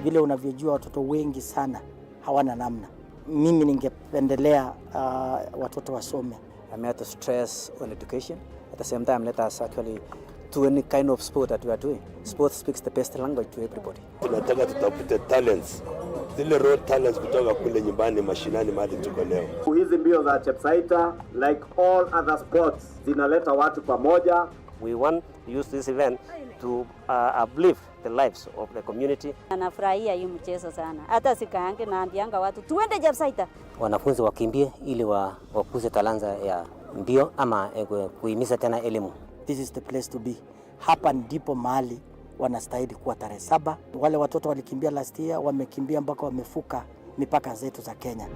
Speaker 2: Vile unavyojua watoto wengi sana hawana namna. Mimi ningependelea watoto wasome.
Speaker 21: I'm here to stress on education. At the same time, let us actually do any kind of sport that we are doing. Sport speaks the best language to everybody.
Speaker 22: Tunataka tutafute talents, zile raw talents kutoka kule nyumbani mashinani mahali tuko leo.
Speaker 23: Hizi mbio za Chepsaita, like all other sports, zinaleta watu pamoja.
Speaker 4: We want to use this event to uplift the lives of the community.
Speaker 24: Anafurahia hii mchezo sana. Hata sikaange naambianga watu tuende Chepsaita.
Speaker 21: Wanafunzi wakimbie ili wakuze talanta ya mbio ama kuhimiza tena elimu.
Speaker 2: This is the place to be. Hapa ndipo mahali wanastahili kuwa tarehe 7. Wale watoto walikimbia last year, wamekimbia mpaka wamefuka mipaka zetu za Kenya.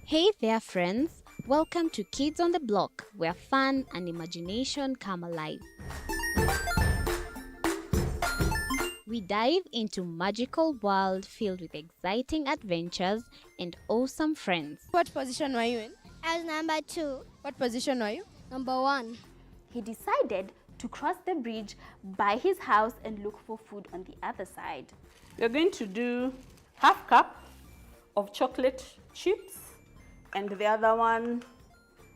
Speaker 5: Hey there, friends. Welcome to Kids on the Block, where fun and imagination come alive. We dive into magical world filled with exciting adventures and awesome friends.
Speaker 25: What position were you in?
Speaker 27: I was number 2.
Speaker 25: What position were you?
Speaker 27: Number 1.
Speaker 9: He decided to cross the bridge by his house and look for food on the other side.
Speaker 12: We're going to do half cup of chocolate chips, and the other one,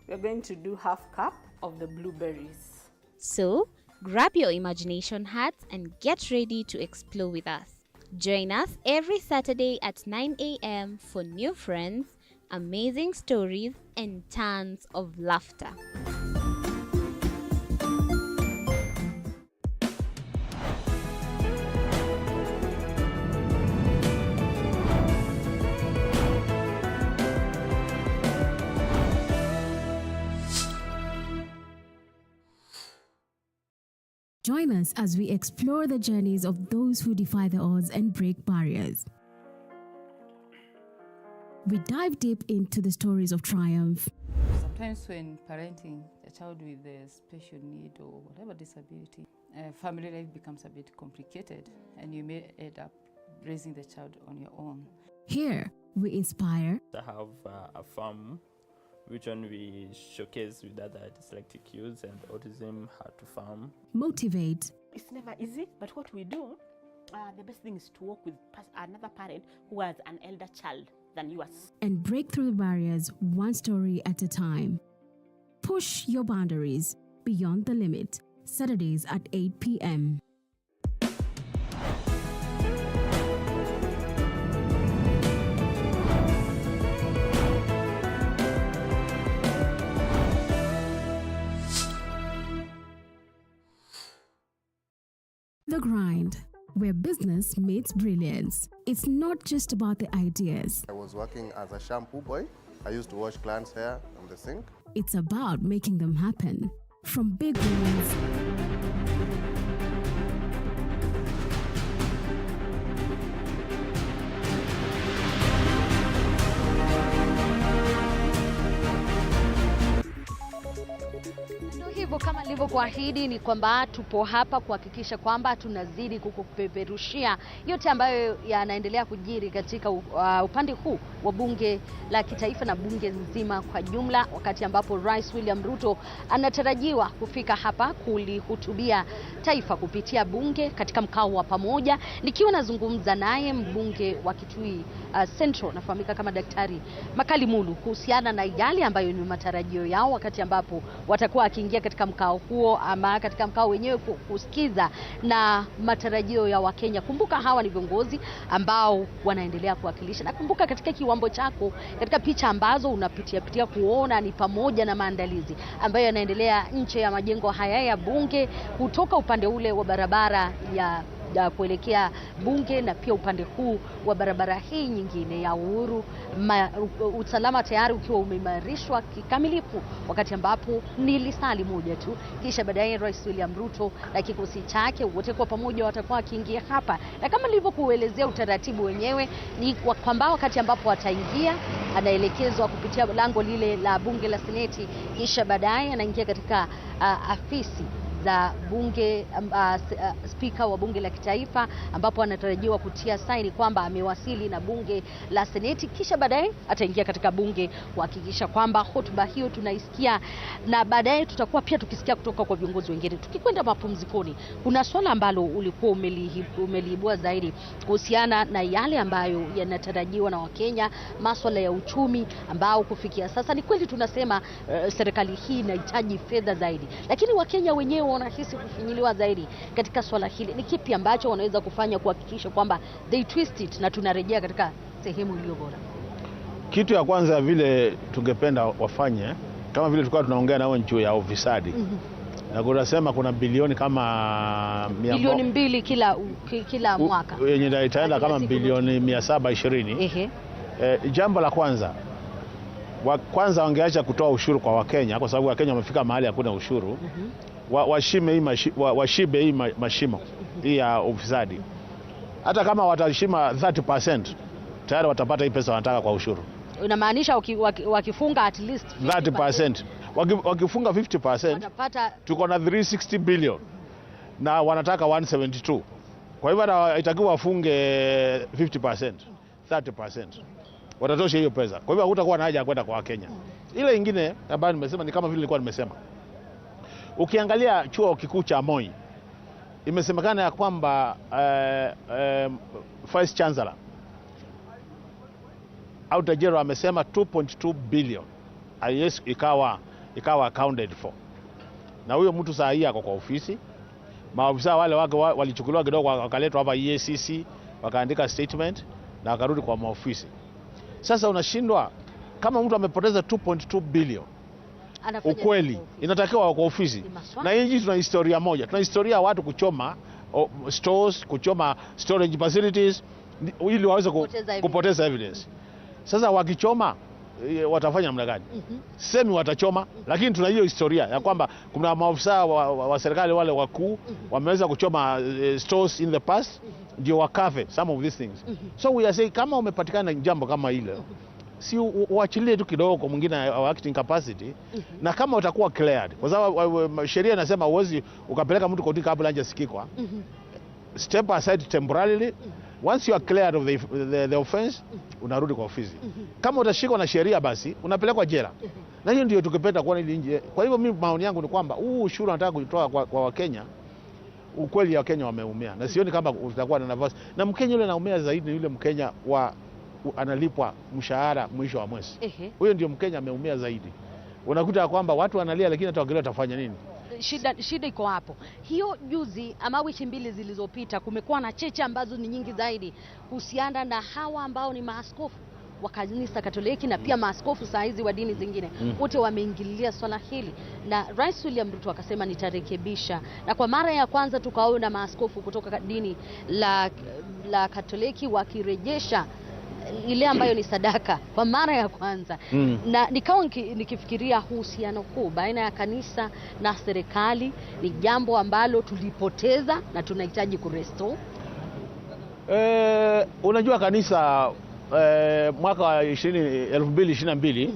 Speaker 12: we're going to do half cup of the blueberries.
Speaker 5: So, grab your imagination hats and get ready to explore with us. Join us every Saturday at 9 a.m. for new friends, amazing stories, and tons of laughter.
Speaker 28: Join us as we explore the journeys of those who defy the odds and break barriers. We dive deep into the stories of triumph.
Speaker 6: Sometimes when parenting a child with a special need or whatever disability, family life becomes a bit complicated and you may end up raising the child on your own.
Speaker 28: Here, we inspire.
Speaker 7: I have a farm which one we showcase with other dyslexic youths and autism, how to farm.
Speaker 28: Motivate.
Speaker 8: It's never easy, but what we do, the best thing is to work with another parent who has an elder child than yours.
Speaker 28: And break through the barriers one story at a time. Push your boundaries beyond the limit. Saturdays at 8 p.m. The Grind, where business meets brilliance. It's not just about the ideas.
Speaker 11: I was working as a shampoo boy. I used to wash clients' hair on the sink.
Speaker 28: It's about making them happen. From big wins
Speaker 29: Hivyo kama nilivyokuahidi ni kwamba tupo hapa kuhakikisha kwamba tunazidi kukupeperushia yote ambayo yanaendelea kujiri katika upande huu wa bunge la kitaifa na bunge nzima kwa jumla, wakati ambapo Rais William Ruto anatarajiwa kufika hapa kulihutubia taifa kupitia bunge katika mkao wa pamoja. Nikiwa nazungumza naye mbunge wa Kitui Central, nafahamika kama Daktari Makali Mulu, kuhusiana na yale ambayo ni matarajio yao wakati ambapo watakuwa akiingia katika mkao huo ama katika mkao wenyewe kusikiza na matarajio ya Wakenya. Kumbuka hawa ni viongozi ambao wanaendelea kuwakilisha, na kumbuka katika kiwambo chako, katika picha ambazo unapitia kuona ni pamoja na maandalizi ambayo yanaendelea nje ya majengo haya ya bunge, kutoka upande ule wa barabara ya kuelekea bunge na pia upande huu wa barabara hii nyingine ya Uhuru, usalama tayari ukiwa umeimarishwa kikamilifu, wakati ambapo ni lisali moja tu kisha baadaye Rais William Ruto na kikosi chake wote kwa pamoja watakuwa wakiingia hapa. Na kama nilivyokuelezea utaratibu wenyewe ni kwamba wakati ambapo wataingia anaelekezwa kupitia lango lile la bunge la Seneti, kisha baadaye anaingia katika afisi za bunge, spika wa bunge la kitaifa, ambapo anatarajiwa kutia saini kwamba amewasili na bunge la Seneti, kisha baadaye ataingia katika bunge kuhakikisha kwamba hotuba hiyo tunaisikia, na baadaye tutakuwa pia tukisikia kutoka kwa viongozi wengine. Tukikwenda mapumzikoni, kuna swala ambalo ulikuwa umeliibua zaidi kuhusiana na yale ambayo yanatarajiwa na Wakenya, masuala ya uchumi ambao kufikia sasa ni kweli tunasema serikali hii inahitaji fedha zaidi, lakini Wakenya wenyewe wanahisi kufinyiliwa zaidi katika swala hili. Ni kipi ambacho wanaweza kufanya kuhakikisha kwamba they twist it na tunarejea katika sehemu iliyo bora?
Speaker 1: Kitu ya kwanza vile tungependa wafanye, kama vile tulikuwa tunaongea nao juu ya ufisadi. Na kunasema kuna bilioni kama
Speaker 29: bilioni 2 kila mwaka
Speaker 1: yenye itaenda kama bilioni 720. Jambo la kwanza wangeacha kutoa ushuru kwa Wakenya, kwa sababu Wakenya wamefika mahali hakuna ushuru. Washibe hii mashimo hii ya ufisadi. Hata kama watashima 30%, tayari watapata hii pesa wanataka kwa ushuru.
Speaker 29: Unamaanisha wakifunga at least
Speaker 1: 30%. Wakifunga 50%, watapata, tuko na 360 billion na wanataka 172. Kwa hivyo itakiwa wafunge 50%, 30%. Watatosha hiyo pesa. Kwa hivyo hutakuwa na haja ya kwenda kwa Wakenya. Ile nyingine ambayo nimesema ni kama vile nilikuwa nimesema. Ukiangalia chuo kikuu cha Moi, imesemekana ya kwamba Vice Chancellor Autajero amesema 2.2 billion yes, ikawa accounted for. Na huyo mtu saa hii ako kwa ofisi. Maafisa wale wake walichukuliwa kidogo wakaletwa hapa EACC, wakaandika statement na wakarudi kwa maofisi. Sasa unashindwa kama mtu amepoteza 2.2 billion. Ukweli inatakiwa kwa ofisi. Na hii tuna historia moja. Tuna historia watu kuchoma stores, kuchoma storage facilities ili waweze kupoteza evidence. Sasa wakichoma watafanya namna gani? Semi watachoma, lakini tuna hiyo historia ya kwamba kuna maafisa wa serikali wale wakuu wameweza kuchoma stores in the past, ndio wakafe some of these things. So we are saying kama umepatikana jambo kama ile, si uachilie tu kidogo kwa mwingine acting capacity, na kama utakuwa cleared, kwa sababu sheria inasema uwezi ukapeleka mtu kotini kabla hajasikikwa. Step aside temporarily. Once you are cleared of the offense, unarudi kwa ofisi. Kama utashikwa na sheria basi unapelekwa jela. Na hiyo ndio tukipenda kuona ili nje. Kwa hivyo mimi maoni yangu ni kwamba ushuru nataka kutoa kwa Wakenya. Ukweli ya Wakenya wameumia. Na sioni kama utakuwa na nafasi. Na Mkenya yule anaumia zaidi ni yule Mkenya analipwa mshahara mwisho wa mwezi. Huyo ndio Mkenya ameumia zaidi. Unakuta kwamba watu wanalia lakini hata wakilia watafanya nini?
Speaker 29: Shida iko hapo. Hiyo juzi ama wiki mbili zilizopita kumekuwa na cheche ambazo ni nyingi zaidi kuhusiana na hawa ambao ni maaskofu wa kanisa Katoliki na pia maaskofu saa hizi wa dini zingine. Wote wameingililia swala hili na Rais William Ruto akasema nitarekebisha. Na kwa mara ya kwanza tukaona maaskofu kutoka dini la Katoliki wakirejesha ile ambayo ni sadaka kwa mara ya kwanza. Na nikawa nikifikiria uhusiano huu baina ya kanisa na serikali ni jambo ambalo tulipoteza na tunahitaji kurestore.
Speaker 1: Unajua kanisa mwaka wa 2022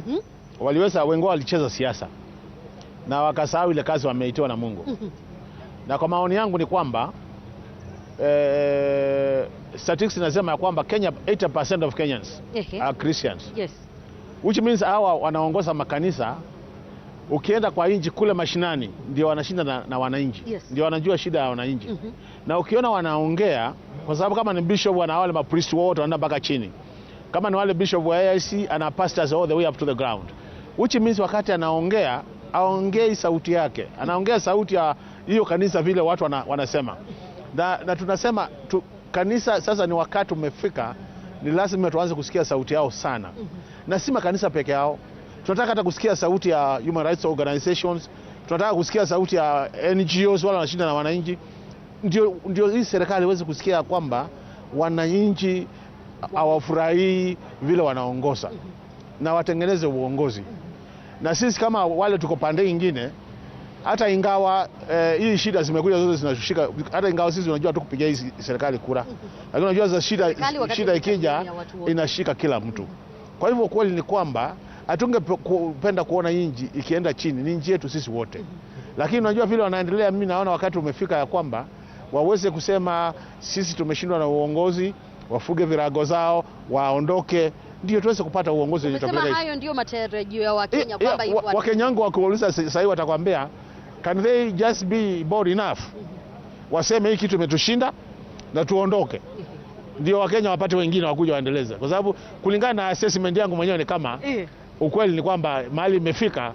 Speaker 1: waliweza wengi walicheza siasa na wakasahau ile kazi wameitiwa na Mungu. Na kwa maoni yangu ni kwamba statistics inasema kwamba Kenya 80% of Kenyans are Christians.
Speaker 29: Yes.
Speaker 1: Which means hawa wanaongoza makanisa. Ukienda kwa inji kule mashinani ndio wanashinda na wananchi. Ndio wanajua shida ya wananchi. Na ukiona wanaongea kwa sababu kama ni bishop wana wale mapriest wote wanaenda mpaka chini. Kama ni wale bishop wa AIC ana pastors all the way up to the ground. Which means wakati anaongea aongei sauti yake. Anaongea sauti ya hiyo kanisa vile watu wanasema. Na tunasema kanisa sasa ni wakati umefika, ni lazima tuanze kusikia sauti yao sana. Na si makanisa peke yao. Tunataka hata kusikia sauti ya human rights organizations, tunataka kusikia sauti ya NGOs wale wanashinda na wananchi. ndio hii serikali iweze kusikia kwamba wananchi hawafurahii vile wanaongoza na watengeneze uongozi. Na sisi kama wale tuko pande nyingine, hata ingawa hii shida zimekuja zote zinashika, hata ingawa sisi unajua tu kupigia hii serikali kura, lakini unajua za shida ikija inashika kila mtu. Kwa hivyo kweli ni kwamba hatungependa kuona nchi ikienda chini, ni nchi yetu sisi wote. Lakini unajua vile wanaendelea, mimi naona wakati umefika ya kwamba waweze kusema sisi tumeshindwa na uongozi, wafuge virago zao, waondoke, ndio tuweze kupata uongozi wenye
Speaker 29: tabia. Unasema hayo ndio matarajio ya Wakenya kwamba
Speaker 1: Wakenya wangu wakiuliza sasa hivi watakwambia can they just be bold enough waseme hii kitu imetushinda na tuondoke, ndio Wakenya wapate wengine wakuja waendeleze. Kwa sababu kulingana na assessment yangu mwenyewe ni kama ukweli ni kwamba mahali imefika,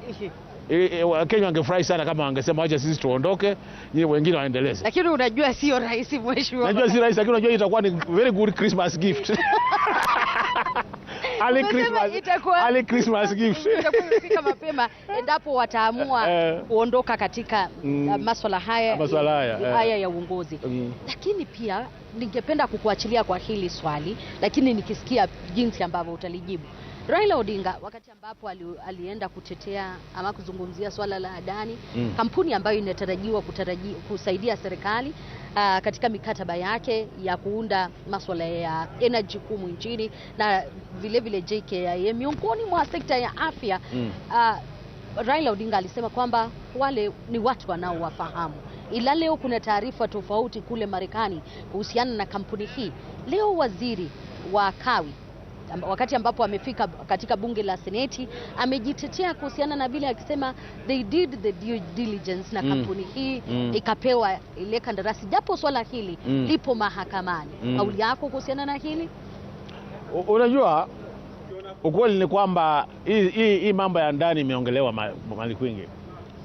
Speaker 1: Wakenya wangefurahi sana kama wangesema wacha sisi tuondoke, nyinyi wengine waendeleze.
Speaker 29: Lakini unajua sio rahisi mheshimiwa.
Speaker 1: Najua si rahisi, lakini unajua itakuwa ni very good Christmas gift. Early Christmas gift.
Speaker 29: Itakuwa imefika mapema endapo wataamua kuondoka katika masuala haya ya uongozi. Lakini pia ningependa kukuachilia kwa hili swali, lakini nikisikia jinsi ambavyo utalijibu. Raila Odinga wakati ambapo alienda kutetea ama kuzungumzia swala la Adani, kampuni ambayo inatarajiwa kusaidia serikali katika mikataba yake ya kuunda masuala ya energy humu nchini na vile JKIA miongoni mwa sekta ya afya, Raila Odinga alisema kwamba wale ni watu wanaowafahamu. Ila leo kuna taarifa tofauti kule Marekani kuhusiana na kampuni hii. Leo waziri wa kawi wakati ambapo amefika katika bunge la Seneti amejitetea kuhusiana na vile akisema they did the due diligence na kampuni hii ikapewa ile kandarasi, japo swala hili lipo mahakamani. Kauli yako kuhusiana na hili?
Speaker 1: Unajua ukweli ni kwamba hii mambo ya ndani imeongelewa mahali kwingi.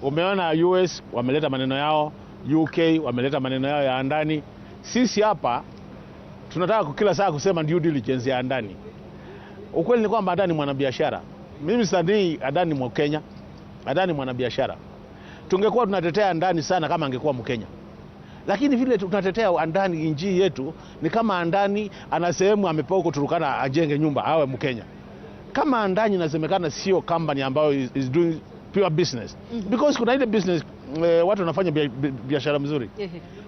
Speaker 1: Umeona US wameleta maneno yao, UK wameleta maneno yao ya ndani. Sisi hapa tunataka kila saa kusema due diligence ya ndani. Ukweli ni kwamba Adani mwanabiashara. Mimi sidhani Adani ni Mkenya. Adani mwanabiashara. Tungekuwa tunatetea Adani sana kama angekuwa Mkenya. Lakini vile tunatetea Adani nchi yetu ni kama Adani ana sehemu amepewa kuturukana ajenge nyumba awe Mkenya. Kama Adani inasemekana sio company ambayo is doing pure business. Because kuna ile business watu wanafanya biashara mzuri.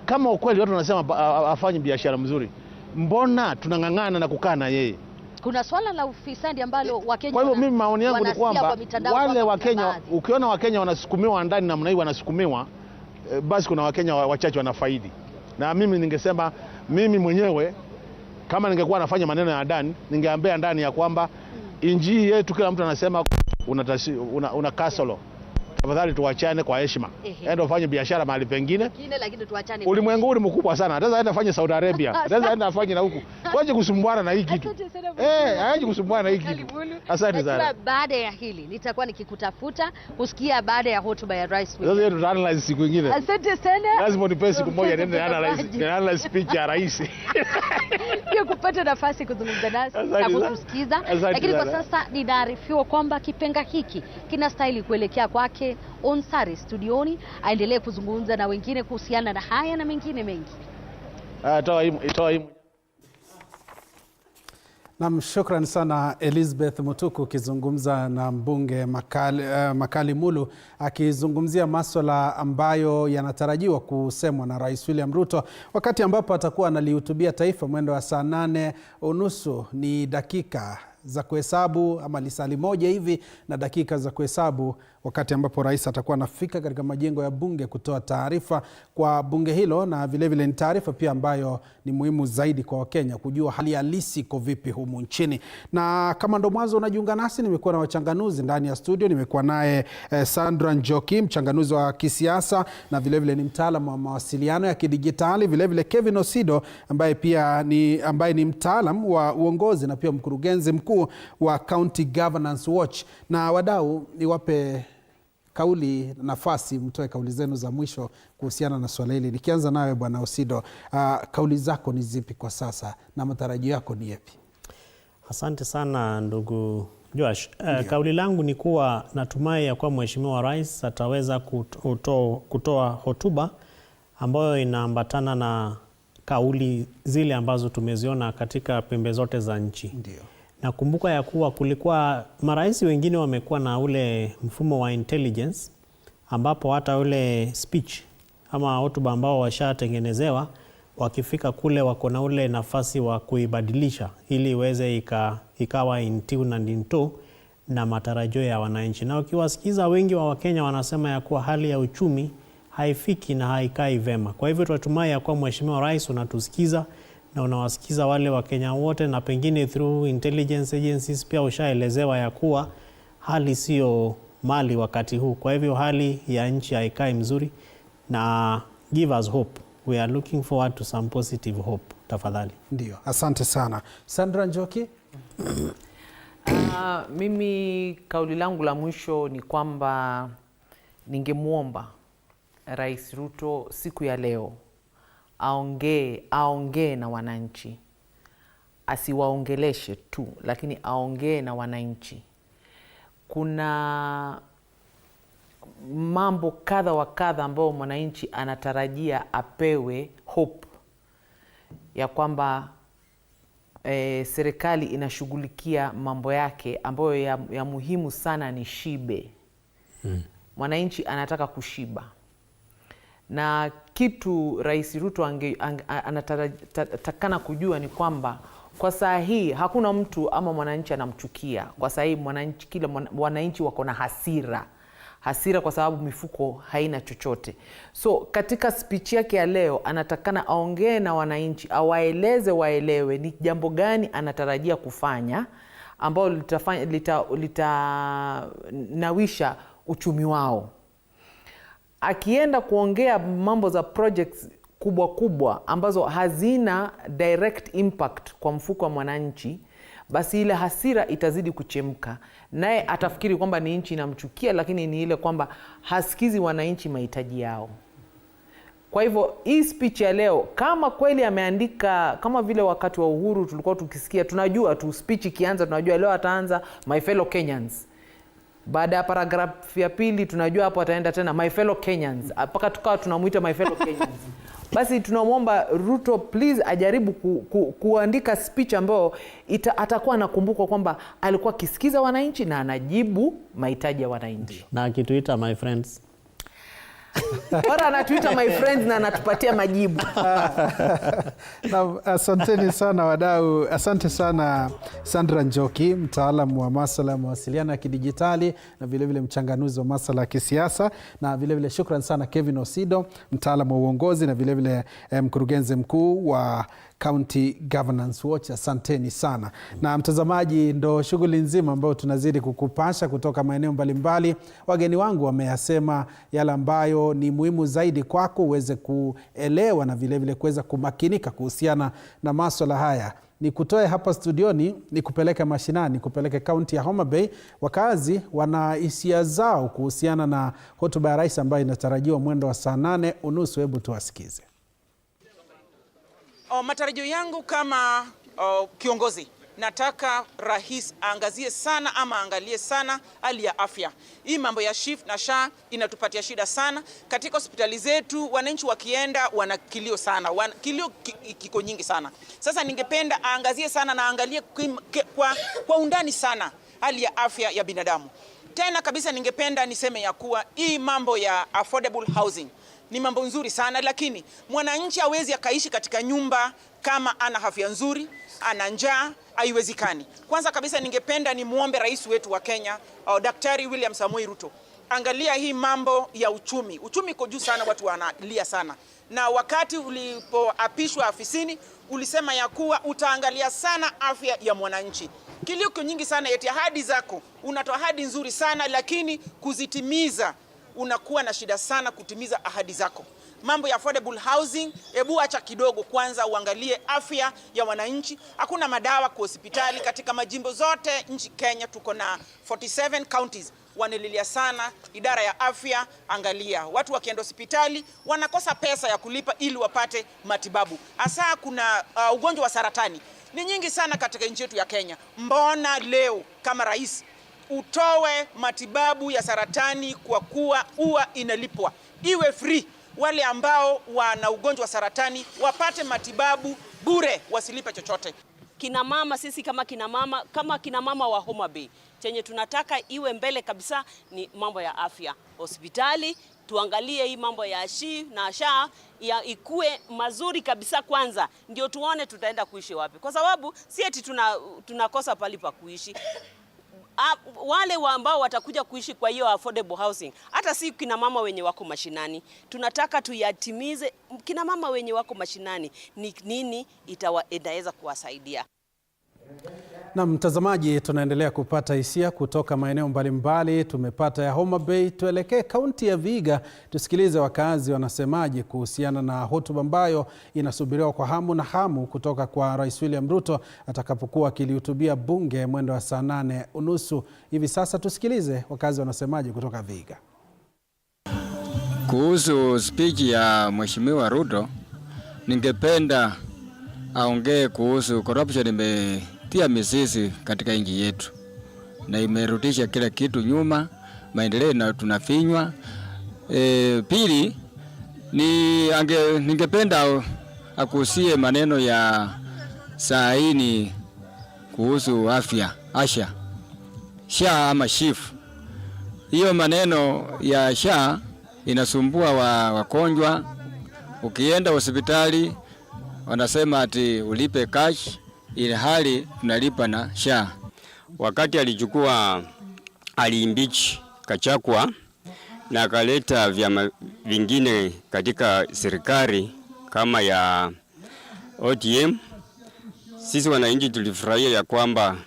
Speaker 1: Kama ukweli watu wanasema afanye biashara mzuri, mbona tunang'ang'ana na kukaa na yeye?
Speaker 29: Kuna swala la ufisadi ambalo Wakenya.
Speaker 1: Kwa hivyo mimi maoni yangu ni kwamba wale Wakenya, ukiona Wakenya wanasukumiwa ndani namna hii wanasukumiwa, basi kuna Wakenya wachache wanafaidi. Na mimi ningesema mimi mwenyewe kama ningekuwa nafanya maneno ya Adani, ningeambia ndani ya kwamba inji yetu kila mtu anasema una kasolo. Tafadhali tuachane kwa heshima. Enda ufanye biashara mahali pengine.
Speaker 29: Lakini tuachane.
Speaker 1: Ulimwengu ni mkubwa sana. Hata enda fanye Saudi Arabia. Hata enda afanye na huku. Waje kusumbuana na hii kitu. Haje kusumbuana na hii kitu. Asante sana.
Speaker 29: Baada ya hili nitakuwa nikikutafuta kusikia baada ya hotuba ya Rais.
Speaker 1: Sasa yetu analyze siku nyingine.
Speaker 29: Asante sana.
Speaker 1: Lazima nipe siku moja niende analyze speech ya rais.
Speaker 29: Pia kupata nafasi kuzungumza nasi na kutusikiza. Lakini kwa sasa ninaarifiwa kwamba kipenga hiki kinastahili kuelekea kwake Onsari studioni aendelee kuzungumza na wengine kuhusiana na haya na mengine mengi.
Speaker 1: Toa hii.
Speaker 3: Naam, shukrani sana Elizabeth Mutuku akizungumza na mbunge Makali Mulu akizungumzia masuala ambayo yanatarajiwa kusemwa na Rais William Ruto wakati ambapo atakuwa analihutubia taifa mwendo wa saa 8:30. Ni dakika za kuhesabu ama lisali moja hivi na dakika za kuhesabu wakati ambapo rais atakuwa anafika katika majengo ya bunge kutoa taarifa kwa bunge hilo, na vilevile ni taarifa pia ambayo ni muhimu zaidi kwa Wakenya kujua hali halisi iko vipi humu nchini. Na kama ndo mwanzo unajiunga nasi, nimekuwa na wachanganuzi ndani ya studio. Nimekuwa naye Sandra Njoki, mchanganuzi wa kisiasa na vilevile ni mtaalamu wa mawasiliano ya kidijitali, vilevile Kevin Osido ambaye ni mtaalamu wa uongozi na pia mkurugenzi mkuu wa County Governance Watch. Na wadau, niwape kauli nafasi mtoe kauli zenu za mwisho kuhusiana na swala hili. Nikianza nawe Bwana Osido, kauli zako ni zipi kwa sasa na matarajio yako ni yapi?
Speaker 13: Asante sana ndugu Josh. Kauli langu ni kuwa natumai ya kuwa Mheshimiwa Rais ataweza kutoa hotuba ambayo inaambatana na kauli zile ambazo tumeziona katika pembe zote za nchi.
Speaker 3: Ndio.
Speaker 13: Na kumbuka ya kuwa kulikuwa marais wengine wamekuwa na ule mfumo wa intelligence ambapo hata ule speech ama hotuba ambao washatengenezewa wakifika kule wako na ule nafasi wa kuibadilisha ili iweze ikawa in tune and in toe na matarajio ya wananchi. Na ukiwasikiza wengi wa Wakenya wanasema ya kuwa hali ya uchumi haifiki na haikai vema. Kwa hivyo tunatumai ya kuwa Mheshimiwa Rais unatusikiza na unawasikiza wale Wakenya wote, na pengine through intelligence agencies pia ushaelezewa ya kuwa hali sio mali wakati huu. Kwa hivyo hali ya nchi haikai mzuri, na give us hope. We are looking forward to some positive hope. Tafadhali.
Speaker 3: Ndio, asante sana. Sandra Njoki?
Speaker 10: Mimi kauli langu la mwisho ni kwamba ningemuomba Rais Ruto siku ya leo aongee na wananchi. Asiwaongeleshe tu, lakini aongee na wananchi. Kuna mambo kadha wa kadha ambao mwananchi anatarajia apewe hope ya kwamba serikali inashughulikia mambo yake ambayo ya muhimu sana ni shibe. Mwananchi anataka kushiba. Na kitu Rais Ruto anatakana kujua ni kwamba kwa saa hii hakuna mtu ama mwananchi anamchukia. Kwa saa hii kila wananchi wako na hasira kwa sababu mifuko haina chochote. So katika speech yake ya leo anatakana aongee na wananchi, waelewe ni jambo gani anatarajia kufanya ambao litanawisha uchumi wao. Akienda kuongea mambo za projects kubwa ambazo hazina direct impact kwa mfuko wa mwananchi, basi ile hasira itazidi kuchemka. Naye atafikiri kwamba ni nchi inamchukia, lakini ni ile kwamba hasikizi wananchi mahitaji yao. Kwa hivyo hii speech ya leo, kama kweli ameandika kama vile wakati wa Uhuru tulikuwa tukisikia, tunajua tu speech ikianza tunajua leo ataanza my fellow Kenyans. Baada ya paragraph ya pili tunajua hapo ataenda tena my fellow Kenyans. Mpaka tukawa tunamuita my fellow Kenyans. Basi tunamwomba Ruto please ajaribu kuandika speech ambayo atakuwa anakumbuka kwamba alikuwa akisikiza wananchi na anajibu mahitaji ya wananchi.
Speaker 13: Na akituita my friends.
Speaker 10: Bora anatuita my friends na anatupatia majibu.
Speaker 3: Na asanteni sana wadau. Asante sana Sandra Njoki, mtaalamu wa masuala ya mawasiliano ya kidijitali na vile vile mchanganuzi wa masuala ya kisiasa, na vile vile shukrani sana Kevin Osido, mtaalamu wa uongozi na vile vile mkurugenzi mkuu wa County Governance Watch. Asanteni sana. Na mtazamaji, ndo shughuli nzima ambayo tunazidi kukupasha kutoka maeneo mbalimbali. Wageni wangu wameyasema yale ambayo ni muhimu zaidi kwako uweze kuelewa na vile vile kuweza kumakinika kuhusiana na masuala haya. Ni kutoe hapa studioni, ni kupeleka mashinani, kupeleke kaunti ya Homa Bay. Wakazi wana hisia zao kuhusiana na hotuba ya rais ambayo inatarajiwa mwendo wa saa 8:30. Hebu tuwasikize.
Speaker 14: Matarajio yangu kama kiongozi, nataka rais aangazie sana ama angalie sana hali ya afya. Hii mambo ya shift na SHA inatupatia shida sana katika hospitali zetu. Wananchi wakienda wana kilio sana, kilio kiko nyingi sana. Sasa ningependa aangazie sana na angalie kwa undani sana hali ya afya ya binadamu. Tena kabisa ningependa niseme ya kuwa hii mambo ya affordable housing ni mambo nzuri sana, lakini mwananchi hawezi akaishi katika nyumba kama ana afya nzuri, ana njaa, haiwezekani. Kwanza kabisa ningependa ni muombe rais wetu wa Kenya, Daktari William Samoei Ruto, angalia hii mambo ya uchumi. Uchumi iko juu sana, watu wanalia sana. Na wakati ulipoapishwa afisini, ulisema ya kuwa utaangalia sana afya ya mwananchi. Kilio nyingi sana eti ahadi zako, unatoa ahadi nzuri sana, lakini kuzitimiza unakuwa na shida sana kutimiza ahadi zako. Mambo ya affordable housing, hebu acha kidogo kwanza uangalie afya ya wananchi. Hakuna madawa kwa hospitali katika majimbo zote nchi Kenya, tuko na 47 counties. Wanalilia sana idara ya afya. Angalia watu wakienda hospitali wanakosa pesa ya kulipa ili wapate matibabu. Hasa kuna ugonjwa wa saratani ni nyingi sana katika nchi yetu ya Kenya. Mbona leo kama rais utowe matibabu ya saratani kwa kuwa inalipwa, iwe free? wale ambao wana ugonjwa wa saratani wapate matibabu bure, wasilipe chochote.
Speaker 8: Kina mama, sisi kama kina mama wa Homa Bay, chenye tunataka iwe mbele kabisa ni mambo ya afya. Hospitali tuangalie hii mambo ya SHA ya ikue mazuri kabisa kwanza, ndio tuone tutaenda kuishi wapi, kwa sababu si eti tunakosa pali pa kuishi. Wale ambao watakuja kuishi kwa hiyo affordable housing, hata si kina mama wenye wako mashinani, tunataka tuyatimize. Kina mama wenye wako mashinani ni nini itaweza kuwasaidia.
Speaker 3: Na mtazamaji, tunaendelea kupata hisia kutoka maeneo mbalimbali. Tumepata ya Homa Bay, tuelekee kaunti ya Vihiga tusikilize wakazi wanasemaje kuhusiana na hotuba ambayo inasubiriwa kwa hamu na hamu kutoka kwa Rais William Ruto atakapokuwa akilihutubia bunge mwendo wa saa 8:30 hivi sasa. Tusikilize wakazi wanasemaje kutoka Vihiga.
Speaker 15: Kuhusu speech ya Mheshimiwa Ruto, ningependa aongee kuhusu corruption imetia mizizi katika nchi yetu na imerudisha kila kitu nyuma, maendeleo na tunafinywa. Pili ningependa akusie maneno ya saini kuhusu afya, SHA ama SHIF. Hiyo maneno ya SHA inasumbua wagonjwa. Ukienda hospitali wanasema ati ulipe cash, ili hali tunalipa na SHA.
Speaker 16: Wakati aliimpeach Gachagua na akaleta vyama vingine katika serikali kama ya ODM, sisi wananchi tulifurahia ya kwamba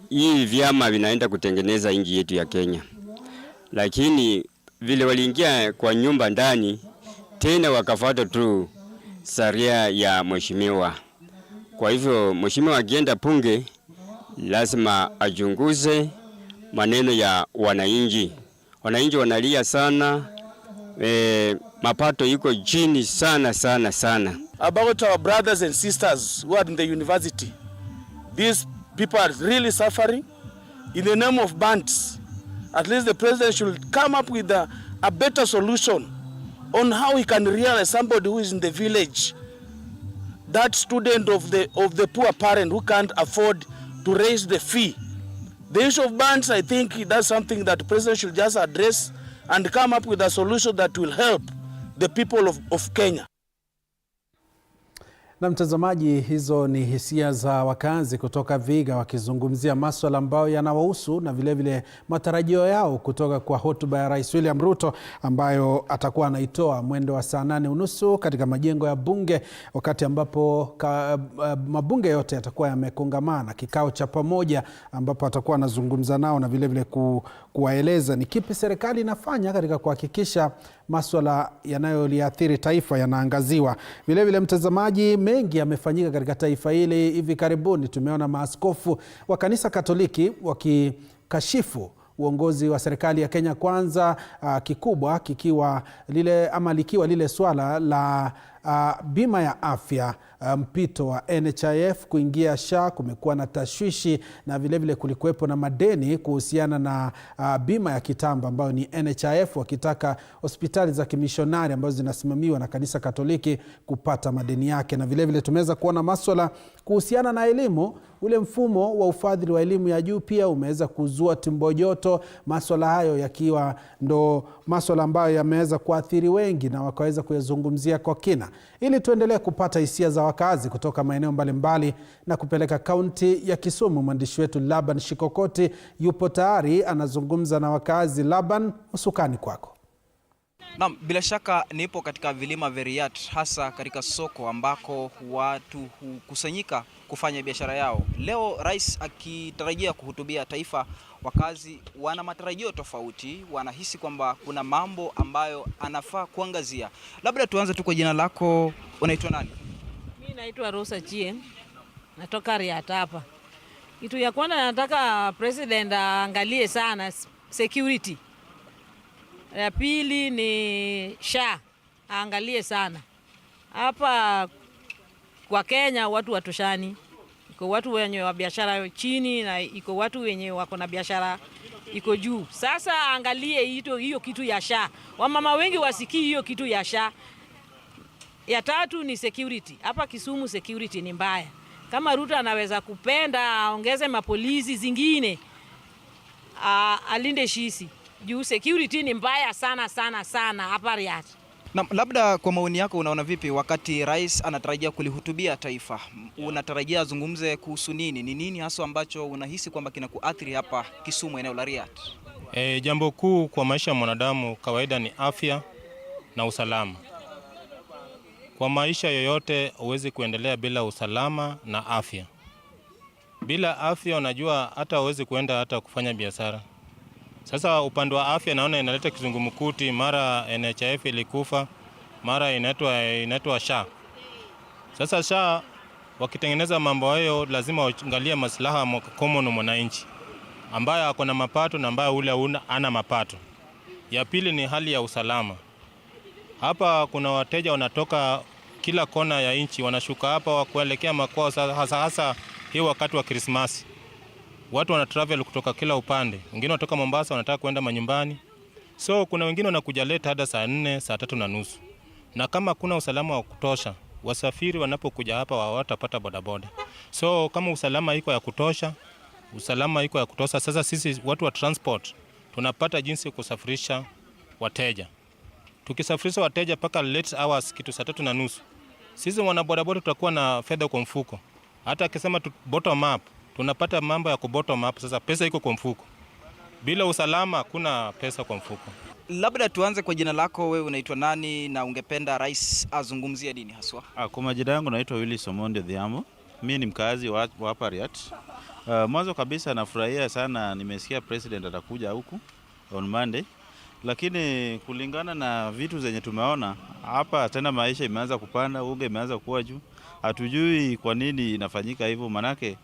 Speaker 16: hii vyama vinaenda kutengeneza nchi yetu ya Kenya. Lakini vile waliingia kwa nyumba ndani tena wakafuata tu sharia ya mheshimiwa. Kwa hivyo mheshimiwa akienda bunge lazima achunguze maneno ya wananchi. Wananchi wanalia sana, mapato iko chini sana.
Speaker 17: About our brothers and sisters who are in the university, these people are really suffering in the name of bans. At least the president should come up with a better solution on how he can realize somebody who is in the village, that student of the poor parent who can't afford to raise the fee. The issue of bans, I think that's something that the president should just address and come up with a solution that will help the people of Kenya.
Speaker 3: Na mtazamaji, hizo ni hisia za wakazi kutoka Vihiga wakizungumzia masuala ambayo yanawahusu na vile vile matarajio yao kutoka kwa hotuba ya Rais William Ruto ambayo atakuwa anaitoa mwendo wa saa 8:30 katika majengo ya bunge, wakati ambapo mabunge yote yatakuwa yamekongamana kikao cha pamoja, ambapo atakuwa anazungumza nao na vile vile kuwaeleza ni kipi serikali inafanya katika kuhakikisha masuala yanayoliathiri taifa yanaangaziwa. Vile vile mtazamaji, mengi yamefanyika katika taifa hili hivi karibuni. Tumeona maaskofu wa kanisa Katoliki wakikashifu uongozi wa serikali ya Kenya Kwanza, kikubwa likiwa lile swala la bima ya afya, mpito wa NHIF kuingia SHA. Kumekuwa na tashwishi na vile vile kulikuwepo na madeni kuhusiana na bima ya kitambo ambayo ni NHIF, wakitaka hospitali za kimishonari ambazo zinasimamiwa na kanisa Katoliki kupata madeni yake. Na vile vile tumeweza kuona masuala kuhusiana na elimu, ule mfumo wa ufadhili wa elimu ya juu pia umeweza kuzua tumbo joto, masuala hayo yakiwa ndo masuala ambayo yameweza kuathiri wengi na wakaweza kuyazungumzia kwa kina. Ili tuendelee kupata hisia za wakazi kutoka maeneo mbalimbali na kupeleka kaunti ya Kisumu, mwandishi wetu Laban Shikokoti yupo tayari, anazungumza na wakazi. Laban, usukani kwako.
Speaker 18: Naam, bila shaka nipo katika vilima Veriat, hasa katika soko ambako watu hukusanyika kufanya biashara yao. Leo rais akitarajia kuhutubia taifa, wakazi wana matarajio tofauti, wanahisi kwamba kuna mambo ambayo anafaa kuangazia. Labda tuanze tu kwa jina lako, unaitwa nani?
Speaker 19: Mimi naitwa Rosa Chien, natoka Riat hapa. Kitu ya kwanza nataka president aangalie sana security. Ya pili ni SHA, aangalie sana. Hapa kwa Kenya watu watoshani. Iko watu wenye wa biashara chini na iko watu wenye wako na biashara iko juu. Sasa angalie hiyo kitu ya SHA. Wamama wengi wasikii hiyo kitu ya SHA. Ya tatu ni security. Hapa Kisumu security ni mbaya. Kama Ruto anaweza kupenda aongeze mapolisi zingine, alinde Shisi. Juu security ni mbaya sana hapa Riat.
Speaker 18: Na labda kwa maoni yako unaona vipi wakati rais anatarajia kulihutubia taifa? Unatarajia azungumze kuhusu nini? Ni nini hasa ambacho unahisi kwamba kinakuathiri hapa Kisumu eneo la Riat?
Speaker 7: Jambo kuu kwa maisha ya mwanadamu kawaida ni afya na usalama. Kwa maisha yoyote huwezi kuendelea bila usalama na afya. Bila afya unajua hata huwezi kuenda hata kufanya biashara. Sasa upande wa afya naona inaleta kizungumkuti, mara NHIF ilikufa, mara inaitwa SHA. Sasa SHA wakitengeneza mambo hayo lazima waangalie maslaha common mwananchi ambaye ako na mapato na ambaye ule hana mapato. Ya pili ni hali ya usalama. Hapa kuna wateja wanatoka kila kona ya nchi wanashuka hapa kuelekea makwao, hasa hii wakati wa Krismasi. Watu wana travel kutoka kila upande. Wengine wanatoka Mombasa wanataka kwenda manyumbani. So kuna wengine wanakuja late hadi saa 4, saa 3:30. Na kama kuna usalama wa kutosha, wasafiri wanapokuja hapa hawatapata bodaboda. So kama usalama iko ya kutosha, sasa sisi watu wa transport tunapata jinsi kusafirisha wateja. Tukisafirisha wateja paka late hours kitu saa 3:30. Sisi wana bodaboda tutakuwa na fedha kwa mfuko. Hata akisema bottom up, tunapata mambo ya bottom up. Sasa pesa iko kwa mfuko. Bila usalama hakuna pesa kwa mfuko.
Speaker 18: Labda tuanze kwa jina lako, wewe unaitwa nani na ungependa rais azungumzie nini haswa?
Speaker 2: Kwa majina yangu naitwa Willy Somonde Dhiambo. Mimi ni mkazi wa hapa Riat. Mwanzo kabisa nafurahia sana nimesikia president atakuja huku on Monday. Lakini kulingana na vitu zenye tumeona hapa tena maisha imeanza kupanda, unga imeanza kuwa juu. Hatujui kwa nini inafanyika hivyo, manake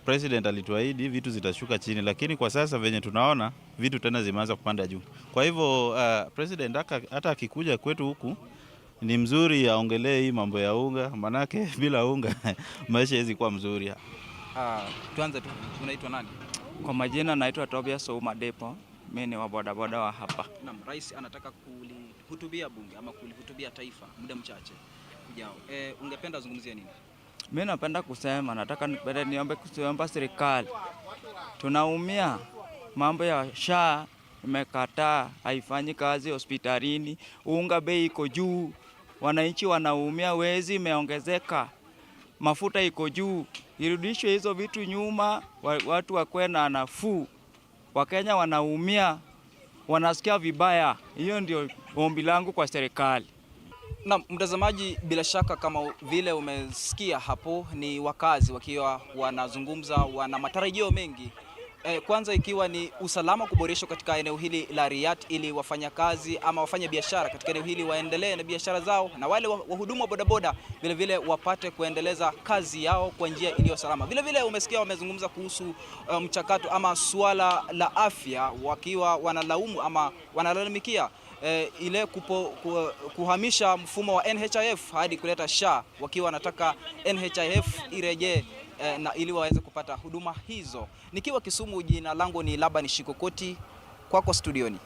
Speaker 2: president alituahidi vitu zitashuka chini, lakini kwa sasa venye tunaona vitu tena zimeanza kupanda juu. Kwa hivyo president hata akikuja kwetu huku ni mzuri aongelee hii mambo ya unga, manake bila unga maisha hizi kuwa mzuri.
Speaker 18: Tuanze tu. Unaitwa nani?
Speaker 4: Kwa majina naitwa Tobias Ouma Depo. Mimi ni wa bodaboda wa hapa.
Speaker 18: Naam, rais anataka kulihutubia bunge ama kulihutubia taifa muda mchache ujao. Ungependa zungumzia nini?
Speaker 4: Mimi napenda kusema, niombe kuomba serikali. Tunaumia, mambo ya SHA imekataa, haifanyi kazi hospitalini, unga bei iko juu, wananchi wanaumia, wezi imeongezeka, mafuta iko juu. Irudishwe hizo vitu nyuma, watu wakwe na nafuu. Wakenya wanaumia, wanasikia vibaya. Hiyo ndio ombi langu kwa serikali.
Speaker 18: Na mtazamaji, bila shaka kama vile umesikia hapo, ni wakazi wakiwa wanazungumza, wana matarajio mengi. Kwanza ikiwa ni usalama kuboreshwa katika eneo hili la Riat, ili wafanyakazi ama wafanya biashara katika eneo hili waendelee na biashara zao, na wale wahudumu wa bodaboda vile vile wapate kuendeleza kazi yao kwa njia iliyo salama. Vile vile umesikia wamezungumza kuhusu mchakato ama suala la afya, wakiwa wanalaumu ama wanalalamikia ile kuhamisha mfumo wa NHIF hadi kuleta SHA, wakiwa wanataka NHIF irejee na ili waweze kupata huduma hizo. Nikiwa Kisumu, jina langu ni Laban Shikokoti, kwako studioni.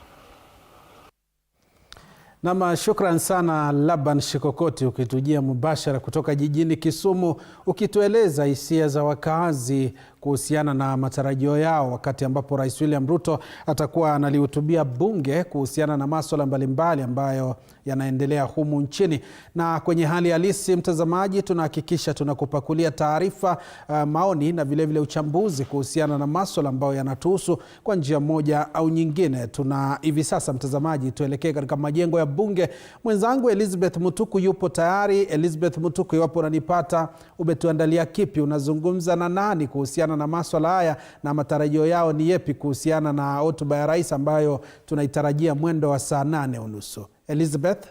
Speaker 3: Nama shukran sana Laban Shikokoti, ukitujia mubashara kutoka jijini Kisumu, ukitueleza hisia za wakazi kuhusiana na matarajio yao wakati ambapo Rais William Ruto atakuwa analihutubia bunge kuhusiana na masuala mbalimbali ambayo yanaendelea humu nchini. Na kwenye hali halisi, mtazamaji, tunahakikisha tunakupakulia taarifa, maoni na vile vile uchambuzi kuhusiana na masuala ambayo yanatuhusu kwa njia moja au nyingine. Tuna hivi sasa, mtazamaji, tuelekee katika majengo ya bunge. Mwenzangu Elizabeth Mutuku yupo tayari. Elizabeth Mutuku, iwapo unanipata, umetuandalia kipi? Unazungumza na nani kuhusiana na masuala haya na matarajio yao ni yepi kuhusiana na hotuba ya rais ambayo tunaitarajia mwendo wa saa 8:30? Elizabeth?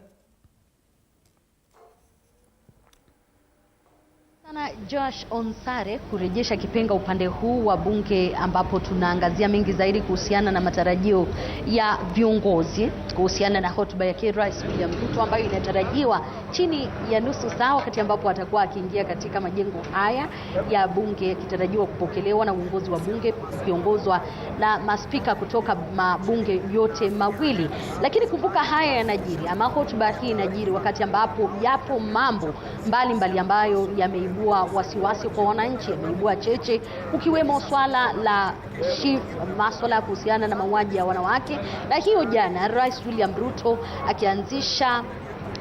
Speaker 29: Na Josh Onsare kurejesha kipenga upande huu wa bunge ambapo tunaangazia mengi zaidi kuhusiana na matarajio ya viongozi kuhusiana na hotuba ya Rais William Ruto ambayo inatarajiwa chini ya nusu saa, wakati ambapo atakuwa akiingia katika majengo haya ya bunge, akitarajiwa kupokelewa na uongozi wa bunge ukiongozwa na maspika kutoka mabunge yote mawili. Lakini kumbuka haya yanajiri, ama hotuba hii inajiri wakati ambapo yapo mambo mbalimbali ambayo yameibua wasiwasi kwa wananchi, yameibua cheche, ukiwemo swala la masuala kuhusiana na mauaji ya wanawake. Na hiyo jana Rais William Ruto akianzisha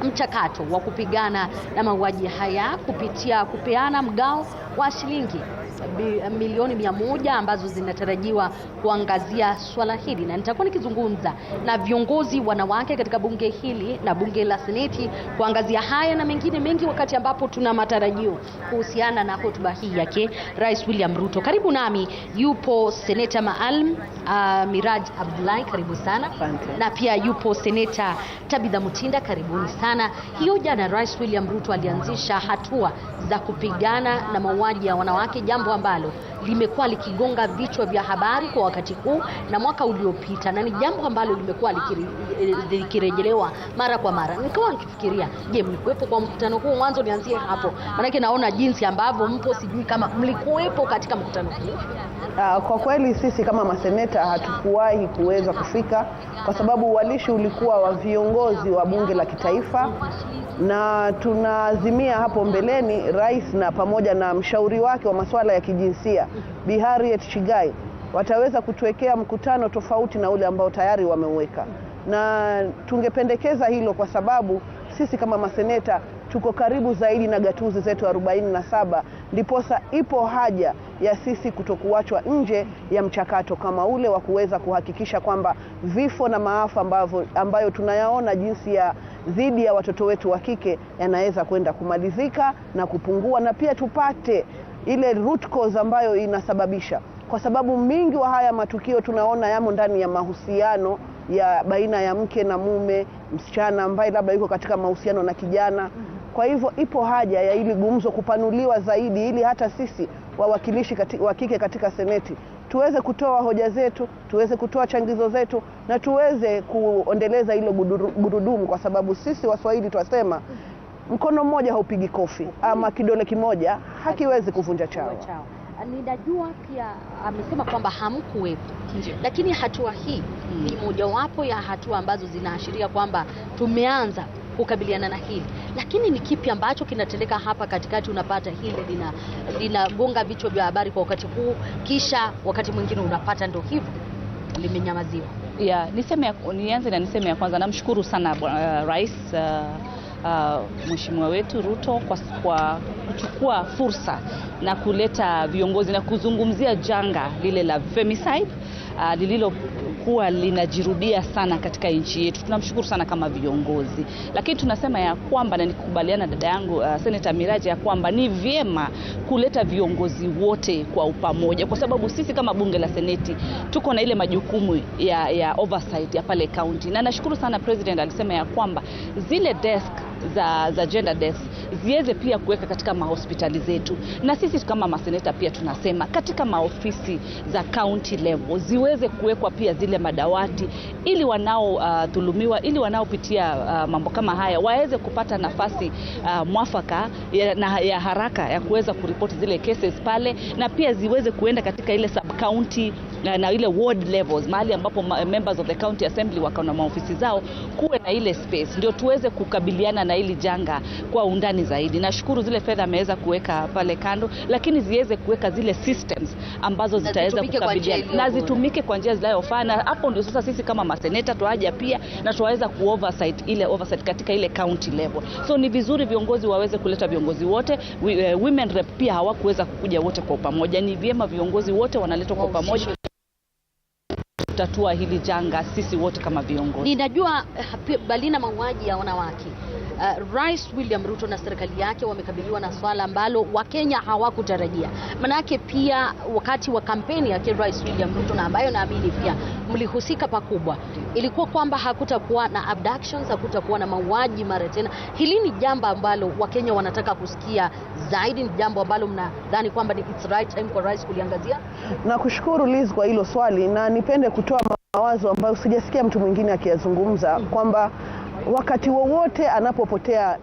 Speaker 29: mchakato wa kupigana na mauaji haya kupitia kupeana mgao wa shilingi milioni 100 ambazo zinatarajiwa kuangazia swala hili, na nitakuwa nikizungumza na viongozi wanawake katika bunge hili na bunge la Seneti kuangazia haya na mengine mengi, wakati ambapo tuna matarajio kuhusiana na hotuba hii yake Rais William Ruto. Karibu nami yupo Seneta maalum Miraj Abdullahi, karibu sana. Na pia yupo Seneta Tabitha Mutinda, karibuni sana. Hiyo jana Rais William Ruto alianzisha hatua za kupigana na mauaji ya wanawake, jambo ambalo limekuwa likigonga vichwa vya habari kwa wakati huu na mwaka uliopita, na ni jambo ambalo limekuwa likirejelewa mara kwa mara. Nikawa nikifikiria, je, mlikuwepo kwa mkutano huu? Mwanzo nianzie hapo, maana naona jinsi ambavyo mpo, sijui kama mlikuwepo katika mkutano huu.
Speaker 9: Kwa kweli sisi kama maseneta hatukuwahi kuweza kufika kwa sababu uwalishi ulikuwa wa viongozi wa bunge la kitaifa, na tunaazimia hapo mbeleni rais na pamoja na mshauri wake wa masuala ya kijinsia Bi Harriet Chigai wataweza kutuwekea mkutano tofauti na ule ambao tayari wameuweka, na tungependekeza hilo kwa sababu sisi kama maseneta tuko karibu zaidi na gatuzi zetu 47, ndiposa ipo haja ya sisi kutokuachwa nje ya mchakato kama ule wa kuweza kuhakikisha kwamba vifo na maafa ambayo tunayaona jinsi ya dhidi ya watoto wetu wa kike yanaweza kwenda kumalizika na kupungua, na pia tupate ile root cause ambayo inasababisha, kwa sababu mingi wa haya matukio tunaona yamo ndani ya mahusiano ya baina ya mke na mume, msichana ambaye labda yuko katika mahusiano na kijana. Kwa hivyo ipo haja ya ili gumzo kupanuliwa zaidi, ili hata sisi wawakilishi wa kike katika Seneti tuweze kutoa hoja zetu, tuweze kutoa changizo zetu, na tuweze kuendeleza hilo gurudumu, kwa sababu sisi Waswahili twasema mkono mmoja haupigi kofi, ama kidole kimoja hakiwezi kuvunja chawa.
Speaker 29: Ninajua pia amesema kwamba hamkuwepo, lakini hatua hii ni mojawapo ya hatua ambazo zinaashiria kwamba tumeanza kukabiliana na hili. Lakini ni kipi ambacho kinatendeka hapa katikati? Unapata hili linagonga vichwa vya habari kwa wakati huu, kisha wakati mwingine unapata ndo hivyo limenyamaziwa.
Speaker 20: Nianze na niseme ya kwanza, namshukuru sana Rais Mheshimiwa wetu Ruto kwa kuchukua fursa na kuleta viongozi na kuzungumzia janga lile la femicide lililokuwa linajirudia sana katika nchi yetu. Tunamshukuru sana kama viongozi, lakini tunasema ya kwamba, na nikubaliana dada yangu Senator Miraji, ya kwamba ni vyema kuleta viongozi wote kwa upamoja, kwa sababu sisi kama bunge la Seneti tuko na ile majukumu ya oversight ya pale county, na nashukuru sana President alisema ya kwamba zile desk za gender desk ziweze pia kuweka katika mahospitali zetu, na sisi kama maseneta pia tunasema katika maofisi za county level ziweze kuwekwa pia zile madawati, ili wanaodhulumiwa, ili wanaopitia mambo kama haya waweze kupata nafasi mwafaka ya haraka ya kuweza kuripoti zile cases pale, na pia ziweze kuenda katika ile sub county na ile ward levels, mahali ambapo members of the county assembly wako na maofisi zao, kuwe na ile space ndio tuweze kukabiliana na hili janga kwa undani zaidi. Nashukuru zile fedha ameweza kuweka pale kando, lakini ziweze kuweka zile systems ambazo zitaweza kukabiliana na zitumike kwa njia zinazofaa, na hapo ndio sasa sisi kama maseneta tuaje pia na tuweza oversight katika ile county level. So ni vizuri viongozi waweze kuleta viongozi wote. Women rep pia hawakuweza kukuja wote kwa pamoja, ni vyema viongozi wote wanaletwa kwa pamoja. kutatua hili janga sisi wote kama viongozi.
Speaker 29: Ninajua bali na mauaji ya wanawake, Rais William Ruto na serikali yake wamekabiliwa na swala ambalo Wakenya hawakutarajia. Manake pia wakati wa kampeni yake Rais William Ruto, na ambayo naamini pia mlihusika pakubwa, ilikuwa kwamba hakutakuwa na abductions, hakutakuwa na mauaji mara tena. Hili ni jambo ambalo Wakenya wanataka kusikia zaidi, ni jambo ambalo mnadhani kwamba it's right time kwa rais kuliangazia?
Speaker 9: Na kushukuru Liz kwa hilo swali, na nipende kutoa mawazo ambayo sijasikia mtu mwingine akiyazungumza, kwamba wakati wowote anapopotea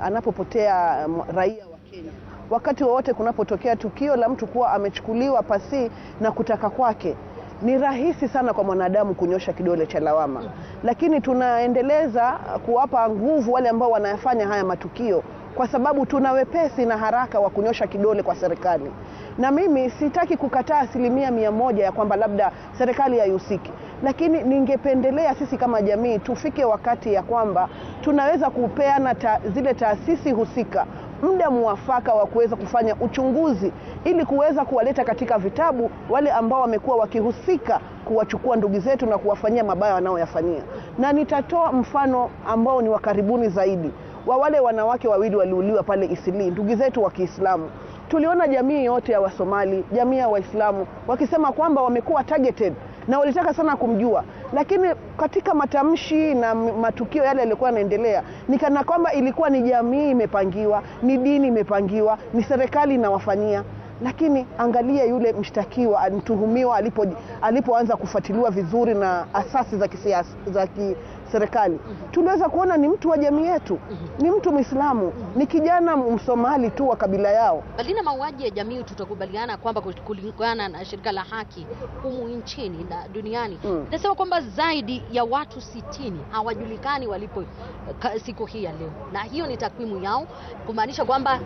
Speaker 9: raia wa Kenya, wakati wowote kunapotokea tukio la mtu kuwa amechukuliwa pasi na kutaka kwake, ni rahisi sana kwa mwanadamu kunyosha kidole cha lawama. Lakini tunaendeleza kuwapa nguvu wale ambao wanayafanya haya matukio, kwa sababu tuna wepesi na haraka wa kunyosha kidole kwa serikali. Na mimi sitaki kukataa 100% ya kwamba labda serikali haihusiki, lakini ningependelea sisi kama jamii tufike wakati ya kwamba tunaweza kupeana zile taasisi husika muda muafaka wa kuweza kufanya uchunguzi, ili kuweza kuwaleta katika vitabu wale ambao wamekuwa wakihusika kuwachukua ndugu zetu na kuwafanyia mabaya wanaoyafanyia. Na nitatoa mfano ambao ni wa karibuni zaidi wa wale wanawake wawili waliuliwa pale Isili, ndugu zetu wa Kiislamu. Tuliona jamii yote ya Wasomali, jamii ya Waislamu wakisema kwamba wamekuwa targeted na walitaka sana kumjua, lakini katika matamshi na matukio yale yalikuwa yanaendelea ni kana kwamba ilikuwa ni jamii imepangiwa, ni dini imepangiwa, ni serikali inawafanyia. Lakini angalia yule mshtakiwa, mtuhumiwa, alipoanza kufuatiliwa vizuri na asasi za kisiasa za serikali, tuliweza kuona ni mtu wa jamii yetu, ni mtu Muislamu, ni kijana Msomali tu wa kabila yao.
Speaker 29: Bali na mauaji ya jamii, tutakubaliana kwamba kulingana na shirika la haki humu nchini na duniani, nasema kwamba zaidi ya watu 60 hawajulikani walipo siku hii ya leo, na hiyo ni takwimu yao, kumaanisha kwamba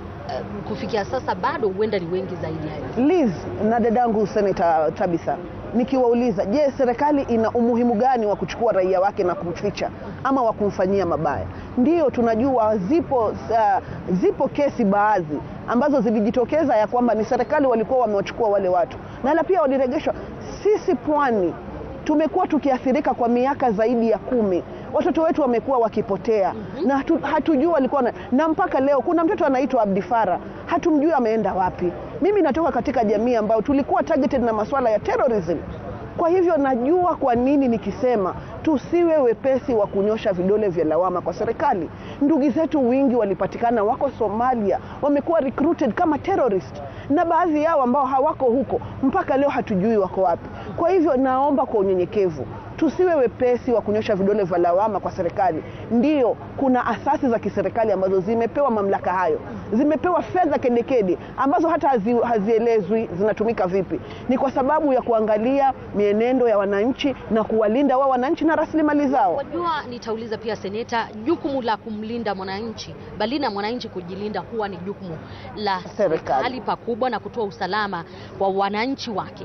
Speaker 29: kufikia sasa bado huenda ni wengi zaidi hayo.
Speaker 9: Liz na dadangu Senator Tabitha, nikiwauliza, je, serikali ina umuhimu gani wa kuchukua raia wake na kumficha ama wa kumfanyia mabaya? Ndio tunajua zipo kesi baadhi ambazo zilijitokeza ya kwamba ni serikali walikuwa wamewachukua wale watu na pia waliregeshwa. Sisi Pwani tumekuwa tukiathirika kwa miaka zaidi ya 10. Watoto wetu wamekuwa wakipotea na hatujui walikuwa na mpaka leo kuna mtoto anaitwa Abdifara, hatumjui ameenda wapi. Mimi natoka katika jamii ambayo tulikuwa targeted na masuala ya terrorism. Kwa hivyo najua kwa nini nikisema tusiwe wepesi wa kunyosha vidole vya lawama kwa serikali. Ndugu zetu wingi walipatikana wako Somalia, wamekuwa recruited kama terrorist, na baadhi yao ambao hawako huko mpaka leo hatujui wako wapi. Kwa hivyo naomba kwa unyenyekevu tusiwe wepesi wa kunyosha vidole vya lawama kwa serikali. Ndio kuna asasi za kiserikali ambazo zimepewa mamlaka hayo, zimepewa fedha kedekede ambazo hata hazielezwi zinatumika vipi. Ni kwa sababu ya kuangalia mienendo ya wananchi na kuwalinda wao wananchi na rasilimali zao.
Speaker 29: Wajua, nitauliza pia Seneta, jukumu la kumlinda mwananchi bali na mwananchi kujilinda huwa ni jukumu la serikali pakubwa, na kutoa usalama kwa wananchi wake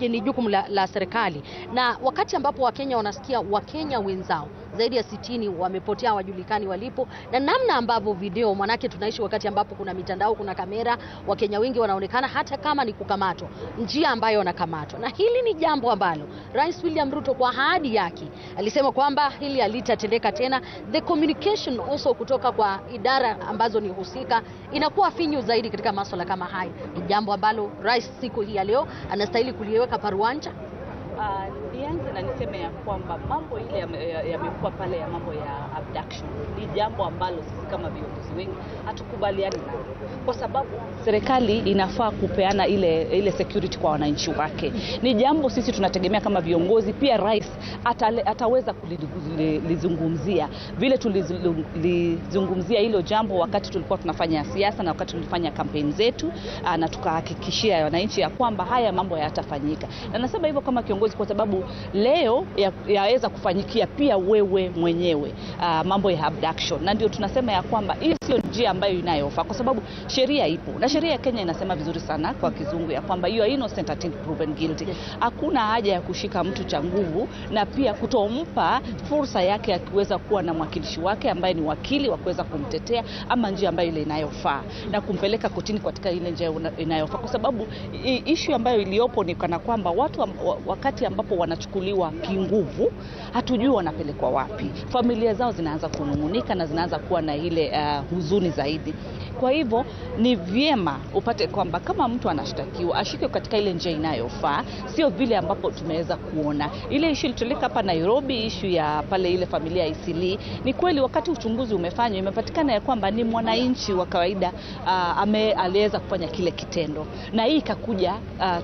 Speaker 29: ni jukumu la serikali. Na wakati ambapo Wakenya wanasikia Wakenya wenzao zaidi ya 60 wamepotea, wajulikani walipo, na namna ambavyo video, manake tunaishi wakati ambapo kuna mitandao, kuna kamera, Wakenya wengi wanaonekana hata kama ni kukamatwa, njia ambayo wanakamatwa. Na hili ni jambo ambalo Rais William Ruto kwa ahadi yake alisema kwamba hili halitatendeka tena. The communication also kutoka kwa idara ambazo ni husika inakuwa finyu zaidi katika masuala kama haya. Ni jambo ambalo rais siku hii ya leo anastahili kuliweka paruanja.
Speaker 20: Nianze na niseme ya kwamba mambo ile yamekuwa pale ya mambo ya abduction ni jambo ambalo sisi kama viongozi wengi hatukubaliani nalo, kwa sababu serikali inafaa kupeana ile security kwa wananchi wake. Ni jambo sisi tunategemea kama viongozi, pia rais ataweza kulizungumzia vile tulizungumzia hilo jambo wakati tulikuwa tunafanya siasa na wakati tulifanya kampeni zetu, na tukahakikishia wananchi ya kwamba haya mambo yatafanyika. Na nasema hivyo kama kiongozi kwa sababu leo yaweza kufanyikia pia wewe mwenyewe mambo ya abduction, na ndio tunasema ya kwamba hii sio njia ambayo inayofaa, kwa sababu sheria ipo na sheria ya Kenya inasema vizuri sana kwa kizungu ya kwamba you are innocent until proven guilty. Hakuna haja ya kushika mtu cha nguvu na pia kutompa fursa yake ya kuweza kuwa na mwakilishi wake ambaye ni wakili wa kuweza kumtetea ama njia ambayo ile inayofaa na kumpeleka kotini katika ile njia inayofaa, kwa sababu issue ambayo iliyopo ni kana kwamba watu wakati wakati ambapo wanachukuliwa kinguvu, hatujui wanapelekwa wapi. Familia zao zinaanza kunung'unika na zinaanza kuwa na ile huzuni zaidi. Kwa hivyo ni vyema upate kwamba kama mtu anashtakiwa ashike katika ile njia inayofaa, sio vile ambapo tumeweza kuona. Ile issue ilitoleka hapa Nairobi, issue ya pale ile familia Isili, ni kweli wakati uchunguzi umefanywa imepatikana ya kwamba ni mwananchi wa kawaida aliweza kufanya kile kitendo, na hii ikakuja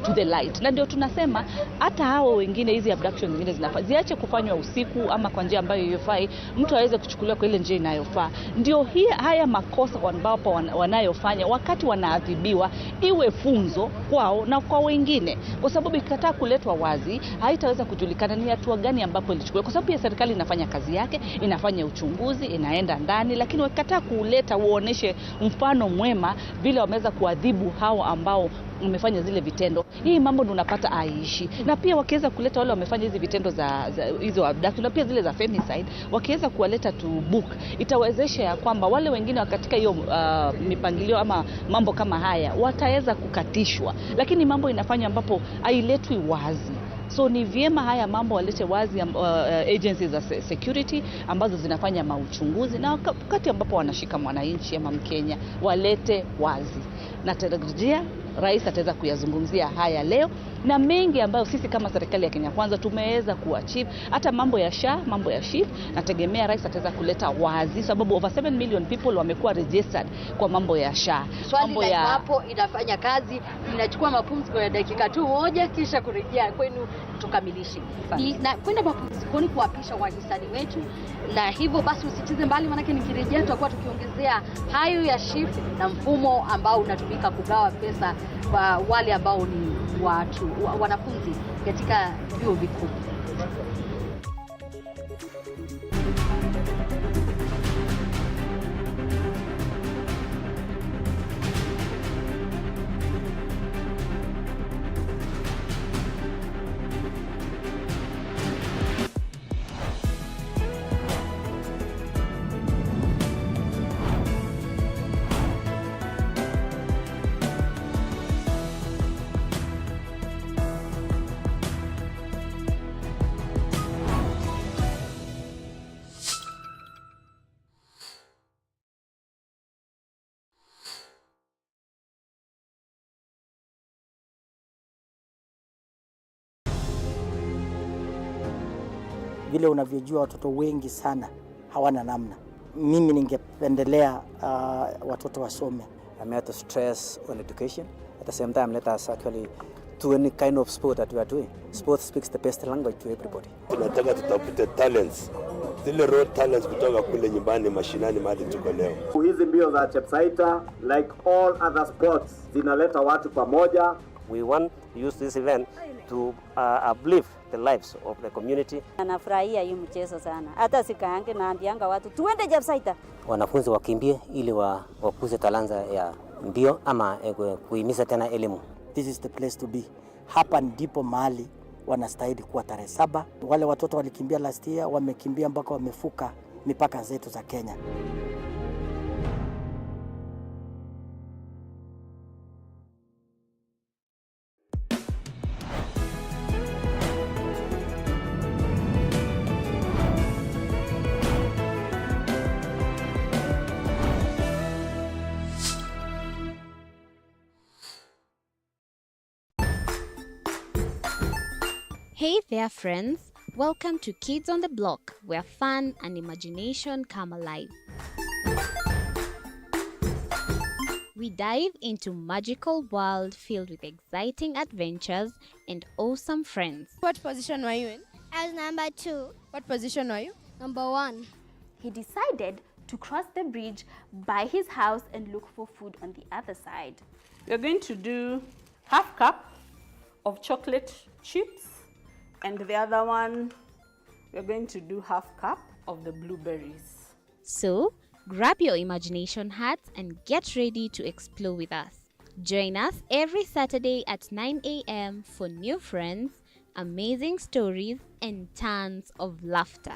Speaker 20: to the light. Na ndio tunasema hata hao wengine, hizi abductions zingine ziache kufanywa usiku ama kwa njia ambayo haifai, mtu aweze kuchukuliwa kwa ile njia inayofaa. Ndio haya makosa ambapo wanayofanya wakati wanaadhibiwa iwe funzo kwao na kwa wengine, kwa sababu ikikataa kuletwa wazi haitaweza kujulikana ni hatua gani ambapo ilichukua, kwa sababu ya serikali inafanya kazi yake, inafanya uchunguzi, inaenda ndani, lakini wakikataa kuleta uoneshe mfano mwema vile wameweza kuadhibu hao ambao wamefanya zile vitendo, hii mambo ndio unapata aishi. Na pia wakiweza kuleta wale wamefanya hizi vitendo za hizo abduction na pia zile za femicide, wakiweza kuwaleta to book, itawezesha ya kwamba wale wengine katika hiyo mipangilio ama mambo kama haya wataweza kukatishwa, lakini mambo inafanywa ambapo hailetwi wazi. So ni vyema haya mambo walete wazi, agencies za security ambazo zinafanya mauchunguzi, na wakati ambapo wanashika mwananchi ama Mkenya walete wazi. Na tarajia rais ataweza kuyazungumzia haya leo, na mengi ambayo sisi kama serikali ya Kenya Kwanza tumeweza kuachieve. Hata mambo ya SHA, mambo ya SHIF, nategemea rais ataweza kuleta wazi, sababu over 7 million people wamekuwa registered kwa mambo ya SHA.
Speaker 29: Mambo ya hapo inafanya kazi, inachukua mapumziko ya dakika tu moja kisha kurejea kwenu tukamilishe. Na kwenda mapumzikoni kuapisha wahisani wetu, na hivyo basi usitize mbali, maana nikirejea tutakuwa tukiongezea hayo ya SHIF na mfumo ambao unatumika kugawa pesa kwa wale ambao ni wanafunzi katika vyuo vikuu.
Speaker 5: Vile unavyojua watoto wengi sana hawana namna. Mimi ningependelea watoto wasome.
Speaker 12: I'm here to stress on education. At the same time, let us actually do any kind of sport that we are doing. Sport speaks the best language to everybody.
Speaker 21: Tunataka tutafute talents, zile raw talents kutoka kule nyumbani mashinani mahali tuko leo.
Speaker 22: Hizi mbio za Chepsaita, like all other sports, zinaleta watu pamoja.
Speaker 12: We want to use this event to uplift the lives of the community.
Speaker 23: Nafurahia hii mchezo sana. Hata sikaange naambianga watu tuende Chepsaita.
Speaker 12: Wanafunzi wakimbie ili wakuze talanta ya mbio ama kuhimiza tena elimu.
Speaker 5: This is the place to be. Hapa ndipo mahali wanastahili kuwa tarehe 7. Wale watoto walikimbia last year, wamekimbia mpaka wamefuka mipaka zetu za Kenya.
Speaker 28: Hey there friends, welcome to Kids on the Block, where fun and imagination come alive. We dive into magical world filled with exciting adventures and awesome friends.
Speaker 24: What position were you in?
Speaker 25: I was number 2.
Speaker 24: What position were you?
Speaker 25: Number 1.
Speaker 26: He decided to cross the bridge by his house and look for food on the other side.
Speaker 27: We're going to do half cup of chocolate chips, and the other one, we're going to do half cup of the blueberries.
Speaker 28: So, grab your imagination hats and get ready to explore with us. Join us every Saturday at 9 a.m. for new friends, amazing stories, and tons of laughter.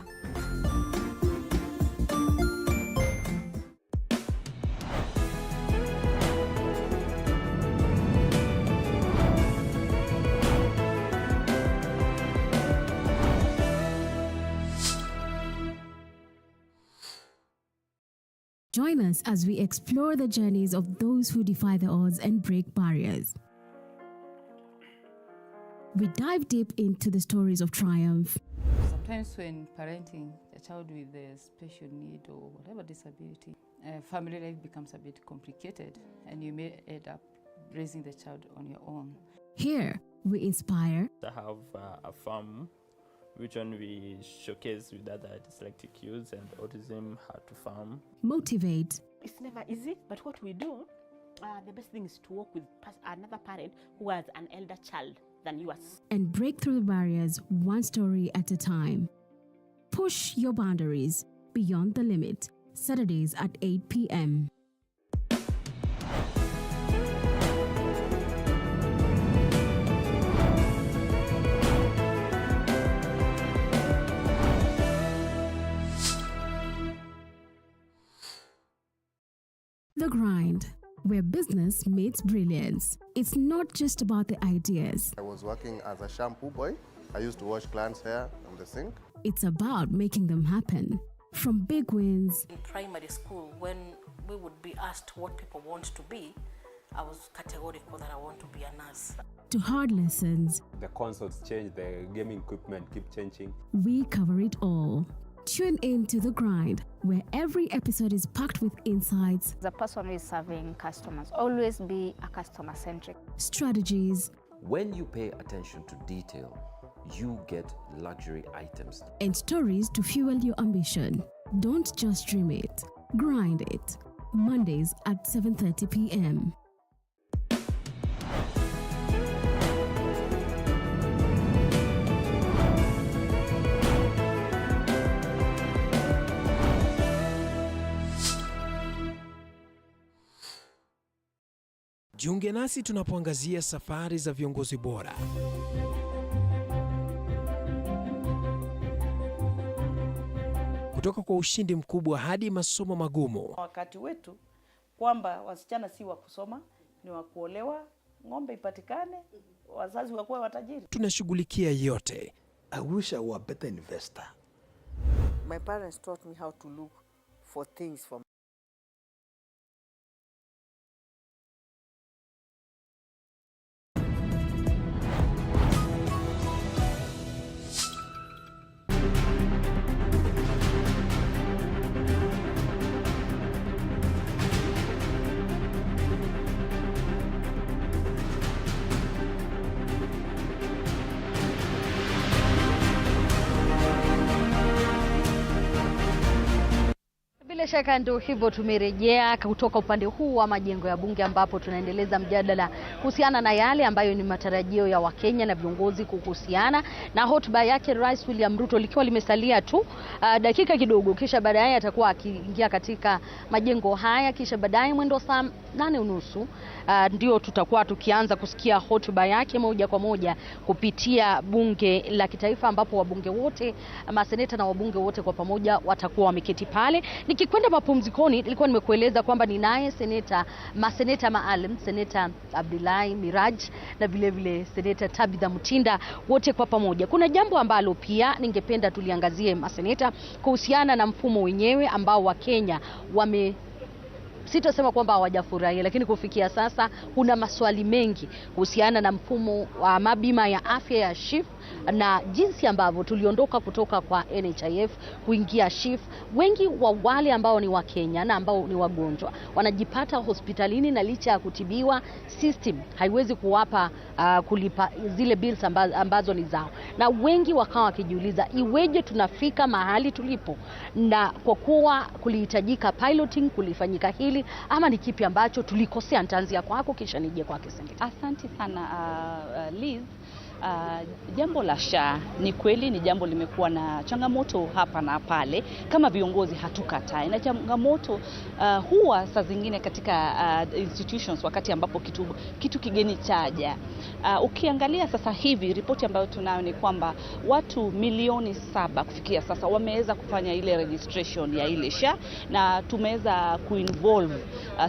Speaker 1: Join us as we explore the journeys of those who defy the odds and break barriers. We dive deep into the stories of triumph.
Speaker 6: Sometimes when parenting a child with a special need or whatever disability, family life becomes a bit complicated and you may end up raising the child on your own.
Speaker 1: Here, we inspire.
Speaker 8: I have a farm which one we showcase with other dyslexic youths and autism, how to farm.
Speaker 1: Motivate.
Speaker 10: It's never easy, but what we do, the best thing is to work with another parent who has an elder child than yours.
Speaker 1: And break through the barriers one story at a time. Push your boundaries beyond the limit. Saturdays at 8 p.m. The Grind, where business meets brilliance. It's not just about the ideas.
Speaker 11: I was working as a shampoo boy. I used to wash clients' hair on the sink.
Speaker 1: It's about making them happen. From big wins.
Speaker 13: In primary school, when we would be asked what people want to be, I was categorical that I want to be a nurse.
Speaker 1: To hard lessons.
Speaker 14: The consoles change, the gaming equipment keep changing.
Speaker 1: We cover it all. Tune in to The Grind, where every episode is packed with insights.
Speaker 15: The person who is serving customers, always be a customer-centric.
Speaker 1: Strategies.
Speaker 16: When you pay attention to detail, you get luxury items.
Speaker 1: And stories to fuel your ambition. Don't just dream it, grind it. Mondays at 7:30 p.m.
Speaker 30: Jiunge nasi tunapoangazia safari za viongozi bora. Kutoka kwa ushindi mkubwa hadi masomo magumu.
Speaker 31: Wakati wetu kwamba wasichana si wa kusoma, ni wa kuolewa, ng'ombe ipatikane, wazazi wakuwe watajiri.
Speaker 30: Tunashughulikia yote.
Speaker 32: I wish I were a better investor.
Speaker 33: My parents taught me how to look for things for
Speaker 29: Bila shaka ndio hivyo, tumerejea kutoka upande huu wa majengo ya bunge ambapo tunaendeleza mjadala kuhusiana na yale ambayo ni matarajio ya Wakenya na viongozi kuhusiana na hotuba yake Rais William Ruto, likiwa limesalia tu dakika kidogo, kisha baadaye atakuwa akiingia katika majengo haya, kisha baadaye mwendo saa 8:30 ndio tutakuwa tukianza kusikia hotuba yake moja kwa moja kupitia bunge la kitaifa, ambapo wabunge wote, maseneta na wabunge wote kwa pamoja watakuwa wameketi pale. Nikikwenda mapumzikoni nilikuwa nimekueleza kwamba ninaye maseneta maalum, Seneta Abdullahi Miraj na vile vile Seneta Tabitha Mutinda, wote kwa pamoja. Kuna jambo ambalo pia ningependa tuliangazie maseneta kuhusiana na mfumo wenyewe ambao Wakenya sitasema kwamba hawajafurahia, lakini kufikia sasa kuna maswali mengi kuhusiana na mfumo wa mabima ya afya ya SHIF na jinsi ambavyo tuliondoka kutoka kwa NHIF kuingia SHIF. Wengi wa wale ambao ni Wakenya na ambao ni wagonjwa wanajipata hospitalini, na licha ya kutibiwa, system haiwezi kuwapa kulipa zile bills ambazo ni zao, na wengi wakawa wakijiuliza iweje tunafika mahali tulipo, na kwa kuwa kulihitajika piloting kulifanyika hili, ama ni kipi ambacho tulikosea? Nitaanzia kwako kisha nije kwake Seneta.
Speaker 20: Asante sana Liz. Jambo la SHA ni kweli ni jambo limekuwa na changamoto hapa na pale, kama viongozi hatukatai, na changamoto huwa saa zingine katika institutions wakati ambapo kitu kigeni chaja. Ukiangalia sasa hivi ripoti ambayo tunayo ni kwamba watu milioni 7 kufikia sasa wameweza kufanya ile registration ya ile SHA, na tumeweza kuinvolve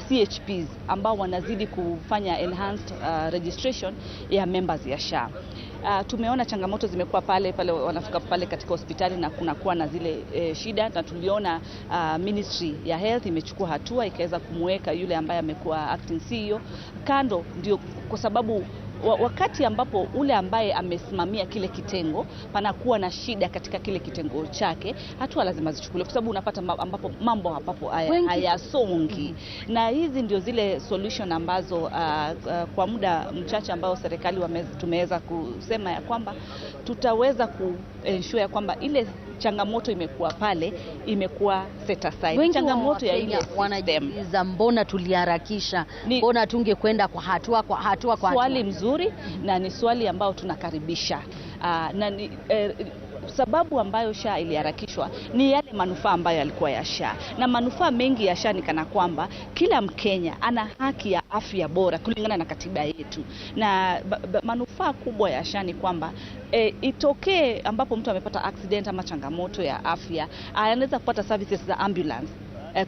Speaker 20: CHPs ambao wanazidi kufanya enhanced registration ya members ya SHA. tumeona changamoto zimekuwa pale wanafika pale katika hospitali na kunakuwa na zile shida, na tuliona Ministry ya Health imechukua hatua ikaweza kumweka yule ambaye amekuwa acting CEO kando, ndio kwa sababu wakati ambapo ule ambaye amesimamia kile kitengo panakuwa na shida katika kile kitengo chake, hatua lazima zichukuliwe, kwa sababu unapata ambapo mambo hapapo hayasongi. Na hizi ndio zile solution ambazo kwa muda mchache ambao serikali tumeweza kusema ya kwamba tutaweza kuensure kwamba ile changamoto imekuwa pale imekuwa set aside. Changamoto ya ile
Speaker 29: wanajiuliza mbona tuliharakisha, mbona tungekwenda kwa hatua kwa hatua.
Speaker 20: Swali mzuri na ni swali ambao tunakaribisha. Na sababu ambayo SHA iliharakishwa ni yale manufaa ambayo yalikuwa ya SHA, na manufaa mengi ya SHA ni kana kwamba kila Mkenya ana haki ya afya bora kulingana na katiba yetu, na manufaa kubwa ya SHA ni kwamba itokee ambapo mtu amepata accident ama changamoto ya afya, anaweza kupata services za ambulance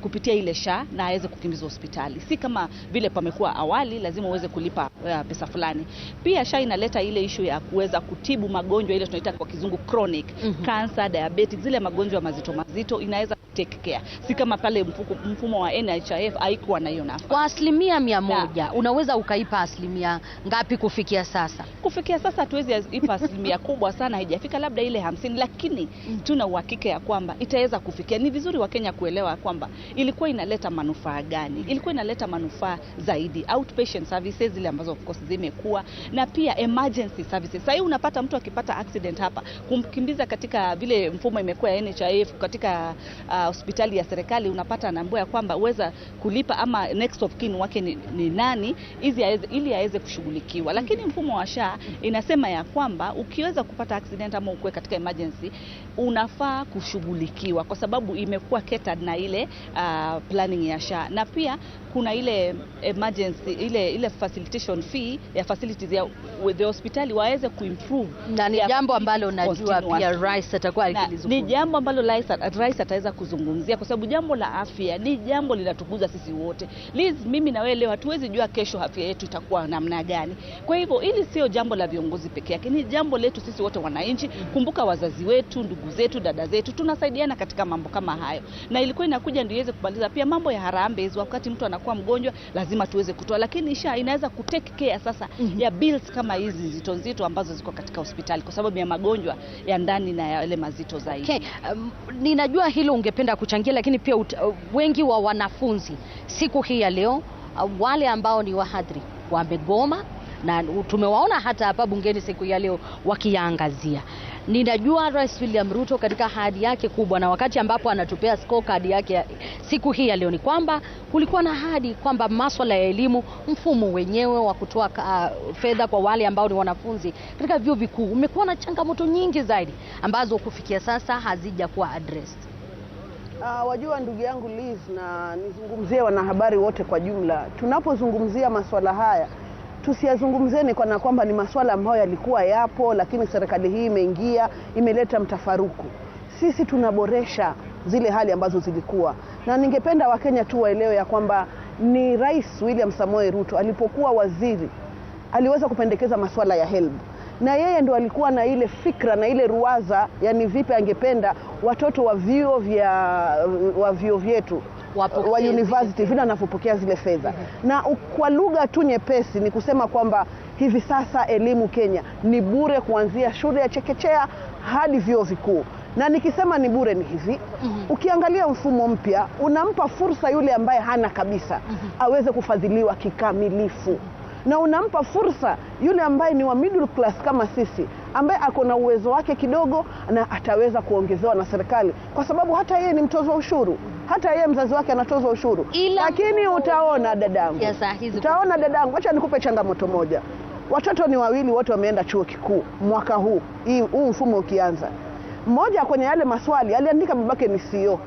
Speaker 20: kupitia ile SHA na aweze kukimbizwa hospitali. Si kama vile pamekuwa awali lazima uweze kulipa pesa fulani. Pia SHA inaleta ile issue ya kuweza kutibu magonjwa ile tunaita kwa kizungu chronic, cancer, diabetes, zile magonjwa mazito inaweza take care. Si kama pale mfumo wa NHIF haikuwa na hiyo nafasi.
Speaker 29: Kwa 100% unaweza ukaipa asilimia ngapi kufikia sasa?
Speaker 20: Kufikia sasa hatuwezi ipa asilimia kubwa sana, haijafika labda ile 50, lakini tuna uhakika ya kwamba itaweza kufikia. Ni vizuri Wakenya kuelewa kwamba ilikuwa inaleta manufaa gani. Ilikuwa inaleta manufaa zaidi outpatient services zile ambazo of course zimekuwa, na pia emergency services. Sasa unapata mtu akipata accident hapa, kumkimbiza katika vile mfumo imekuwa ya NHIF katika hospitali ya serikali, unapata anaambiwa ya kwamba uweza kulipa ama next of kin wake ni nani ili aweze kushughulikiwa. Lakini mfumo wa SHA inasema ya kwamba ukiweza kupata accident ama ukue katika emergency unafaa kushughulikiwa, kwa sababu imekuwa catered na ile planning ya SHA. Na pia kuna ile emergency ile facilitation fee ya facilities ya the hospitali waweze kuimprove,
Speaker 29: na ni jambo ambalo najua pia Rais atakuwa akilizungumzia.
Speaker 20: Ni jambo ambalo Rais ataweza kuzungumzia, kwa sababu jambo la afya ni jambo linatuguza sisi wote. Mimi na wewe leo hatuwezi jua kesho afya yetu itakuwa namna gani. Kwa hivyo ili sio jambo la viongozi peke yake, ni jambo letu sisi wote wananchi. Kumbuka wazazi wetu, ndugu zetu, dada zetu, tunasaidiana katika mambo kama hayo. Na ilikuwa inakuja ndio iweze kubaliza pia mambo ya harambee, wakati mtu anakuwa mgonjwa lazima tuweze kutoa, lakini SHA inaweza kutake care sasa ya bills kama hizi nzito ambazo ziko katika hospitali kwa sababu ya magonjwa ya ndani na yale mazito zaidi.
Speaker 29: Okay. Ninajua hilo ungependa kuchangia, lakini pia wengi wa wanafunzi siku hii ya leo wale ambao ni wahadhiri wamegoma, na tumewaona hata hapa bungeni siku ya leo wakiangazia. Ninajua Rais William Ruto katika ahadi yake kubwa, na wakati ambapo anatupea scorecard yake siku hii ya leo, ni kwamba kulikuwa na ahadi kwamba masuala ya elimu, mfumo wenyewe wa kutoa fedha kwa wale ambao ni wanafunzi katika vyuo vikuu umekuwa na changamoto nyingi zaidi ambazo kufikia sasa hazijakuwa addressed.
Speaker 31: Wajua ndugu yangu Liz, na nizungumzie wanahabari wote kwa jumla, tunapozungumzia masuala haya tusiyazungumzeni kana kwamba ni masuala ambayo yalikuwa yapo lakini serikali hii imeingia imeleta mtafaruku. Sisi tunaboresha zile hali ambazo zilikuwa, na ningependa Wakenya tu waelewe ya kwamba ni Rais William Samoei Ruto alipokuwa waziri aliweza kupendekeza masuala ya HELB, na yeye ndo alikuwa na ile fikra na ile ruwaza, yani vipi angependa watoto wa vyuo vyetu wa university vile wanapopokea zile fedha. Na kwa lugha tu nyepesi ni kusema kwamba hivi sasa elimu Kenya ni bure kuanzia shule ya chekechea hadi vyuo vikuu. Na nikisema ni bure ni hivi, ukiangalia mfumo mpya unampa fursa yule ambaye hana kabisa aweze kufadhiliwa kikamilifu, na unampa fursa yule ambaye ni wa middle class kama sisi ambaye ako na uwezo wake kidogo na ataweza kuongezewa na serikali, kwa sababu hata yeye ni mtoza ushuru, hata yeye mzazi wake anatoza ushuru. Lakini utaona dadangu, acha nikupe changamoto moja. Watoto ni wawili wote wameenda chuo kikuu mwaka huu mfumo ukianza. Mmoja kwenye yale maswali aliandika babake ni CEO.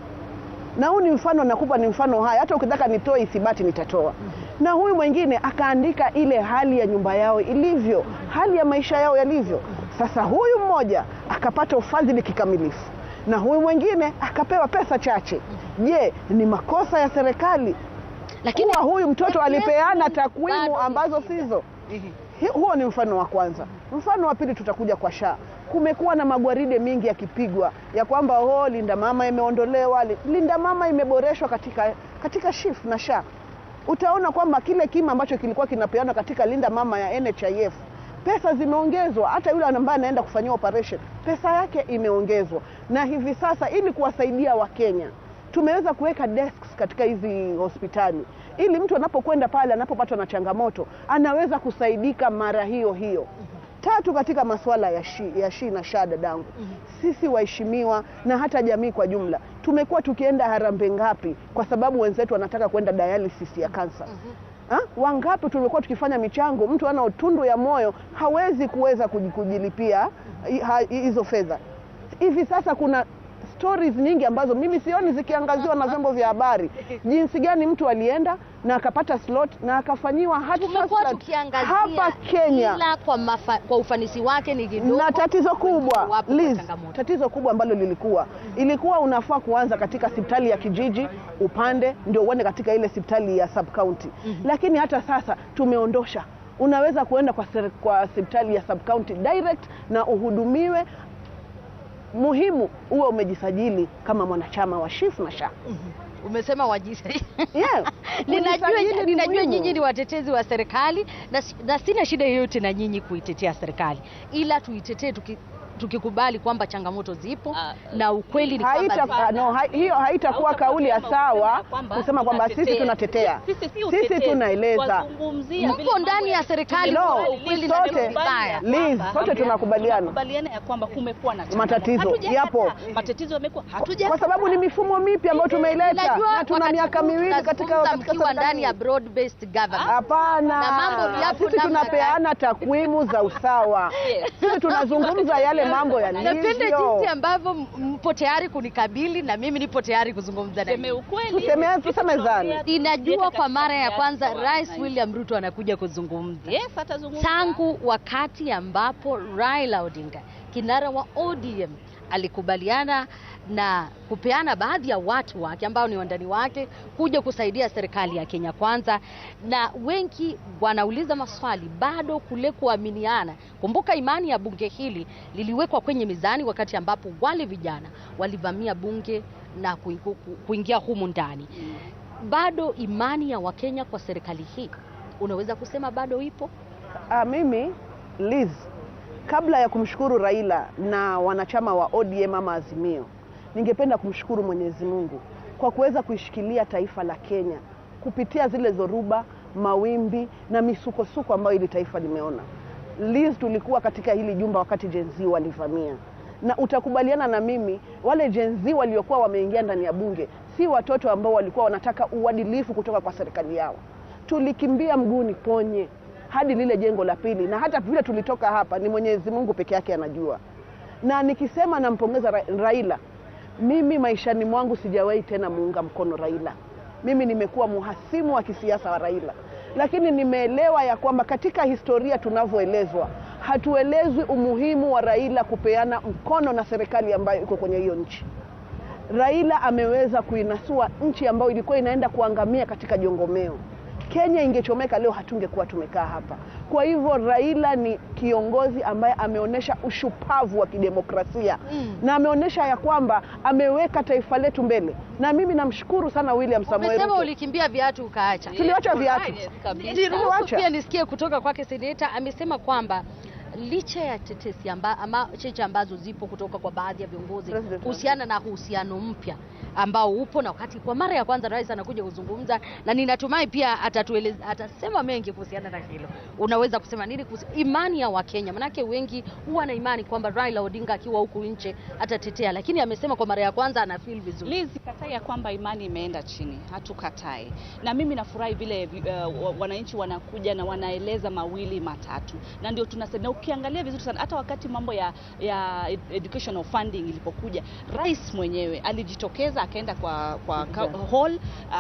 Speaker 31: Na huu ni mfano nakupa, ni mfano haya, hata ukitaka nitoe ithibati nitatoa. Na huyu mwingine akaandika ile hali ya nyumba yao ilivyo, hali ya maisha yao yalivyo. Sasa huyu mmoja akapata ufadhili kikamilifu na huyu mwingine akapewa pesa chache. Je, ni makosa ya serikali? Lakini huyu mtoto alipeana takwimu ambazo sizo. Huo ni mfano wa kwanza. Mfano wa pili tutakuja kwa SHA. Kumekuwa na magwaride mingi yakipigwa ya kwamba linda mama imeondolewa, linda mama imeboreshwa katika SHIF na SHA. Utaona kwamba kile kima ambacho kilikuwa kinapeana katika linda mama ya NHIF, pesa zimeongezwa. Hata yule ambaye anaenda kufanyia operation, pesa yake imeongezwa. Na hivi sasa ili kuwasaidia Wakenya, tumeweza kuweka desks katika hizi hospitali ili mtu anapokwenda pale anapopatwa na changamoto anaweza kusaidika mara hiyo. Tatu, katika masuala ya SHI na SHA dadangu, sisi waheshimiwa na hata jamii kwa jumla tumekuwa tukienda harambee ngapi kwa sababu wenzetu wanataka kwenda dialysis ya kansa. Wangapi tumekuwa tukifanya michango, mtu ana utundu ya moyo hawezi kuweza kujilipia hizo fedha. Hivi sasa kuna stories nyingi ambazo mimi sioni zikiangaziwa na vyombo vya habari. Jinsi gani mtu alienda na akapata slot na akafanyiwa hapa Kenya.
Speaker 29: Ila kwa ufanisi wake ni kidogo.
Speaker 31: Na tatizo kubwa, Liz, tatizo kubwa ambalo ilikuwa unafaa kuanza katika hospitali ya kijiji upande ndio uende katika ile hospitali ya sub county. Lakini hata sasa tumeondosha. Unaweza kuenda kwa hospitali ya sub county direct na uhudumiwe. Muhimu uwe umejisajili kama mwanachama wa SHIF na SHA.
Speaker 29: Umesema wajisajili.
Speaker 31: Yeah.
Speaker 29: Ninajua nyinyi ni watetezi wa serikali na sina shida yoyote na nyinyi kuitetea serikali. Ila tuitetee tukikubali kwamba changamoto zipo na ukweli ni kwamba
Speaker 31: hiyo haitakuwa kauli ya sawa kusema kwamba sisi tunatetea. Sisi tunaeleza.
Speaker 29: Mpo ndani ya serikali ukweli
Speaker 31: sote mbaya. Liz, sote tunakubaliana.
Speaker 10: Ya kwamba kumekuwa na
Speaker 31: matatizo. Yapo.
Speaker 10: Matatizo yamekuwa.
Speaker 31: Kwa sababu ni mifumo mipya ambayo tumeileta na tuna miaka miwili katika
Speaker 29: ndani ya broad based government.
Speaker 31: Hapana.
Speaker 29: Na mambo yapo,
Speaker 31: sisi tunapeana takwimu za usawa. Sisi tunazungumza yale mambo yalivyo.
Speaker 29: Napenda jinsi ambavyo mpo tayari kunikabili na mimi nipo tayari kuzungumza na
Speaker 10: Sema ukweli.
Speaker 31: Tusemezane.
Speaker 29: Ninajua kwa mara ya kwanza Rais William Ruto anakuja kuzungumza.
Speaker 10: Yes, atazungumza.
Speaker 29: Tangu wakati ambapo Raila Odinga, kinara wa ODM, alikubaliana na kupeana baadhi ya watu wake ambao ni wandani wake kuja kusaidia serikali ya Kenya Kwanza, na wengi wanauliza maswali bado kule kuaminiana. Kumbuka imani ya bunge hili liliwekwa kwenye mizani wakati ambapo wale vijana walivamia bunge na kuingia humu ndani. Bado imani ya Wakenya kwa serikali hii unaweza kusema bado ipo?
Speaker 31: Mimi Liz, kabla ya kumshukuru Raila na wanachama wa ODM ama Azimio, ningependa kumshukuru Mwenyezi Mungu kwa kuweza kuishikilia taifa la Kenya kupitia zile dhoruba, mawimbi na misukosuko ambayo ili taifa limeona. Liz, tulikuwa katika hili jumba wakati Gen Z walivamia. Na utakubaliana na mimi, wale Gen Z waliokuwa wameingia ndani ya bunge si watoto ambao walikuwa wanataka uadilifu kutoka kwa serikali yao. Tulikimbia mguuni ponye hadi lile jengo la pili, na hata vile tulitoka hapa ni Mwenyezi Mungu peke yake anajua. Na nikisema nampongeza Raila, mimi maishani mwangu sijawahi tena muunga mkono Raila. Mimi nimekuwa muhasimu wa kisiasa wa Raila. Lakini nimeelewa ya kwamba katika historia tunavyoelezwa, hatuelezwi umuhimu wa Raila kupeana mkono na serikali ambayo iko kwenye hiyo nchi. Raila ameweza kuinasua nchi ambayo ilikuwa inaenda kuangamia katika jongomeo. Kenya ingechomeka leo hatungekuwa tumekaa hapa. Kwa hivyo Raila ni kiongozi ambaye ameonyesha ushupavu wa kidemokrasia na ameonyesha ya kwamba ameweka taifa letu mbele. Na mimi namshukuru sana William Samoei Ruto.
Speaker 29: Umesema ulikimbia viatu ukaacha.
Speaker 31: Tuliacha viatu.
Speaker 29: Pia nisikie kutoka kwake seneta, amesema kwamba licha ya tetesi cheche ambazo zipo kutoka kwa baadhi ya viongozi kuhusiana na uhusiano mpya ambao upo, na wakati kwa mara ya kwanza rais anakuja kuzungumza, na ninatumai pia atasema mengi kuhusiana na hilo. Unaweza kusema nini kuhusu imani ya Wakenya? Manake wengi huwa na imani kwamba Raila Odinga akiwa huku nje atatetea, lakini amesema kwa mara ya kwanza ana feel vizuri.
Speaker 10: Liz, katai ya kwamba imani imeenda chini, hatukatai. Na mimi nafurahi vile wananchi wanakuja na wanaeleza mawili matatu. Na ndio tunasema
Speaker 20: ukiangalia vizuri sana hata wakati mambo ya educational funding ilipokuja, rais mwenyewe alijitokeza akaenda kwa hall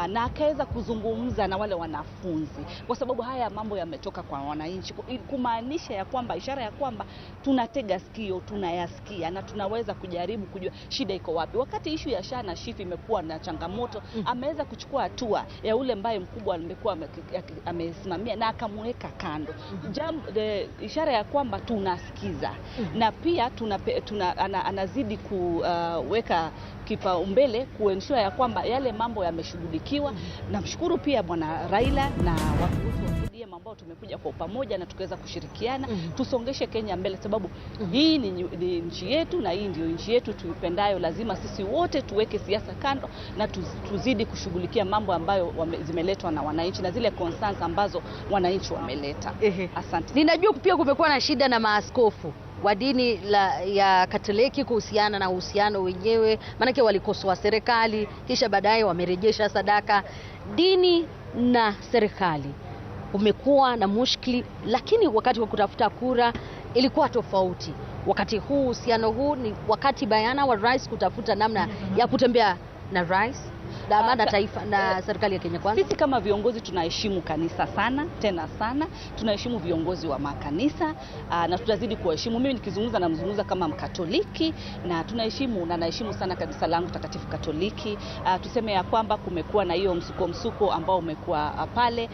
Speaker 20: na akaweza kuzungumza na wale wanafunzi, kwa sababu haya mambo yametoka kwa wananchi, kumaanisha ya kwamba, ishara ya kwamba tunatega sikio, tunayasikia na tunaweza kujaribu kujua shida iko wapi. Wakati issue ya SHA na SHIF imekuwa na changamoto, ameweza kuchukua hatua ya ule ambaye mkubwa amekuwa amesimamia na akamweka kando. Ishara ya kwamba tunasikiza na pia anazidi kuweka kipaumbele kuensure ya kwamba yale mambo yameshughulikiwa. Namshukuru pia Bwana Raila na wakuruhusu wa ODM ambao tumekuja kwa pamoja na tukaweza kushirikiana tusongeshe Kenya mbele, sababu hii ni nchi yetu na hii ndio nchi yetu tuipendayo. Lazima sisi wote tuweke siasa kando na tuzidi kushughulikia mambo ambayo zimeletwa na wananchi na zile concerns ambazo wananchi wameleta. Asante.
Speaker 29: Ninajua pia kumekuwa na shida na maaskofu wa dini ya Katoliki kuhusiana na uhusiano wenyewe, manake walikosoa serikali kisha baadaye wamerejesha sadaka. Dini na serikali umekuwa na mushkili, lakini wakati wa kutafuta kura ilikuwa tofauti. Wakati huu uhusiano huu ni wakati bayana wa rais kutafuta namna ya kutembea na rais na taifa na serikali ya Kenya kwanza.
Speaker 20: Sisi kama viongozi tunaheshimu kanisa sana, tena sana. Tunaheshimu viongozi wa makanisa na tutazidi kuheshimu. Mimi nikizungumza kama Mkatoliki, na tunaheshimu na naheshimu sana kanisa langu takatifu Katoliki. Tuseme ya kwamba kumekuwa na hiyo msuko ambao umekuwa pale,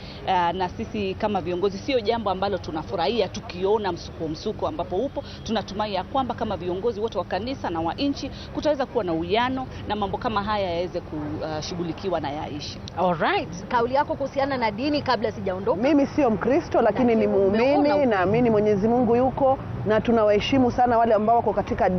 Speaker 20: na sisi kama viongozi sio jambo ambalo tunafurahia tukiona msuko ambapo upo. Tunatumai ya kwamba kama viongozi wote wa kanisa na wa nchi kutaweza kuwa na uwiano na mambo kama haya yaweze kushughulikiwa na yaishi.
Speaker 29: Alright. Kauli yako kuhusiana na dini kabla sijaondoka?
Speaker 31: Mimi sio Mkristo, lakini ni muumini, naamini Mwenyezi Mungu yuko na tunawaheshimu sana wale ambao wako katika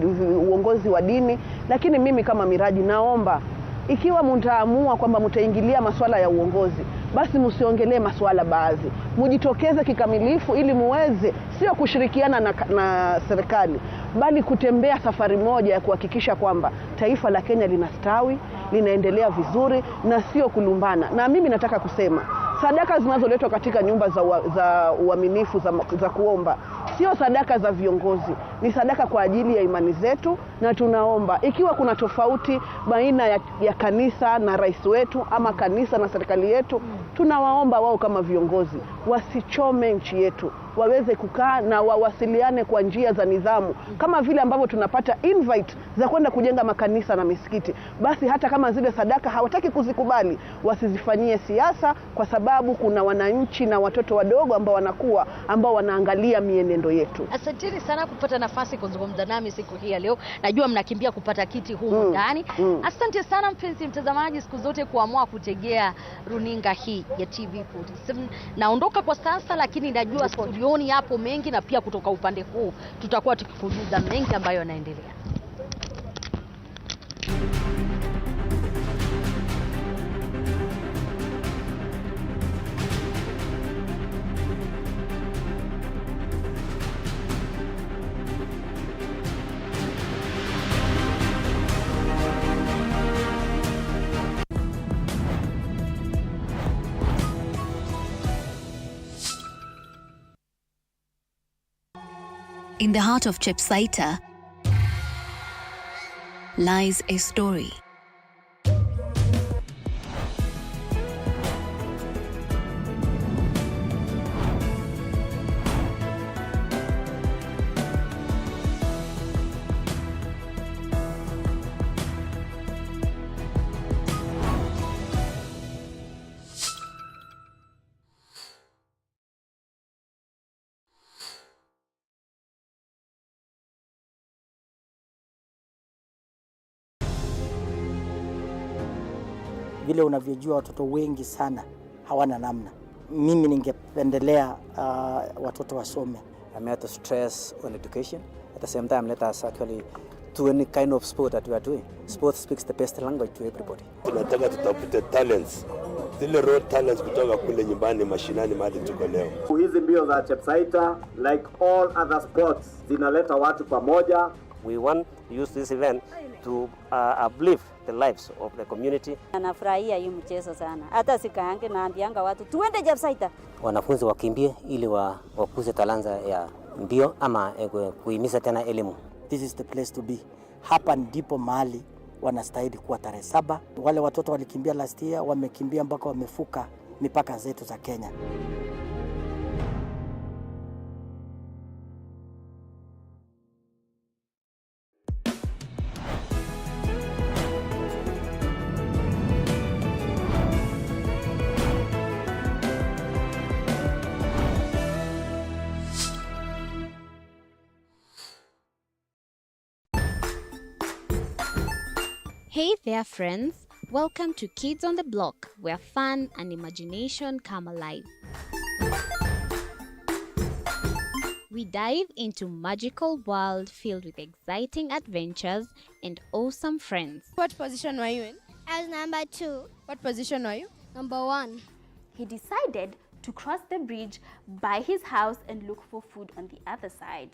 Speaker 31: uongozi wa dini. Lakini mimi kama Miraji naomba, ikiwa mtaamua kwamba mtaingilia masuala ya uongozi, basi msiongelee masuala baadhi. Mujitokeze kikamilifu ili muweze sio kushirikiana na serikali, bali kutembea safari moja ya kuhakikisha kwamba taifa la Kenya linastawi, linaendelea vizuri na sio kulumbana. Na mimi nataka kusema sadaka zinazoletwa katika nyumba za uaminifu za kuomba sio sadaka za viongozi, ni sadaka kwa ajili ya imani zetu. Na tunaomba ikiwa kuna tofauti baina ya kanisa na rais wetu ama kanisa na serikali yetu, tunawaomba wao kama viongozi wasichome nchi yetu, waweze kukaa na wawasiliane kwa njia za nidhamu, kama vile ambavyo tunapata invite za kwenda kujenga makanisa na misikiti. Basi hata kama zile sadaka hawataki kuzikubali, wasizifanyie siasa, kwa sababu kuna wananchi na watoto wadogo ambao wanaangalia mienendo yetu.
Speaker 29: Asanteni sana kupata nafasi kuzungumza nami siku hii ya leo. Najua mnakimbia kupata kiti humu ndani. Asante sana mpenzi mtazamaji, siku zote kuamua kutegea runinga hii ya TV47. Naondoka kwa sasa, lakini najua studioni hapo mengi, na pia kutoka upande huu tutakuwa tukikujuza mengi ambayo yanaendelea.
Speaker 2: In the heart of Chepsaita lies a story.
Speaker 3: Vile unavyojua watoto wengi sana hawana namna. Mimi ningependelea watoto wasome.
Speaker 4: I'm here to stress on education. At the same time, let us actually do any kind of sport that we are doing. Sport speaks the best language to everybody.
Speaker 5: Tunataka tutafute talents. Zile raw talents kutoka kule nyumbani mashinani mahali tuko leo.
Speaker 7: Hizi mbio za Chepsaita, like all other sports, zinaleta watu pamoja.
Speaker 4: We want to use this event to uplift the lives of the community.
Speaker 9: Anafurahia hii mchezo sana. Hata sikaange naambianga watu tuende Chepsaita.
Speaker 4: Wanafunzi wakimbie ili wakuze talanta
Speaker 3: ndio ama kuhimiza tena elimu. This is the place to be. Hapa ndipo mahali wanastahili kuwa tarehe 7. Wale watoto walikimbia last year, wamekimbia mpaka wamefuka mipaka zetu za Kenya.
Speaker 6: Hey there friends, welcome to Kids on the Block, where fun and imagination come alive. We dive into magical world filled with exciting adventures and awesome friends.
Speaker 12: What position were you in?
Speaker 17: I was number 2.
Speaker 12: What position were you?
Speaker 17: Number 1.
Speaker 10: He decided to cross the bridge by his house and look for food on the other side.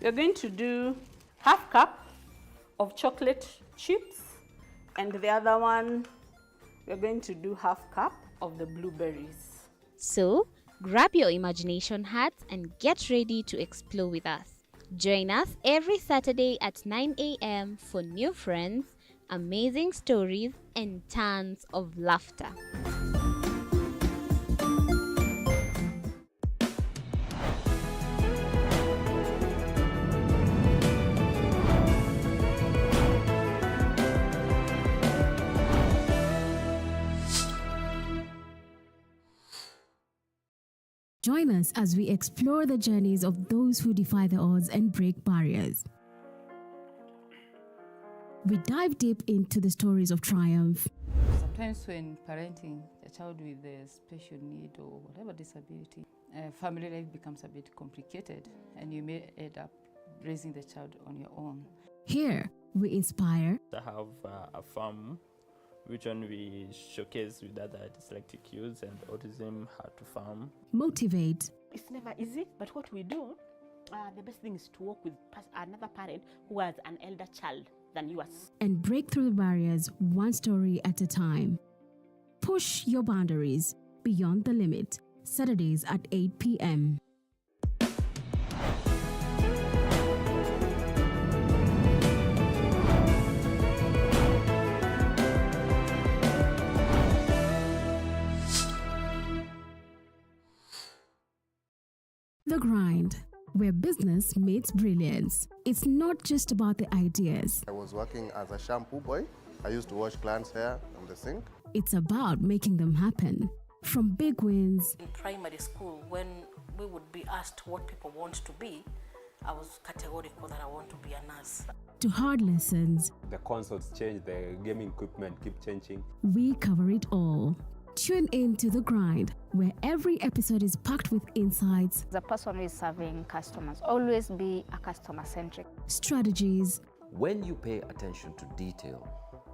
Speaker 10: We're going to do half cup of chocolate chips, and the other one, we're going to do half cup of the blueberries.
Speaker 6: So, grab your imagination hats and get ready to explore with us. Join us every Saturday at 9 a.m. for new friends, amazing stories, and tons of laughter.
Speaker 1: Join us as we explore the journeys of those who defy the odds and break barriers. We dive deep into the stories of triumph.
Speaker 18: Sometimes when parenting a child with a special need or whatever disability, family life becomes a bit complicated and you may end up raising the child on your own.
Speaker 1: Here, we inspire.
Speaker 8: I have a farm which one we showcase with other dyslexic youths and autism, how to farm.
Speaker 1: Motivate.
Speaker 10: It's never easy, but what we do, the best thing is to work with another parent who has an elder child than yours.
Speaker 1: And break through the barriers one story at a time. Push your boundaries beyond the limit. Saturdays at 8 p.m. The Grind, where business meets brilliance. It's not just about the ideas.
Speaker 11: I was working as a shampoo boy. I used to wash clients' hair on the sink.
Speaker 1: It's about making them happen. From big wins.
Speaker 13: In primary school, when we would be asked what people want to be, I was categorical that I want to be a nurse.
Speaker 1: To hard lessons.
Speaker 14: The consoles change, the gaming equipment keep changing.
Speaker 1: We cover it all. Tune in to The Grind, where every episode is packed with insights.
Speaker 15: The person who is serving customers, always be a customer-centric.
Speaker 1: Strategies.
Speaker 16: When you pay attention to detail,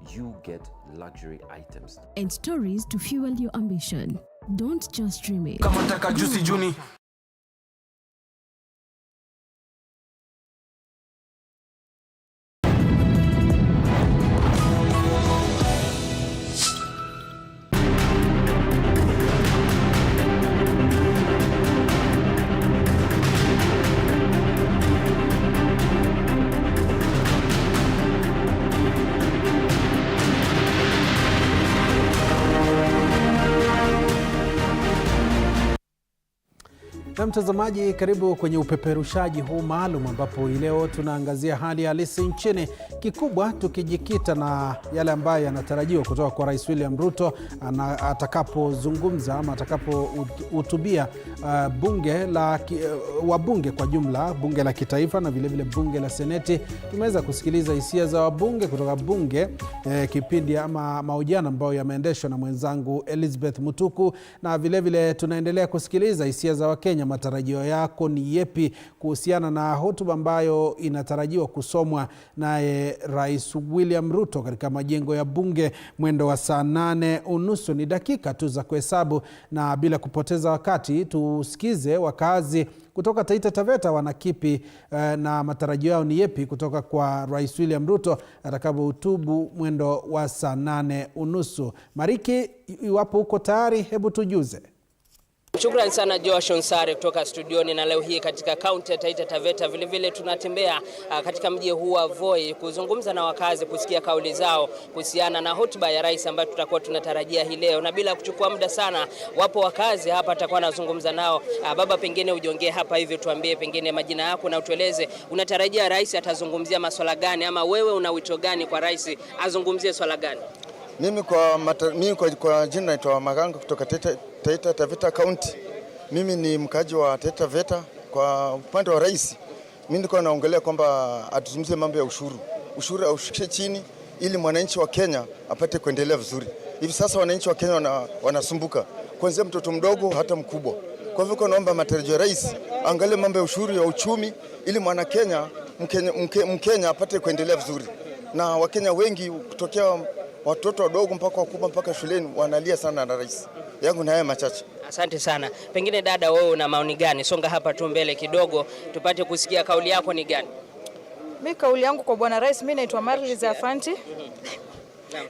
Speaker 16: you get luxury items.
Speaker 1: And stories to fuel your ambition. Don't just dream it.
Speaker 19: Na mtazamaji, karibu kwenye upeperushaji huu maalum ambapo leo tunaangazia hali halisi nchini, kikubwa tukijikita na yale ambayo yanatarajiwa kutoka kwa Rais William Ruto atakapozungumza ama atakapohutubia wabunge kwa jumla, bunge la kitaifa na vile vile bunge la seneti. Tumeweza kusikiliza hisia za wabunge kutoka bunge, kipindi ama mahojiano ambayo yameendeshwa na mwenzangu Elizabeth Mutuku, na vile vile tunaendelea kusikiliza hisia za Wakenya. Matarajio yako ni yepi kuhusiana na hotuba ambayo inatarajiwa kusomwa naye Rais William Ruto katika majengo ya bunge mwendo wa saa 8:30? Ni dakika tu za kuhesabu, na bila kupoteza wakati tusikize wakazi kutoka Taita Taveta wanakipi na matarajio yao ni yepi kutoka kwa Rais William Ruto atakapohutubu mwendo wa saa 8:30. Mariki, iwapo uko tayari, hebu tujuze.
Speaker 20: Shukrani sana Josh Onsare kutoka studioni, na leo hii katika kaunti ya Taita Taveta vile tunatembea katika mji huu wa Voi kuzungumza na wakazi, kusikia kauli zao kuhusiana na hotuba ya rais ambayo tutakuwa tunatarajia hii leo. Na bila kuchukua muda sana, wapo wakazi hapa atakuwa anazungumza nao. Baba, pengine ujiongee hapa hivi, tuambie pengine majina yako na utueleze unatarajia rais atazungumzia masuala gani, ama wewe una wito gani kwa rais azungumzie swala gani?
Speaker 21: Mimi kwa jina naitwa Maganga kutoka Taita Taveta County. Mimi ni mkaji wa Taita Taveta. Kwa upande wa rais, mimi niko naongelea kwamba atuzungumzie mambo ya ushuru. Ushuru aushukishe chini ili mwananchi wa Kenya apate kuendelea vizuri. Hivi sasa wananchi wa Kenya wanasumbuka, kuanzia mtoto mdogo hata mkubwa. Kwa hivyo naomba matarajio ya rais angalie mambo ya ushuru ya uchumi ili mwana Kenya Mkenya apate kuendelea vizuri. Na Wakenya wengi kutokea watoto wadogo mpaka wakubwa mpaka shuleni wanalia sana na rais. Yangu na haya machache.
Speaker 20: Asante sana. Pengine dada, wewe una maoni gani? Songa hapa tu mbele kidogo tupate kusikia kauli yako ni gani?
Speaker 22: Mimi kauli yangu kwa bwana rais, mimi naitwa Marliza Fanti.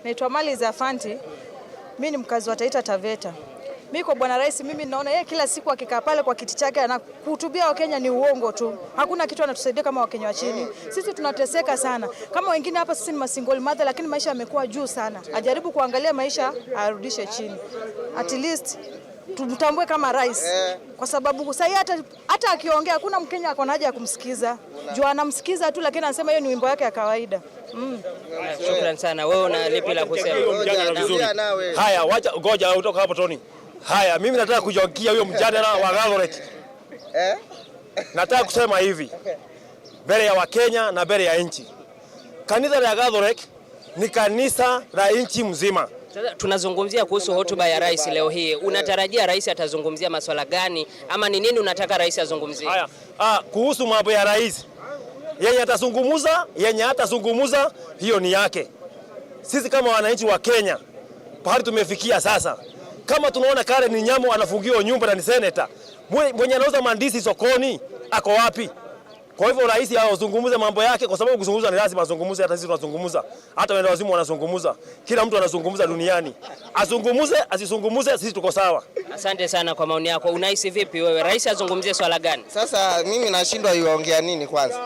Speaker 22: Naitwa Marliza Fanti. Mimi ni mkazi wa Taita Taveta. Mimi kwa bwana rais, mimi naona yeye kila siku akikaa pale kwa kiti chake anakuhutubia Wakenya ni uongo tu. Hakuna kitu anatusaidia kama Wakenya wa chini. Sisi tunateseka sana. Kama wengine hapa sisi ni single mother, lakini maisha yamekuwa juu sana. Ajaribu kuangalia maisha arudishe chini. At least tumtambue kama rais. Kwa sababu sasa hata akiongea hakuna Mkenya ako na haja ya kumsikiza. Juu anamsikiza tu, lakini anasema hiyo ni wimbo yake ya kawaida.
Speaker 20: Shukrani sana. Wewe una lipi la kusema?
Speaker 23: Haya, wacha ngoja utoka hapo Tony. Haya, mimi nataka kujokia huyo mjadala wa Catholic. Nataka kusema hivi, mbele ya Wakenya na mbele ya nchi. Kanisa la Catholic ni kanisa la nchi mzima.
Speaker 20: Sasa tunazungumzia kuhusu hotuba ya rais leo hii. Unatarajia rais atazungumzia masuala gani, ama ni nini unataka rais azungumzie?
Speaker 23: Haya, kuhusu mambo ya rais. Yenye atazungumza, yenye hatazungumza, hiyo ni yake. Sisi kama wananchi wa Kenya, pahali tumefikia sasa, kama tunaona Karen ni nyamo anafungiwa nyumba na ni senator, mwenye anauza mandisi sokoni ako wapi? Kwa hivyo rais azungumze mambo yake, kwa sababu kuzungumza ni lazima azungumze. Hata sisi tunazungumza, hata wenda wazimu wanazungumza, kila mtu anazungumza duniani. Azungumze asizungumze, sisi tuko sawa.
Speaker 20: Asante sana kwa maoni yako. Unahisi vipi wewe, rais azungumzie swala gani?
Speaker 24: Sasa mimi nashindwa yuongea nini kwanza,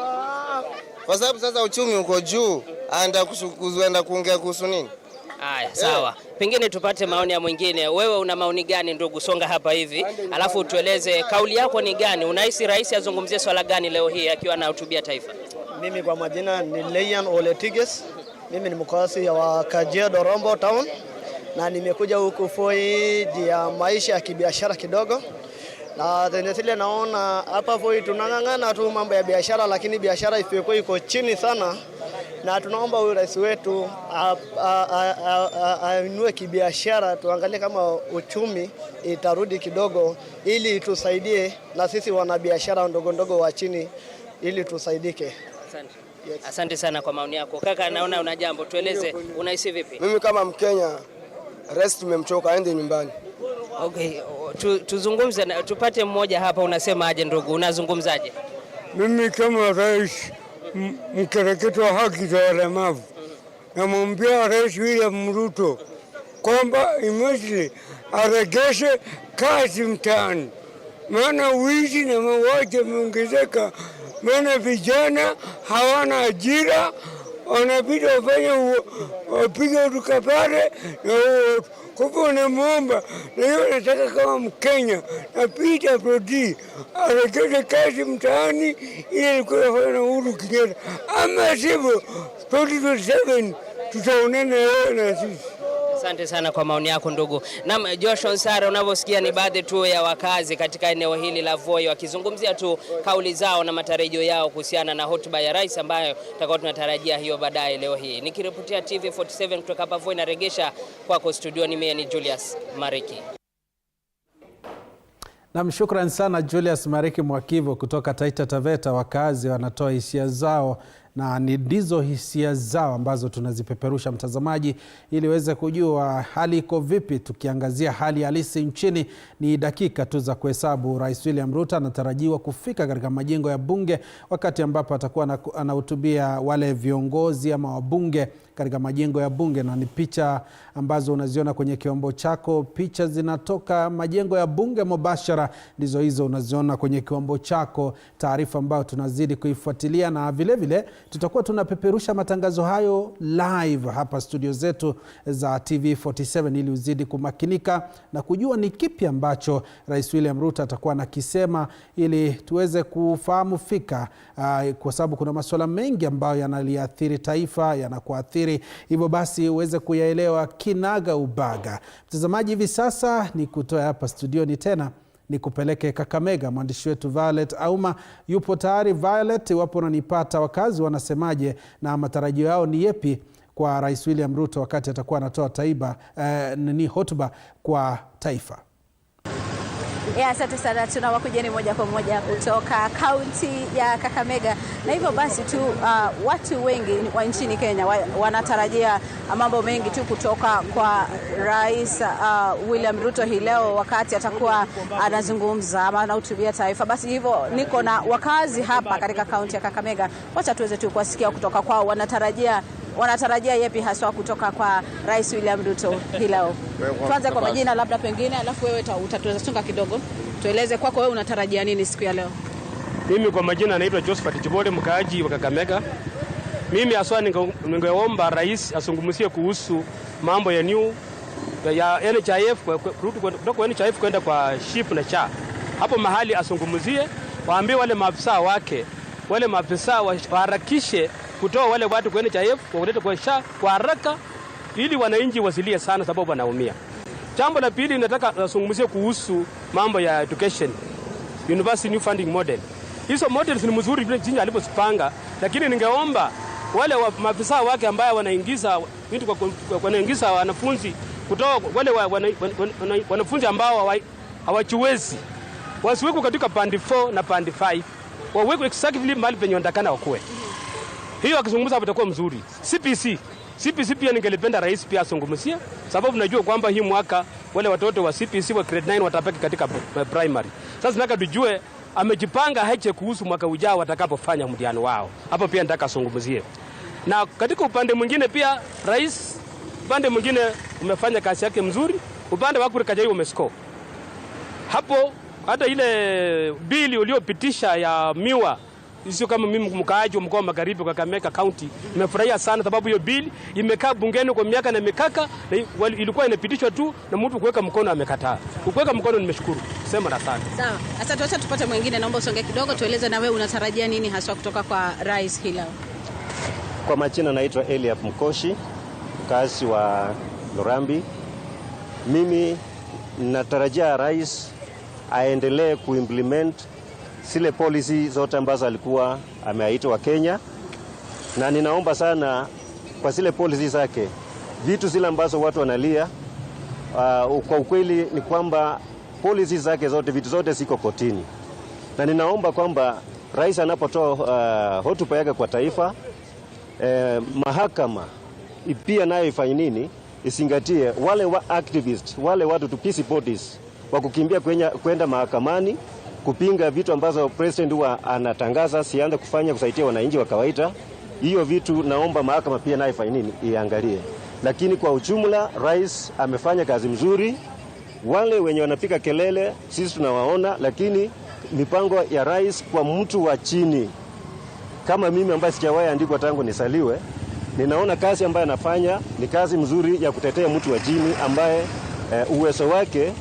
Speaker 24: kwa sababu sasa uchumi uko juu, anaenda kuongea kuhusu nini?
Speaker 20: Haya, sawa. Pengine tupate maoni ya mwingine. Wewe una maoni gani ndugu? Songa hapa hivi, alafu tueleze kauli yako ni gani. Unahisi rais azungumzie swala gani leo hii akiwa anahutubia taifa?
Speaker 25: Mimi kwa majina ni Leyan Oletiges. Mimi ni mkazi wa Kajiado Rombo Town, na nimekuja huku Voi ya maisha ya kibiashara kidogo. Na tena naona hapa Voi tunang'ang'ana tu mambo ya biashara, lakini biashara ifikuwa iko chini sana. Na tunaomba rais wetu ainue kibiashara, tuangalie kama uchumi itarudi kidogo ili tusaidie na sisi wanabiashara ndogo wa chini ili tusaidike.
Speaker 20: Asante. Yes. Asante sana kwa maoni yako. Kaka, naona una jambo, tueleze unahisi vipi?
Speaker 26: Mimi kama Mkenya, rais tumemchoka, aende nyumbani.
Speaker 20: Okay, tuzungumze, tupate mmoja hapa. Unasema aje ndugu, unazungumzaje?
Speaker 27: Mimi kama rais mkereketo wa haki za walemavu, namwambia Rais William Ruto kwamba immediately aregeshe kazi mtaani, maana wizi na mauaji yameongezeka, maana vijana hawana ajira, wanabidi wapige ukapare na kwa hivyo namuomba, na hiyo nataka kama Mkenya na Peter Prodi arejeshe kazi mtaani ili alikuwa na Uhuru Kenyatta, ama sivyo 2027 tutaonana na sisi.
Speaker 20: Asante sana kwa maoni yako ndugu. Na Josh Onsare, unavyosikia ni baadhi tu ya wakazi katika eneo hili la Voi wakizungumzia tu kauli zao na matarajio yao kuhusiana na hotuba ya rais ambayo tutakuwa tunatarajia hiyo baadaye leo hii. Nikiripotia TV47 kutoka hapa Voi, naregesha kwako studio, mimi ni Julius Mariki.
Speaker 19: Shukrani sana Julius Mariki Mwakivo kutoka Taita Taveta. Wakazi wanatoa hisia zao na ndizo hisia zao ambazo tunazipeperusha mtazamaji, ili uweze kujua hali iko vipi. Tukiangazia hali halisi nchini, ni dakika tu za kuhesabu. Rais William Ruto anatarajiwa kufika katika majengo ya bunge wakati ambapo atakuwa anahutubia wale viongozi ama wabunge katika majengo ya bunge, na ni picha ambazo unaziona kwenye kiombo chako. Picha zinatoka majengo ya bunge mubashara, ndizo hizo unaziona kwenye kiombo chako. Taarifa ambayo tunazidi kuifuatilia, na vile vile tutakuwa tunapeperusha matangazo hayo live hapa studio zetu za TV47, ili uzidi kumakinika na kujua ni kipi ambacho Rais William Ruto atakuwa nakisema, ili tuweze kufahamu fika, kwa sababu kuna masuala mengi ambayo yanaliathiri taifa, yanakuathiri. Hivyo basi uweze kuyaelewa kinaga ubaga. Mtazamaji, hivi sasa ni kutoa hapa studioni tena ni kupeleke Kakamega. Mwandishi wetu Violet Auma yupo tayari. Violet, iwapo unanipata, wakazi wanasemaje na matarajio yao ni yepi kwa Rais William Ruto wakati atakuwa anatoa hotuba kwa taifa?
Speaker 2: Asante sana. Tunawakujeni moja kwa moja kutoka kaunti ya Kakamega, na hivyo basi tu watu wengi wa nchini Kenya wanatarajia mambo mengi tu kutoka kwa Rais William Ruto hii leo wakati atakuwa anazungumza ama anahutubia taifa. Basi hivyo niko na wakazi hapa katika kaunti ya Kakamega, wacha tuweze tu kuwasikia kutoka kwao wanatarajia yepi haswa kutoka kwa Rais William Ruto hii leo. Tuanze kwa majina labda pengine, alafu wewe utatuweza chunga kidogo. Tueleze kwako wewe unatarajia nini siku ya leo?
Speaker 3: Mimi kwa majina naitwa Josephat Chibole, mkaaji wa Kakamega. Mimi haswa ningeomba rais asungumzie kuhusu mambo ya NHIF, kutoka NHIF kwenda kwa SHIF na SHA. Hapo mahali asungumzie, waambie wale maafisa wake, wale maafisa waharakishe kutoa wale watu kwa NHIF walete kwa SHA kwa haraka, ili wananchi wasilie sana sababu wanaumia. Jambo la pili, nataka nazungumzie kuhusu mambo ya education, university new funding model. Hizo models ni mzuri vile jinsi alipozipanga, lakini ningeomba wale maafisa wake ambao wanaingiza wanafunzi kutoa wale wanafunzi ambao hawachiwezi, wasiwekwe katika band 4 na band 5, wawekwe exactly mahali penye wanatakana wakuwe. Hiyo akizungumza hapo itakuwa mzuri. CPC pia ningelipenda rais pia asungumzie, sababu najua kwamba hii mwaka wale watoto wa CPC wa grade 9 watapaki katika primary. Sasa nataka tujue amejipanga haje kuhusu mwaka ujao watakapofanya mtihani wao. Hapo pia nataka asungumzie. Na katika upande mwingine pia rais, upande mwingine umefanya kazi yake mzuri, upande wako Kajai umescore. Hapo hata ile bili uliopitisha ya miwa, sio kama mimi mkaaji wa mkoa wa Magharibi kwa Kakamega County, nimefurahia sana sababu hiyo bili imekaa bungeni kwa miaka na mikaka, na ilikuwa inapitishwa tu na mtu kuweka mkono amekataa. Kuweka mkono nimeshukuru. Sema na sana.
Speaker 2: Sawa. Asante. Wacha tupate mwingine, naomba usonge kidogo, tueleze na wewe unatarajia nini haswa kutoka kwa rais hii leo?
Speaker 4: Kwa majina naitwa Eliab Mkoshi, mkazi wa Lorambi. Mimi natarajia rais aendelee kuimplement zile policy zote ambazo alikuwa ameahidi wa Kenya, na ninaomba sana kwa zile policy zake, vitu zile ambazo watu wanalia, kwa ukweli ni kwamba policy zake zote, vitu zote ziko kotini, na ninaomba kwamba rais anapotoa hotuba yake kwa taifa, mahakama pia nayo ifanye nini, isingatie wale activists, wale watu tu peace bodies wa kukimbia kwenda mahakamani kupinga vitu ambazo president huwa anatangaza sianze kufanya kusaidia wananchi wa kawaida. Hiyo vitu naomba mahakama pia nayo ifanye nini, iangalie. Lakini kwa ujumla rais amefanya kazi mzuri. Wale wenye wanapika kelele sisi tunawaona, lakini mipango ya rais kwa mtu wa chini kama mimi ambaye sijawahi andikwa tangu nisaliwe, ninaona kazi ambayo anafanya ni kazi mzuri ya kutetea mtu wa chini ambaye uwezo wake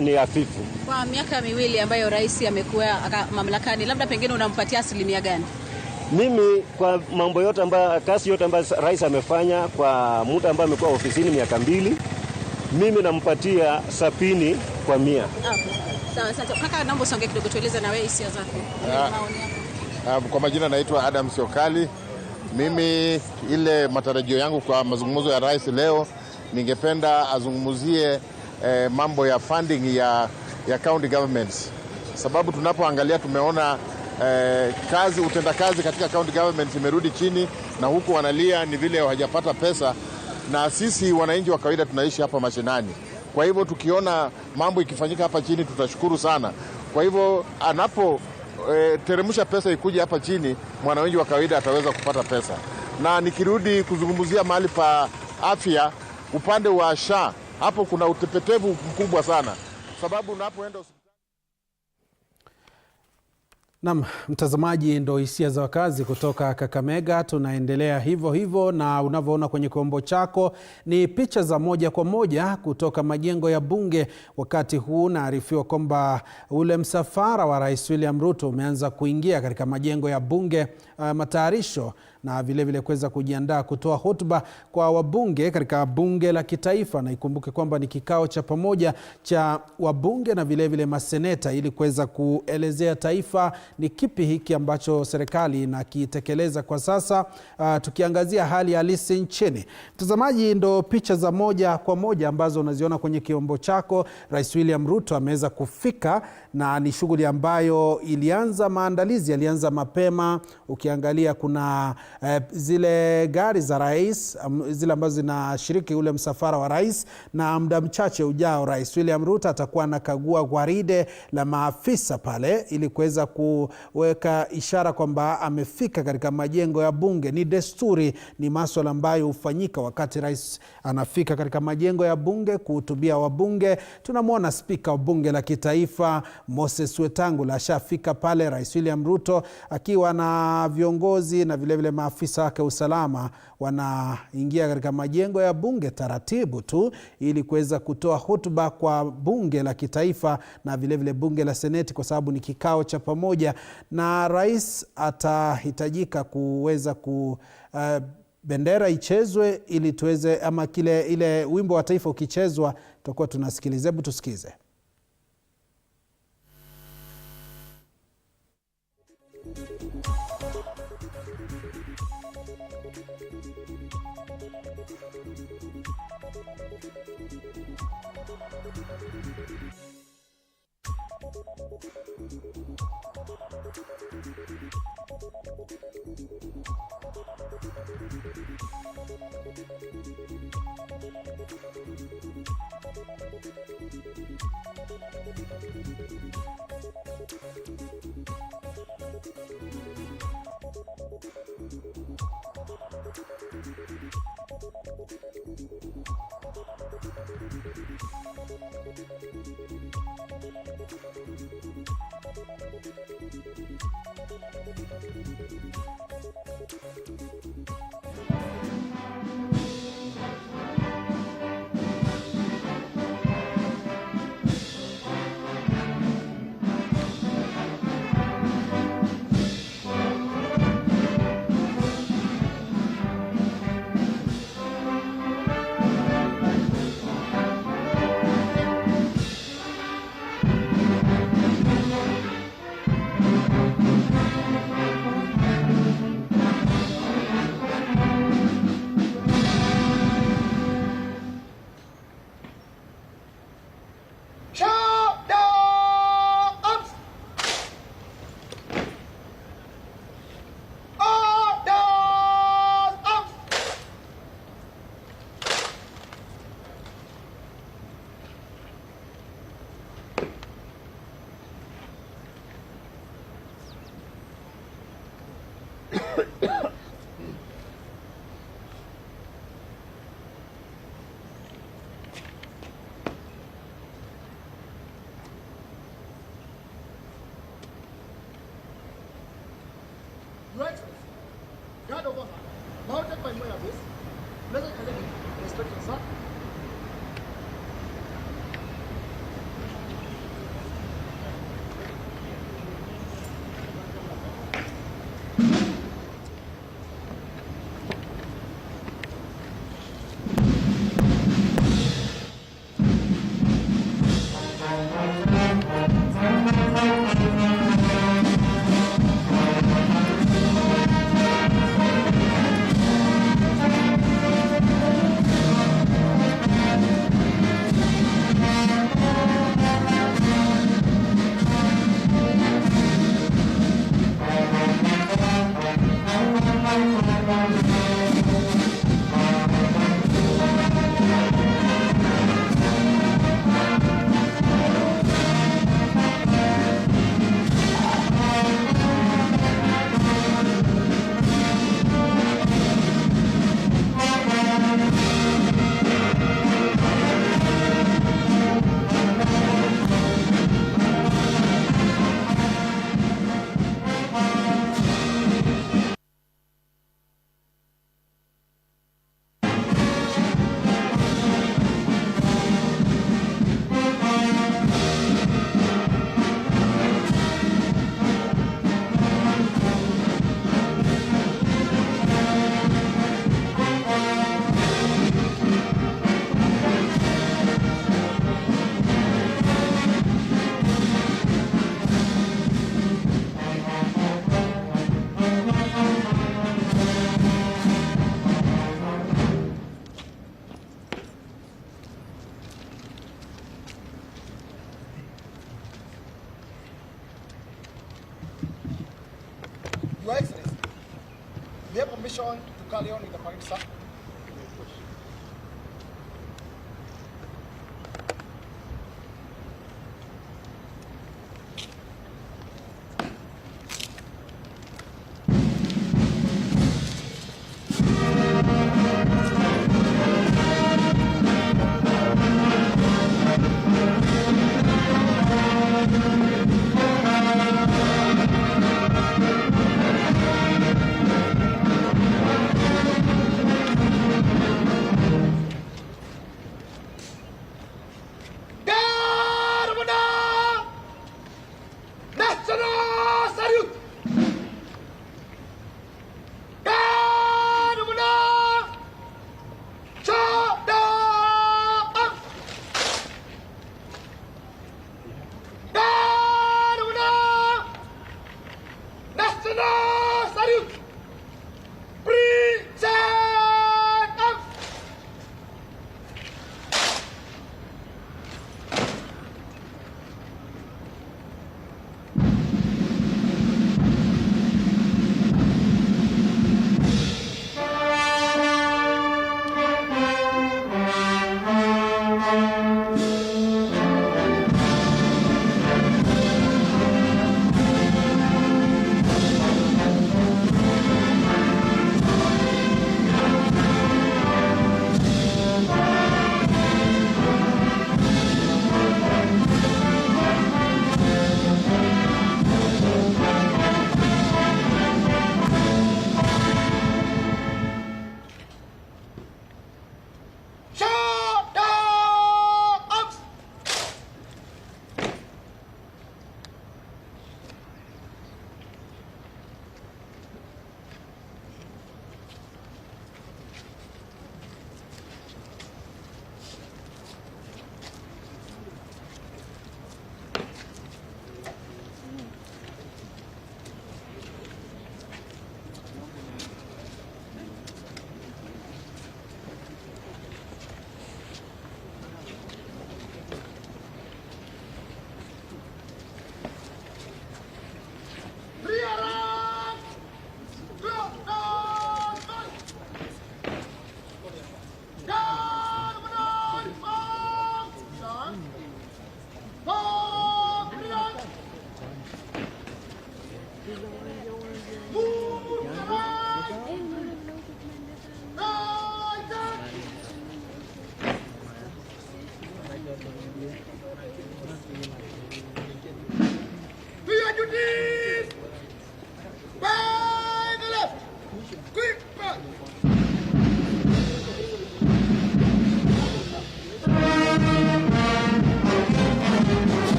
Speaker 4: ni hafifu.
Speaker 2: Kwa miaka miwili ambayo rais amekuwa mamlakani, labda pengine unampatia asilimia gani?
Speaker 4: Mimi kwa mambo yote ambayo, kazi yote ambayo rais amefanya kwa muda ambao amekuwa ofisini miaka 2, mimi nampatia 70 kwa 100.
Speaker 2: Sawa. Kaka, naomba usonge kidogo, tueleze na wewe hisia zako.
Speaker 5: Kwa majina naitwa Adam Siokali. Mimi ile matarajio yangu kwa mazungumzo ya rais leo, ningependa azungumzie mambo ya funding ya county governments, sababu tunapoangalia tumeona utendakazi katika county government imerudi chini, na huku wanalia ni vile hawajapata pesa, na sisi wananchi wa kawaida tunaishi hapa mashinani. Kwa hivyo tukiona mambo ikifanyika hapa chini tutashukuru sana. Kwa hivyo teremsha pesa ikuja hapa chini, mwananchi wa kawaida ataweza kupata pesa. Na nikirudi kuzungumzia mahali pa afya, upande wa SHA, hapo kuna utepetevu mkubwa sana, sababu unapoenda
Speaker 19: Naam, mtazamaji, ndo hisia za wakazi kutoka Kakamega. Tunaendelea hivyo hivyo, na unavyoona kwenye kombo chako ni picha za moja kwa moja kutoka majengo ya bunge. Wakati huu naarifiwa kwamba ule msafara wa Rais William Ruto umeanza kuingia katika majengo ya bunge, matayarisho na vile vile kuweza kujiandaa kutoa hotuba kwa wabunge katika bunge la kitaifa. Na ikumbuke kwamba ni kikao cha pamoja cha wabunge na vile vile maseneta, ili kuweza kuelezea taifa ni kipi hiki ambacho serikali inakitekeleza kwa sasa, tukiangazia hali halisi nchini. Mtazamaji, ndo picha za moja kwa moja ambazo unaziona kwenye kiombo chako. Rais William Ruto ameweza kufika, na ni shughuli ambayo maandalizi yalianza mapema. Ukiangalia kuna zile gari za rais, zile ambazo zinashiriki ule msafara wa rais, na muda mchache ujao Rais William Ruto atakuwa anakagua gwaride la maafisa pale, ili kuweza kuweka ishara kwamba amefika katika majengo ya bunge. Ni desturi, ni masuala ambayo hufanyika wakati rais anafika katika majengo ya bunge kuhutubia wabunge. Tunamwona spika wa bunge la kitaifa Moses Wetangula ashafika pale. Rais William Ruto akiwa na viongozi na vile vile maafisa wake usalama wanaingia katika majengo ya bunge taratibu tu, ili kuweza kutoa hotuba kwa bunge la kitaifa na vile vile bunge la seneti, kwa sababu ni kikao cha pamoja. Na rais atahitajika kuweza bendera ichezwe ili tuweze, ama ile wimbo wa taifa ukichezwa tutakuwa tunasikiliza. Hebu tusikize.
Speaker 6: Guard over her, mounted by my abyss, Mr. Kennedy, instructor, sir. Your Excellency, we have permission to carry on with the parade, sir.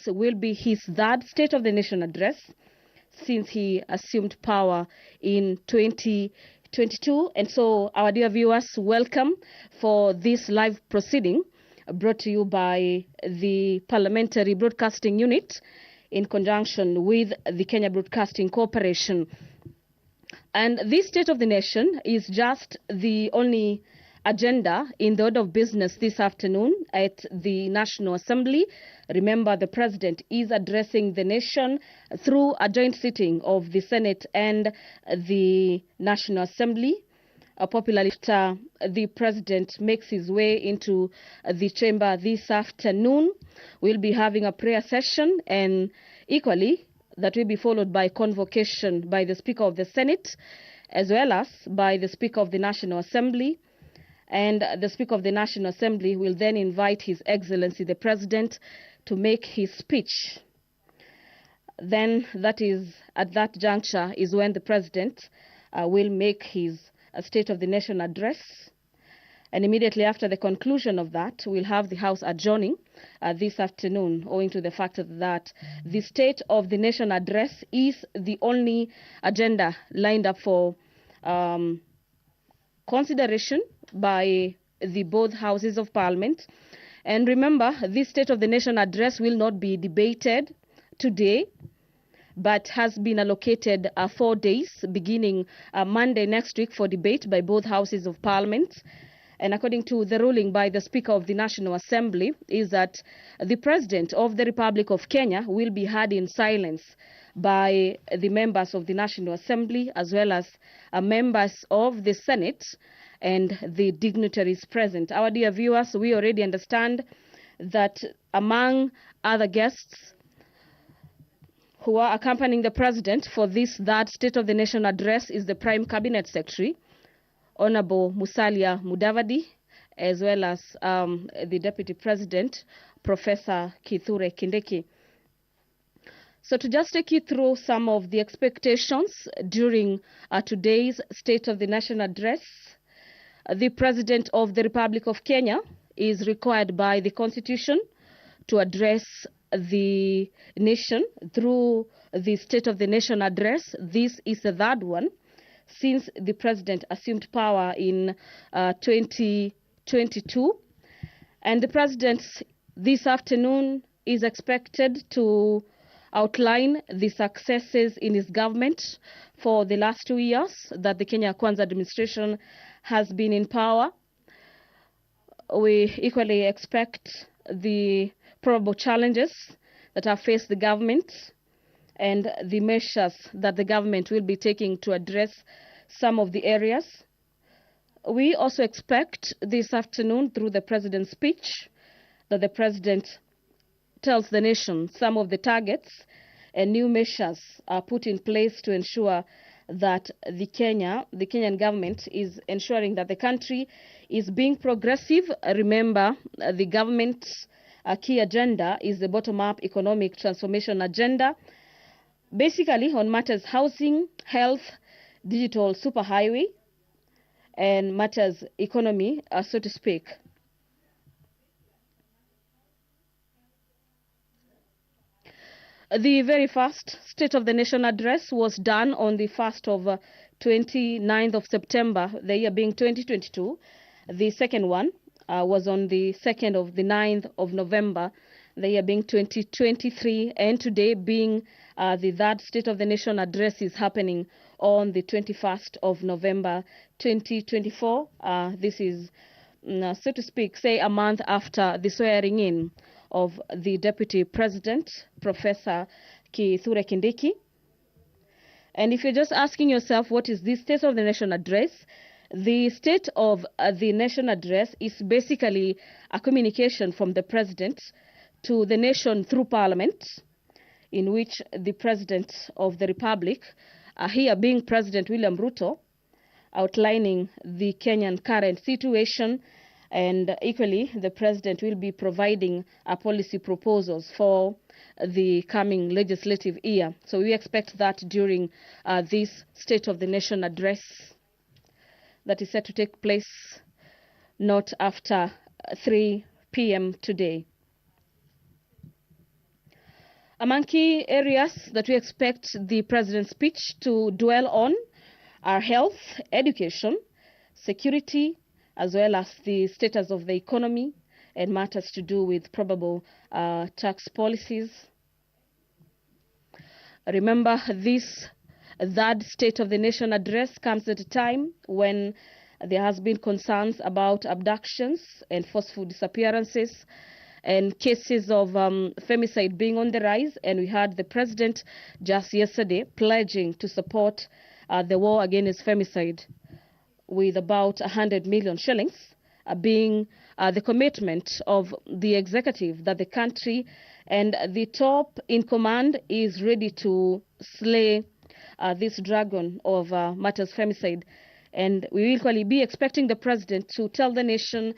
Speaker 7: will be his third State of the Nation address since he assumed power in 2022. And so, our dear viewers, welcome for this live proceeding brought to you by the Parliamentary Broadcasting Unit in conjunction with the Kenya Broadcasting Corporation. And this State of the Nation is just the only agenda in the order of business this afternoon at the National Assembly. Remember, the President is addressing the nation through a joint sitting of the Senate and the National Assembly. Popularly, the President makes his way into the chamber this afternoon. We'll be having a prayer session, and equally, that will be followed by convocation by the Speaker of the Senate, as well as by the Speaker of the National Assembly. And the Speaker of the National Assembly will then invite His Excellency the President to make his speech. Then, that is, at that juncture, is when the President will make his State of the Nation address. And immediately after the conclusion of that, we'll have the House adjourning this afternoon, owing to the fact that the State of the Nation address is the only agenda lined up for consideration by the both houses of Parliament. And remember, this State of the Nation address will not be debated today, but has been allocated 4 days, beginning Monday next week, for debate by both houses of Parliament. And according to the ruling by the Speaker of the National Assembly, is that the President of the Republic of Kenya will be heard in silence by the members of the National Assembly, as well as members of the Senate and the dignitaries present. Our dear viewers, we already understand that among other guests who are accompanying the President for this third State of the Nation address is the Prime Cabinet Secretary, Honorable Musalia Mudavadi, as well as the Deputy President, Professor Kithure Kindiki. So to just take you through some of the expectations during today's State of the Nation address, the President of the Republic of Kenya is required by the Constitution to address the nation through the State of the Nation address. This is the third one since the President assumed power in 2022. And the President this afternoon is expected to outline the successes in his government for the last 2 years that the Kenya Kwanza administration has been in power. We equally expect the probable challenges that have faced the government and the measures that the government will be taking to address some of the areas. We also expect this afternoon, through the President's speech, that the President tells the nation some of the targets and new measures are put in place to ensure that the Kenyan government is ensuring that the country is being progressive. Remember, the government's key agenda is the bottom-up economic transformation agenda, basically on matters housing, health, digital superhighway, and matters economy, so to speak. The very first State of the Nation address was done on the 1st of 29th of September, the year being 2022. The second one was on the 2nd of the 9th of November, the year being 2023, and today being the third State of the Nation address is happening on the 21st of November 2024. This is, so to speak, say a month after the swearing in of the Deputy President, Professor Kithure Kindiki. And if you're just asking yourself, what is this State of the Nation address? The State of the Nation address is basically a communication from the President to the nation through Parliament, in which the President of the Republic, here being President William Ruto, outlining the Kenyan current situation, and equally the President will be providing policy proposals for the coming legislative year. So we expect that during this State of the Nation address that is set to take place not after 3 p.m. today. Among key areas that we expect the president's speech to dwell on are health, education, security, as well as the status of the economy and matters to do with probable tax policies. Remember, this third State of the Nation address comes at a time when there has been concerns about abductions and forceful disappearances and cases of femicide being on the rise. And we heard the president just yesterday pledging to support the war against femicide with about 100 million shillings being the commitment of the executive that the country and the top in command is ready to slay this dragon of matters femicide. And we will equally be expecting the president to tell the nation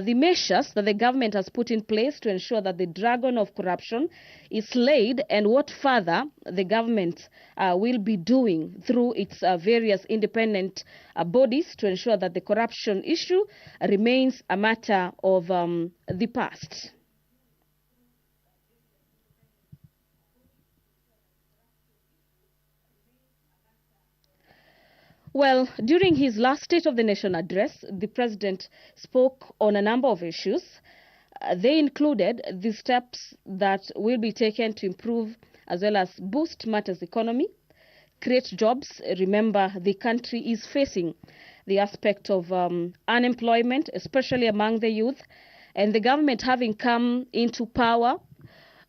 Speaker 7: the measures that the government has put in place to ensure that the dragon of corruption is slayed, and what further the government will be doing through its various independent bodies to ensure that the corruption issue remains a matter of the past. Well, during his last State of the Nation address, the president spoke on a number of issues. They included the steps that will be taken to improve as well as boost matters economy, create jobs. Remember, the country is facing the aspect of unemployment, especially among the youth, and the government having come into power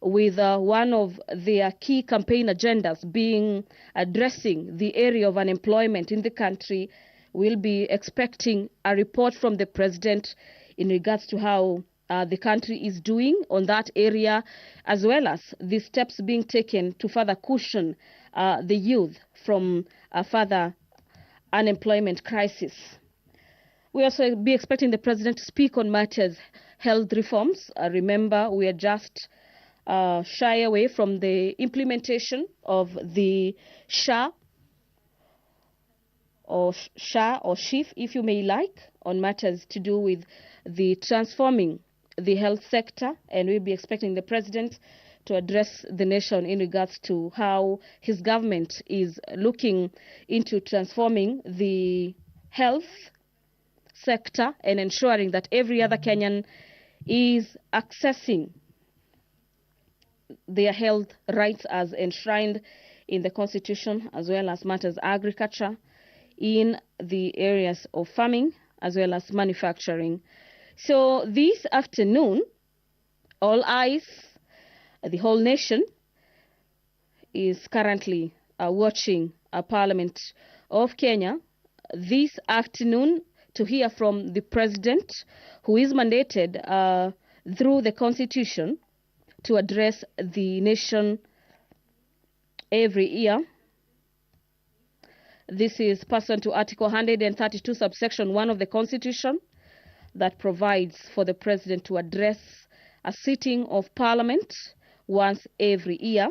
Speaker 7: with one of their key campaign agendas being addressing the area of unemployment in the country. We'll be expecting a report from the president in regards to how the country is doing on that area, as well as the steps being taken to further cushion the youth from a further unemployment crisis. We also be expecting the president to speak on matters health reforms. Remember, we are just shy away from the implementation of the SHA or SHIF, if you may like, on matters to do with the transforming the health sector, and we'll be expecting the president to address the nation in regards to how his government is looking into transforming the health sector and ensuring that every other Kenyan is accessing their health rights as enshrined in the Constitution, as well as matters agriculture in the areas of farming as well as manufacturing. So this afternoon, all eyes, the whole nation is currently watching Parliament of Kenya this afternoon to hear from the president, who is mandated through the Constitution to address the nation every year. This is pursuant to Article 132, subsection 1 of the Constitution, that provides for the president to address a sitting of Parliament once every year.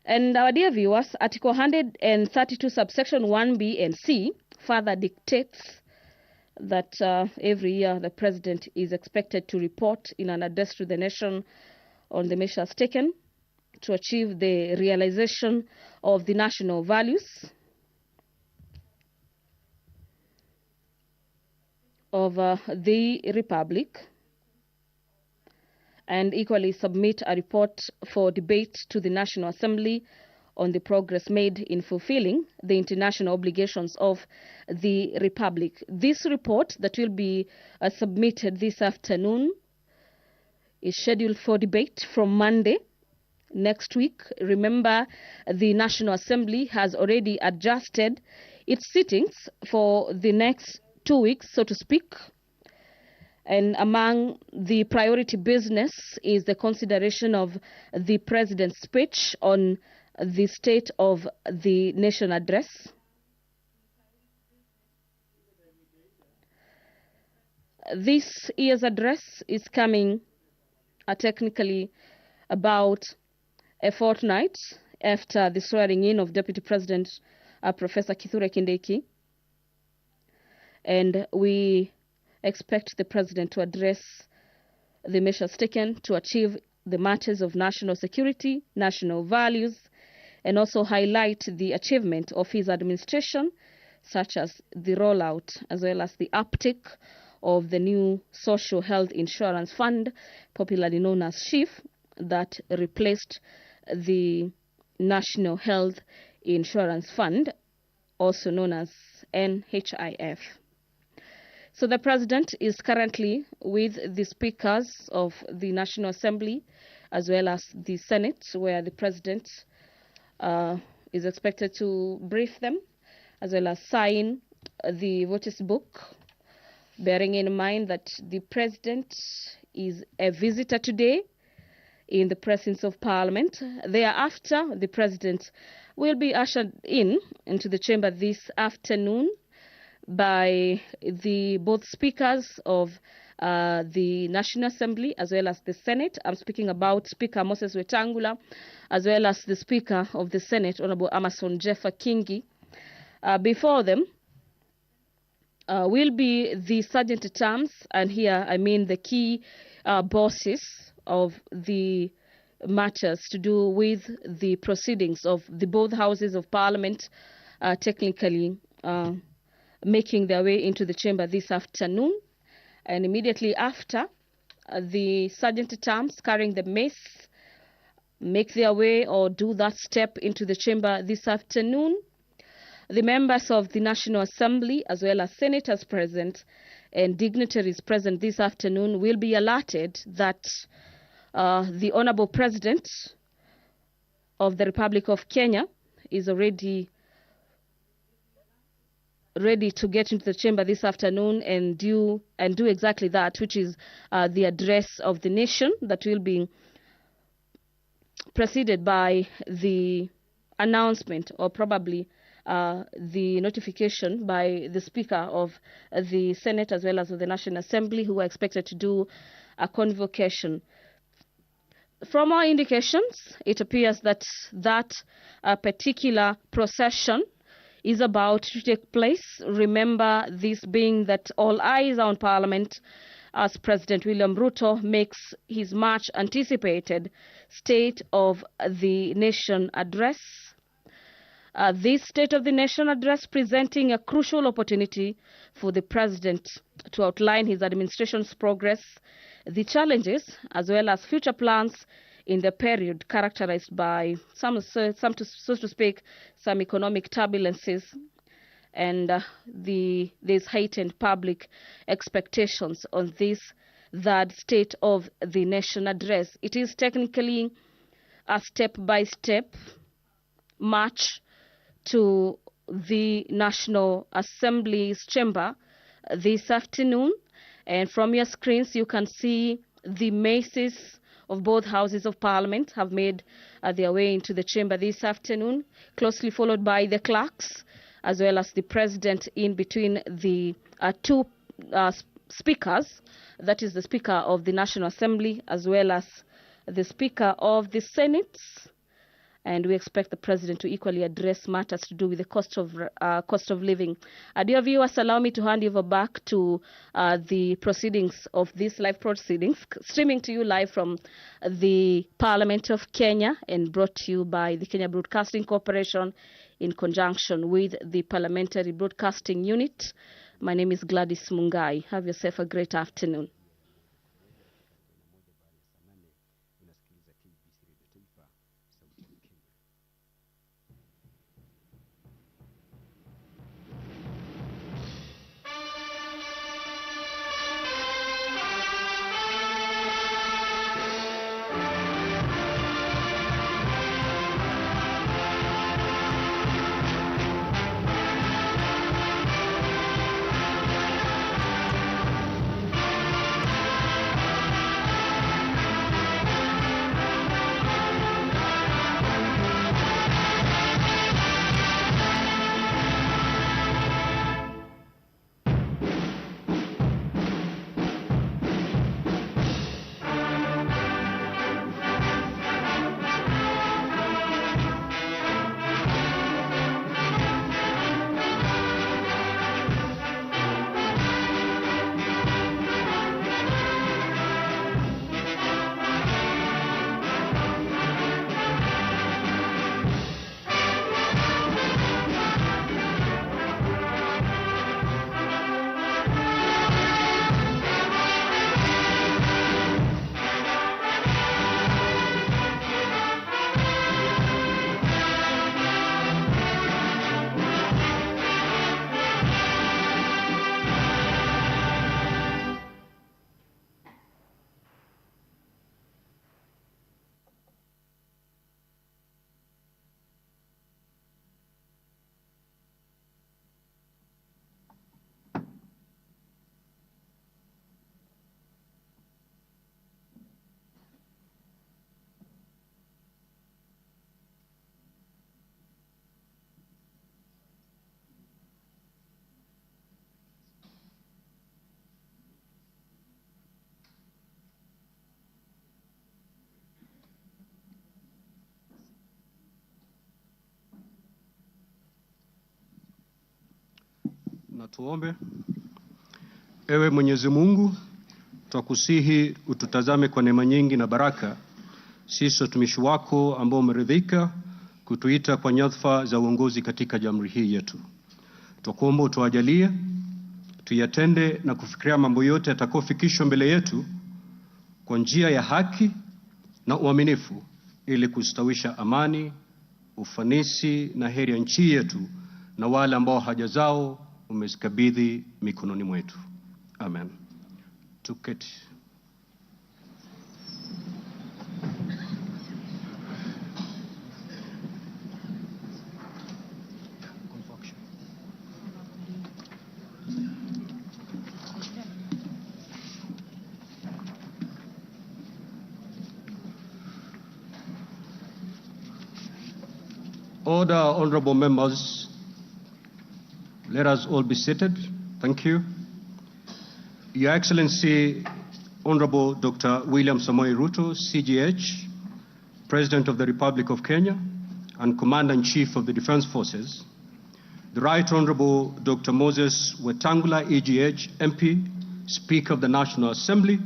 Speaker 7: And our dear viewers, Article 132, subsection 1B and C further dictates that every year the president is expected to report in an address to the nation on the measures taken to achieve the realization of the national values of the Republic, and equally submit a report for debate to the National Assembly on the progress made in fulfilling the international obligations of the Republic. This report that will be submitted this afternoon is scheduled for debate from Monday next week. Remember, the National Assembly has already adjusted its sittings for the next 2 weeks, so to speak. And among the priority business is the consideration of the president's speech on the State of the Nation address. This year's address is coming technically about a fortnight after the swearing in of Deputy President Professor Kithure Kindiki. And we expect the president to address the measures taken to achieve the matters of national security, national values, and also highlight the achievement of his administration, such as the rollout as well as the uptake of the new social health insurance fund, popularly known as SHIF, that replaced the National Health Insurance Fund, also known as NHIF. So the president is currently with the speakers of the National Assembly as well as the Senate, where the president is expected to brief them as well as sign the voters' book, bearing in mind that the president is a visitor today in the presence of Parliament. Thereafter, the president will be ushered into the chamber this afternoon by both speakers of the National Assembly as well as the Senate. I'm speaking about Speaker Moses Wetangula as well as the Speaker of the Senate, Honorable Amason Jeffer Kingi. Before them will be the sergeant at arms, and here I mean the key bosses of the matters to do with the proceedings of the both houses of Parliament, technically making their way into the chamber this afternoon. And immediately after, the sergeant at arms carrying the mace make their way or do that step into the chamber this afternoon. The members of the National Assembly as well as senators present and dignitaries present this afternoon will be alerted that the Honorable President of the Republic of Kenya is already ready to get into the chamber this afternoon and do exactly that, which is the address of the nation that will be preceded by the announcement or probably the notification by the Speaker of the Senate as well as of the National Assembly, who are expected to do a convocation. From our indications, it appears that particular procession is about to take place. Remember, this being that all eyes are on Parliament as President William Ruto makes his much anticipated State of the Nation address. This State of the Nation address presenting a crucial opportunity for the President to outline his administration's progress, the challenges, as well as future plans in the period characterized by some so to speak, some economic turbulences, and there's heightened public expectations on this third State of the Nation address. It is technically a step-by-step march to the National Assembly's chamber this afternoon, and from your screens you can see the maces of both houses of Parliament have made their way into the chamber this afternoon, closely followed by the clerks as well as the President in between the two speakers, that is the Speaker of the National Assembly as well as the Speaker of the Senate. And we expect the President to equally address matters to do with the cost of living. Dear viewers, allow me to hand you over back to the proceedings of these live proceedings, streaming to you live from the Parliament of Kenya and brought to you by the Kenya Broadcasting Corporation in conjunction with the Parliamentary Broadcasting Unit. My name is Gladys Mungai. Have yourself a great afternoon.
Speaker 8: Na tuombe. Ewe Mwenyezi Mungu, twakusihi ututazame kwa neema nyingi na baraka, sisi watumishi wako ambao umeridhika kutuita kwa nyadhifa za uongozi katika jamhuri hii yetu. Twakuomba utuajalie tuyatende na kufikiria mambo yote yatakayofikishwa mbele yetu kwa njia ya haki na uaminifu, ili kustawisha amani, ufanisi na heri ya nchi yetu na wale ambao haja zao umezikabidhi mikononi mwetu. Amen. Tuketi. Order, honorable members. Let us all be seated. Thank you. Your Excellency, Honorable Dr. William Samoei Ruto, CGH, President of the Republic of Kenya and Commander-in-Chief of the Defense Forces, the Right Honorable Dr. Moses Wetangula, EGH, MP, Speaker of the National Assembly,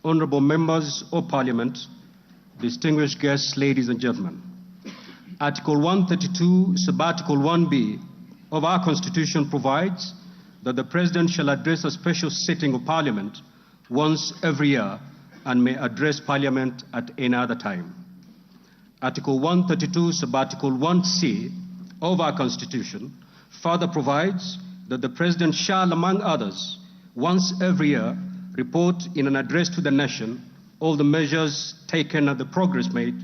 Speaker 8: Honorable Members of Parliament, distinguished guests, ladies and gentlemen. Article 132, Subarticle 1B of our Constitution provides that the President shall address a special sitting of Parliament once every year and may address Parliament at any other time. Article 132, Subarticle 1C of our Constitution further provides that the President shall, among others, once every year report in an address to the nation all the measures taken and the progress made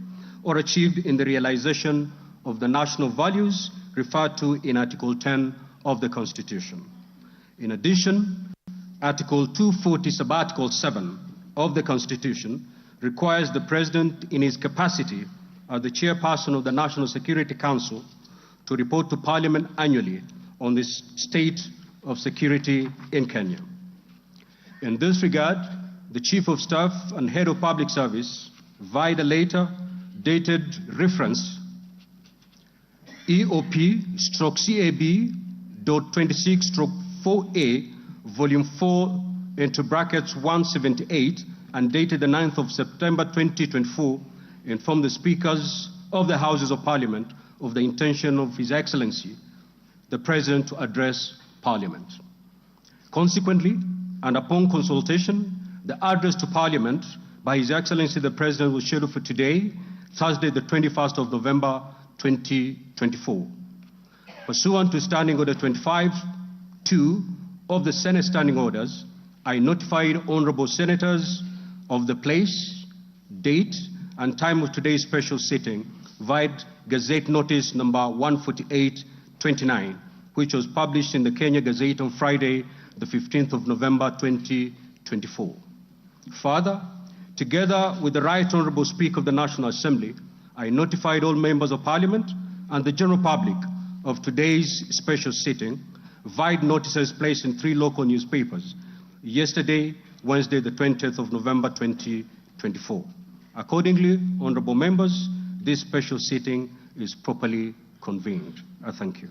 Speaker 8: or achieved in the realization of the national values referred to in Article 10 of the Constitution. In addition, Article 240, Subarticle 7 of the Constitution requires the President in his capacity as the chairperson of the National Security Council to report to Parliament annually on the state of security in Kenya. In this regard, the Chief of Staff and Head of Public Service via a letter dated reference EOP/CAB.26/4A, Volume 4 into brackets 178 and dated the 9th of September 2024, informed the Speakers of the Houses of Parliament of the intention of His Excellency, the President, to address Parliament. Consequently, and upon consultation, the address to Parliament by His Excellency the President was scheduled for today, Thursday, the 21st of November, 2024. Pursuant to Standing Order 25-2 of the Senate Standing Orders, I notified honorable senators of the place, date, and time of today's special sitting via Gazette Notice number 148/29, which was published in the Kenya Gazette on Friday, the 15th of November, 2024. Further, together with the Right Honorable Speaker of the National Assembly, I notified all members of Parliament and the general public of today's special sitting via notices placed in 3 local newspapers yesterday, Wednesday, the 20th of November, 2024. Accordingly, honorable members, this special sitting is properly convened. I thank you.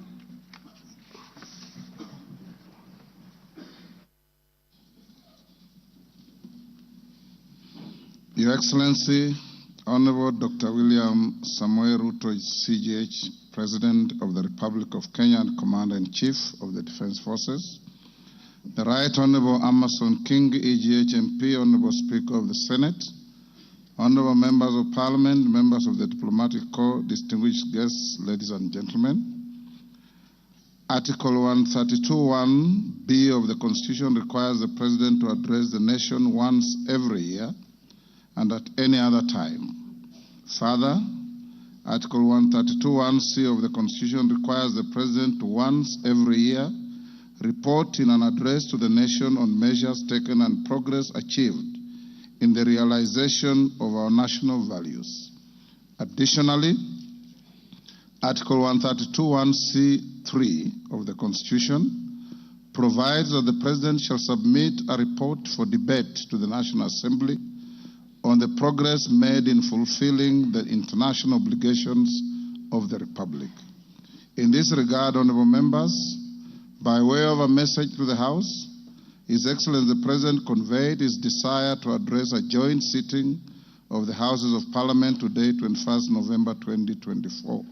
Speaker 9: Your Excellency, Honorable Dr. William Samoei Ruto, CGH, President of the Republic of Kenya and Commander-in-Chief of the Defense Forces, the Right Honorable Amason King, EGH MP, Honorable Speaker of the Senate, Honorable Members of Parliament, members of the Diplomatic Corps, distinguished guests, ladies and gentlemen. Article 132(1)(b) of the Constitution requires the President to address the nation once every year and at any other time. Further, Article 132(1)(c) of the Constitution requires the President to once every year report in an address to the nation on measures taken and progress achieved in the realization of our national values. Additionally, Article 132(1)(c)(3) of the Constitution provides that the President shall submit a report for debate to the National Assembly on the progress made in fulfilling the international obligations of the Republic. In this regard, honorable members, By way of a message to the House, His Excellency the President conveyed his desire to address a joint sitting of the Houses of Parliament today, 21st November 2024.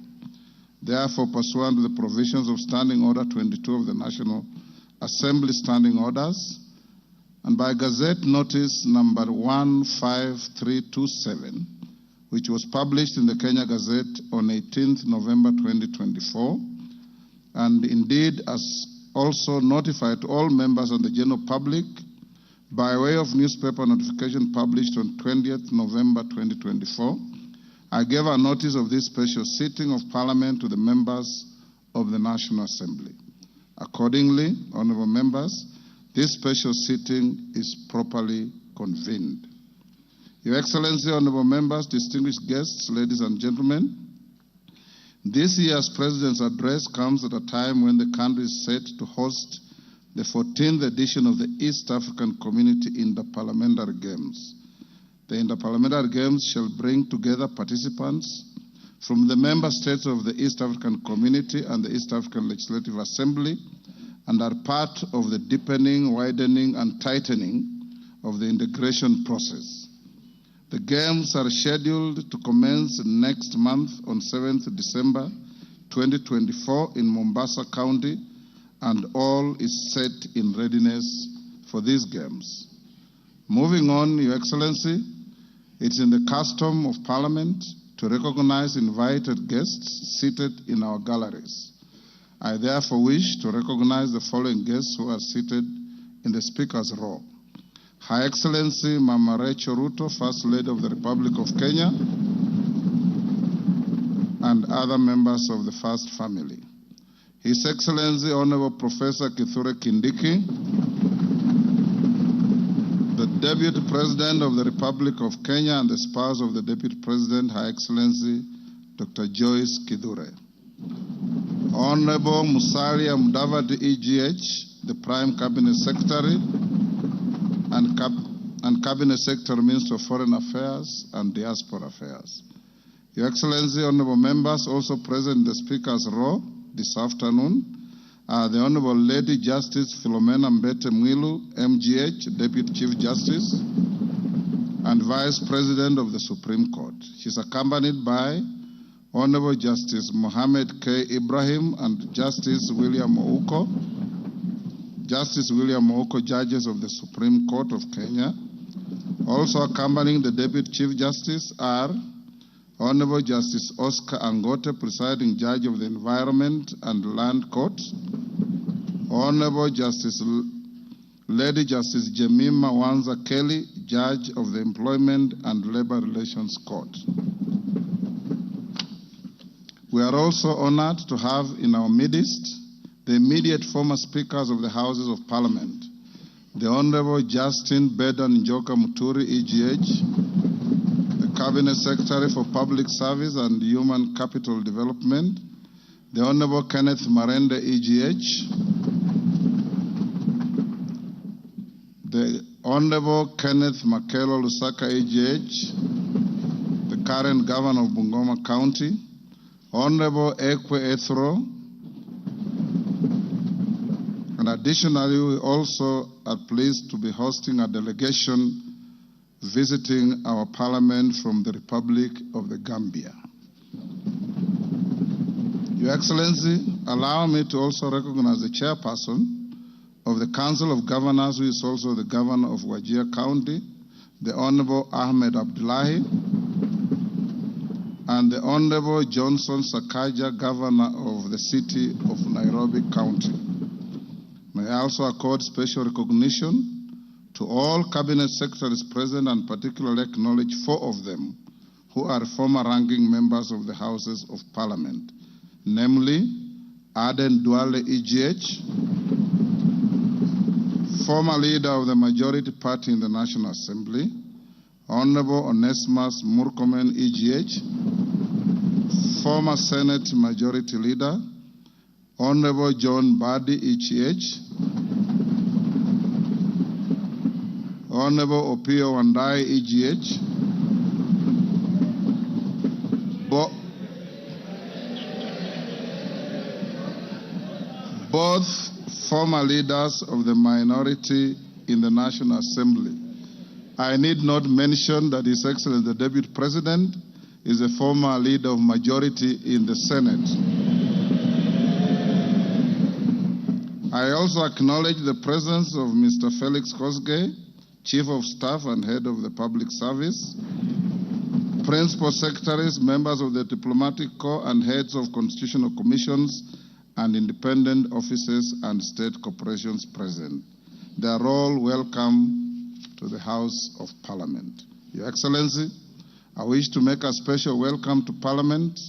Speaker 9: Therefore, pursuant to the provisions of Standing Order 22 of the National Assembly Standing Orders, and by Gazette Notice number 15327, which was published in the Kenya Gazette on 18th November 2024, and indeed as also notified to all members and the general public by way of newspaper notification published on 20th November 2024, I gave a notice of this special sitting of Parliament to the members of the National Assembly. Accordingly, honorable members, this special sitting is properly convened. Your Excellency, honorable members, distinguished guests, ladies and gentlemen, this year's President's address comes at a time when the country is set to host the 14th edition of the East African Community Inter-Parliamentary Games. The Inter-Parliamentary Games shall bring together participants from the member states of the East African Community and the East African Legislative Assembly, and are part of the deepening, widening, and tightening of the integration process. The Games are scheduled to commence next month on 7th December 2024 in Mombasa County, and all is set in readiness for these Games. Moving on, Your Excellency, it's in the custom of Parliament to recognize invited guests seated in our galleries. I therefore wish to recognize the following guests who are seated in the Speaker's row. Her Excellency Mama Rachel Ruto, First Lady of the Republic of Kenya, and other members of the First Family. His Excellency Honorable Professor Kithure Kindiki, the Deputy President of the Republic of Kenya and the spouse of the Deputy President, Her Excellency Dr. Joyce Kithure. Honorable Musalia Mudavadi EGH, the Prime Cabinet Secretary and Cabinet Secretary, Minister of Foreign Affairs and Diaspora Affairs. Your Excellency, honorable members, also present in the Speaker's row this afternoon are the Honorable Lady Justice Philomena Mbete Mwilu, MGH, Deputy Chief Justice and Vice President of the Supreme Court. She's accompanied by Honorable Justice Mohammed K. Ibrahim and Justice William Ouko. Justice William Ouko, judges of the Supreme Court of Kenya. Also accompanying the Deputy Chief Justice are Honorable Justice Oscar Angote, presiding judge of the Environment and Land Court. Honorable Justice Lady Justice Jemima Wanza Kelly, judge of the Employment and Labor Relations Court. We are also honored to have in our midst the immediate former speakers of the Houses of Parliament, the Honorable Justin Bedan Njoka Muturi, EGH, the Cabinet Secretary for Public Service and Human Capital Development, the Honorable Kenneth Marende, EGH, the Honorable Kenneth Makelo Lusaka, EGH, the current Governor of Bungoma County, Honorable Ekwe Ethro, and additionally, we also are pleased to be hosting a delegation visiting our Parliament from the Republic of the Gambia. Your Excellency, allow me to also recognize the chairperson of the Council of Governors, who is also the Governor of Wajir County, the Honorable Ahmed Abdullahi, and the Honorable Johnson Sakaja, Governor of the City of Nairobi County. May I also accord special recognition to all Cabinet Secretaries present, and particularly acknowledge 4 of them who are former ranking members of the Houses of Parliament, namely Aden Duale, EGH, former leader of the majority party in the National Assembly, Honorable Onesimus Murkomen, EGH, former Senate Majority Leader, Honorable John Badi, EGH, Honorable Opio Wandai, EGH, both former leaders of the minority in the National Assembly. I need not mention that His Excellency the Deputy President is a former leader of majority in the Senate. I also acknowledge the presence of Mr. Felix Kosgei, Chief of Staff and Head of the Public Service, Principal Secretaries, members of the Diplomatic Corps, and heads of constitutional commissions and independent offices and state corporations present. They are all welcome to the House of Parliament. Your Excellency, I wish to make a special welcome to Parliament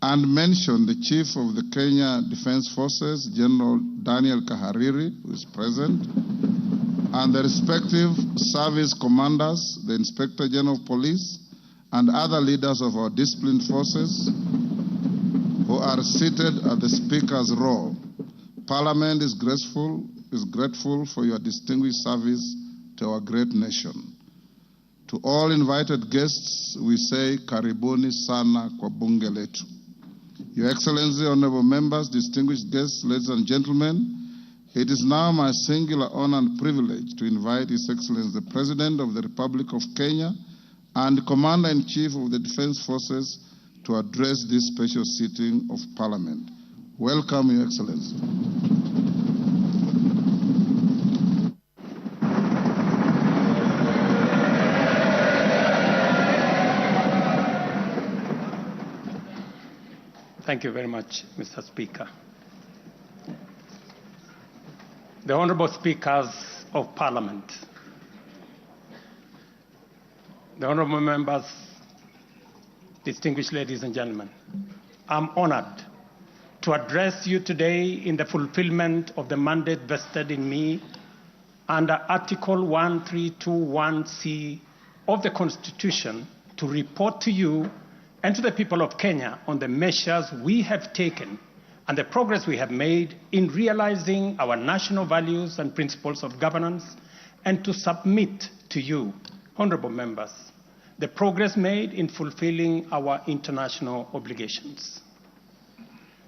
Speaker 9: and mention the Chief of the Kenya Defence Forces, General Daniel Kahariri, who is present, and the respective service commanders, the Inspector General of Police, and other leaders of our disciplined forces who are seated at the Speaker's row. Parliament is grateful for your distinguished service to our great nation. To all invited guests, we say karibuni sana kwa bunge letu. Your Excellency, honorable members, distinguished guests, ladies and gentlemen, it is now my singular honor and privilege to invite His Excellency the President of the Republic of Kenya and Commander-in-Chief of the Defense Forces to address this special sitting of Parliament. Welcome, Your Excellency.
Speaker 10: Thank you very much, Mr. Speaker. The Honorable Speakers of Parliament, the Honorable Members, distinguished ladies and gentlemen, I'm honored to address you today in the fulfillment of the mandate vested in me under Article 1321C of the Constitution to report to you and to the people of Kenya on the measures we have taken and the progress we have made in realizing our national values and principles of governance, and to submit to you, honorable members, the progress made in fulfilling our international obligations.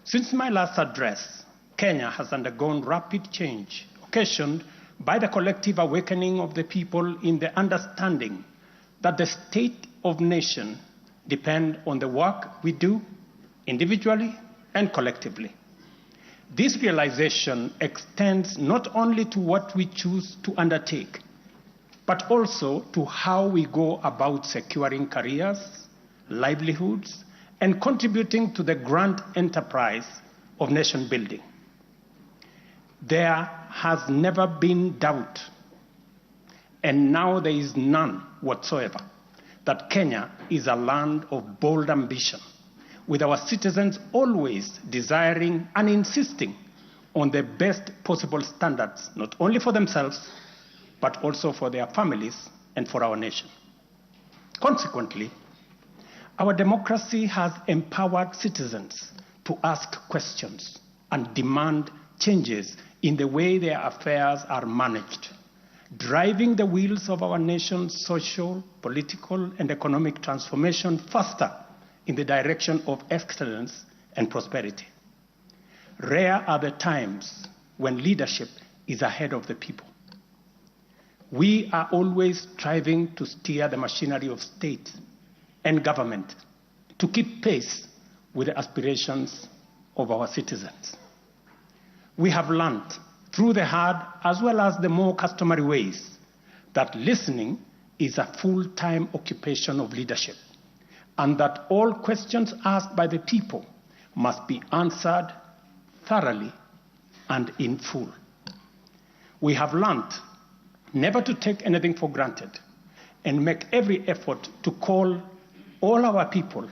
Speaker 10: Since my last address, Kenya has undergone rapid change, occasioned by the collective awakening of the people in the understanding that the state of nation depend on the work we do individually and collectively. This realization extends not only to what we choose to undertake, but also to how we go about securing careers, livelihoods, and contributing to the grand enterprise of nation building. There has never been doubt, and now there is none whatsoever, that Kenya is a land of bold ambition, with our citizens always desiring and insisting on the best possible standards, not only for themselves, but also for their families and for our nation. Consequently, our democracy has empowered citizens to ask questions and demand changes in the way their affairs are managed, driving the wheels of our nation's social, political, and economic transformation faster in the direction of excellence and prosperity. Rare are the times when leadership is ahead of the people. We are always striving to steer the machinery of state and government to keep pace with the aspirations of our citizens. We have learned through the hard as well as the more customary ways that listening is a full-time occupation of leadership, and that all questions asked by the people must be answered thoroughly and in full. We have learned never to take anything for granted and make every effort to call all our people,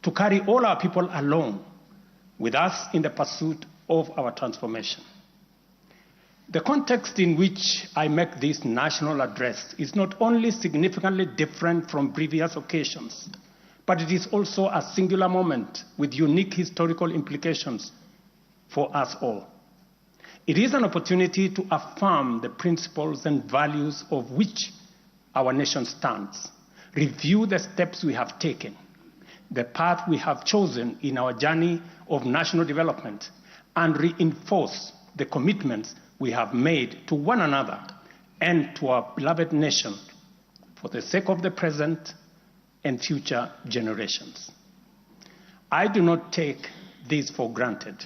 Speaker 10: to carry all our people along with us in the pursuit of our transformation. The context in which I make this national address is not only significantly different from previous occasions, but it is also a singular moment with unique historical implications for us all. It is an opportunity to affirm the principles and values of which our nation stands, review the steps we have taken, the path we have chosen in our journey of national development, and reinforce the commitments we have made to one another and to our beloved nation for the sake of the present and future generations. I do not take this for granted,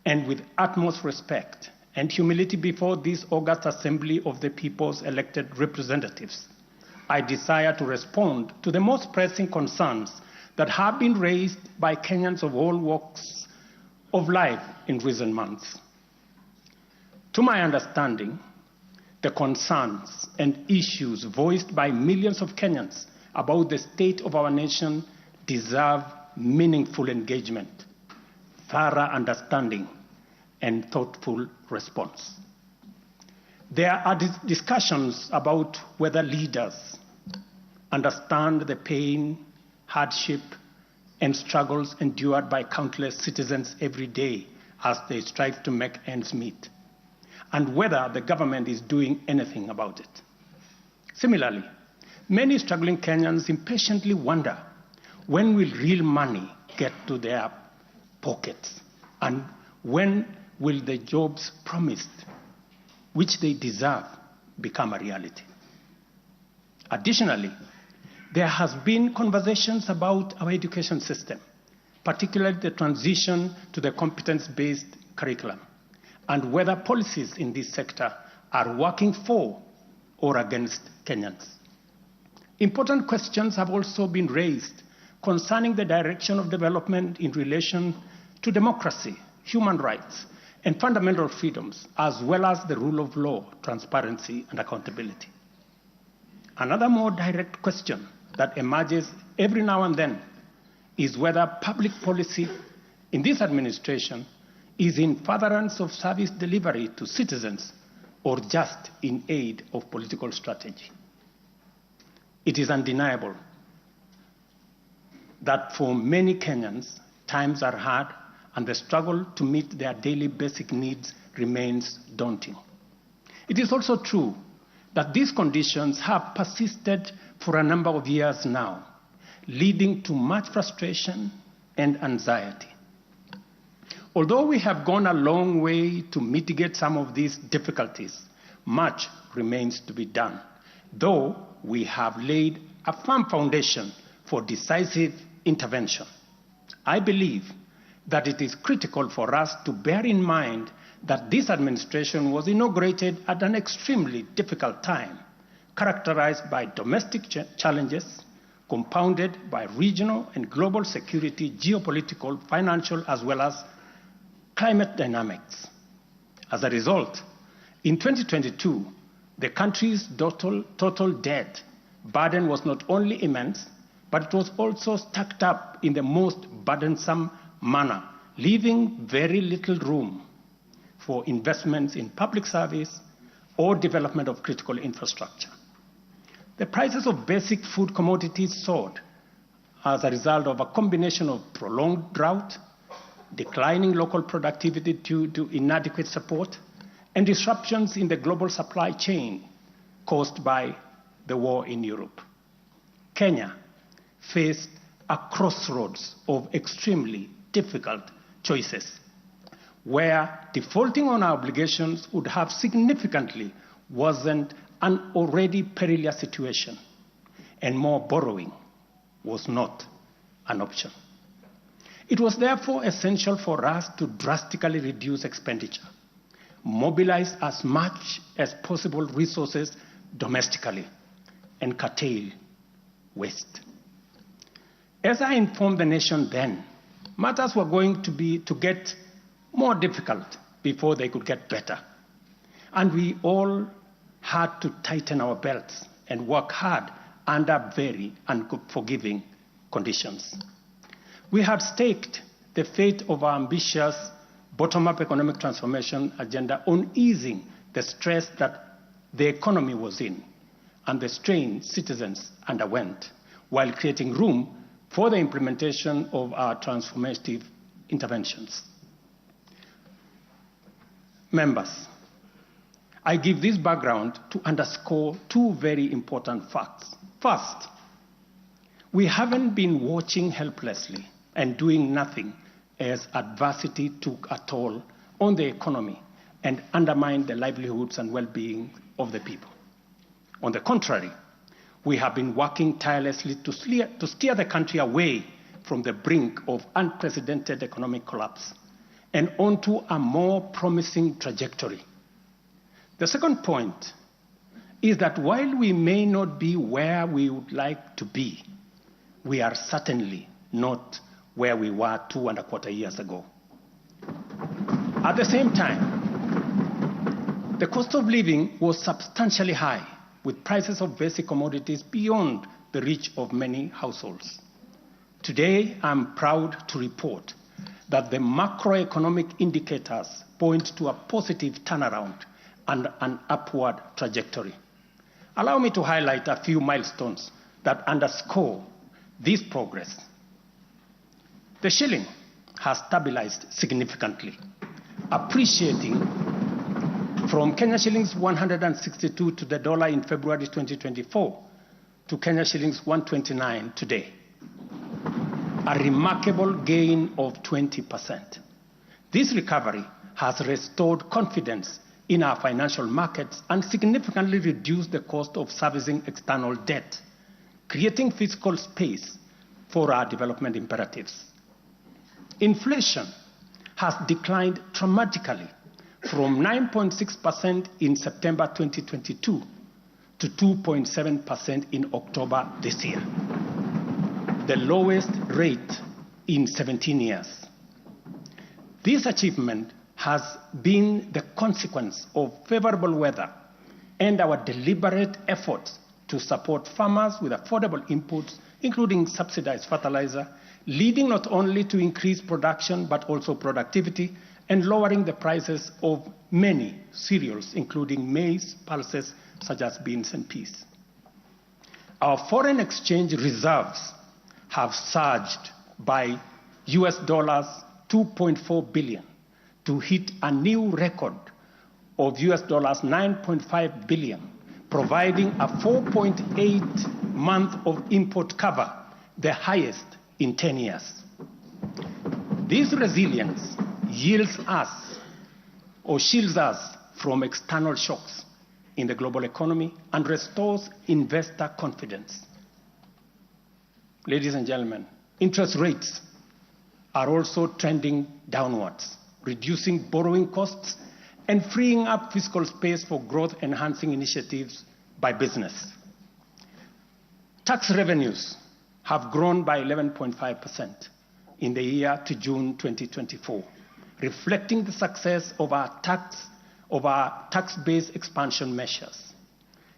Speaker 10: and with utmost respect and humility before this august assembly of the people's elected representatives, I desire to respond to the most pressing concerns that have been raised by Kenyans of all walks of life in recent months. To my understanding, the concerns and issues voiced by millions of Kenyans about the state of our nation deserve meaningful engagement, thorough understanding, and thoughtful response. There are discussions about whether leaders understand the pain, hardship, and struggles endured by countless citizens every day as they strive to make ends meet, and whether the government is doing anything about it. Similarly, many struggling Kenyans impatiently wonder, when will real money get to their pockets, and when will the jobs promised, which they deserve, become a reality? Additionally, there has been conversations about our education system, particularly the transition to the competence-based curriculum, and whether policies in this sector are working for or against Kenyans. Important questions have also been raised concerning the direction of development in relation to democracy, human rights, and fundamental freedoms, as well as the rule of law, transparency, and accountability. Another more direct question that emerges every now and then is whether public policy in this administration is in furtherance of service delivery to citizens or just in aid of political strategy. It is undeniable that for many Kenyans, times are hard and the struggle to meet their daily basic needs remains daunting. It is also true that these conditions have persisted for a number of years now, leading to much frustration and anxiety. Although we have gone a long way to mitigate some of these difficulties, much remains to be done, though we have laid a firm foundation for decisive intervention. I believe that it is critical for us to bear in mind that this administration was inaugurated at an extremely difficult time, characterized by domestic challenges, compounded by regional and global security, geopolitical, financial, as well as climate dynamics. As a result, in 2022, the country's total debt burden was not only immense, but it was also stacked up in the most burdensome manner, leaving very little room for investments in public service or development of critical infrastructure. The prices of basic food commodities soared as a result of a combination of prolonged drought, declining local productivity due to inadequate support, and disruptions in the global supply chain caused by the war in Europe. Kenya faced a crossroads of extremely difficult choices, where defaulting on our obligations would have significantly worsened an already perilous situation, and more borrowing was not an option. It was therefore essential for us to drastically reduce expenditure, mobilize as much as possible resources domestically, and curtail waste. As I informed the nation then, matters were going to get more difficult before they could get better. And we all had to tighten our belts and work hard under very unforgiving conditions. We had staked the fate of our ambitious bottom-up economic transformation agenda on easing the stress that the economy was in and the strain citizens underwent, while creating room for the implementation of our transformative interventions. Members, I give this background to underscore two very important facts. First, we haven't been watching helplessly and doing nothing as adversity took a toll on the economy and undermine the livelihoods and well-being of the people. On the contrary, we have been working tirelessly to steer the country away from the brink of unprecedented economic collapse and onto a more promising trajectory. The second point is that while we may not be where we would like to be, we are certainly not where we were 2.25 years ago. At the same time, the cost of living was substantially high, with prices of basic commodities beyond the reach of many households. Today, I'm proud to report that the macroeconomic indicators point to a positive turnaround and an upward trajectory. Allow me to highlight a few milestones that underscore this progress. The shilling has stabilized significantly, appreciating from Kenya shillings 162 to the dollar in February 2024 to Kenya shillings 129 today, a remarkable gain of 20%. This recovery has restored confidence in our financial markets and significantly reduced the cost of servicing external debt, creating fiscal space for our development imperatives. Inflation has declined dramatically from 9.6% in September 2022 to 2.7% in October this year, the lowest rate in 17 years. This achievement has been the consequence of favorable weather and our deliberate efforts to support farmers with affordable inputs, including subsidized fertilizer, leading not only to increased production but also productivity and lowering the prices of many cereals, including maize, pulses such as beans and peas. Our foreign exchange reserves have surged by US dollars 2.4 billion to hit a new record of US dollars 9.5 billion, providing a 4.8 month of import cover, the highest in 10 years. This resilience yields us or shields us from external shocks in the global economy and restores investor confidence. Ladies and gentlemen, interest rates are also trending downwards, reducing borrowing costs and freeing up fiscal space for growth-enhancing initiatives by business. Tax revenues have grown by 11.5% in the year to June 2024, reflecting the success of our tax-based expansion measures.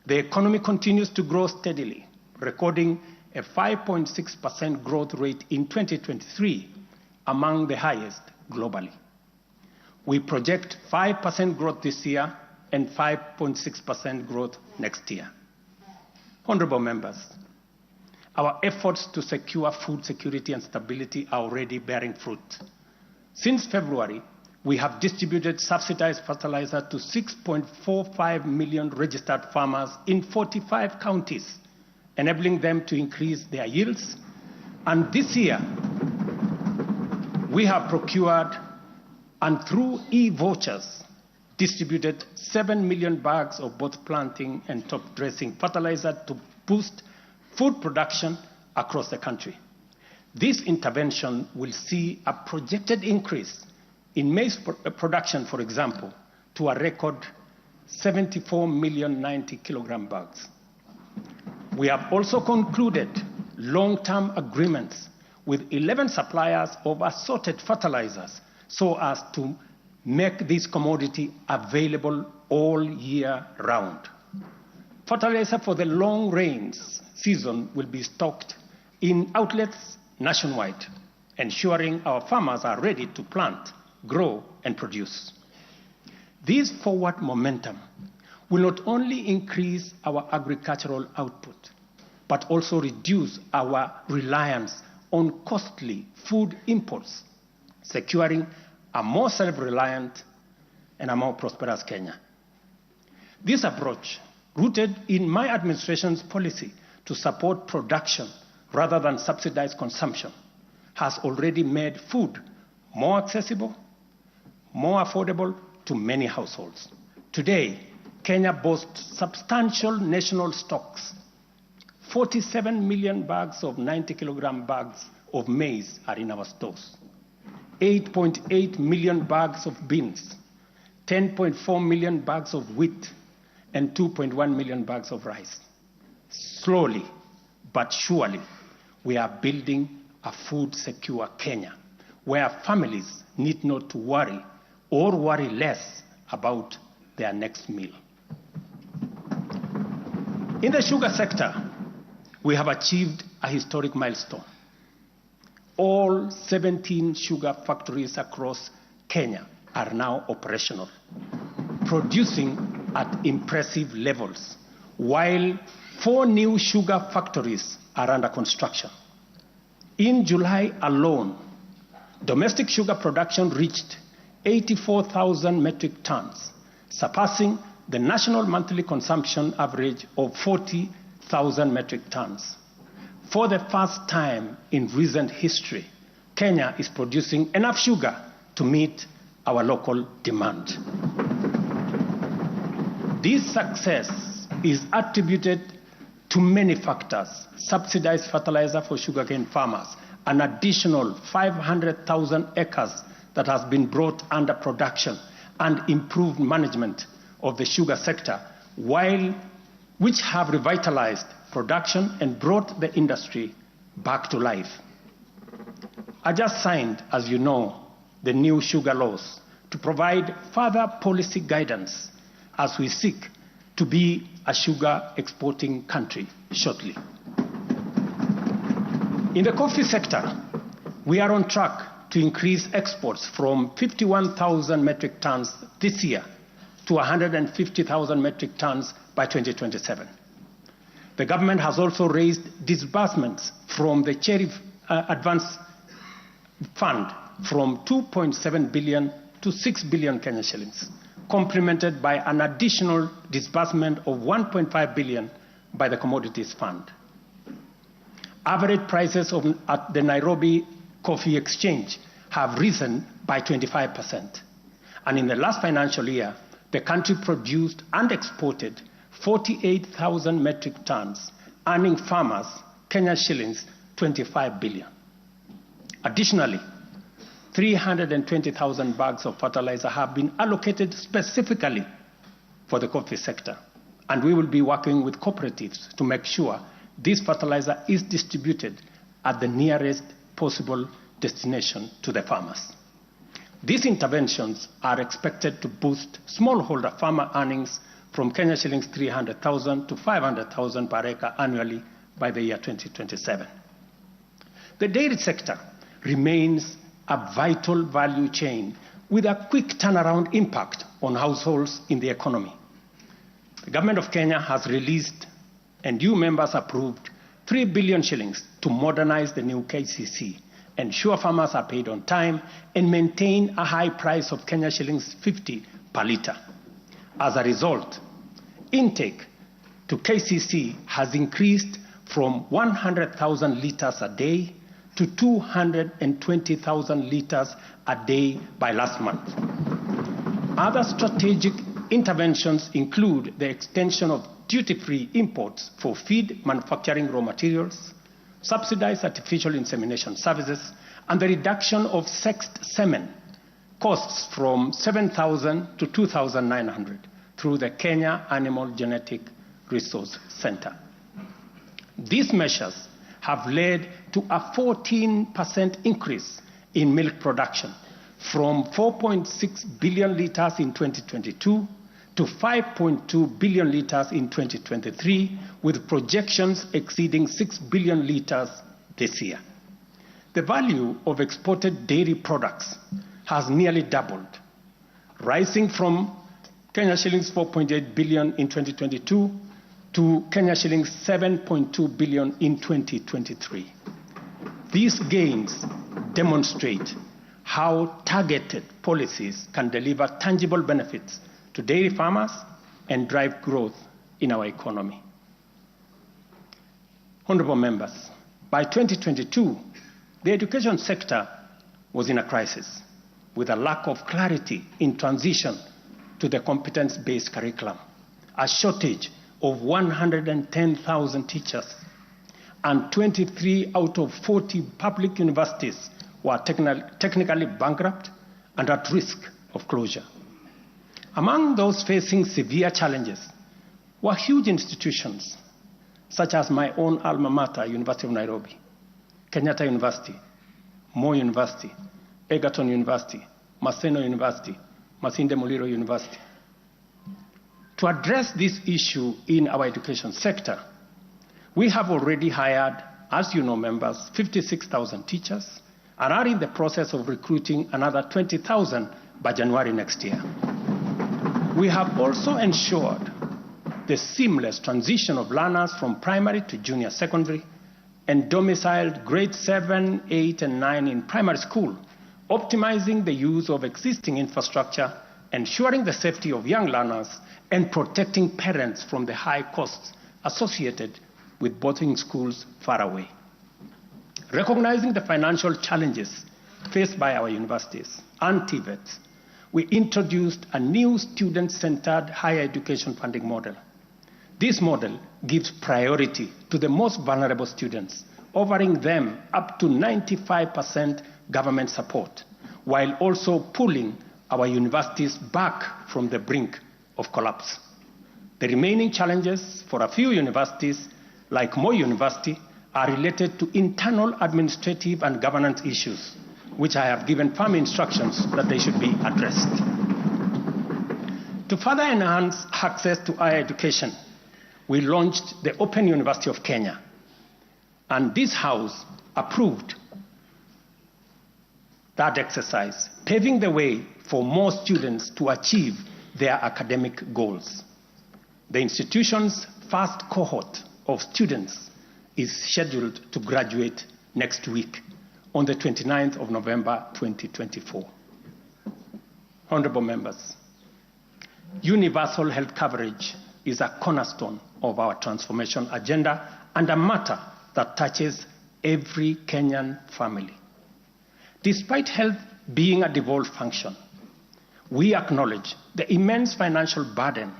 Speaker 10: The economy continues to grow steadily, recording a 5.6% growth rate in 2023, among the highest globally. We project 5% growth this year and 5.6% growth next year. Honorable members, our efforts to secure food security and stability are already bearing fruit. Since February, we have distributed subsidized fertilizer to 6.45 million registered farmers in 45 counties, enabling them to increase their yields. And this year, we have procured and through e-vouchers distributed 7 million bags of both planting and top dressing fertilizer to boost food production across the country. This intervention will see a projected increase in maize production, for example, to a record 74 million 90 kilogram bags. We have also concluded long-term agreements with 11 suppliers of assorted fertilizers so as to make this commodity available all year round. Fertilizer for the long rains season will be stocked in outlets nationwide, ensuring our farmers are ready to plant, grow, and produce. This forward momentum will not only increase our agricultural output, but also reduce our reliance on costly food imports, securing a more self-reliant and a more prosperous Kenya. This approach, rooted in my administration's policy to support production rather than subsidize consumption, has already made food more accessible, more affordable, to many households. Today, Kenya boasts substantial national stocks. 47 million bags of 90-kilogram bags of maize are in our stores. 8.8 million bags of beans, 10.4 million bags of wheat, and 2.1 million bags of rice. Slowly but surely, we are building a food-secure Kenya, where families need not to worry or worry less about their next meal. In the sugar sector, we have achieved a historic milestone. All 17 sugar factories across Kenya are now operational, producing at impressive levels, while 4 new sugar factories are under construction. In July alone, domestic sugar production reached 84,000 metric tons, surpassing the national monthly consumption average of 40,000 metric tons. For the first time in recent history, Kenya is producing enough sugar to meet our local demand. This success is attributed to many factors: subsidized fertilizer for sugarcane farmers, an additional 500,000 acres that has been brought under production, and improved management of the sugar sector, which have revitalized production and brought the industry back to life. I just signed, as you know, the new sugar laws to provide further policy guidance as we seek to be a sugar exporting country shortly. In the coffee sector, we are on track to increase exports from 51,000 metric tons this year to 150,000 metric tons by 2027. The government has also raised disbursements from the Cherry Advance Fund from 2.7 billion to 6 billion Kenya shillings, complemented by an additional disbursement of 1.5 billion by the Commodities Fund. Average prices at the Nairobi Coffee Exchange have risen by 25%. And in the last financial year, the country produced and exported 48,000 metric tons, earning farmers Kenya shillings 25 billion. Additionally, 320,000 bags of fertilizer have been allocated specifically for the coffee sector, and we will be working with cooperatives to make sure this fertilizer is distributed at the nearest possible destination to the farmers. These interventions are expected to boost smallholder farmer earnings from Kenya shillings 300,000 to 500,000 per acre annually by the year 2027. The dairy sector remains a vital value chain with a quick turnaround impact on households in the economy. The government of Kenya has released and you members approved 3 billion shillings to modernize the new KCC, ensure farmers are paid on time, and maintain a high price of Kenya shillings 50 per litre. As a result, intake to KCC has increased from 100,000 litres a day to 220,000 litres a day by last month. Other strategic interventions include the extension of duty-free imports for feed manufacturing raw materials, subsidized artificial insemination services, and the reduction of sexed semen costs from 7,000 to 2,900 through the Kenya Animal Genetic Resource Center. These measures have led to a 14% increase in milk production from 4.6 billion litres in 2022 to 5.2 billion litres in 2023, with projections exceeding 6 billion litres this year. The value of exported dairy products has nearly doubled, rising from Kenya shillings 4.8 billion in 2022 to Kenya shillings 7.2 billion in 2023. These gains demonstrate how targeted policies can deliver tangible benefits to dairy farmers and drive growth in our economy. Honorable members, by 2022, the education sector was in a crisis, with a lack of clarity in transition to the competence-based curriculum, a shortage of 110,000 teachers, and 23 out of 40 public universities were technically bankrupt and at risk of closure. Among those facing severe challenges were huge institutions, such as my own alma mater, University of Nairobi, Kenyatta University, Moi University, Egerton University, Maseno University, Masinde Muliro University. To address this issue in our education sector, we have already hired, as you know, members, 56,000 teachers and are in the process of recruiting another 20,000 by January next year. We have also ensured the seamless transition of learners from primary to junior secondary and domiciled grade 7, 8, and 9 in primary school, optimizing the use of existing infrastructure, ensuring the safety of young learners, and protecting parents from the high costs associated with boarding schools far away. Recognizing the financial challenges faced by our universities and TVETs, we introduced a new student-centered higher education funding model. This model gives priority to the most vulnerable students, offering them up to 95% government support, while also pulling our universities back from the brink of collapse. The remaining challenges for a few universities, like Moi University, are related to internal administrative and governance issues, which I have given firm instructions that they should be addressed. To further enhance access to higher education, we launched the Open University of Kenya, and this House approved that exercise, paving the way for more students to achieve their academic goals. The institution's first cohort of students is scheduled to graduate next week on the 29th of November 2024. Honorable members, universal health coverage is a cornerstone of our transformation agenda and a matter that touches every Kenyan family. Despite health being a devolved function, we acknowledge the immense financial burden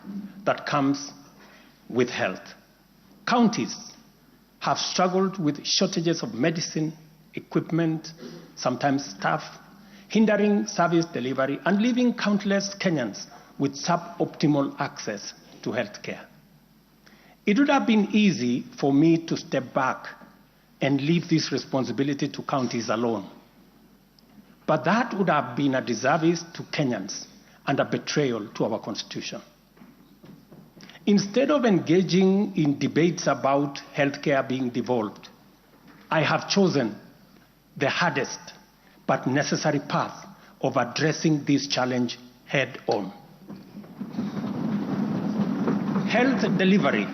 Speaker 10: that comes with health. Counties have struggled with shortages of medicine, equipment, sometimes staff, hindering service delivery and leaving countless Kenyans with suboptimal access to health care. It would have been easy for me to step back and leave this responsibility to counties alone. But that would have been a disservice to Kenyans and a betrayal to our Constitution. Instead of engaging in debates about healthcare being devolved, I have chosen the hardest but necessary path of addressing this challenge head on. Health delivery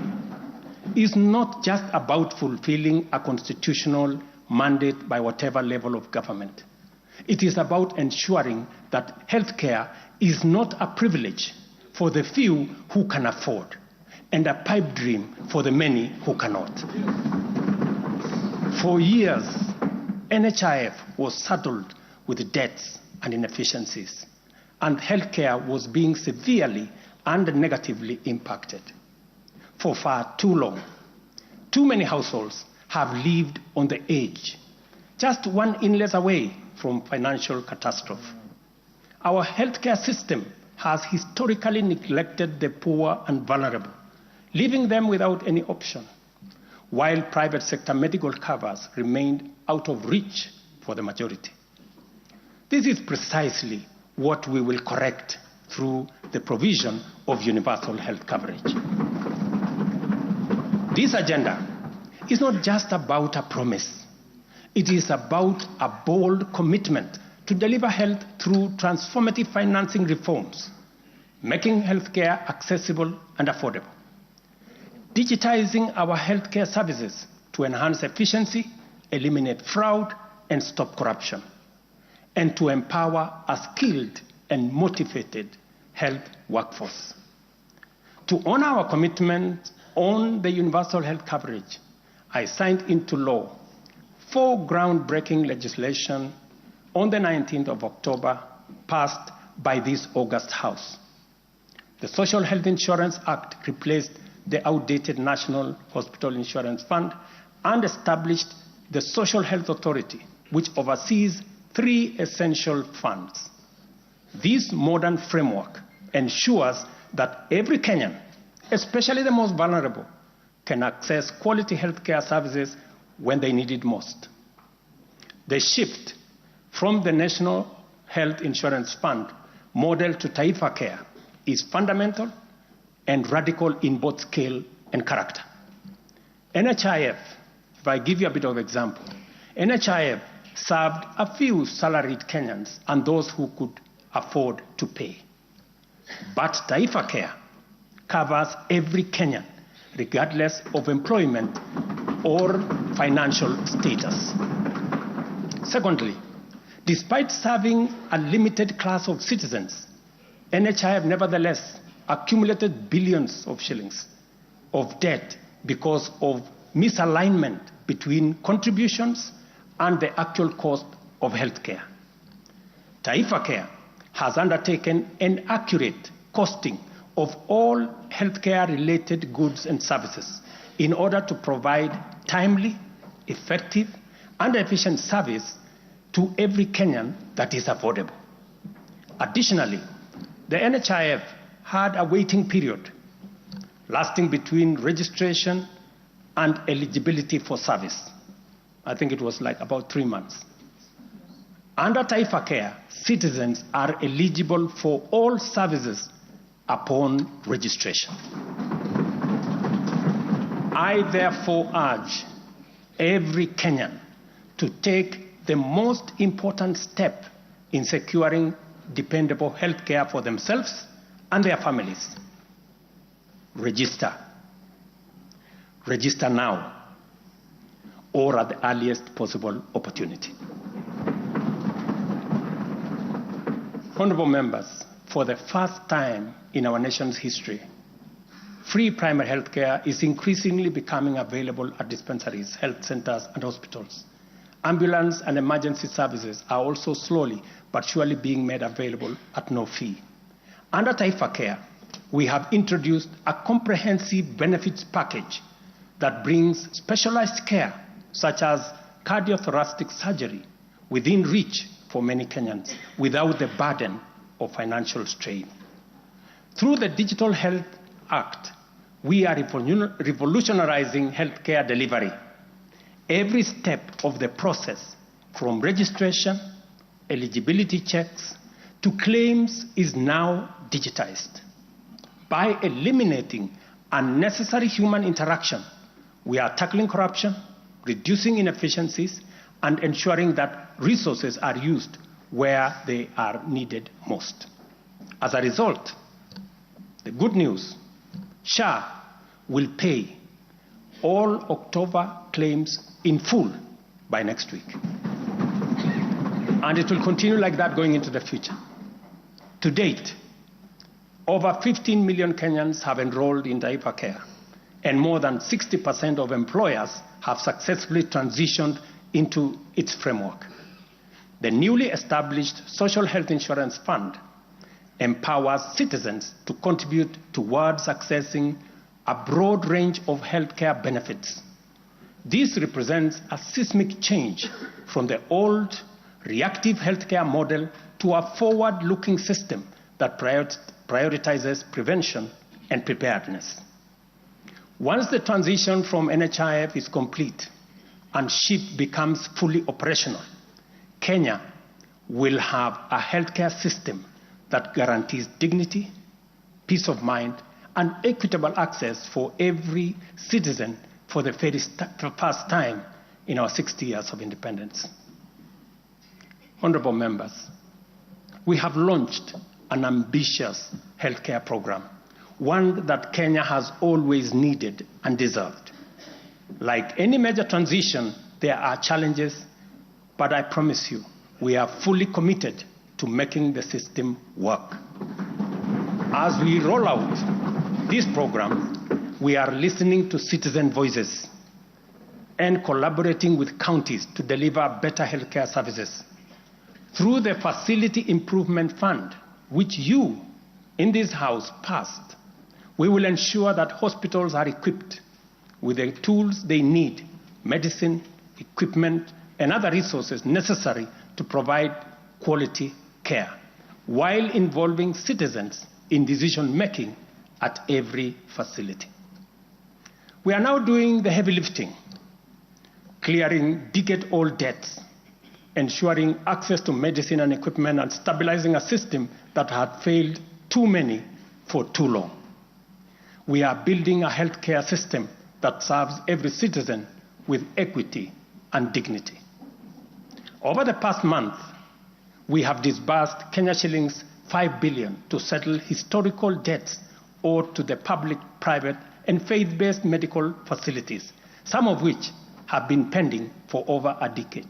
Speaker 10: is not just about fulfilling a constitutional mandate by whatever level of government. It is about ensuring that healthcare is not a privilege for the few who can afford and a pipe dream for the many who cannot. For years, NHIF was saddled with debts and inefficiencies, and healthcare was being severely and negatively impacted. For far too long, too many households have lived on the edge, just one illness away from financial catastrophe. Our healthcare system has historically neglected the poor and vulnerable, leaving them without any option, while private sector medical covers remained out of reach for the majority. This is precisely what we will correct through the provision of universal health coverage. This agenda is not just about a promise. It is about a bold commitment to deliver health through transformative financing reforms, making healthcare accessible and affordable, digitizing our healthcare services to enhance efficiency, eliminate fraud, and stop corruption, and to empower a skilled and motivated health workforce. To honor our commitment on the universal health coverage, I signed into law 4 groundbreaking legislation on the 19th of October, passed by this August House. The Social Health Insurance Act replaced the outdated National Hospital Insurance Fund and established the Social Health Authority, which oversees 3 essential funds. This modern framework ensures that every Kenyan, especially the most vulnerable, can access quality healthcare services when they need it most. The shift from the National Health Insurance Fund model to Taifa Care is fundamental and radical in both scale and character. NHIF, if I give you a bit of example, NHIF served a few salaried Kenyans and those who could afford to pay. But Taifa Care covers every Kenyan, regardless of employment or financial status. Secondly, despite serving a limited class of citizens, NHIF nevertheless accumulated billions of shillings of debt because of misalignment between contributions and the actual cost of healthcare. Taifa Care has undertaken an accurate costing of all healthcare-related goods and services in order to provide timely, effective, and efficient service to every Kenyan that is affordable. Additionally, the NHIF had a waiting period lasting between registration and eligibility for service. I think it was like about 3 months. Under Taifa Care, citizens are eligible for all services upon registration. I therefore urge every Kenyan to take the most important step in securing dependable health care for themselves and their families. Register. Register now or at the earliest possible opportunity. Honorable members, for the first time in our nation's history, free primary health care is increasingly becoming available at dispensaries, health centers, and hospitals. Ambulance and emergency services are also slowly but surely being made available at no fee. Under Taifa Care, we have introduced a comprehensive benefits package that brings specialized care, such as cardiothoracic surgery, within reach for many Kenyans without the burden of financial strain. Through the Digital Health Act, we are revolutionizing healthcare delivery. Every step of the process, from registration, eligibility checks, to claims, is now digitized. By eliminating unnecessary human interaction, we are tackling corruption, reducing inefficiencies, and ensuring that resources are used where they are needed most. As a result, the good news, SHA will pay all October claims in full by next week. And it will continue like that going into the future. To date, over 15 million Kenyans have enrolled in Taifa Care, and more than 60% of employers have successfully transitioned into its framework. The newly established Social Health Insurance Fund empowers citizens to contribute towards accessing a broad range of healthcare benefits. This represents a seismic change from the old reactive healthcare model to a forward-looking system that prioritizes prevention and preparedness. Once the transition from NHIF is complete and SHIP becomes fully operational, Kenya will have a healthcare system that guarantees dignity, peace of mind, and equitable access for every citizen for the very first time in our 60 years of independence. Honorable members, we have launched an ambitious healthcare program, one that Kenya has always needed and deserved. Like any major transition, there are challenges, but I promise you, we are fully committed to making the system work. As we roll out this program, we are listening to citizen voices and collaborating with counties to deliver better healthcare services. Through the Facility Improvement Fund, which you in this House passed, we will ensure that hospitals are equipped with the tools they need, medicine, equipment, and other resources necessary to provide quality care, while involving citizens in decision-making at every facility. We are now doing the heavy lifting, clearing decade-old debts, ensuring access to medicine and equipment, and stabilizing a system that had failed too many for too long. We are building a healthcare system that serves every citizen with equity and dignity. Over the past month, we have disbursed Kenya shillings 5 billion to settle historical debts owed to the public, private, and faith-based medical facilities, some of which have been pending for over a decade.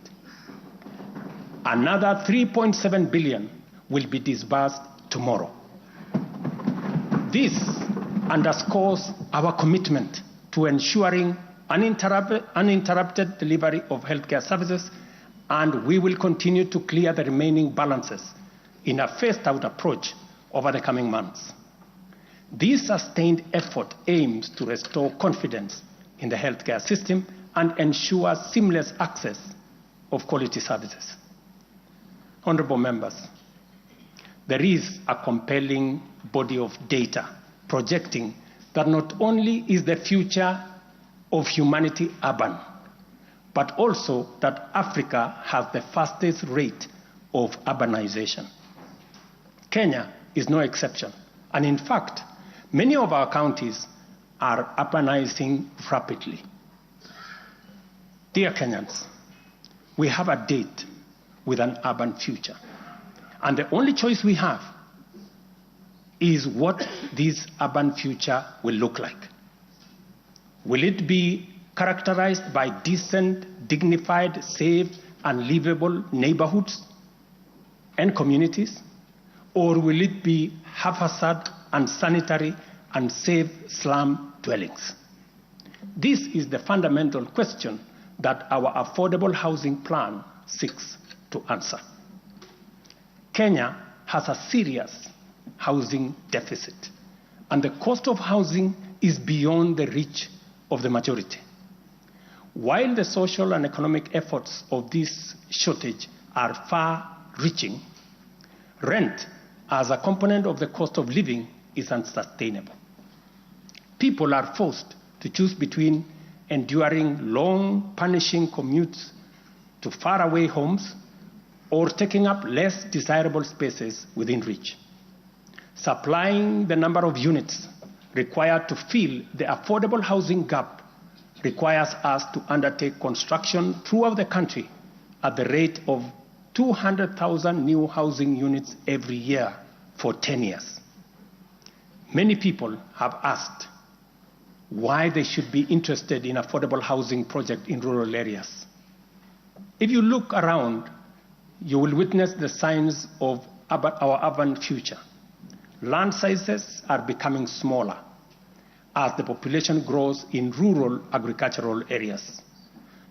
Speaker 10: Another 3.7 billion will be disbursed tomorrow. This underscores our commitment to ensuring uninterrupted delivery of healthcare services, and we will continue to clear the remaining balances in a phased-out approach over the coming months. This sustained effort aims to restore confidence in the healthcare system and ensure seamless access of quality services. Honorable members, there is a compelling body of data projecting that not only is the future of humanity urban, but also that Africa has the fastest rate of urbanization. Kenya is no exception, and in fact, many of our counties are urbanizing rapidly. Dear Kenyans, we have a date with an urban future, and the only choice we have is what this urban future will look like. Will it be characterized by decent, dignified, safe, and livable neighborhoods and communities? Or will it be haphazard, unsanitary, unsafe slum dwellings? This is the fundamental question that our affordable housing plan seeks to answer. Kenya has a serious housing deficit, and the cost of housing is beyond the reach of the majority. While the social and economic efforts of this shortage are far-reaching, rent as a component of the cost of living is unsustainable. People are forced to choose between enduring long, punishing commutes to faraway homes or taking up less desirable spaces within reach. Supplying the number of units required to fill the affordable housing gap requires us to undertake construction throughout the country at the rate of 200,000 new housing units every year for 10 years. Many people have asked why they should be interested in affordable housing projects in rural areas. If you look around, you will witness the signs of our urban future. Land sizes are becoming smaller as the population grows in rural agricultural areas.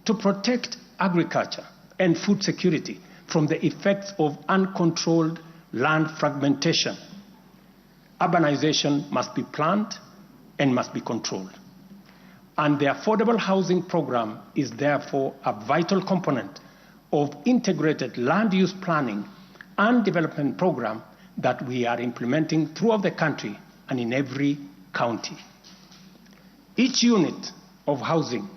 Speaker 10: To protect agriculture and food security from the effects of uncontrolled land fragmentation, urbanization must be planned and must be controlled. And the affordable housing program is therefore a vital component of integrated land use planning and development program that we are implementing throughout the country and in every county. Each unit of housing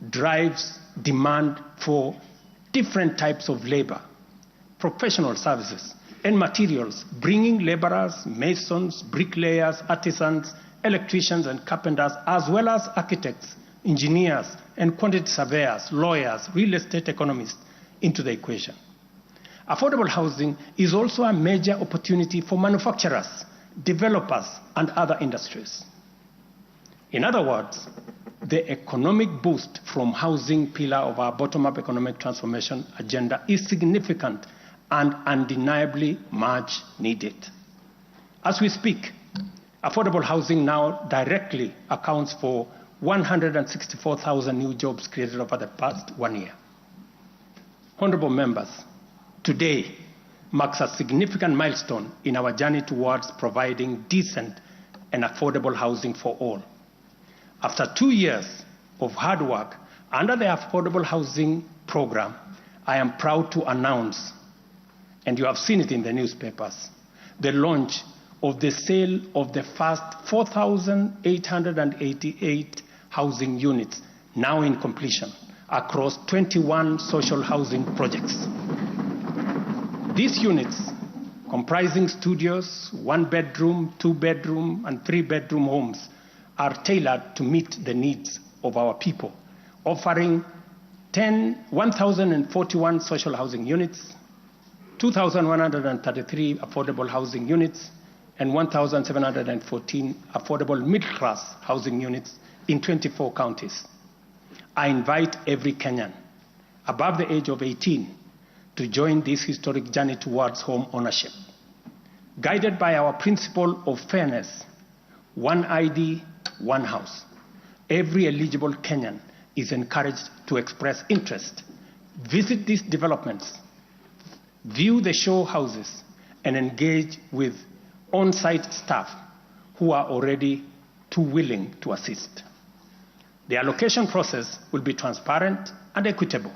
Speaker 10: drives demand for different types of labor, professional services, and materials, bringing laborers, masons, bricklayers, artisans, electricians, and carpenters, as well as architects, engineers, and quantity surveyors, lawyers, real estate economists into the equation. Affordable housing is also a major opportunity for manufacturers, developers, and other industries. In other words, the economic boost from housing pillar of our bottom-up economic transformation agenda is significant and undeniably much needed. As we speak, affordable housing now directly accounts for 164,000 new jobs created over the past 1 year. Honorable members, today marks a significant milestone in our journey towards providing decent and affordable housing for all. After 2 years of hard work under the Affordable Housing Program, I am proud to announce, and you have seen it in the newspapers, the launch of the sale of the first 4,888 housing units, now in completion, across 21 social housing projects. These units, comprising studios, 1-bedroom, 2-bedroom, and 3-bedroom homes, are tailored to meet the needs of our people, offering 1,041 social housing units, 2,133 affordable housing units, and 1,714 affordable middle-class housing units in 24 counties. I invite every Kenyan above the age of 18 to join this historic journey towards home ownership. Guided by our principle of fairness, one ID, one house, every eligible Kenyan is encouraged to express interest, visit these developments, view the show houses, and engage with on-site staff who are already too willing to assist. The allocation process will be transparent and equitable,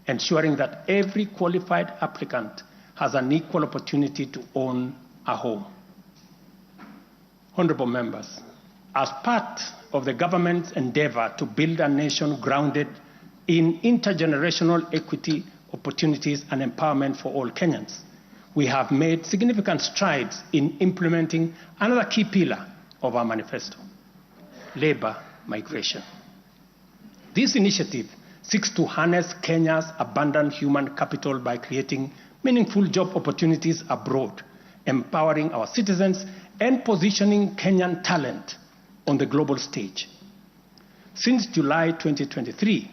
Speaker 10: ensuring that every qualified applicant has an equal opportunity to own a home. Honorable members, as part of the government's endeavor to build a nation grounded in intergenerational equity, opportunities, and empowerment for all Kenyans, we have made significant strides in implementing another key pillar of our manifesto, labor migration. This initiative seeks to harness Kenya's abundant human capital by creating meaningful job opportunities abroad, empowering our citizens, and positioning Kenyan talent on the global stage. Since July 2023,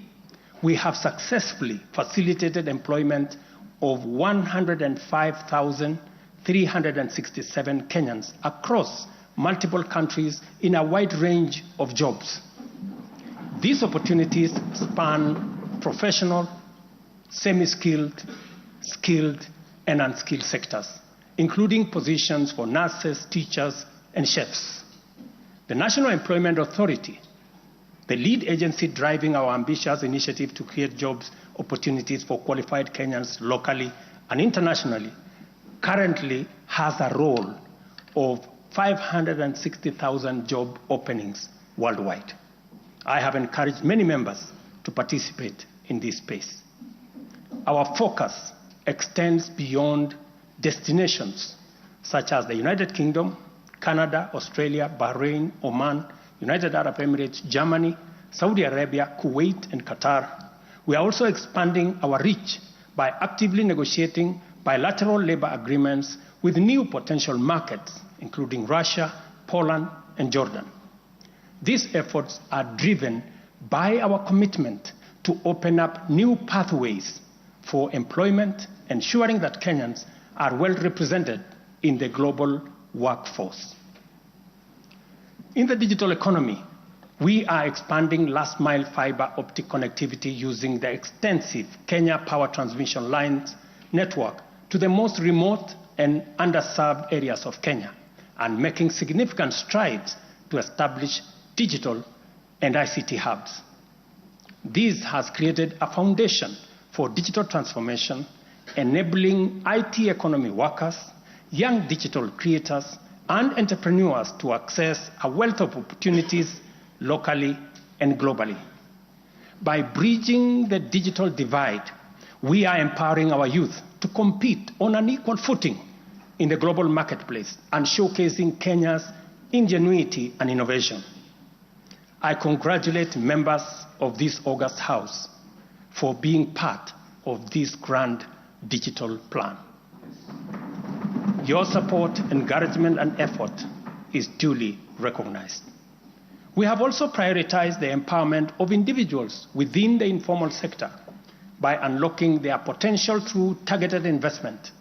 Speaker 10: we have successfully facilitated employment of 105,367 Kenyans across multiple countries in a wide range of jobs. These opportunities span professional, semi-skilled, skilled, and unskilled sectors, including positions for nurses, teachers, and chefs. The National Employment Authority, the lead agency driving our ambitious initiative to create jobs opportunities for qualified Kenyans locally and internationally, currently has a role of 560,000 job openings worldwide. I have encouraged many members to participate in this space. Our focus extends beyond destinations such as the United Kingdom, Canada, Australia, Bahrain, Oman, United Arab Emirates, Germany, Saudi Arabia, Kuwait, and Qatar. We are also expanding our reach by actively negotiating bilateral labor agreements with new potential markets, including Russia, Poland, and Jordan. These efforts are driven by our commitment to open up new pathways for employment, ensuring that Kenyans are well represented in the global workforce. In the digital economy, we are expanding last-mile fiber optic connectivity using the extensive Kenya Power Transmission Lines network to the most remote and underserved areas of Kenya, and making significant strides to establish digital and ICT hubs. This has created a foundation for digital transformation, enabling IT economy workers, young digital creators, and entrepreneurs to access a wealth of opportunities locally and globally. By bridging the digital divide, we are empowering our youth to compete on an equal footing in the global marketplace and showcasing Kenya's ingenuity and innovation. I congratulate members of this august House for being part of this grand digital plan. Your support, encouragement, and effort is duly recognized. We have also prioritized the empowerment of individuals within the informal sector by unlocking their potential through targeted investment.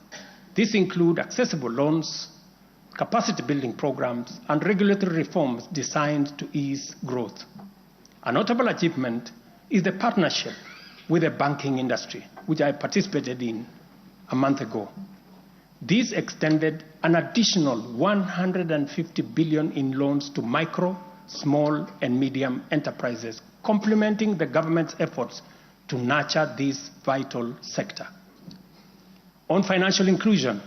Speaker 10: This includes accessible loans, capacity building programs, and regulatory reforms designed to ease growth. A notable achievement is the partnership with the banking industry, which I participated in a month ago. This extended an additional 150 billion in loans to micro, small, and medium enterprises, complementing the government's efforts to nurture this vital sector. On financial inclusion,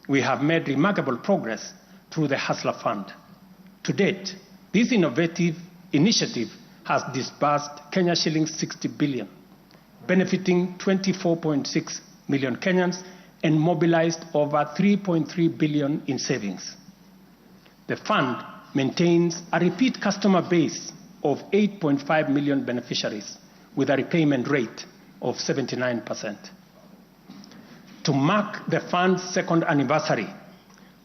Speaker 10: we have made remarkable progress through the Hustler Fund. To date, this innovative initiative has disbursed Kenya shillings 60 billion, benefiting 24.6 million Kenyans and mobilized over 3.3 billion in savings. The fund maintains a repeat customer base of 8.5 million beneficiaries with a repayment rate of 79%. To mark the fund's second anniversary,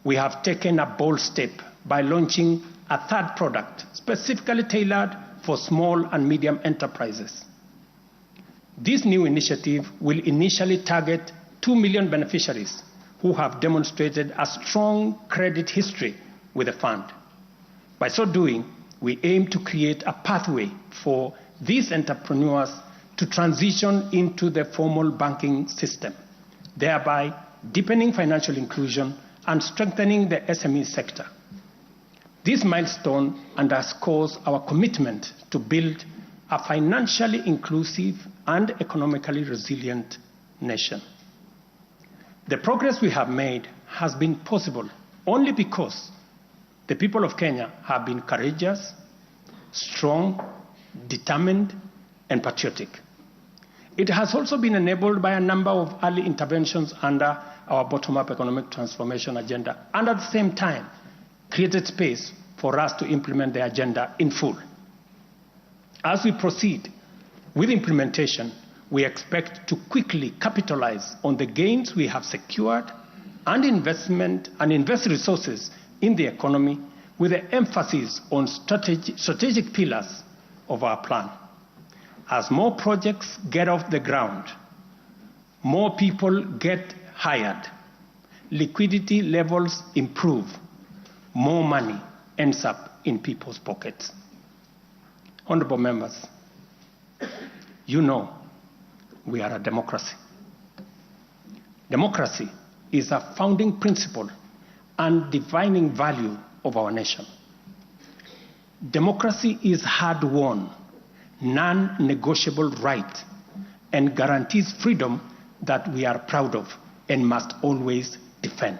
Speaker 10: we have taken a bold step by launching a third product specifically tailored for small and medium enterprises. This new initiative will initially target 2 million beneficiaries who have demonstrated a strong credit history with the fund. By so doing, we aim to create a pathway for these entrepreneurs to transition into the formal banking system, thereby deepening financial inclusion and strengthening the SME sector. This milestone underscores our commitment to build a financially inclusive and economically resilient nation. The progress we have made has been possible only because the people of Kenya have been courageous, strong, determined, and patriotic. It has also been enabled by a number of early interventions under our bottom-up economic transformation agenda, and at the same time, created space for us to implement the agenda in full. As we proceed with implementation, we expect to quickly capitalize on the gains we have secured and invest resources in the economy with an emphasis on strategic pillars of our plan. As more projects get off the ground, more people get hired, liquidity levels improve, more money ends up in people's pockets. Honorable members, you know we are a democracy. Democracy is a founding principle and defining value of our nation. Democracy is hard-won, non-negotiable right and guarantees freedom that we are proud of and must always defend.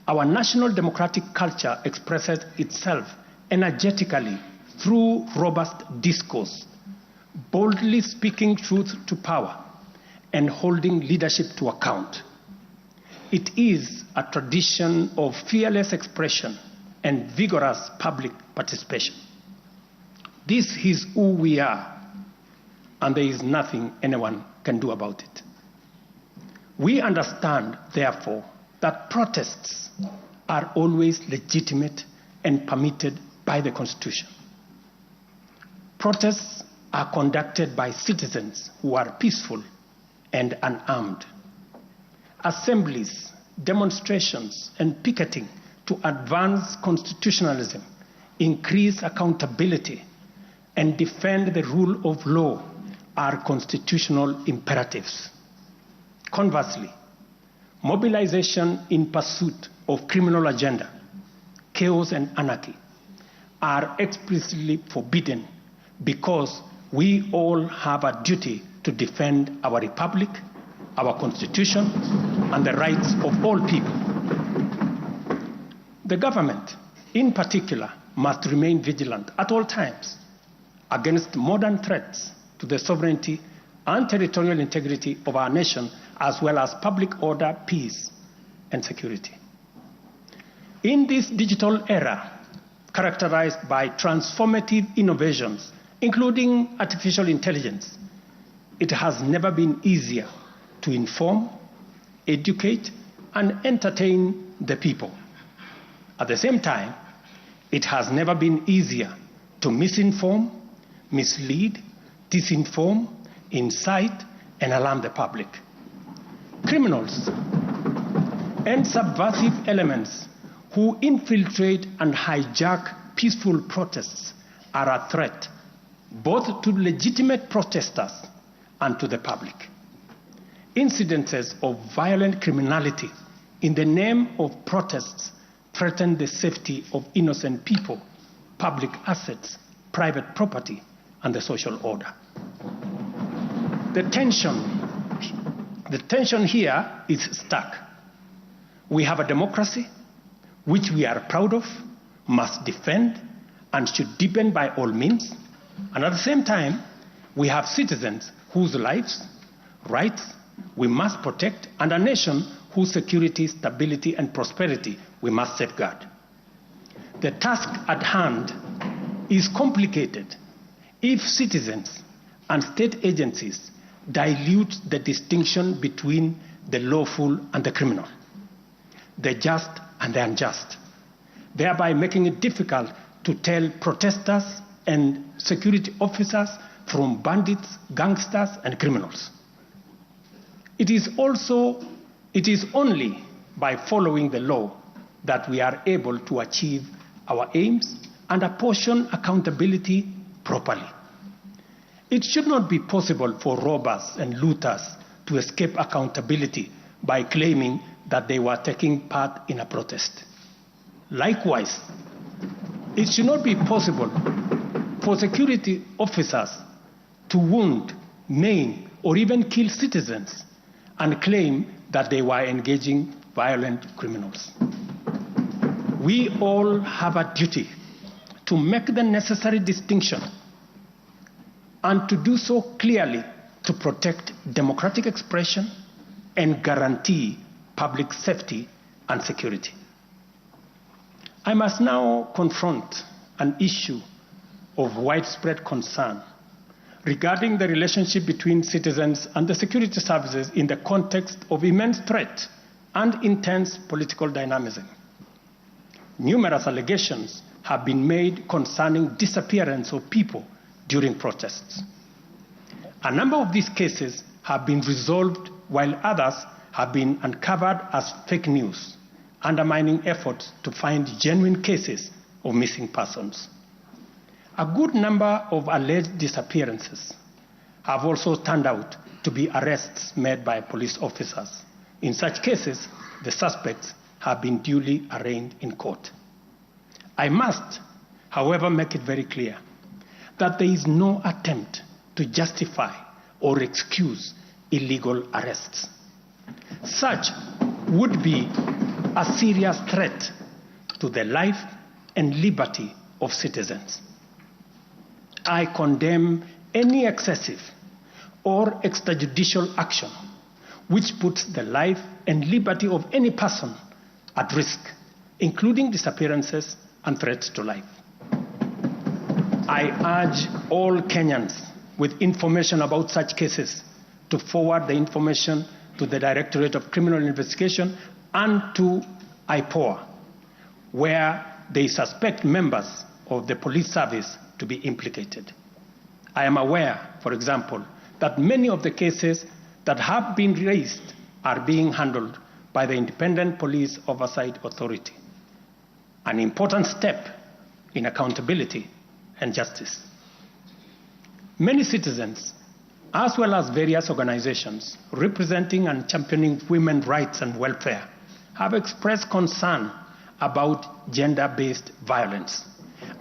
Speaker 10: Our national democratic culture expresses itself energetically through robust discourse, boldly speaking truth to power and holding leadership to account. It is a tradition of fearless expression and vigorous public participation. This is who we are, and there is nothing anyone can do about it. We understand, therefore, that protests are always legitimate and permitted by the Constitution. Protests are conducted by citizens who are peaceful and unarmed. Assemblies, demonstrations, and picketing to advance constitutionalism, increase accountability, and defend the rule of law are constitutional imperatives. Conversely, mobilization in pursuit of criminal agenda, chaos and anarchy are explicitly forbidden because we all have a duty to defend our republic, our constitution, and the rights of all people. The government, in particular, must remain vigilant at all times against modern threats to the sovereignty and territorial integrity of our nation, as well as public order, peace, and security. In this digital era, characterized by transformative innovations, including artificial intelligence, it has never been easier to inform, educate, and entertain the people. At the same time, it has never been easier to misinform, mislead, disinform, incite, and alarm the public. Criminals and subversive elements who infiltrate and hijack peaceful protests are a threat both to legitimate protesters and to the public. Incidences of violent criminality in the name of protests, threaten the safety of innocent people, public assets, private property, and the social order. The tension here is stark. We have a democracy which we are proud of, must defend, and should deepen by all means. And at the same time, we have citizens whose lives, rights, we must protect, and a nation whose security, stability, and prosperity we must safeguard. The task at hand is complicated if citizens and state agencies dilute the distinction between the lawful and the criminal, the just and the unjust, thereby making it difficult to tell protesters and security officers from bandits, gangsters, and criminals. It is only by following the law that we are able to achieve our aims and apportion accountability properly. It should not be possible for robbers and looters to escape accountability by claiming that they were taking part in a protest. Likewise, it should not be possible for security officers to wound, maim, or even kill citizens and claim that they were engaging violent criminals. We all have a duty to make the necessary distinction and to do so clearly to protect democratic expression and guarantee public safety and security. I must now confront an issue of widespread concern regarding the relationship between citizens and the security services in the context of immense threat and intense political dynamism. Numerous allegations have been made concerning disappearance of people during protests. A number of these cases have been resolved, while others have been uncovered as fake news, undermining efforts to find genuine cases of missing persons. A good number of alleged disappearances have also turned out to be arrests made by police officers. In such cases, the suspects have been duly arraigned in court. I must, however, make it very clear that there is no attempt to justify or excuse illegal arrests. Such would be a serious threat to the life and liberty of citizens. I condemn any excessive or extrajudicial action which puts the life and liberty of any person at risk, including disappearances and threats to life. I urge all Kenyans with information about such cases to forward the information to the Directorate of Criminal Investigation and to IPOA, where they suspect members of the police service to be implicated. I am aware, for example, that many of the cases that have been raised are being handled by the Independent Police Oversight Authority, an important step in accountability and justice. Many citizens, as well as various organizations representing and championing women's rights and welfare, have expressed concern about gender-based violence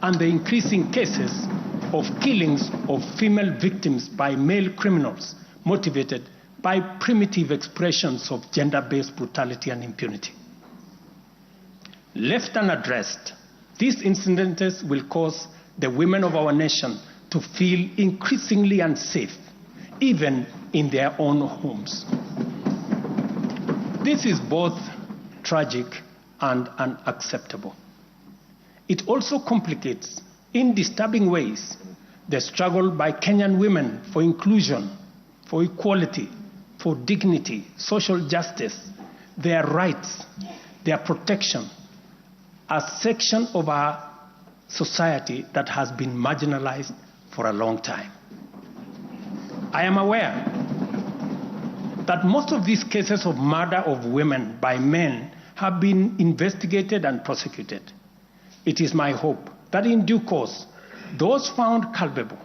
Speaker 10: and the increasing cases of killings of female victims by male criminals motivated by primitive expressions of gender-based brutality and impunity. Left unaddressed, these incidents will cause the women of our nation to feel increasingly unsafe, even in their own homes. This is both tragic and unacceptable. It also complicates, in disturbing ways, the struggle by Kenyan women for inclusion, for equality, for dignity, social justice, their rights, their protection, a section of our society that has been marginalized for a long time. I am aware that most of these cases of murder of women by men have been investigated and prosecuted. It is my hope that in due course, those found culpable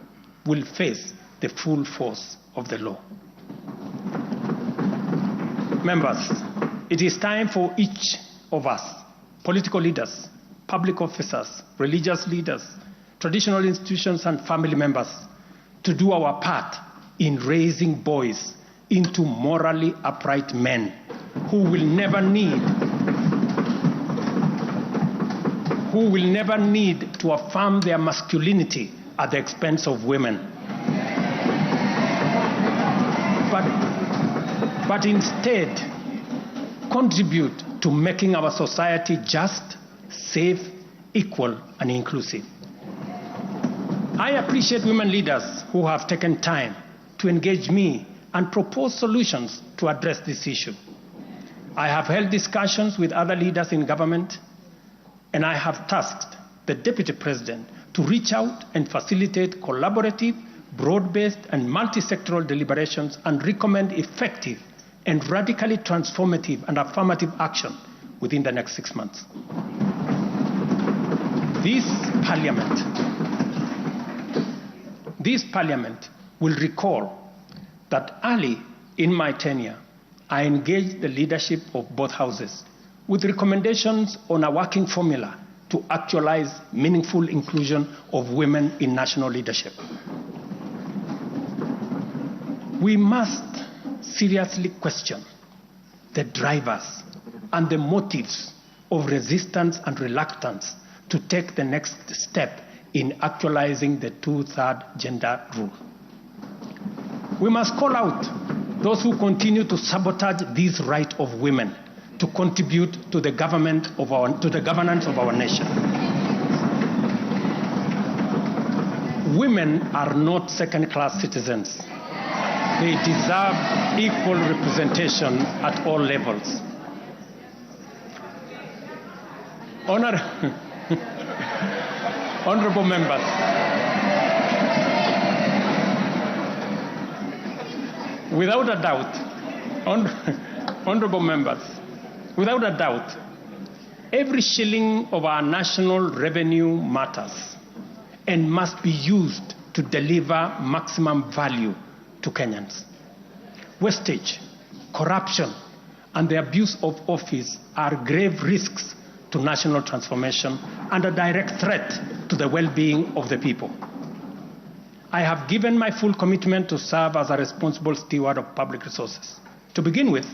Speaker 10: will face the full force of the law. Members, It is time for each of us, political leaders, public officers, religious leaders, traditional institutions and family members, to do our part in raising boys into morally upright men who will never need to affirm their masculinity at the expense of women. But instead contribute to making our society just, safe, equal, and inclusive. I appreciate women leaders who have taken time to engage me and propose solutions to address this issue. I have held discussions with other leaders in government, and I have tasked the Deputy President to reach out and facilitate collaborative, broad-based, and multi-sectoral deliberations and recommend effective and radically transformative and affirmative action within the next 6 months. This Parliament will recall that early in my tenure, I engaged the leadership of both houses with recommendations on a working formula to actualize meaningful inclusion of women in national leadership. We must seriously question the drivers and the motives of resistance and reluctance to take the next step in actualizing the 2/3 gender rule. We must call out those who continue to sabotage this right of women to contribute to the governance of our nation. Women are not second-class citizens. They deserve equal representation at all levels. Honorable members, without a doubt, honorable members, without a doubt, every shilling of our national revenue matters and must be used to deliver maximum value to Kenyans. Wastage, corruption, and the abuse of office are grave risks to national transformation and a direct threat to the well-being of the people. I have given my full commitment to serve as a responsible steward of public resources. To begin with,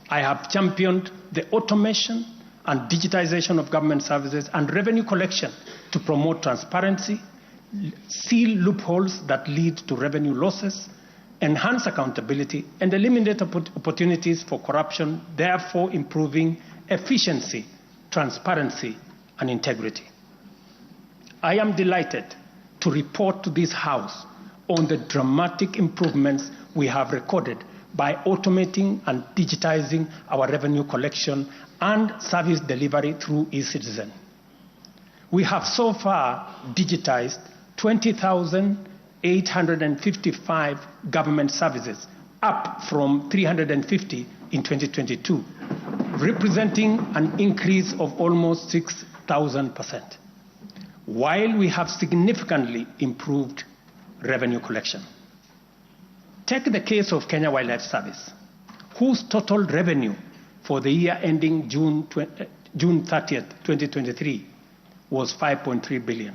Speaker 10: I have championed the automation and digitization of government services and revenue collection to promote transparency, seal loopholes that lead to revenue losses, enhance accountability, and eliminate opportunities for corruption, therefore improving efficiency, transparency, and integrity. I am delighted to report to this House on the dramatic improvements we have recorded by automating and digitizing our revenue collection and service delivery through e-Citizen. We have so far digitized 20,855 government services, up from 350 in 2022, representing an increase of almost 6,000%, while we have significantly improved revenue collection. Take the case of Kenya Wildlife Service, whose total revenue for the year ending June 30th, 2023 was 5.3 billion.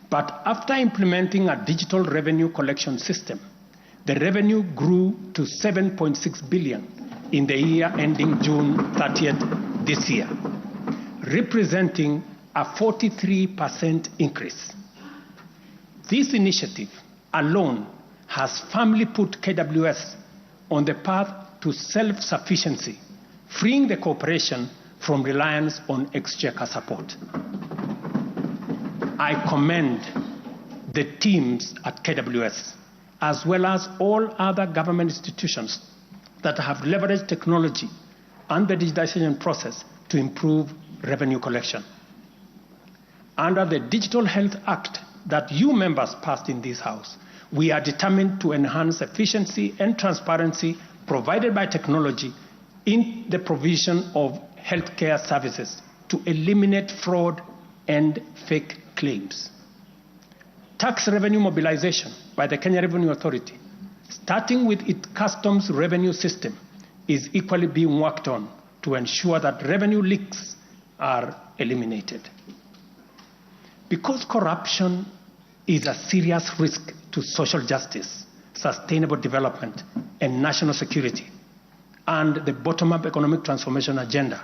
Speaker 10: But after implementing a digital revenue collection system, the revenue grew to 7.6 billion in the year ending June 30th this year, representing a 43% increase. This initiative alone has firmly put KWS on the path to self-sufficiency, freeing the corporation from reliance on exchequer support. I commend the teams at KWS, as well as all other government institutions that have leveraged technology and the digitization process to improve revenue collection. Under the Digital Health Act that you members passed in this House, we are determined to enhance efficiency and transparency provided by technology in the provision of healthcare services to eliminate fraud and fake claims. Tax revenue mobilization by the Kenya Revenue Authority, starting with its customs revenue system, is equally being worked on to ensure that revenue leaks are eliminated. Because corruption is a serious risk to social justice, sustainable development, and national security, and the bottom-up economic transformation agenda,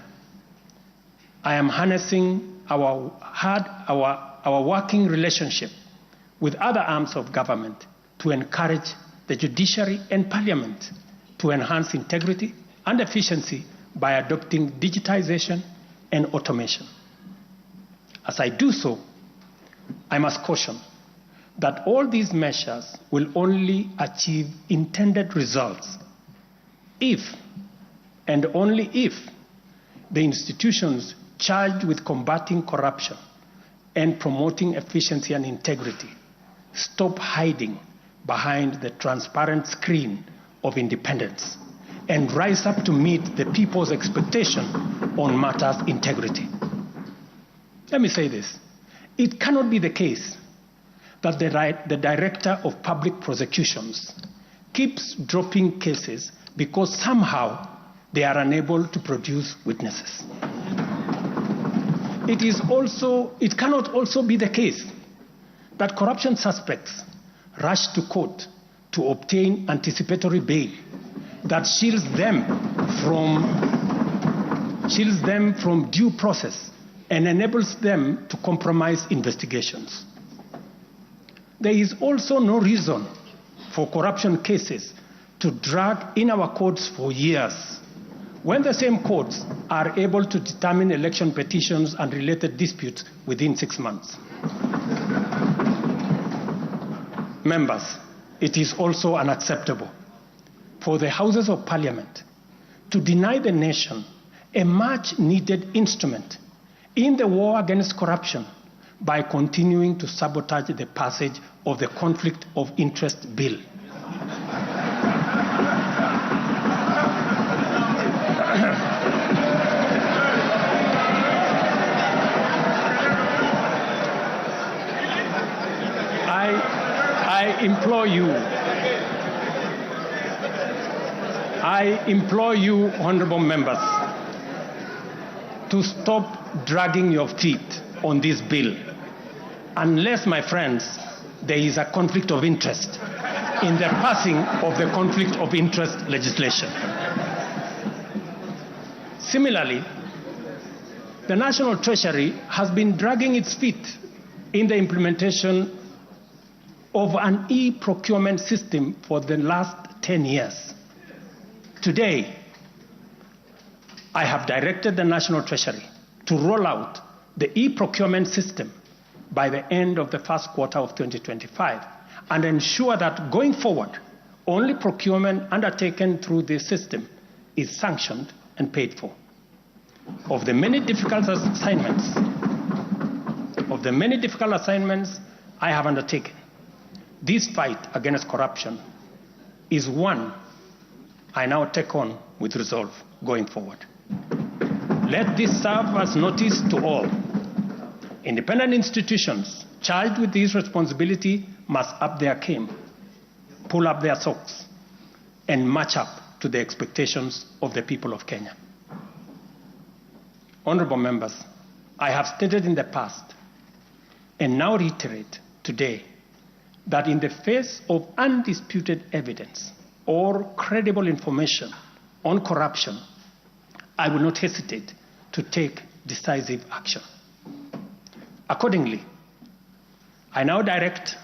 Speaker 10: I am harnessing our working relationship with other arms of government to encourage the judiciary and parliament to enhance integrity and efficiency by adopting digitization and automation. As I do so, I must caution that all these measures will only achieve intended results if, and only if, the institutions charged with combating corruption and promoting efficiency and integrity stop hiding behind the transparent screen of independence and rise up to meet the people's expectation on matters integrity. Let me say this. It cannot be the case that the Director of Public Prosecutions keeps dropping cases because somehow they are unable to produce witnesses. It cannot also be the case that corruption suspects rush to court to obtain anticipatory bail that shields them from due process and enables them to compromise investigations. There is also no reason for corruption cases to drag in our courts for years when the same courts are able to determine election petitions and related disputes within 6 months. Members, it is also unacceptable for the Houses of Parliament to deny the nation a much-needed instrument in the war against corruption by continuing to sabotage the passage of the Conflict of Interest Bill. I implore you, honorable members, to stop dragging your feet on this bill, unless, my friends, there is a conflict of interest in the passing of the conflict of interest legislation. Similarly, the National Treasury has been dragging its feet in the implementation of an e-procurement system for the last 10 years. Today, I have directed the National Treasury to roll out the e-procurement system by the end of the first quarter of 2025 and ensure that going forward, only procurement undertaken through this system is sanctioned and paid for. Of the many difficult assignments I have undertaken, this fight against corruption is one I now take on with resolve going forward. Let this serve as notice to all. Independent institutions charged with this responsibility must up their game, pull up their socks, and match up to the expectations of the people of Kenya. Honorable members, I have stated in the past and now reiterate today that in the face of undisputed evidence or credible information on corruption, I will not hesitate to take decisive action. Accordingly, I now direct,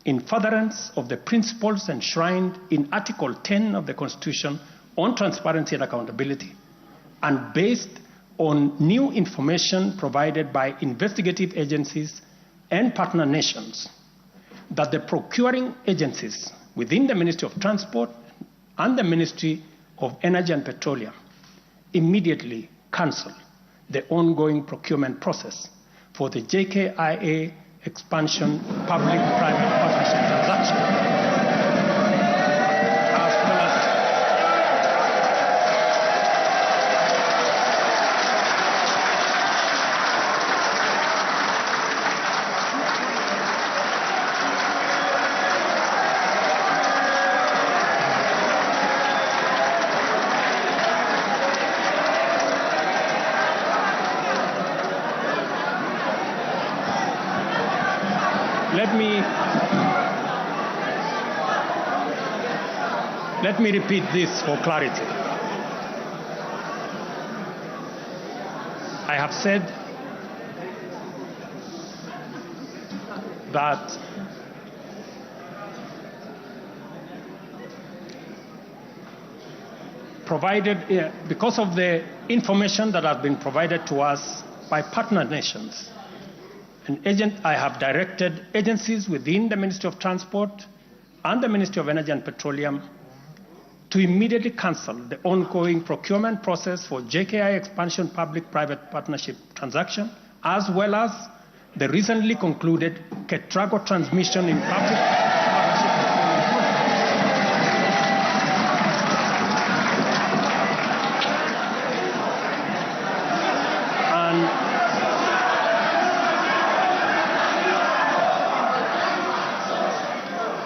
Speaker 10: in furtherance of the principles enshrined in Article 10 of the Constitution on transparency and accountability, and based on new information provided by investigative agencies and partner nations, that the procuring agencies within the Ministry of Transport and the Ministry of Energy and Petroleum immediately cancel the ongoing procurement process for the JKIA expansion public-private partnership transaction. let me repeat this for clarity. I have said that because of the information that has been provided to us by partner nations, I have directed agencies within the Ministry of Transport and the Ministry of Energy and Petroleum to immediately cancel the ongoing procurement process for JKI expansion public-private partnership transaction, as well as the recently concluded Ketrago transmission in public partnership.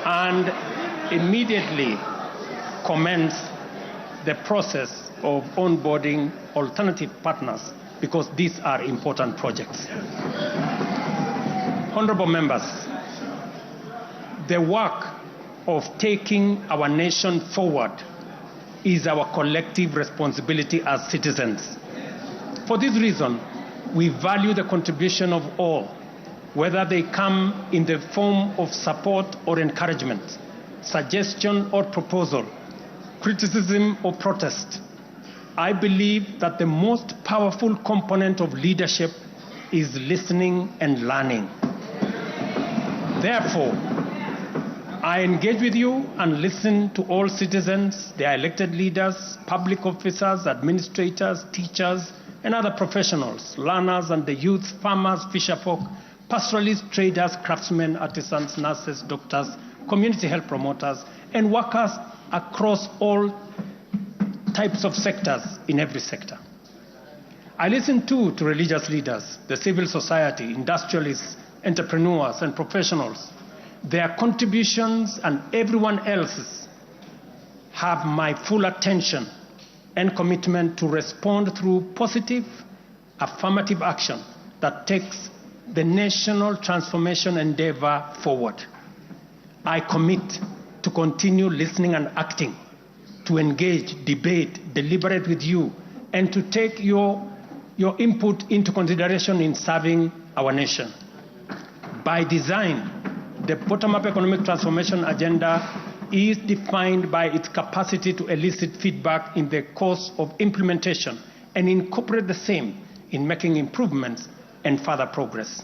Speaker 10: And immediately commence the process of onboarding alternative partners, because these are important projects. Honorable members, the work of taking our nation forward is our collective responsibility as citizens. For this reason, we value the contribution of all, whether they come in the form of support or encouragement, suggestion or proposal, criticism or protest. I believe that the most powerful component of leadership is listening and learning. Therefore, I engage with you and listen to all citizens, their elected leaders, public officers, administrators, teachers, and other professionals, learners and the youth, farmers, fisherfolk, pastoralists, traders, craftsmen, artisans, nurses, doctors, community health promoters, and workers across all types of sectors in every sector. I listen too to religious leaders, the civil society, industrialists, entrepreneurs, and professionals. Their contributions and everyone else's have my full attention and commitment to respond through positive, affirmative action that takes the national transformation endeavor forward. I commit to continue listening and acting, to engage, debate, deliberate with you, and to take your input into consideration in serving our nation. By design, the bottom-up economic transformation agenda is defined by its capacity to elicit feedback in the course of implementation and incorporate the same in making improvements and further progress.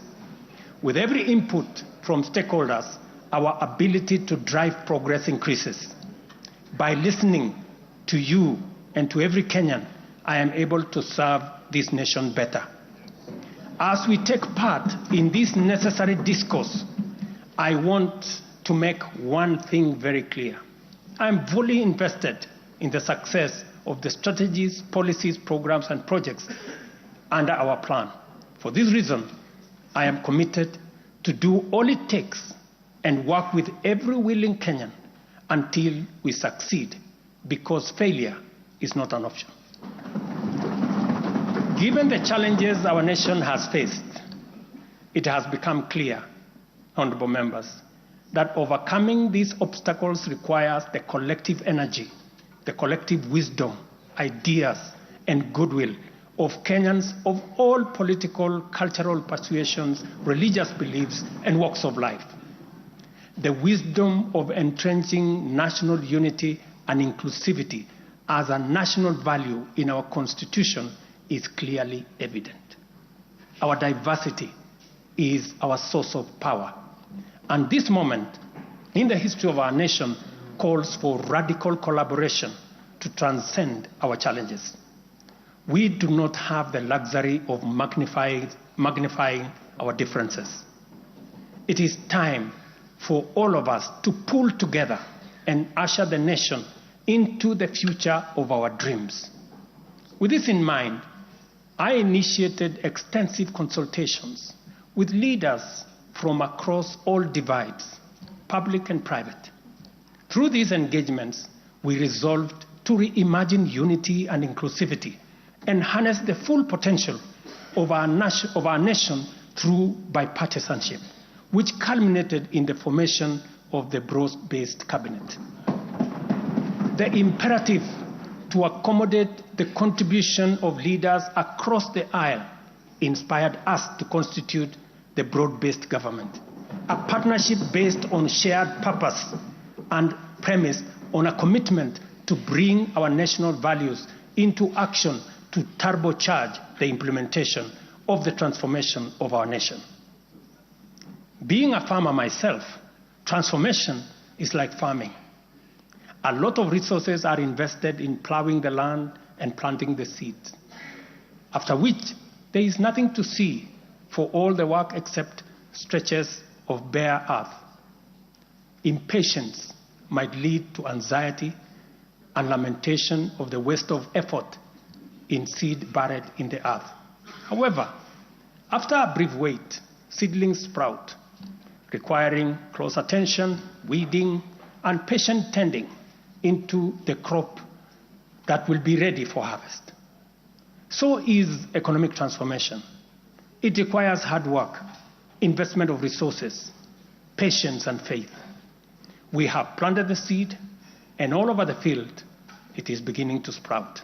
Speaker 10: With every input from stakeholders, our ability to drive progress increases. By listening to you and to every Kenyan, I am able to serve this nation better. As we take part in this necessary discourse, I want to make one thing very clear. I am fully invested in the success of the strategies, policies, programs, and projects under our plan. For this reason, I am committed to do all it takes and work with every willing Kenyan until we succeed, because failure is not an option. Given the challenges our nation has faced, it has become clear, honorable members, that overcoming these obstacles requires the collective energy, the collective wisdom, ideas, and goodwill of Kenyans of all political, cultural persuasions, religious beliefs, and walks of life. The wisdom of entrenching national unity and inclusivity as a national value in our Constitution is clearly evident. Our diversity is our source of power. And this moment in the history of our nation calls for radical collaboration to transcend our challenges. We do not have the luxury of magnifying our differences. It is time for all of us to pull together and usher the nation into the future of our dreams. With this in mind, I initiated extensive consultations with leaders from across all divides, public and private. Through these engagements, we resolved to reimagine unity and inclusivity and harness the full potential of our nation through bipartisanship, which culminated in the formation of the broad-based cabinet. The imperative to accommodate the contribution of leaders across the aisle inspired us to constitute the broad-based government, a partnership based on shared purpose and premised on a commitment to bring our national values into action to turbocharge the implementation of the transformation of our nation. Being a farmer myself, transformation is like farming. A lot of resources are invested in plowing the land and planting the seeds, after which there is nothing to see for all the work except stretches of bare earth. Impatience might lead to anxiety and lamentation of the waste of effort in seed buried in the earth. However, after a brief wait, seedlings sprout, requiring close attention, weeding, and patient tending into the crop that will be ready for harvest. So is economic transformation. It requires hard work, investment of resources, patience, and faith. We have planted the seed, and all over the field, it is beginning to sprout.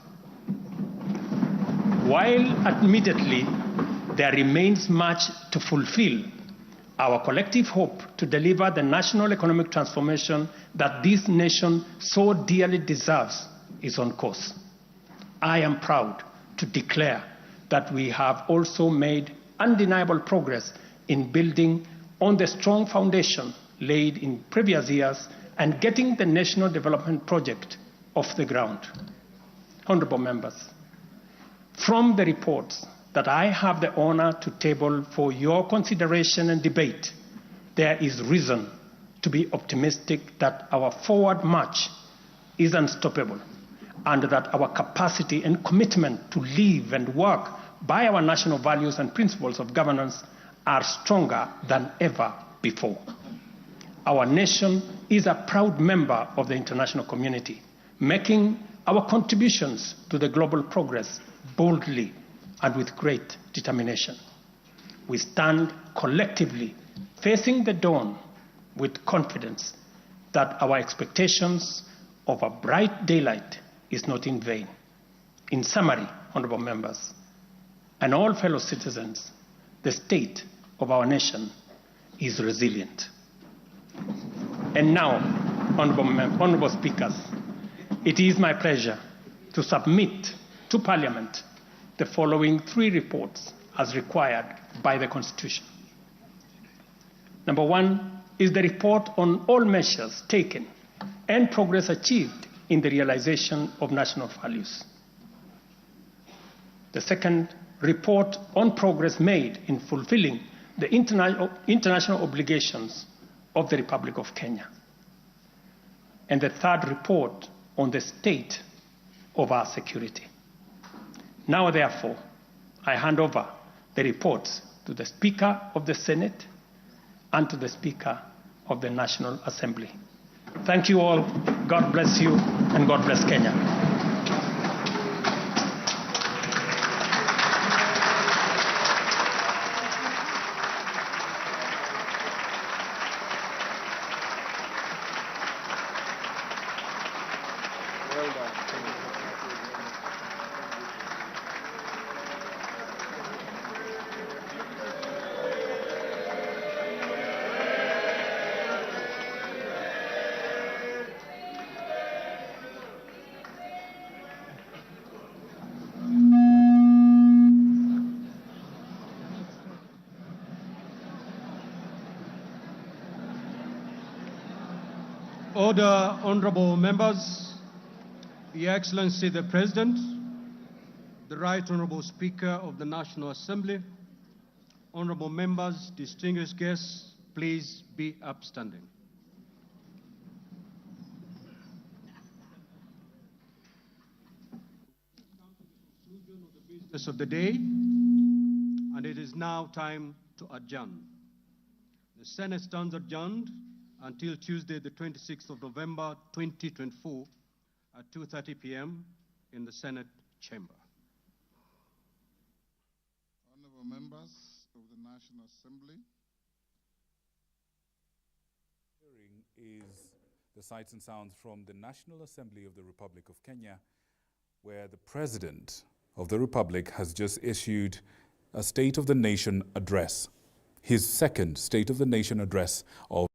Speaker 10: While admittedly there remains much to fulfill, our collective hope to deliver the national economic transformation that this nation so dearly deserves is on course. I am proud to declare that we have also made undeniable progress in building on the strong foundation laid in previous years and getting the national development project off the ground. Honorable members, from the reports that I have the honor to table for your consideration and debate, there is reason to be optimistic that our forward march is unstoppable and that our capacity and commitment to live and work by our national values and principles of governance are stronger than ever before. Our nation is a proud member of the international community, making our contributions to the global progress boldly and with great determination. We stand collectively facing the dawn with confidence that our expectations of a bright daylight is not in vain. In summary, honorable members, and all fellow citizens, the state of our nation is resilient. And now, honorable speakers, it is my pleasure to submit to Parliament the following 3 reports as required by the Constitution. Number 1 is the report on all measures taken and progress achieved in the realization of national values. The second, report on progress made in fulfilling the international obligations of the Republic of Kenya. And the third, report on the state of our security. Now, therefore, I hand over the reports to the Speaker of the Senate and to the Speaker of the National Assembly. Thank you all. God bless you, and God bless Kenya.
Speaker 8: Order, honorable members, Your Excellency the President, the Right Honorable Speaker of the National Assembly, honorable members, distinguished guests, please be upstanding. Business of the day, and it is now time to adjourn. The Senate stands adjourned until Tuesday, the 26th of November, 2024, at 2:30 p.m. in the Senate chamber.
Speaker 9: Honorable members of the National Assembly,
Speaker 11: is the sights and sounds from the National Assembly of the Republic of Kenya, where the President of the Republic has just issued a State of the Nation address, his second State of the Nation address of.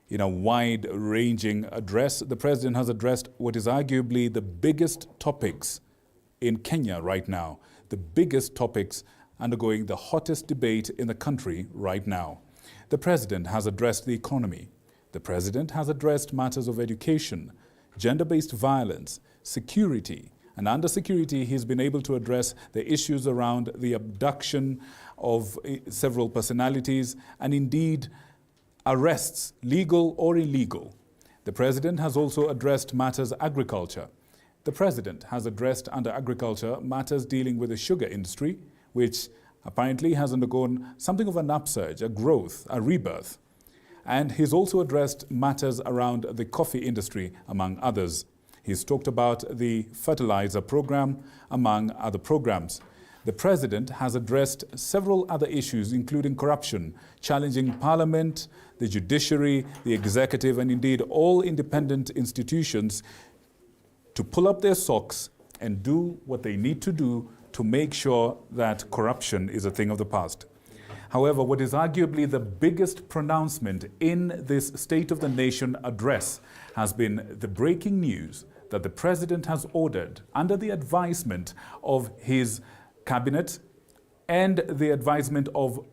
Speaker 11: In a wide-ranging address, the President has addressed what is arguably the biggest topics in Kenya right now, the biggest topics undergoing the hottest debate in the country right now. The President has addressed the economy. The President has addressed matters of education, gender-based violence, security, and under security, he's been able to address the issues around the abduction of several personalities and indeed arrests, legal or illegal. The President has also addressed matters agriculture. The President has addressed under agriculture matters dealing with the sugar industry, which apparently has undergone something of an upsurge, a growth, a rebirth. And he's also addressed matters around the coffee industry, among others. He's talked about the fertilizer program, among other programs. The President has addressed several other issues, including corruption, challenging Parliament, the judiciary, the executive, and indeed all independent institutions to pull up their socks and do what they need to do to make sure that corruption is a thing of the past. However, what is arguably the biggest pronouncement in this State of the Nation address has been the breaking news that the President has ordered, under the advisement of his cabinet and the advisement of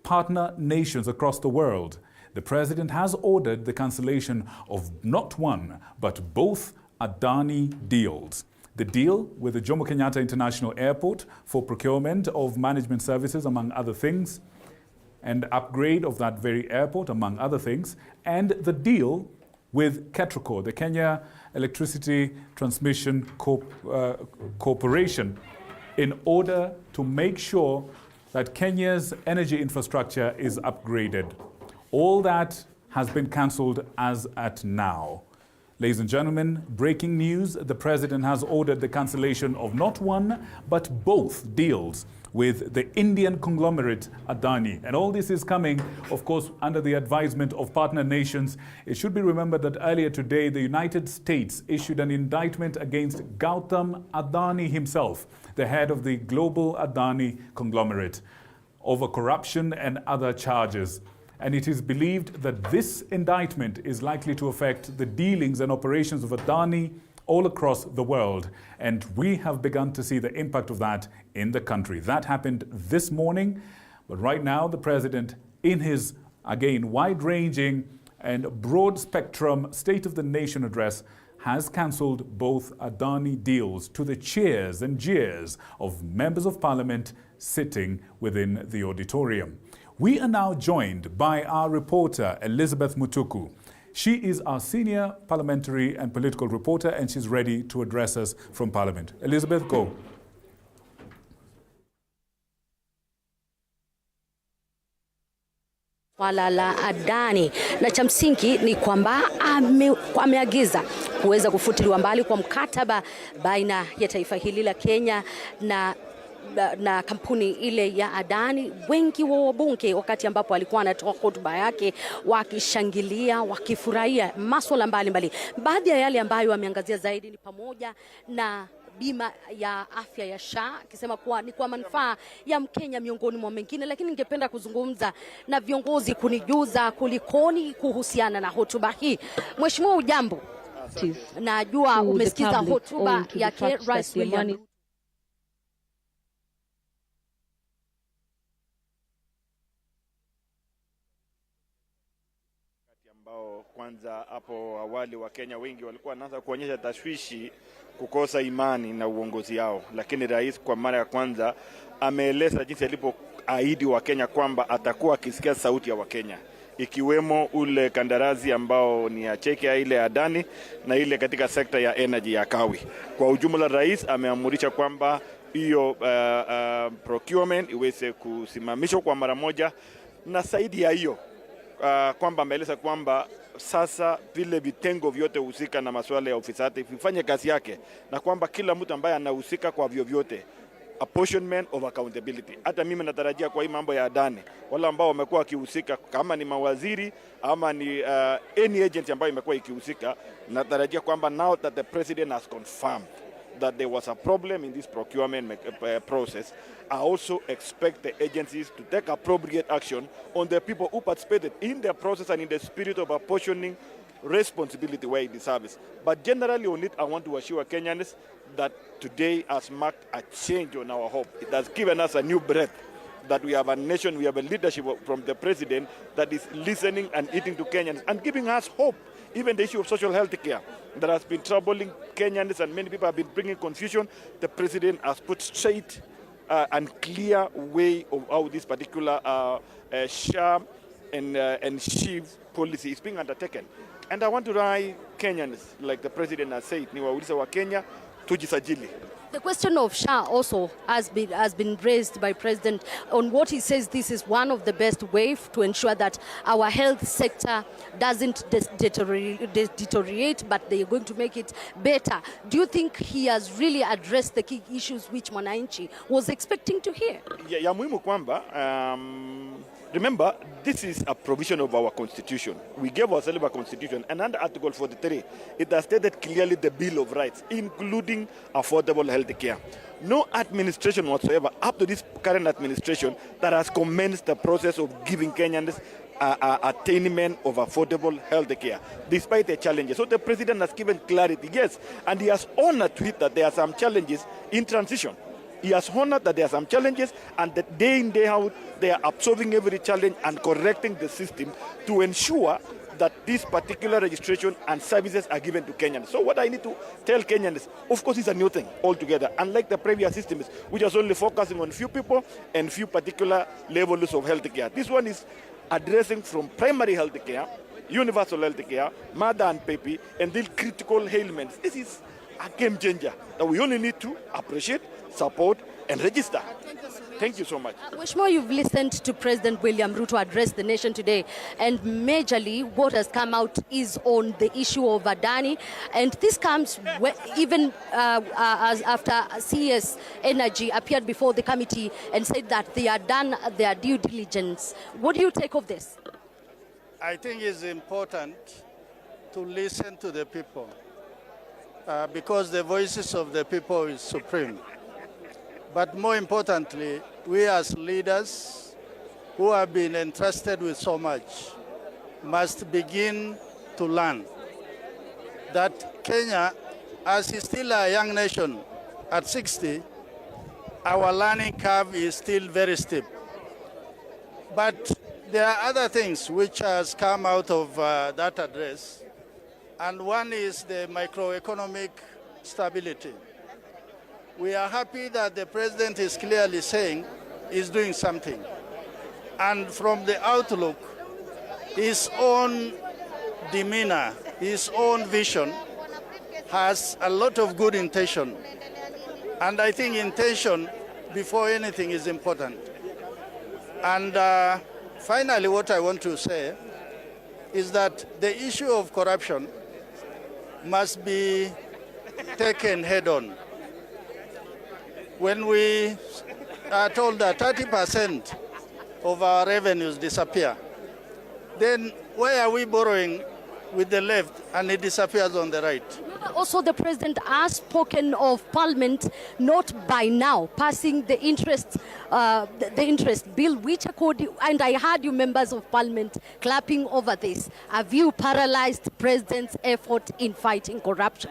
Speaker 11: partner nations across the world, the President has ordered the cancellation of not one, but both Adani deals. The deal with the Jomo Kenyatta International Airport for procurement of management services, among other things, and upgrade of that very airport, among other things, and the deal with KETRACO, the Kenya Electricity Transmission Corporation, in order to make sure that Kenya's energy infrastructure is upgraded. All that has been cancelled as at now. Ladies and gentlemen, breaking news, the President has ordered the cancellation of not one, but both deals with the Indian conglomerate Adani. And all this is coming, of course, under the advisement of partner nations. It should be remembered that earlier today, the United States issued an indictment against Gautam Adani himself, the head of the global Adani conglomerate, over corruption and other charges. And it is believed that this indictment is likely to affect the dealings and operations of Adani all across the world. And we have begun to see the impact of that in the country. That happened this morning. But right now, the President, in his, again, wide-ranging and broad-spectrum State of the Nation address, has cancelled both Adani deals, to the cheers and jeers of members of Parliament sitting within the auditorium. We are now joined by our reporter, Elizabeth Mutuku. She is our senior parliamentary and political reporter, and she's ready to address us from Parliament. Elizabeth, go.
Speaker 12: Swala la Adani, na cha msingi ni kwamba ameagiza kuweza kufutiliwa mbali kwa mkataba baina ya taifa hili la Kenya na kampuni ile ya Adani. Wengi wa wabunge wakati ambapo alikuwa anatoa hotuba yake wakishangilia, wakifurahia masuala mbalimbali. Baadhi ya yale ambayo ameangazia zaidi ni pamoja na bima ya afya ya SHA, akisema kuwa ni kwa manufaa ya Mkenya miongoni mwa mengine. Lakini ningependa kuzungumza na viongozi kunijuza kulikoni kuhusiana na hotuba hii. Mheshimiwa, ujambo? Najua umesikiza hotuba yake Rais William
Speaker 13: ambao kwanza hapo awali Wakenya wengi walikuwa wanaanza kuonyesha tashwishi, kukosa imani na uongozi wao, lakini rais kwa mara ya kwanza ameeleza jinsi alipoahidi Wakenya kwamba atakuwa akisikia sauti ya Wakenya, ikiwemo ule kandarasi ambao ni ya cheke ile ya Adani na ile katika sekta ya energy ya Kawi. Kwa ujumla, rais ameamurisha kwamba hiyo procurement iweze kusimamishwa kwa mara moja, na zaidi ya hiyo kwamba ameeleza kwamba sasa vile vitengo vyote husika na masuala ya ufisadi vifanye kazi yake, na kwamba kila mtu ambaye anahusika kwa vyovyote apportionment of accountability. Hata mimi natarajia kwa hii mambo ya Adani, wale ambao wamekuwa wakihusika kama ni mawaziri ama ni any agency ambayo imekuwa ikihusika, natarajia kwamba now that the president has confirmed that there was a problem in this procurement process, I also expect the agencies to take appropriate action on the people who participated in the process and in the spirit of apportioning responsibility where it deserves. But generally on it, I want to assure Kenyans that today has marked a change on our hope. It has given us a new breath, that we have a nation, we have a leadership from the president that is listening and eating to Kenyans and giving us hope. Even the issue of social health care that has been troubling Kenyans and many people have been bringing confusion, the president has put straight and clear way of how this particular sham and sheave policy is being undertaken. And I want to write Kenyans, like the president has said, ni wauliza wa Kenya, tujisajili.
Speaker 12: The question of SHA also has been raised by President on what he says this is one of the best ways to ensure that our health sector doesn't deteriorate, but they are going to make it better. Do you think he has really addressed the key issues which mwananchi was expecting to hear?
Speaker 13: Ya muhimu kwamba, remember, this is a provision of our constitution. We gave ourselves a constitution, and under Article 43, it has stated clearly the Bill of Rights, including affordable health care. No administration whatsoever, up to this current administration, that has commenced the process of giving Kenyans attainment of affordable health care, despite the challenges. So the president has given clarity, yes, and he has honored to it that there are some challenges in transition. He has honored that there are some challenges, and that day in, day out, they are absorbing every challenge and correcting the system to ensure that this particular registration and services are given to Kenyans. So what I need to tell Kenyans, of course, it's a new thing altogether, unlike the previous systems, which was only focusing on few people and few particular levels of health care. This one is addressing from primary health care, universal health care, mother and baby, and then critical ailments. This is a game changer that we only need to appreciate, support, and register. Thank you so much.
Speaker 12: Wishmo, you've listened to President William Ruto address the nation today, and majorly what has come out is on the issue of Adani, and this comes even as after CS Energy appeared before the committee and said that they are done their due diligence. What do you take of this?
Speaker 1: I think it's important to listen to the people because the voices of the people is supreme. But more importantly, we as leaders who have been entrusted with so much must begin to learn that Kenya, as is still a young nation at 60, our learning curve is still very steep. But there are other things which has come out of that address, and one is the microeconomic stability. We are happy that the president is clearly saying he's doing something. And from the outlook, his own demeanor, his own vision has a lot of good intention. And I think intention before anything is important. And finally, what I want to say is that the issue of corruption must be taken head on. When we are told that 30% of our revenues disappear, then why are we borrowing with the left and it disappears on the right?
Speaker 12: Also, the president has spoken of Parliament not by now passing the interest bill, which according, and I heard you members of Parliament clapping over this. Have you paralyzed the president's effort in fighting corruption?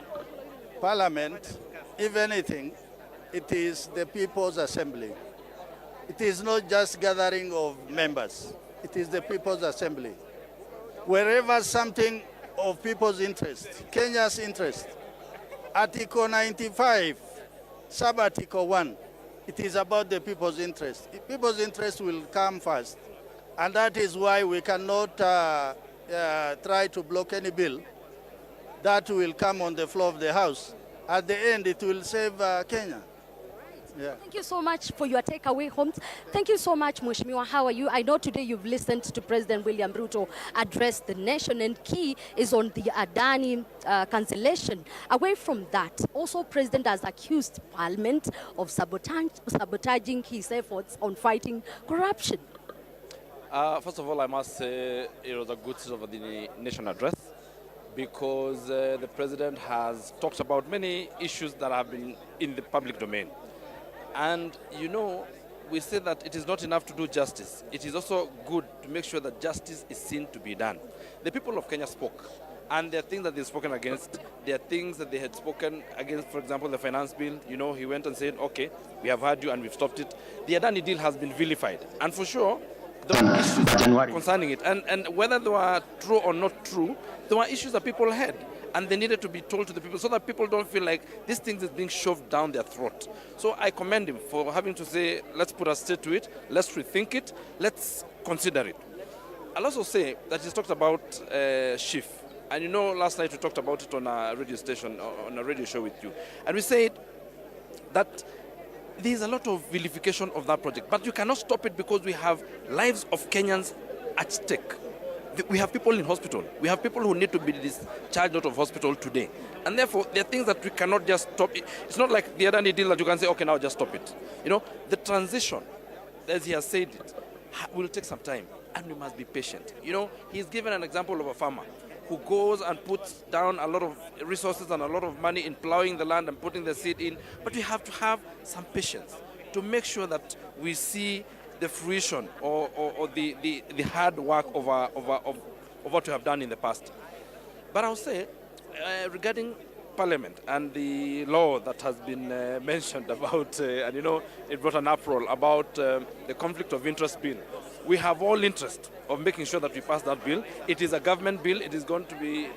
Speaker 1: Parliament, if anything, it is the People's Assembly. It is not just gathering of members. It is the People's Assembly. Wherever something of people's interest, Kenya's interest, Article 95, Sub-Article 1, it is about the people's interest. The people's interest will come first. And that is why we cannot try to block any bill that will come on the floor of the House. At the end, it will save Kenya. Yeah.
Speaker 12: Thank you so much for your takeaway homes. Thank you so much, Mheshimiwa. How are you? I know today you've listened to President William Ruto address the nation, and key is on the Adani cancellation. Away from that, also President has accused Parliament of sabotaging his efforts on fighting corruption.
Speaker 14: First of all, I must say it was a good sort of the nation address, because the President has talked about many issues that have been in the public domain. And, you know, we say that it is not enough to do justice. It is also good to make sure that justice is seen to be done. The people of Kenya spoke, and there are things that they've spoken against. There are things that they had spoken against, for example, the finance bill. You know, he went and said, okay, we have heard you and we've stopped it. The Adani deal has been vilified. And for sure, there were issues concerning it. And whether they were true or not true, there were issues that people had. And they needed to be told to the people so that people don't feel like these things is being shoved down their throat. So I commend him for having to say, let's put a stake to it, let's rethink it, let's consider it. I'll also say that he's talked about SHIF. And you know, last night we talked about it on a radio station, on a radio show with you. And we said that there's a lot of vilification of that project, but you cannot stop it because we have lives of Kenyans at stake. We have people in hospital. We have people who need to be discharged out of hospital today. And therefore, there are things that we cannot just stop. It's not like the Adani deal that you can say, okay, now just stop it. You know, the transition, as he has said it, will take some time, and we must be patient. You know, he's given an example of a farmer who goes and puts down a lot of resources and a lot of money in plowing the land and putting the seed in. But we have to have some patience to make sure that we see the fruition or the hard work of what we have done in the past. But I'll say, regarding Parliament and the law that has been mentioned about, and you know, it brought an uproar about the conflict of interest bill. We have all interest of making sure that we pass that bill. It is a government bill. It is going to be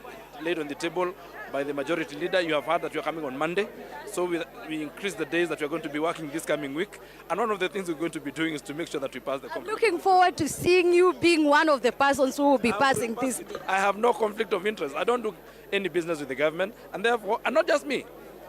Speaker 14: laid on the table by the majority leader. You have heard that we are coming on Monday. So we increase the days that we are going to be working this coming week. And one of the things we're going to be doing is to make sure that we pass the conflict.
Speaker 12: Looking forward to seeing you being one of the persons who will be passing this bill.
Speaker 14: I have no conflict of interest. I don't do any business with the government. And therefore, and not just me,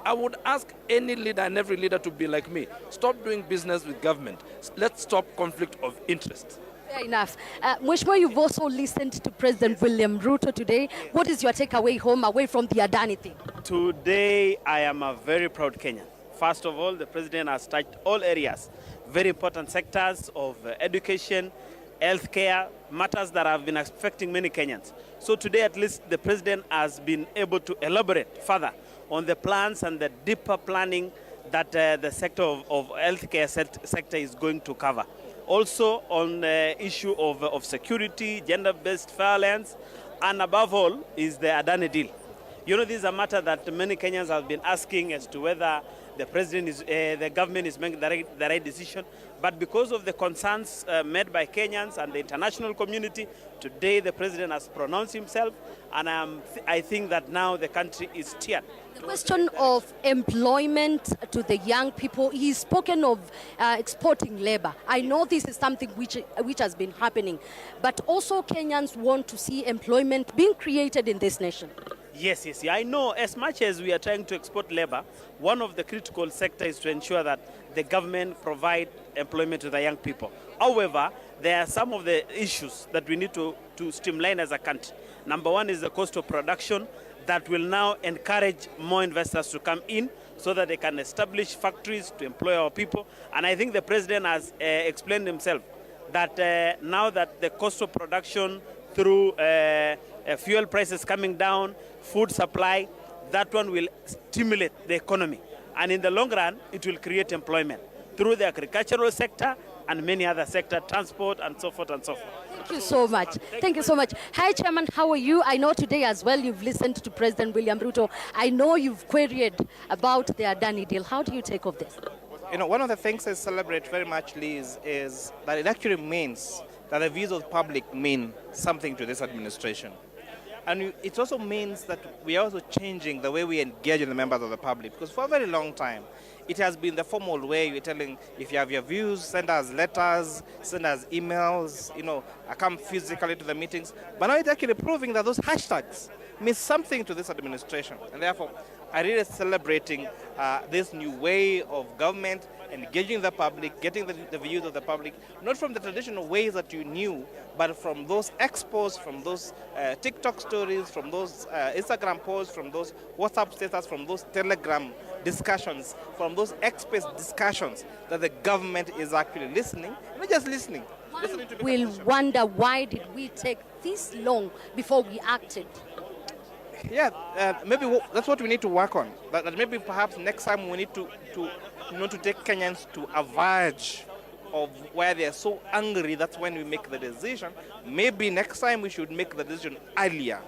Speaker 14: I would ask any leader and every leader to be like me. Stop doing business with government. Let's stop conflict of interest.
Speaker 12: Fair enough. Mheshimiwa, you've also listened to President William Ruto today. What is your takeaway home away from the Adani thing?
Speaker 15: Today, I am a very proud Kenyan. First of all, the President has touched all areas, very important sectors of education, healthcare, matters that have been affecting many Kenyans. So today, at least, the President has been able to elaborate further on the plans and the deeper planning that the sector of healthcare sector is going to cover. Also on the issue of security, gender-based violence, and above all is the Adani deal. You know, this is a matter that many Kenyans have been asking as to whether the president is, the government is making the right decision. But because of the concerns made by Kenyans and the international community, today the president has pronounced himself, and I think that now the country is steered.
Speaker 12: The question of employment to the young people, he's spoken of exporting labor. I know this is something which has been happening, but also Kenyans want to see employment being created in this nation.
Speaker 15: Yes. I know as much as we are trying to export labor, one of the critical sectors is to ensure that the government provide employment to the young people. However, there are some of the issues that we need to streamline as a country. Number one is the cost of production that will now encourage more investors to come in so that they can establish factories to employ our people. And I think the president has explained himself that now that the cost of production through fuel prices coming down, food supply, that one will stimulate the economy. And in the long run, it will create employment through the agricultural sector and many other sectors, transport and so forth and so forth.
Speaker 12: Thank you so much. Thank you so much. Hi, Chairman, how are you? I know today as well you've listened to President William Ruto. I know you've queried about the Adani deal. How do you take of this?
Speaker 16: You know, one of the things I celebrate very much, Liz, is that it actually means that the views of the public mean something to this administration. And it also means that we are also changing the way we engage with the members of the public. Because for a very long time, it has been the formal way. You're telling, if you have your views, send us letters, send us emails, you know, I come physically to the meetings. But now it's actually proving that those hashtags means something to this administration. And therefore, I really celebrating this new way of government, engaging the public, getting the views of the public, not from the traditional ways that you knew, but from those expos, from those TikTok stories, from those Instagram posts, from those WhatsApp status, from those Telegram discussions, from those X-Space discussions, that the government is actually listening, not just listening.
Speaker 12: We'll wonder, why did we take this long before we acted?
Speaker 16: Yeah, maybe that's what we need to work on. That maybe perhaps next time we need to take Kenyans to a verge of where they are so angry. That's when we make the decision. Maybe next time we should make the decision earlier.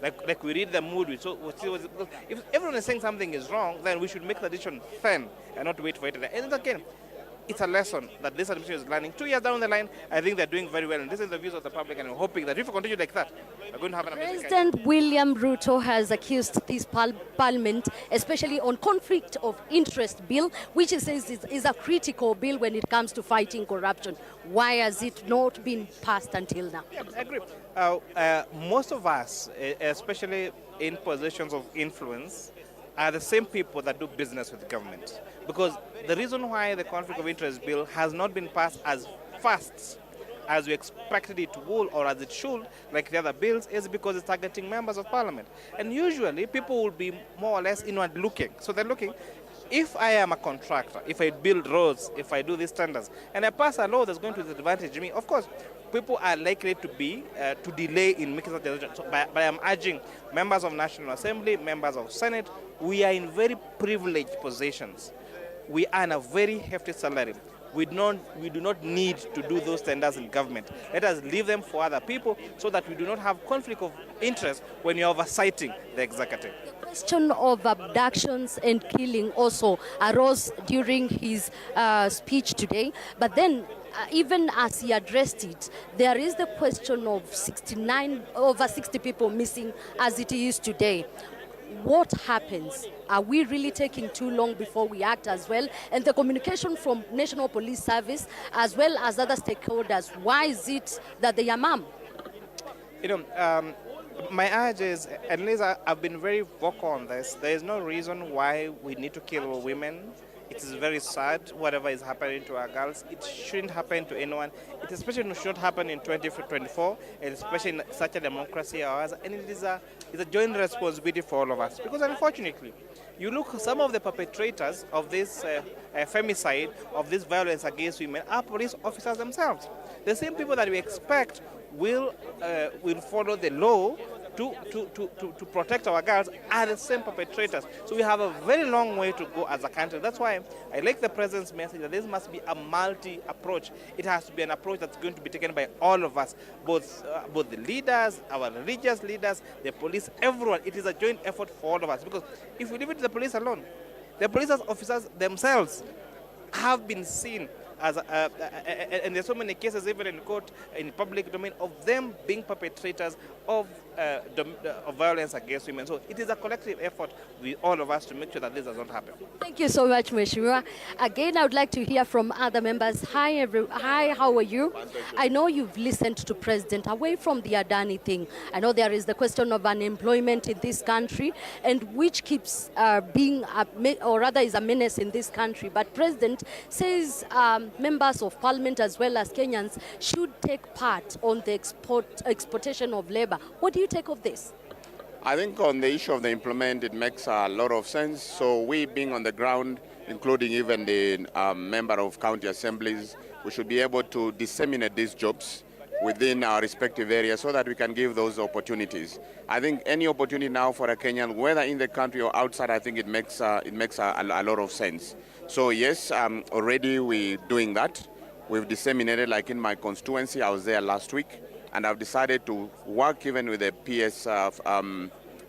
Speaker 16: Like we read the mood. If everyone is saying something is wrong, then we should make the decision then and not wait for it. And again, it's a lesson that this administration is learning. 2 years down the line, I think they're doing very well. And this is the views of the public, and I'm hoping that if we continue like that, we're going to have an amazing
Speaker 12: President William Ruto has accused this parliament, especially on conflict of interest bill, which he says is a critical bill when it comes to fighting corruption. Why has it not been passed until now?
Speaker 16: Yeah, I agree. Most of us, especially in positions of influence, are the same people that do business with the government. Because the reason why the conflict of interest bill has not been passed as fast as we expected it would, or as it should, like the other bills, is because it's targeting members of parliament. And usually people will be more or less inward looking. So they're looking, if I am a contractor, if I build roads, if I do these tenders, and I pass a law that's going to disadvantage me, of course, people are likely to be to delay in making such a decision. So, but I'm urging members of National Assembly, members of Senate, we are in very privileged positions. We earn a very hefty salary. We do not need to do those tenders in government. Let us leave them for other people so that we do not have conflict of interest when you're oversighting the executive.
Speaker 12: The question of abductions and killing also arose during his speech today, but then even as he addressed it, there is the question of over 60 people missing as it is today. What happens? Are we really taking too long before we act as well? And the communication from National Police Service as well as other stakeholders, why is it that they are mum?
Speaker 16: My urge is, at least I've been very vocal on this, there is no reason why we need to kill women. It is very sad, whatever is happening to our girls. It shouldn't happen to anyone. It especially should happen in 2024, and especially in such a democracy as ours. And it's a joint responsibility for all of us. Because unfortunately, you look, some of the perpetrators of this femicide, of this violence against women, are police officers themselves. The same people that we expect will follow the law to protect our girls are the same perpetrators. So we have a very long way to go as a country. That's why I like the President's message that this must be a multi-approach. It has to be an approach that's going to be taken by all of us, both the leaders, our religious leaders, the police, everyone. It is a joint effort for all of us. Because if we leave it to the police alone, the police officers themselves have been seen as and there's so many cases even in court, in public domain, of them being perpetrators of violence against women. So it is a collective effort with all of us to make sure that this does not happen.
Speaker 12: Thank you so much, Mheshimiwa. Again, I would like to hear from other members. Hi, how are you? I know you've listened to President away from the Adani thing. I know there is the question of unemployment in this country, and which keeps being, or rather is a menace in this country. But President says members of parliament as well as Kenyans should take part on the exportation of labor. What do you take of this?
Speaker 17: I think on the issue of the employment, it makes a lot of sense. So we being on the ground, including even the member of county assemblies, we should be able to disseminate these jobs within our respective areas so that we can give those opportunities. I think any opportunity now for a Kenyan, whether in the country or outside, I think it makes a lot of sense. So yes, already we're doing that. We've disseminated, like in my constituency, I was there last week, and I've decided to work even with the PS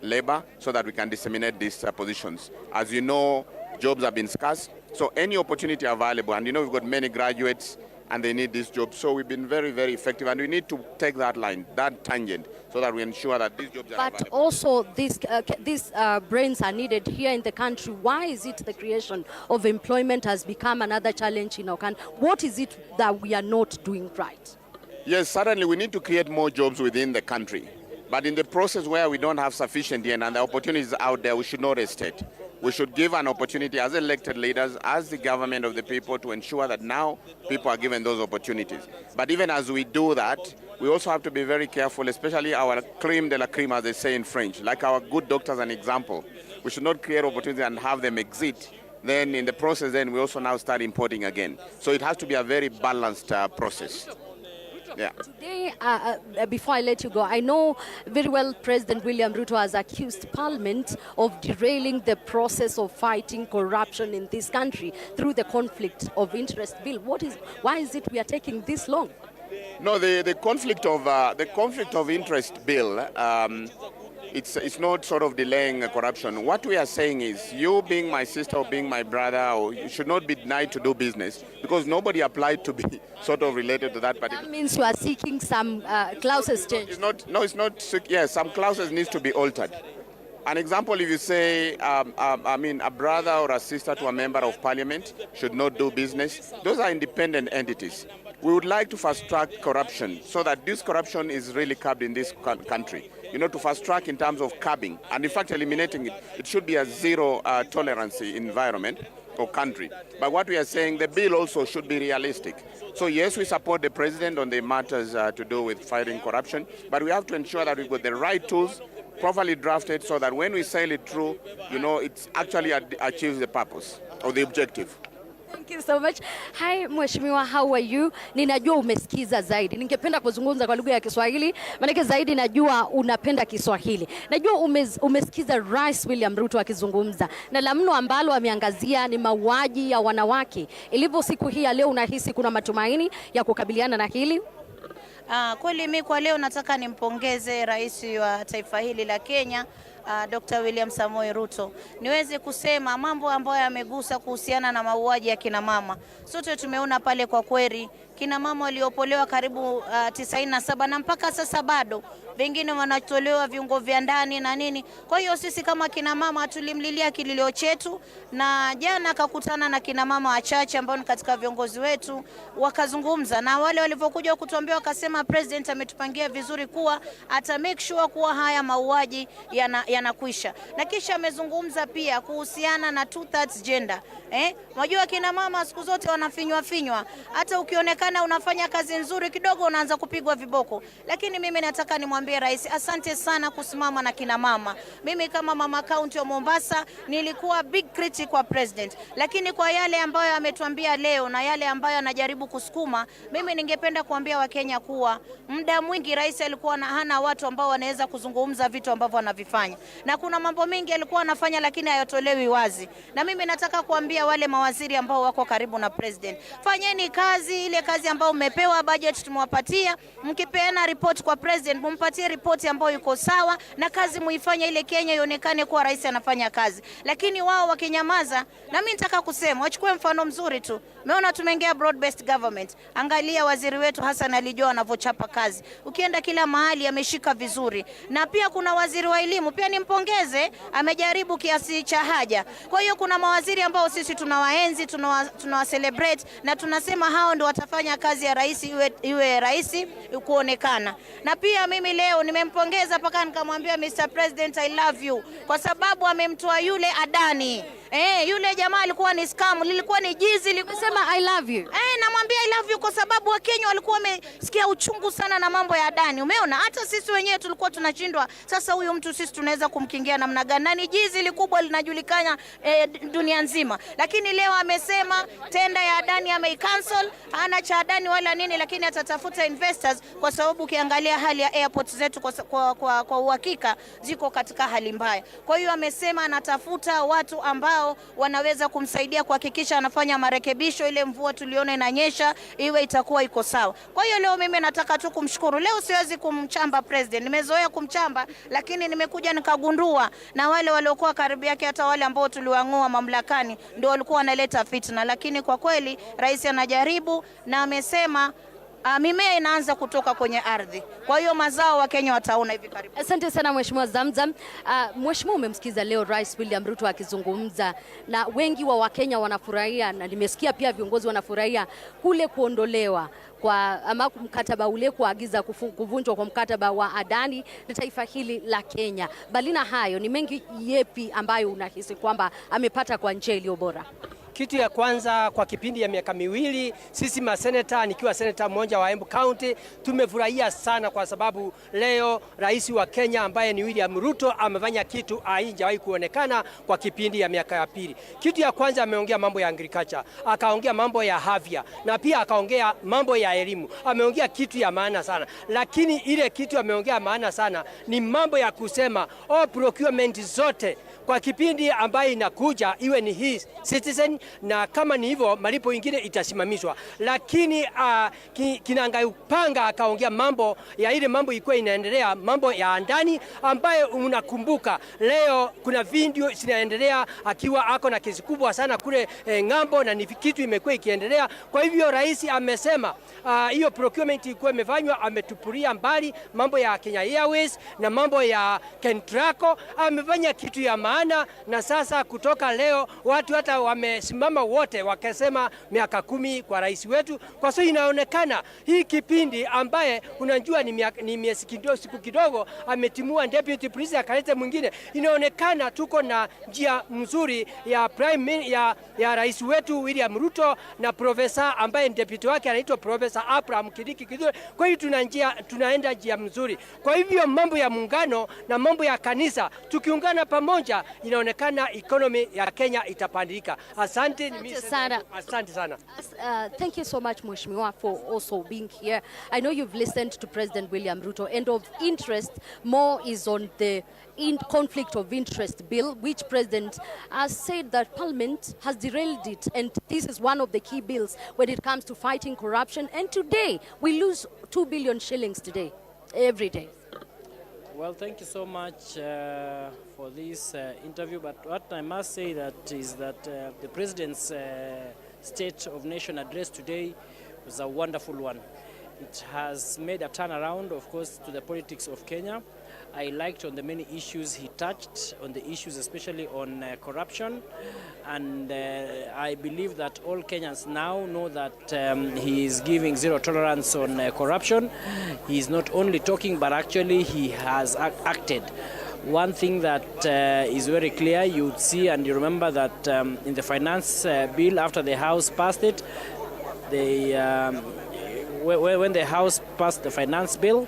Speaker 17: labor so that we can disseminate these positions. As you know, jobs have been scarce, so any opportunity available, and you know we've got many graduates and they need these jobs. So we've been very, very effective, and we need to take that line, that tangent, so that we ensure that these jobs are available.
Speaker 12: But also these brains are needed here in the country. Why is it the creation of employment has become another challenge in our country? What is it that we are not doing right?
Speaker 17: Yes, certainly we need to create more jobs within the country. But in the process where we don't have sufficient yen and the opportunities out there, we should not hesitate. We should give an opportunity as elected leaders, as the government of the people, to ensure that now people are given those opportunities. But even as we do that, we also have to be very careful, especially our crème de la crème, as they say in French, like our good doctors, an example. We should not create opportunities and have them exit. Then in the process, then we also now start importing again. So it has to be a very balanced process. Yeah.
Speaker 12: Today, before I let you go, I know very well President William Ruto has accused Parliament of derailing the process of fighting corruption in this country through the conflict of interest bill. Why is it we are taking this long?
Speaker 17: No, the conflict of interest bill, it's not sort of delaying corruption. What we are saying is, you being my sister or being my brother, or you should not be denied to do business because nobody applied to be sort of related to that particular.
Speaker 12: That means you are seeking some clauses change.
Speaker 17: It's not. Yes, some clauses needs to be altered. An example, if you say, a brother or a sister to a member of parliament should not do business, those are independent entities. We would like to fast-track corruption so that this corruption is really curbed in this country. To fast-track in terms of curbing and, in fact, eliminating it. It should be a zero tolerance environment or country. But what we are saying, the bill also should be realistic. So, yes, we support the president on the matters to do with fighting corruption, but we have to ensure that we've got the right tools, properly drafted, so that when we sail it through, it actually achieves the purpose or the objective.
Speaker 12: Thank you so much. Hi, Mheshimiwa, how are you? Ninajua umesikiza zaidi. Ningependa kuzungumza kwa lugha ya Kiswahili, maana zaidi najua unapenda Kiswahili. Najua umesikiza Rais William Ruto akizungumza. Na la mno ambalo ameangazia ni mauaji ya wanawake. Ilivyo siku hii ya leo, unahisi kuna matumaini ya kukabiliana na hili?
Speaker 18: Kweli mimi kwa leo nataka nimpongeze rais wa taifa hili la Kenya, Dr. William Samoei Ruto. Niweze kusema mambo ambayo yamegusa kuhusiana na mauaji ya kina mama. Sote tumeona pale kwa kweli kina mama waliopolewa karibu 97 na mpaka sasa bado wengine wanatolewa viungo vya ndani na nini. Kwa hiyo sisi kama kina mama tulimlilia kililio chetu, na jana akakutana na kina mama wachache ambao ni katika viongozi wetu, wakazungumza na wale walivyokuja kutuambia, wakasema president ametupangia vizuri kuwa ata make sure kuwa haya mauaji yanakwisha. Na kisha amezungumza pia kuhusiana na 2/3 gender. Unajua kina mama siku zote wanafinywa. Hata ukionekana unafanya kazi nzuri kidogo unaanza kupigwa viboko. Lakini mimi nataka nimwambie rais, asante sana kusimama na kina mama. Mimi kama mama county wa Mombasa nilikuwa big critic kwa president. Lakini kwa yale ambayo ametuambia leo na yale ambayo anajaribu kusukuma, mimi ningependa kuambia Wakenya kuwa muda mwingi rais alikuwa hana watu ambao wanaweza kuzungumza vitu ambavyo anavifanya. Na kuna mambo mengi alikuwa anafanya lakini hayatolewi wazi. Na mimi nataka kuambia wale mawaziri ambao wako karibu na president, fanyeni kazi, ile kazi ambayo umepewa budget tumewapatia, mkipeana report kwa president mumpatie report ambayo iko sawa, na kazi muifanye ile Kenya ionekane kuwa rais anafanya kazi. Lakini wao wakinyamaza, na mimi nataka kusema wachukue mfano mzuri tu. Umeona tumeingia broad based government. Angalia waziri wetu Hassan alijua anavyochapa kazi. Ukienda kila mahali ameshika vizuri. Na pia kuna waziri wa elimu, pia nimpongeze, amejaribu kiasi cha haja. Kwa hiyo kuna mawaziri ambao sisi tunawaenzi, tunawacelebrate na tunasema hao ndio watafanya kazi ya rais iwe rais kuonekana. Na pia mimi leo nimempongeza paka nikamwambia Mr. President I love you, kwa sababu amemtoa yule Adani. Yule jamaa alikuwa ni scam, lilikuwa ni jizi, likusema I love you. Namwambia I love you kwa sababu Wakenya walikuwa wamesikia uchungu sana na mambo ya Adani. Umeona hata sisi wenyewe tulikuwa tunashindwa, sasa huyu mtu sisi tunaweza kumkingia namna gani? Na ni jizi likubwa linajulikana dunia nzima. Lakini leo amesema tenda ya Adani ameicancel, hana cha Adani wala nini, lakini atatafuta investors, kwa sababu ukiangalia hali ya airports zetu kwa uhakika ziko katika hali mbaya. Kwa hiyo amesema anatafuta watu ambao wanaweza kumsaidia kuhakikisha anafanya marekebisho, ile mvua tuliona inanyesha iwe itakuwa iko sawa. Kwa hiyo leo mimi nataka tu kumshukuru. Leo siwezi kumchamba president, nimezoea kumchamba, lakini nimekuja nikagundua na wale waliokuwa karibu yake, hata wale ambao tuliwang'oa mamlakani ndio walikuwa wanaleta fitna. Lakini kwa kweli rais anajaribu, na amesema mimea inaanza kutoka kwenye ardhi. Kwa hiyo mazao wa Kenya wataona hivi karibuni.
Speaker 12: Asante sana Mheshimiwa Zamzam. Mheshimiwa, umemsikiza leo Rais William Ruto akizungumza, na wengi wa Wakenya wanafurahia, na nimesikia pia viongozi wanafurahia kule kuondolewa kwa ama mkataba ule, kuagiza kuvunjwa kwa mkataba wa Adani na taifa hili la Kenya. Bali na hayo, ni mengi yepi ambayo unahisi kwamba amepata kwa njia iliyo bora?
Speaker 2: Kitu ya kwanza, kwa kipindi ya miaka miwili sisi maseneta, nikiwa seneta mmoja wa Embu County, tumefurahia sana kwa sababu leo rais wa Kenya ambaye ni William Ruto amefanya kitu haijawahi kuonekana kwa kipindi ya miaka ya pili. Kitu ya kwanza, ameongea mambo ya agriculture, akaongea mambo ya afya, na pia akaongea mambo ya elimu. Ameongea kitu ya maana sana, lakini ile kitu ameongea maana sana ni mambo ya kusema procurement zote kwa kipindi ambayo inakuja iwe ni his citizen, na kama ni hivyo malipo ingine itasimamishwa. Lakini Kinanga Upanga akaongea mambo ya ile mambo ilikuwa inaendelea, mambo ya ndani ambayo unakumbuka leo kuna video zinaendelea akiwa ako na kesi kubwa sana kule ng'ambo, na ni kitu imekuwa ikiendelea. Kwa hivyo rais amesema hiyo procurement ilikuwa imefanywa, ametupuria mbali mambo ya Kenya Airways na mambo ya Kentraco, amefanya kitu ya maana. Na sasa kutoka leo watu hata wamesimama wote wakasema miaka 10 kwa rais wetu, kwa sababu inaonekana hii kipindi ambaye unajua ni miezi siku kidogo ametimua deputy president akaleta mwingine, inaonekana tuko na njia mzuri ya ya rais wetu William Ruto na profesa ambaye deputy wake anaitwa Profesa Abraham Kidiki Kithure. Kwa hiyo tunaenda njia mzuri. Kwa hivyo mambo ya muungano na mambo ya kanisa tukiungana pamoja, inaonekana economy ya Kenya itapandika. Asante sana. Asante sana.
Speaker 12: Thank you so much Mheshimiwa for also being here. I know you've listened to President William Ruto, and of interest more is on the conflict of interest bill, which President has said that Parliament has derailed it, and this is one of the key bills when it comes to fighting corruption. And today we lose 2 billion shillings today, every day.
Speaker 21: Well, thank you so much for this interview, but what I must say is that the President's State of Nation address today was a wonderful one. It has made a turnaround, of course, to the politics of Kenya. I liked on the many issues he touched, on the issues especially on corruption, and I believe that all Kenyans now know that he is giving zero tolerance on corruption. He is not only talking, but actually he has acted. One thing that is very clear, you see and you remember that in the finance bill, after the House passed it, when the House passed the finance bill,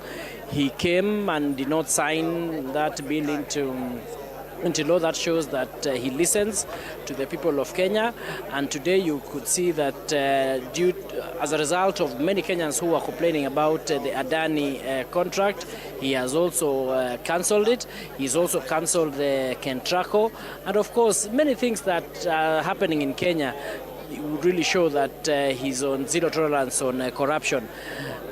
Speaker 21: he came and did not sign that bill into law. That shows that he listens to the people of Kenya. And today you could see that as a result of many Kenyans who were complaining about the Adani contract, he has also cancelled it. He's also cancelled the Kentraco. And of course, many things that are happening in Kenya would really show that he's on zero tolerance on corruption.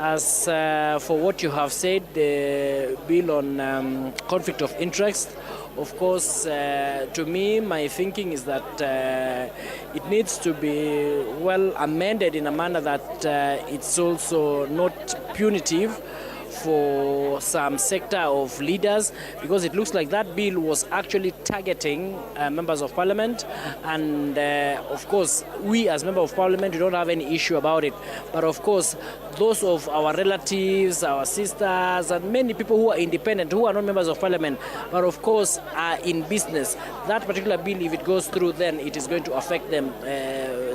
Speaker 21: As for what you have said, the bill on conflict of interest, of course, to me, my thinking is that it needs to be well amended in a manner that it's also not punitive for some sector of leaders, because it looks like that bill was actually targeting members of parliament, and of course we as members of parliament, we don't have any issue about it, but of course those of our relatives, our sisters, and many people who are independent, who are not members of parliament, but of course are in business, that particular bill, if it goes through, then it is going to affect them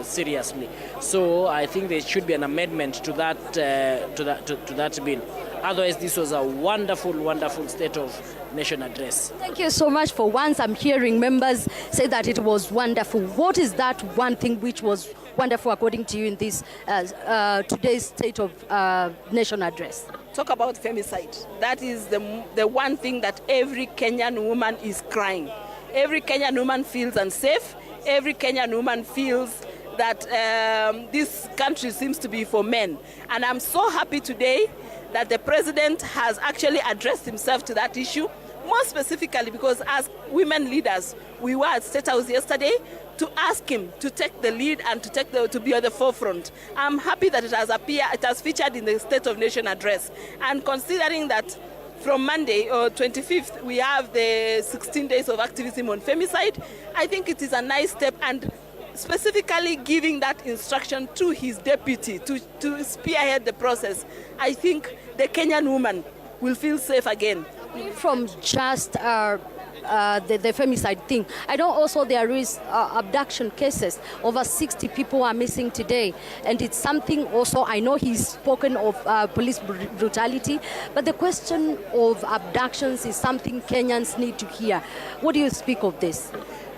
Speaker 21: seriously. So I think there should be an amendment to that bill. Otherwise, this was a wonderful, wonderful State of Nation address. Thank you so much. For once, I'm hearing members say that it was wonderful. What is that one thing which was wonderful according to you in this today's State of Nation address?
Speaker 22: Talk about femicide. That is the one thing that every Kenyan woman is crying. Every Kenyan woman feels unsafe. Every Kenyan woman feels that this country seems to be for men. And I'm so happy today that the president has actually addressed himself to that issue, more specifically because as women leaders, we were at State House yesterday to ask him to take the lead and to be at the forefront. I'm happy that it has featured in the State of Nation address. And considering that from Monday or 25th, we have the 16 days of activism on femicide, I think it is a nice step, and specifically giving that instruction to his deputy to spearhead the process. I think the Kenyan woman will feel safe again.
Speaker 12: From just the femicide thing, I know also there is abduction cases. Over 60 people are missing today, and it's something also, I know he's spoken of police brutality, but the question of abductions is something Kenyans need to hear. What do you speak of this?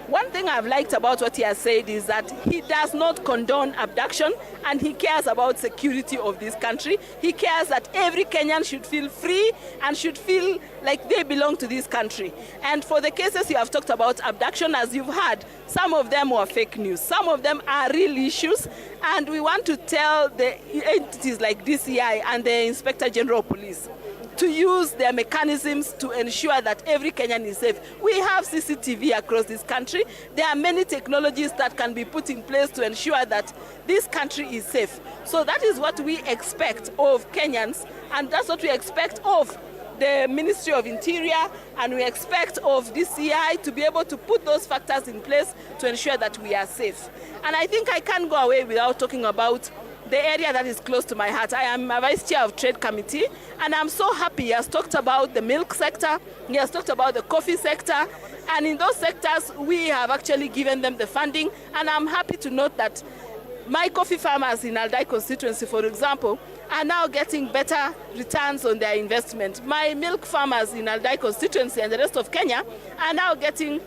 Speaker 22: One thing I've liked about what he has said is that he does not condone abduction, and he cares about security of this country. He cares that every Kenyan should feel free and should feel like they belong to this country. And for the cases you have talked about abduction, as you've heard, some of them were fake news. Some of them are real issues, and we want to tell the entities like DCI and the Inspector General of Police to use their mechanisms to ensure that every Kenyan is safe. We have CCTV across this country. There are many technologies that can be put in place to ensure that this country is safe. So that is what we expect of Kenyans, and that's what we expect of the Ministry of Interior, and we expect of DCI to be able to put those factors in place to ensure that we are safe. And I think I can't go away without talking about the area that is close to my heart. I am a vice chair of Trade Committee, and I'm so happy he has talked about the milk sector, he has talked about the coffee sector, and in those sectors we have actually given them the funding, and I'm happy to note that my coffee farmers in Aldai constituency, for example, are now getting better returns on their investment. My milk farmers in Aldai constituency and the rest of Kenya are now getting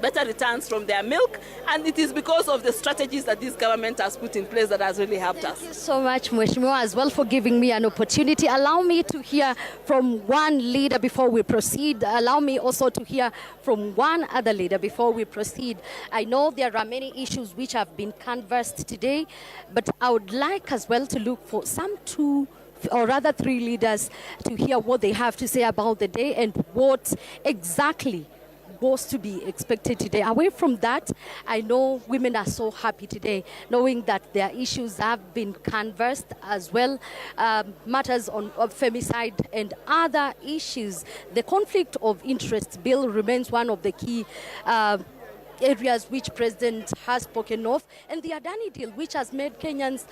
Speaker 22: better returns from their milk, and it is because of the strategies that this government has put in place that has really helped us.
Speaker 12: Thank you so much, Mheshimiwa, as well for giving me an opportunity. Allow me to hear from one leader before we proceed. Allow me also to hear from one other leader before we proceed. I know there are many issues which have been canvassed today, but I would like as well to look for some two or rather three leaders to hear what they have to say about the day and what exactly was to be expected today. Away from that, I know women are so happy today, knowing that their issues have been canvassed as well, matters of femicide and other issues. The conflict of interest bill remains one of the key areas which President has spoken of, and the Adani deal, which has made Kenyans,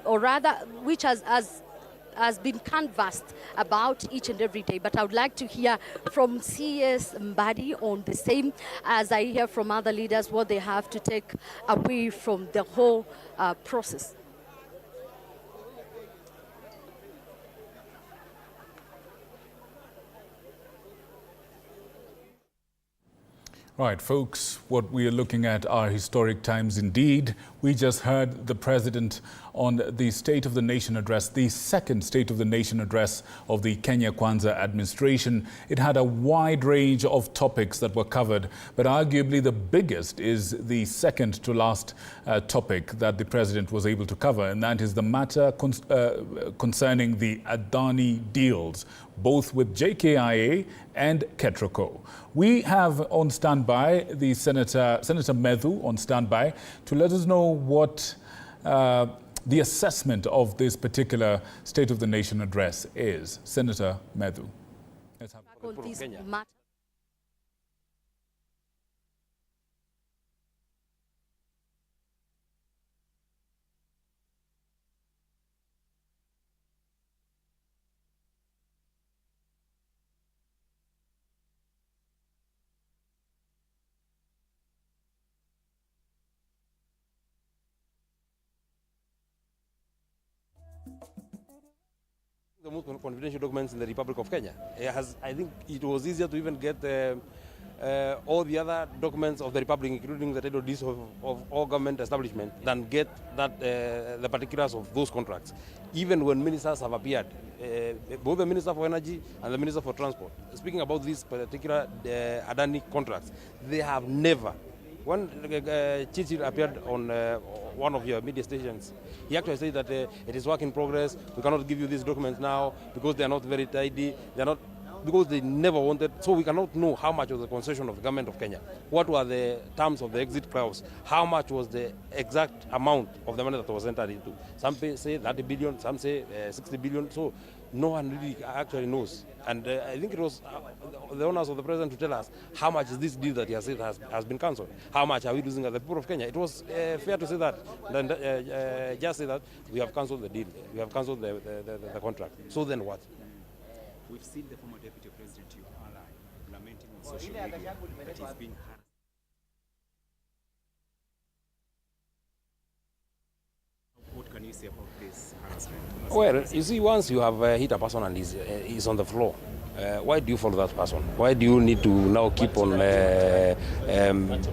Speaker 12: or rather, which has been canvassed about each and every day. But I would like to hear from CS Mbadi on the same, as I hear from other leaders what they have to take away from the whole process.
Speaker 11: Right, folks, what we are looking at are historic times indeed. We just heard the President on the State of the Nation address, the second State of the Nation address of the Kenya Kwanza administration. It had a wide range of topics that were covered, but arguably the biggest is the second to last topic that the President was able to cover, and that is the matter concerning the Adani deals, both with JKIA and Ketraco. We have on standby the Senator Medhu on standby to let us know what the assessment of this particular State of the Nation address is. Senator Medhu. Let's have
Speaker 3: the most confidential documents in the Republic of Kenya. I think it was easier to even get all the other documents of the Republic, including the title deeds of all government establishment, than get that the particulars of those contracts. Even when ministers have appeared, both the Minister for Energy and the Minister for Transport, speaking about these particular Adani contracts, they have never. When Chichi appeared on one of your media stations, he actually said that it is work in progress. We cannot give you these documents now because they are not very tidy. They are not. because they never wanted, so we cannot know how much was the concession of the government of Kenya. What were the terms of the exit clause? How much was the exact amount of the money that was entered into? Some say 30 billion, some say 60 billion. So no one really actually knows. And I think it was the honors of the president to tell us how much is this deal that he has said has been cancelled. How much are we losing as the people of Kenya? It was fair to say that. Then just say that we have cancelled the deal. We have cancelled the contract. So then what?
Speaker 4: We've seen the former deputy president, your ally, lamenting on social media that he's being harassed. What can you say about this harassment?
Speaker 3: Well, you see, once you have hit a person and he's on the floor, why do you follow that person? Why do you need to now keep on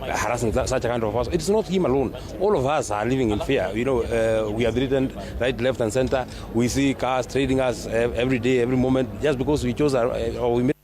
Speaker 3: harassing such a kind of person? It's not him alone. All of us are living in fear. You know, we are threatened right, left, and center. We see cars trading us every day, every moment, just because we chose or we made.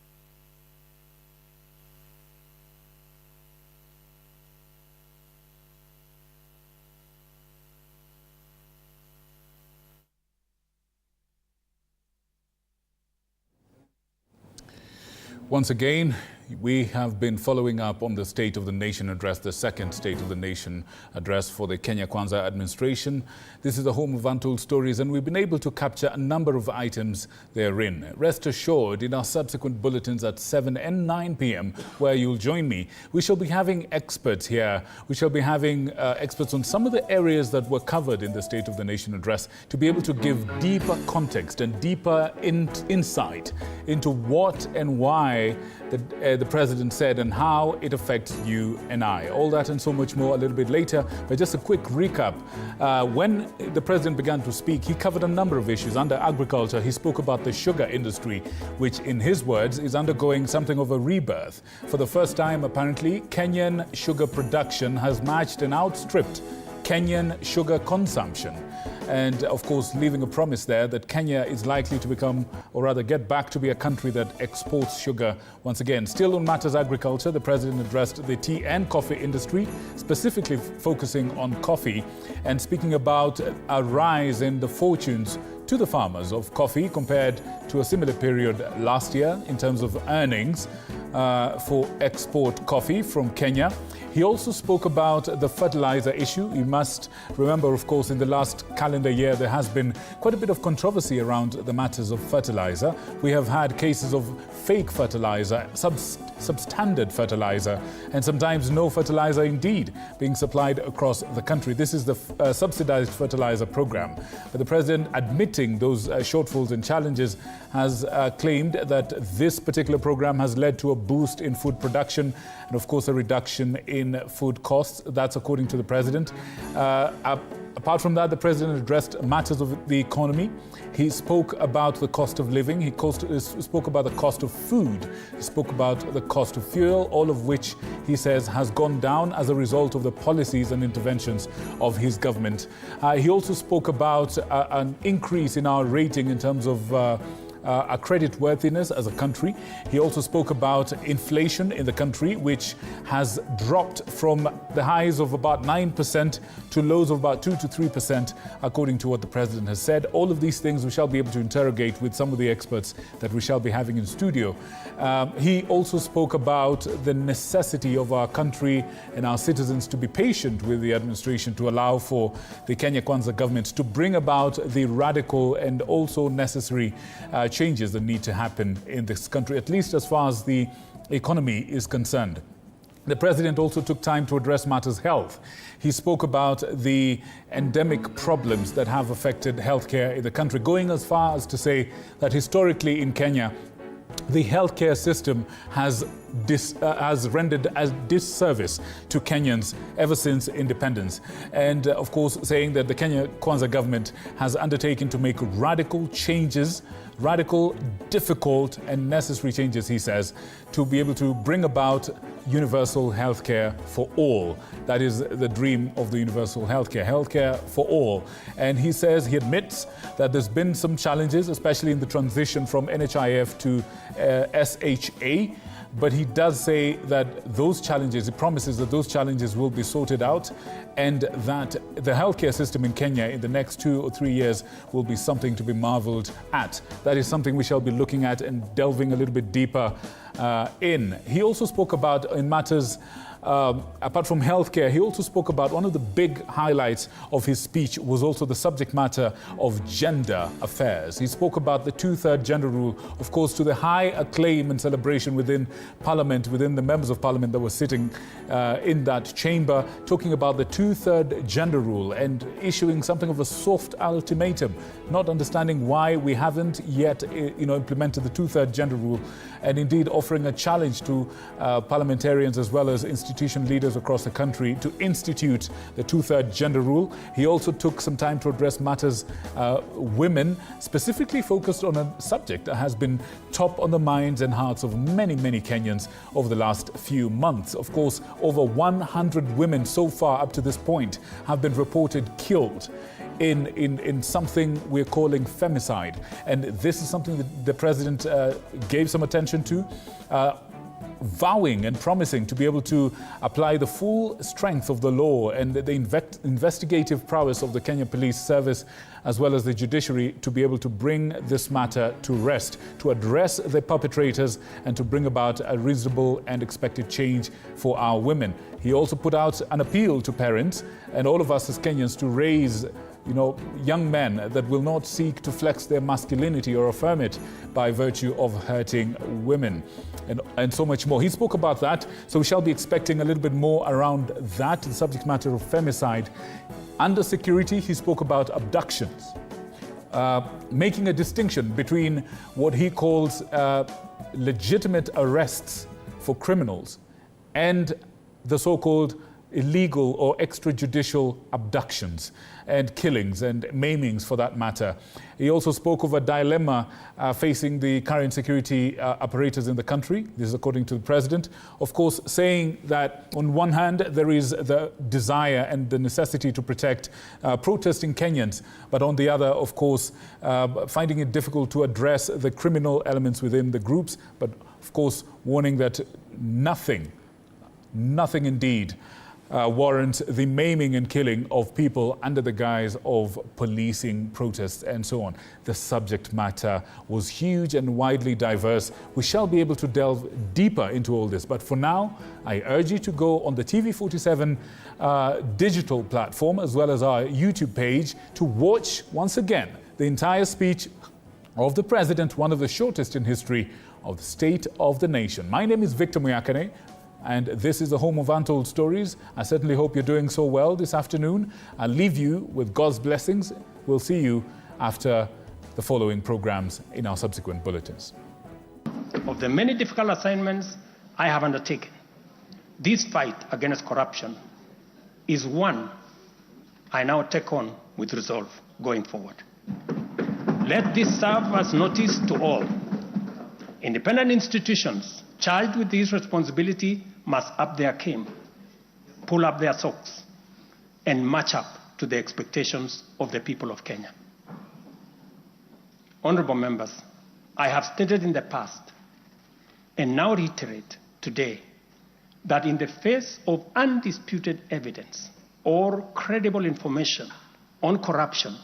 Speaker 11: Once again, we have been following up on the State of the Nation address, the second State of the Nation address for the Kenya Kwanza administration. This is the home of untold stories, and we've been able to capture a number of items therein. Rest assured, in our subsequent bulletins at 7 and 9 p.m., where you'll join me, we shall be having experts here. We shall be having experts on some of the areas that were covered in the State of the Nation address to be able to give deeper context and deeper insight into what and why the president said and how it affects you and I. All that and so much more a little bit later. But just a quick recap. When the president began to speak, he covered a number of issues. Under agriculture, he spoke about the sugar industry, which in his words is undergoing something of a rebirth. For the first time, apparently, Kenyan sugar production has matched and outstripped Kenyan sugar consumption. And of course, leaving a promise there that Kenya is likely to become, or rather get back to be a country that exports sugar once again. Still on matters agriculture, the president addressed the tea and coffee industry, specifically focusing on coffee and speaking about a rise in the fortunes to the farmers of coffee compared to a similar period last year in terms of earnings for export coffee from Kenya. He also spoke about the fertilizer issue. You must remember, of course, in the last calendar year, there has been quite a bit of controversy around the matters of fertilizer. We have had cases of fake fertilizer, substandard fertilizer, and sometimes no fertilizer indeed being supplied across the country. This is the subsidized fertilizer program. But the president, admitting those shortfalls and challenges, has claimed that this particular program has led to a boost in food production and, of course, a reduction in food costs. That's according to the president. Apart from that, the president addressed matters of the economy. He spoke about the cost of living. He spoke about the cost of food. He spoke about the cost of fuel, all of which he says has gone down as a result of the policies and interventions of his government. He also spoke about an increase in our rating in terms of our credit worthiness as a country. He also spoke about inflation in the country, which has dropped from the highs of about 9% to lows of about 2 to 3%, according to what the president has said. All of these things we shall be able to interrogate with some of the experts that we shall be having in studio. He also spoke about the necessity of our country and our citizens to be patient with the administration to allow for the Kenya Kwanza government to bring about the radical and also necessary changes that need to happen in this country, at least as far as the economy is concerned. The president also took time to address matters health. He spoke about the endemic problems that have affected healthcare in the country, going as far as to say that historically in Kenya, the healthcare system has rendered a disservice to Kenyans ever since independence. And of course, saying that the Kenya Kwanza government has undertaken to make radical changes, radical, difficult and necessary changes, he says, to be able to bring about universal healthcare for all. That is the dream of the universal healthcare for all. And he says, he admits that there's been some challenges, especially in the transition from NHIF to SHA. but he does say that those challenges, he promises that those challenges will be sorted out and that the healthcare system in Kenya in the next 2 or 3 years will be something to be marveled at. That is something we shall be looking at and delving a little bit deeper in. He also spoke about, in matters apart from healthcare, he also spoke about one of the big highlights of his speech was also the subject matter of gender affairs. He spoke about the 2/3 gender rule, of course, to the high acclaim and celebration within Parliament, within the members of Parliament that were sitting in that chamber, talking about the 2/3 gender rule and issuing something of a soft ultimatum, not understanding why we haven't yet implemented the 2/3 gender rule, and indeed offering a challenge to parliamentarians as well as institution leaders across the country to institute the 2/3 gender rule. He also took some time to address matters women, specifically focused on a subject that has been top on the minds and hearts of many, many Kenyans over the last few months. Of course, over 100 women so far up to this point have been reported killed in something we're calling femicide. And this is something that the president gave some attention to, vowing and promising to be able to apply the full strength of the law and the investigative prowess of the Kenya Police Service as well as the judiciary to be able to bring this matter to rest, to address the perpetrators and to bring about a reasonable and expected change for our women. He also put out an appeal to parents and all of us as Kenyans to raise young men that will not seek to flex their masculinity or affirm it by virtue of hurting women and so much more. He spoke about that, so we shall be expecting a little bit more around that, the subject matter of femicide. Under security, he spoke about abductions, making a distinction between what he calls legitimate arrests for criminals and the so-called illegal or extrajudicial abductions and killings and maimings for that matter. He also spoke of a dilemma facing the current security apparatus in the country. This is according to the president. Of course, saying that on one hand, there is the desire and the necessity to protect protesting Kenyans, but on the other, of course, finding it difficult to address the criminal elements within the groups, but of course, warning that nothing indeed warrants the maiming and killing of people under the guise of policing protests and so on. The subject matter was huge and widely diverse. We shall be able to delve deeper into all this, but for now, I urge you to go on the TV47 digital platform as well as our YouTube page to watch once again the entire speech of the president, one of the shortest in history, of the State of the Nation. My name is Victor Muyakane, and this is the home of Untold Stories. I certainly hope you're doing so well this afternoon. I'll leave you with God's blessings. We'll see you after the following programs in our subsequent bulletins.
Speaker 10: Of the many difficult assignments I have undertaken, this fight against corruption is one I now take on with resolve going forward. Let this serve as notice to all. Independent institutions charged with this responsibility must up their game, pull up their socks, and match up to the expectations of the people of Kenya. Honorable members, I have stated in the past and now reiterate today that in the face of undisputed evidence or credible information on corruption,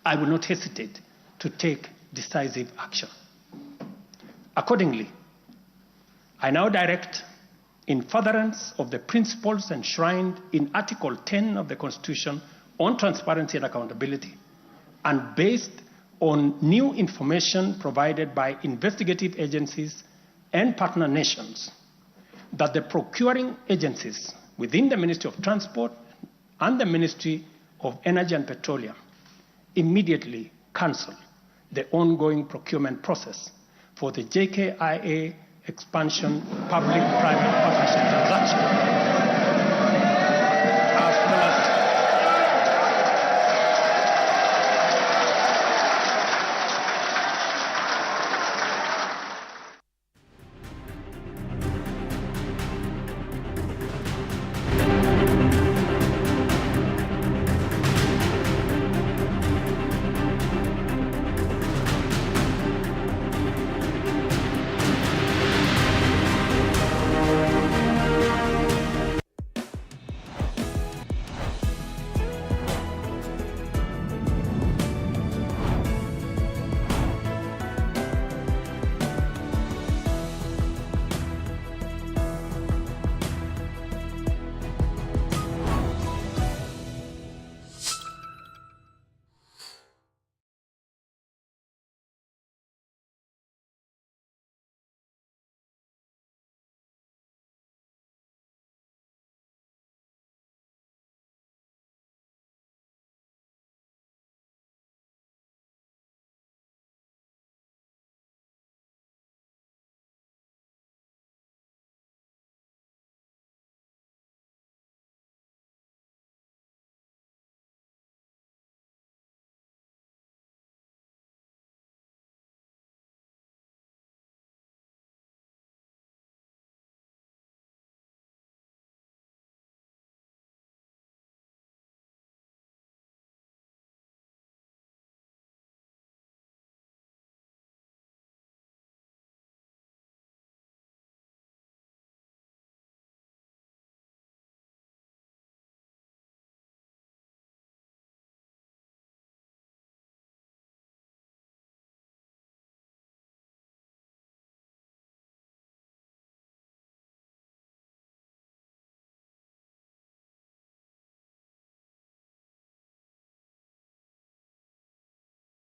Speaker 10: I will not hesitate to take decisive action. Accordingly, I now direct, in furtherance of the principles enshrined in Article 10 of the Constitution on transparency and accountability, and based on new information provided by investigative agencies and partner nations, that the procuring agencies within the Ministry of Transport and the Ministry of Energy and Petroleum immediately cancel the ongoing procurement process for the JKIA expansion public-private partnership transaction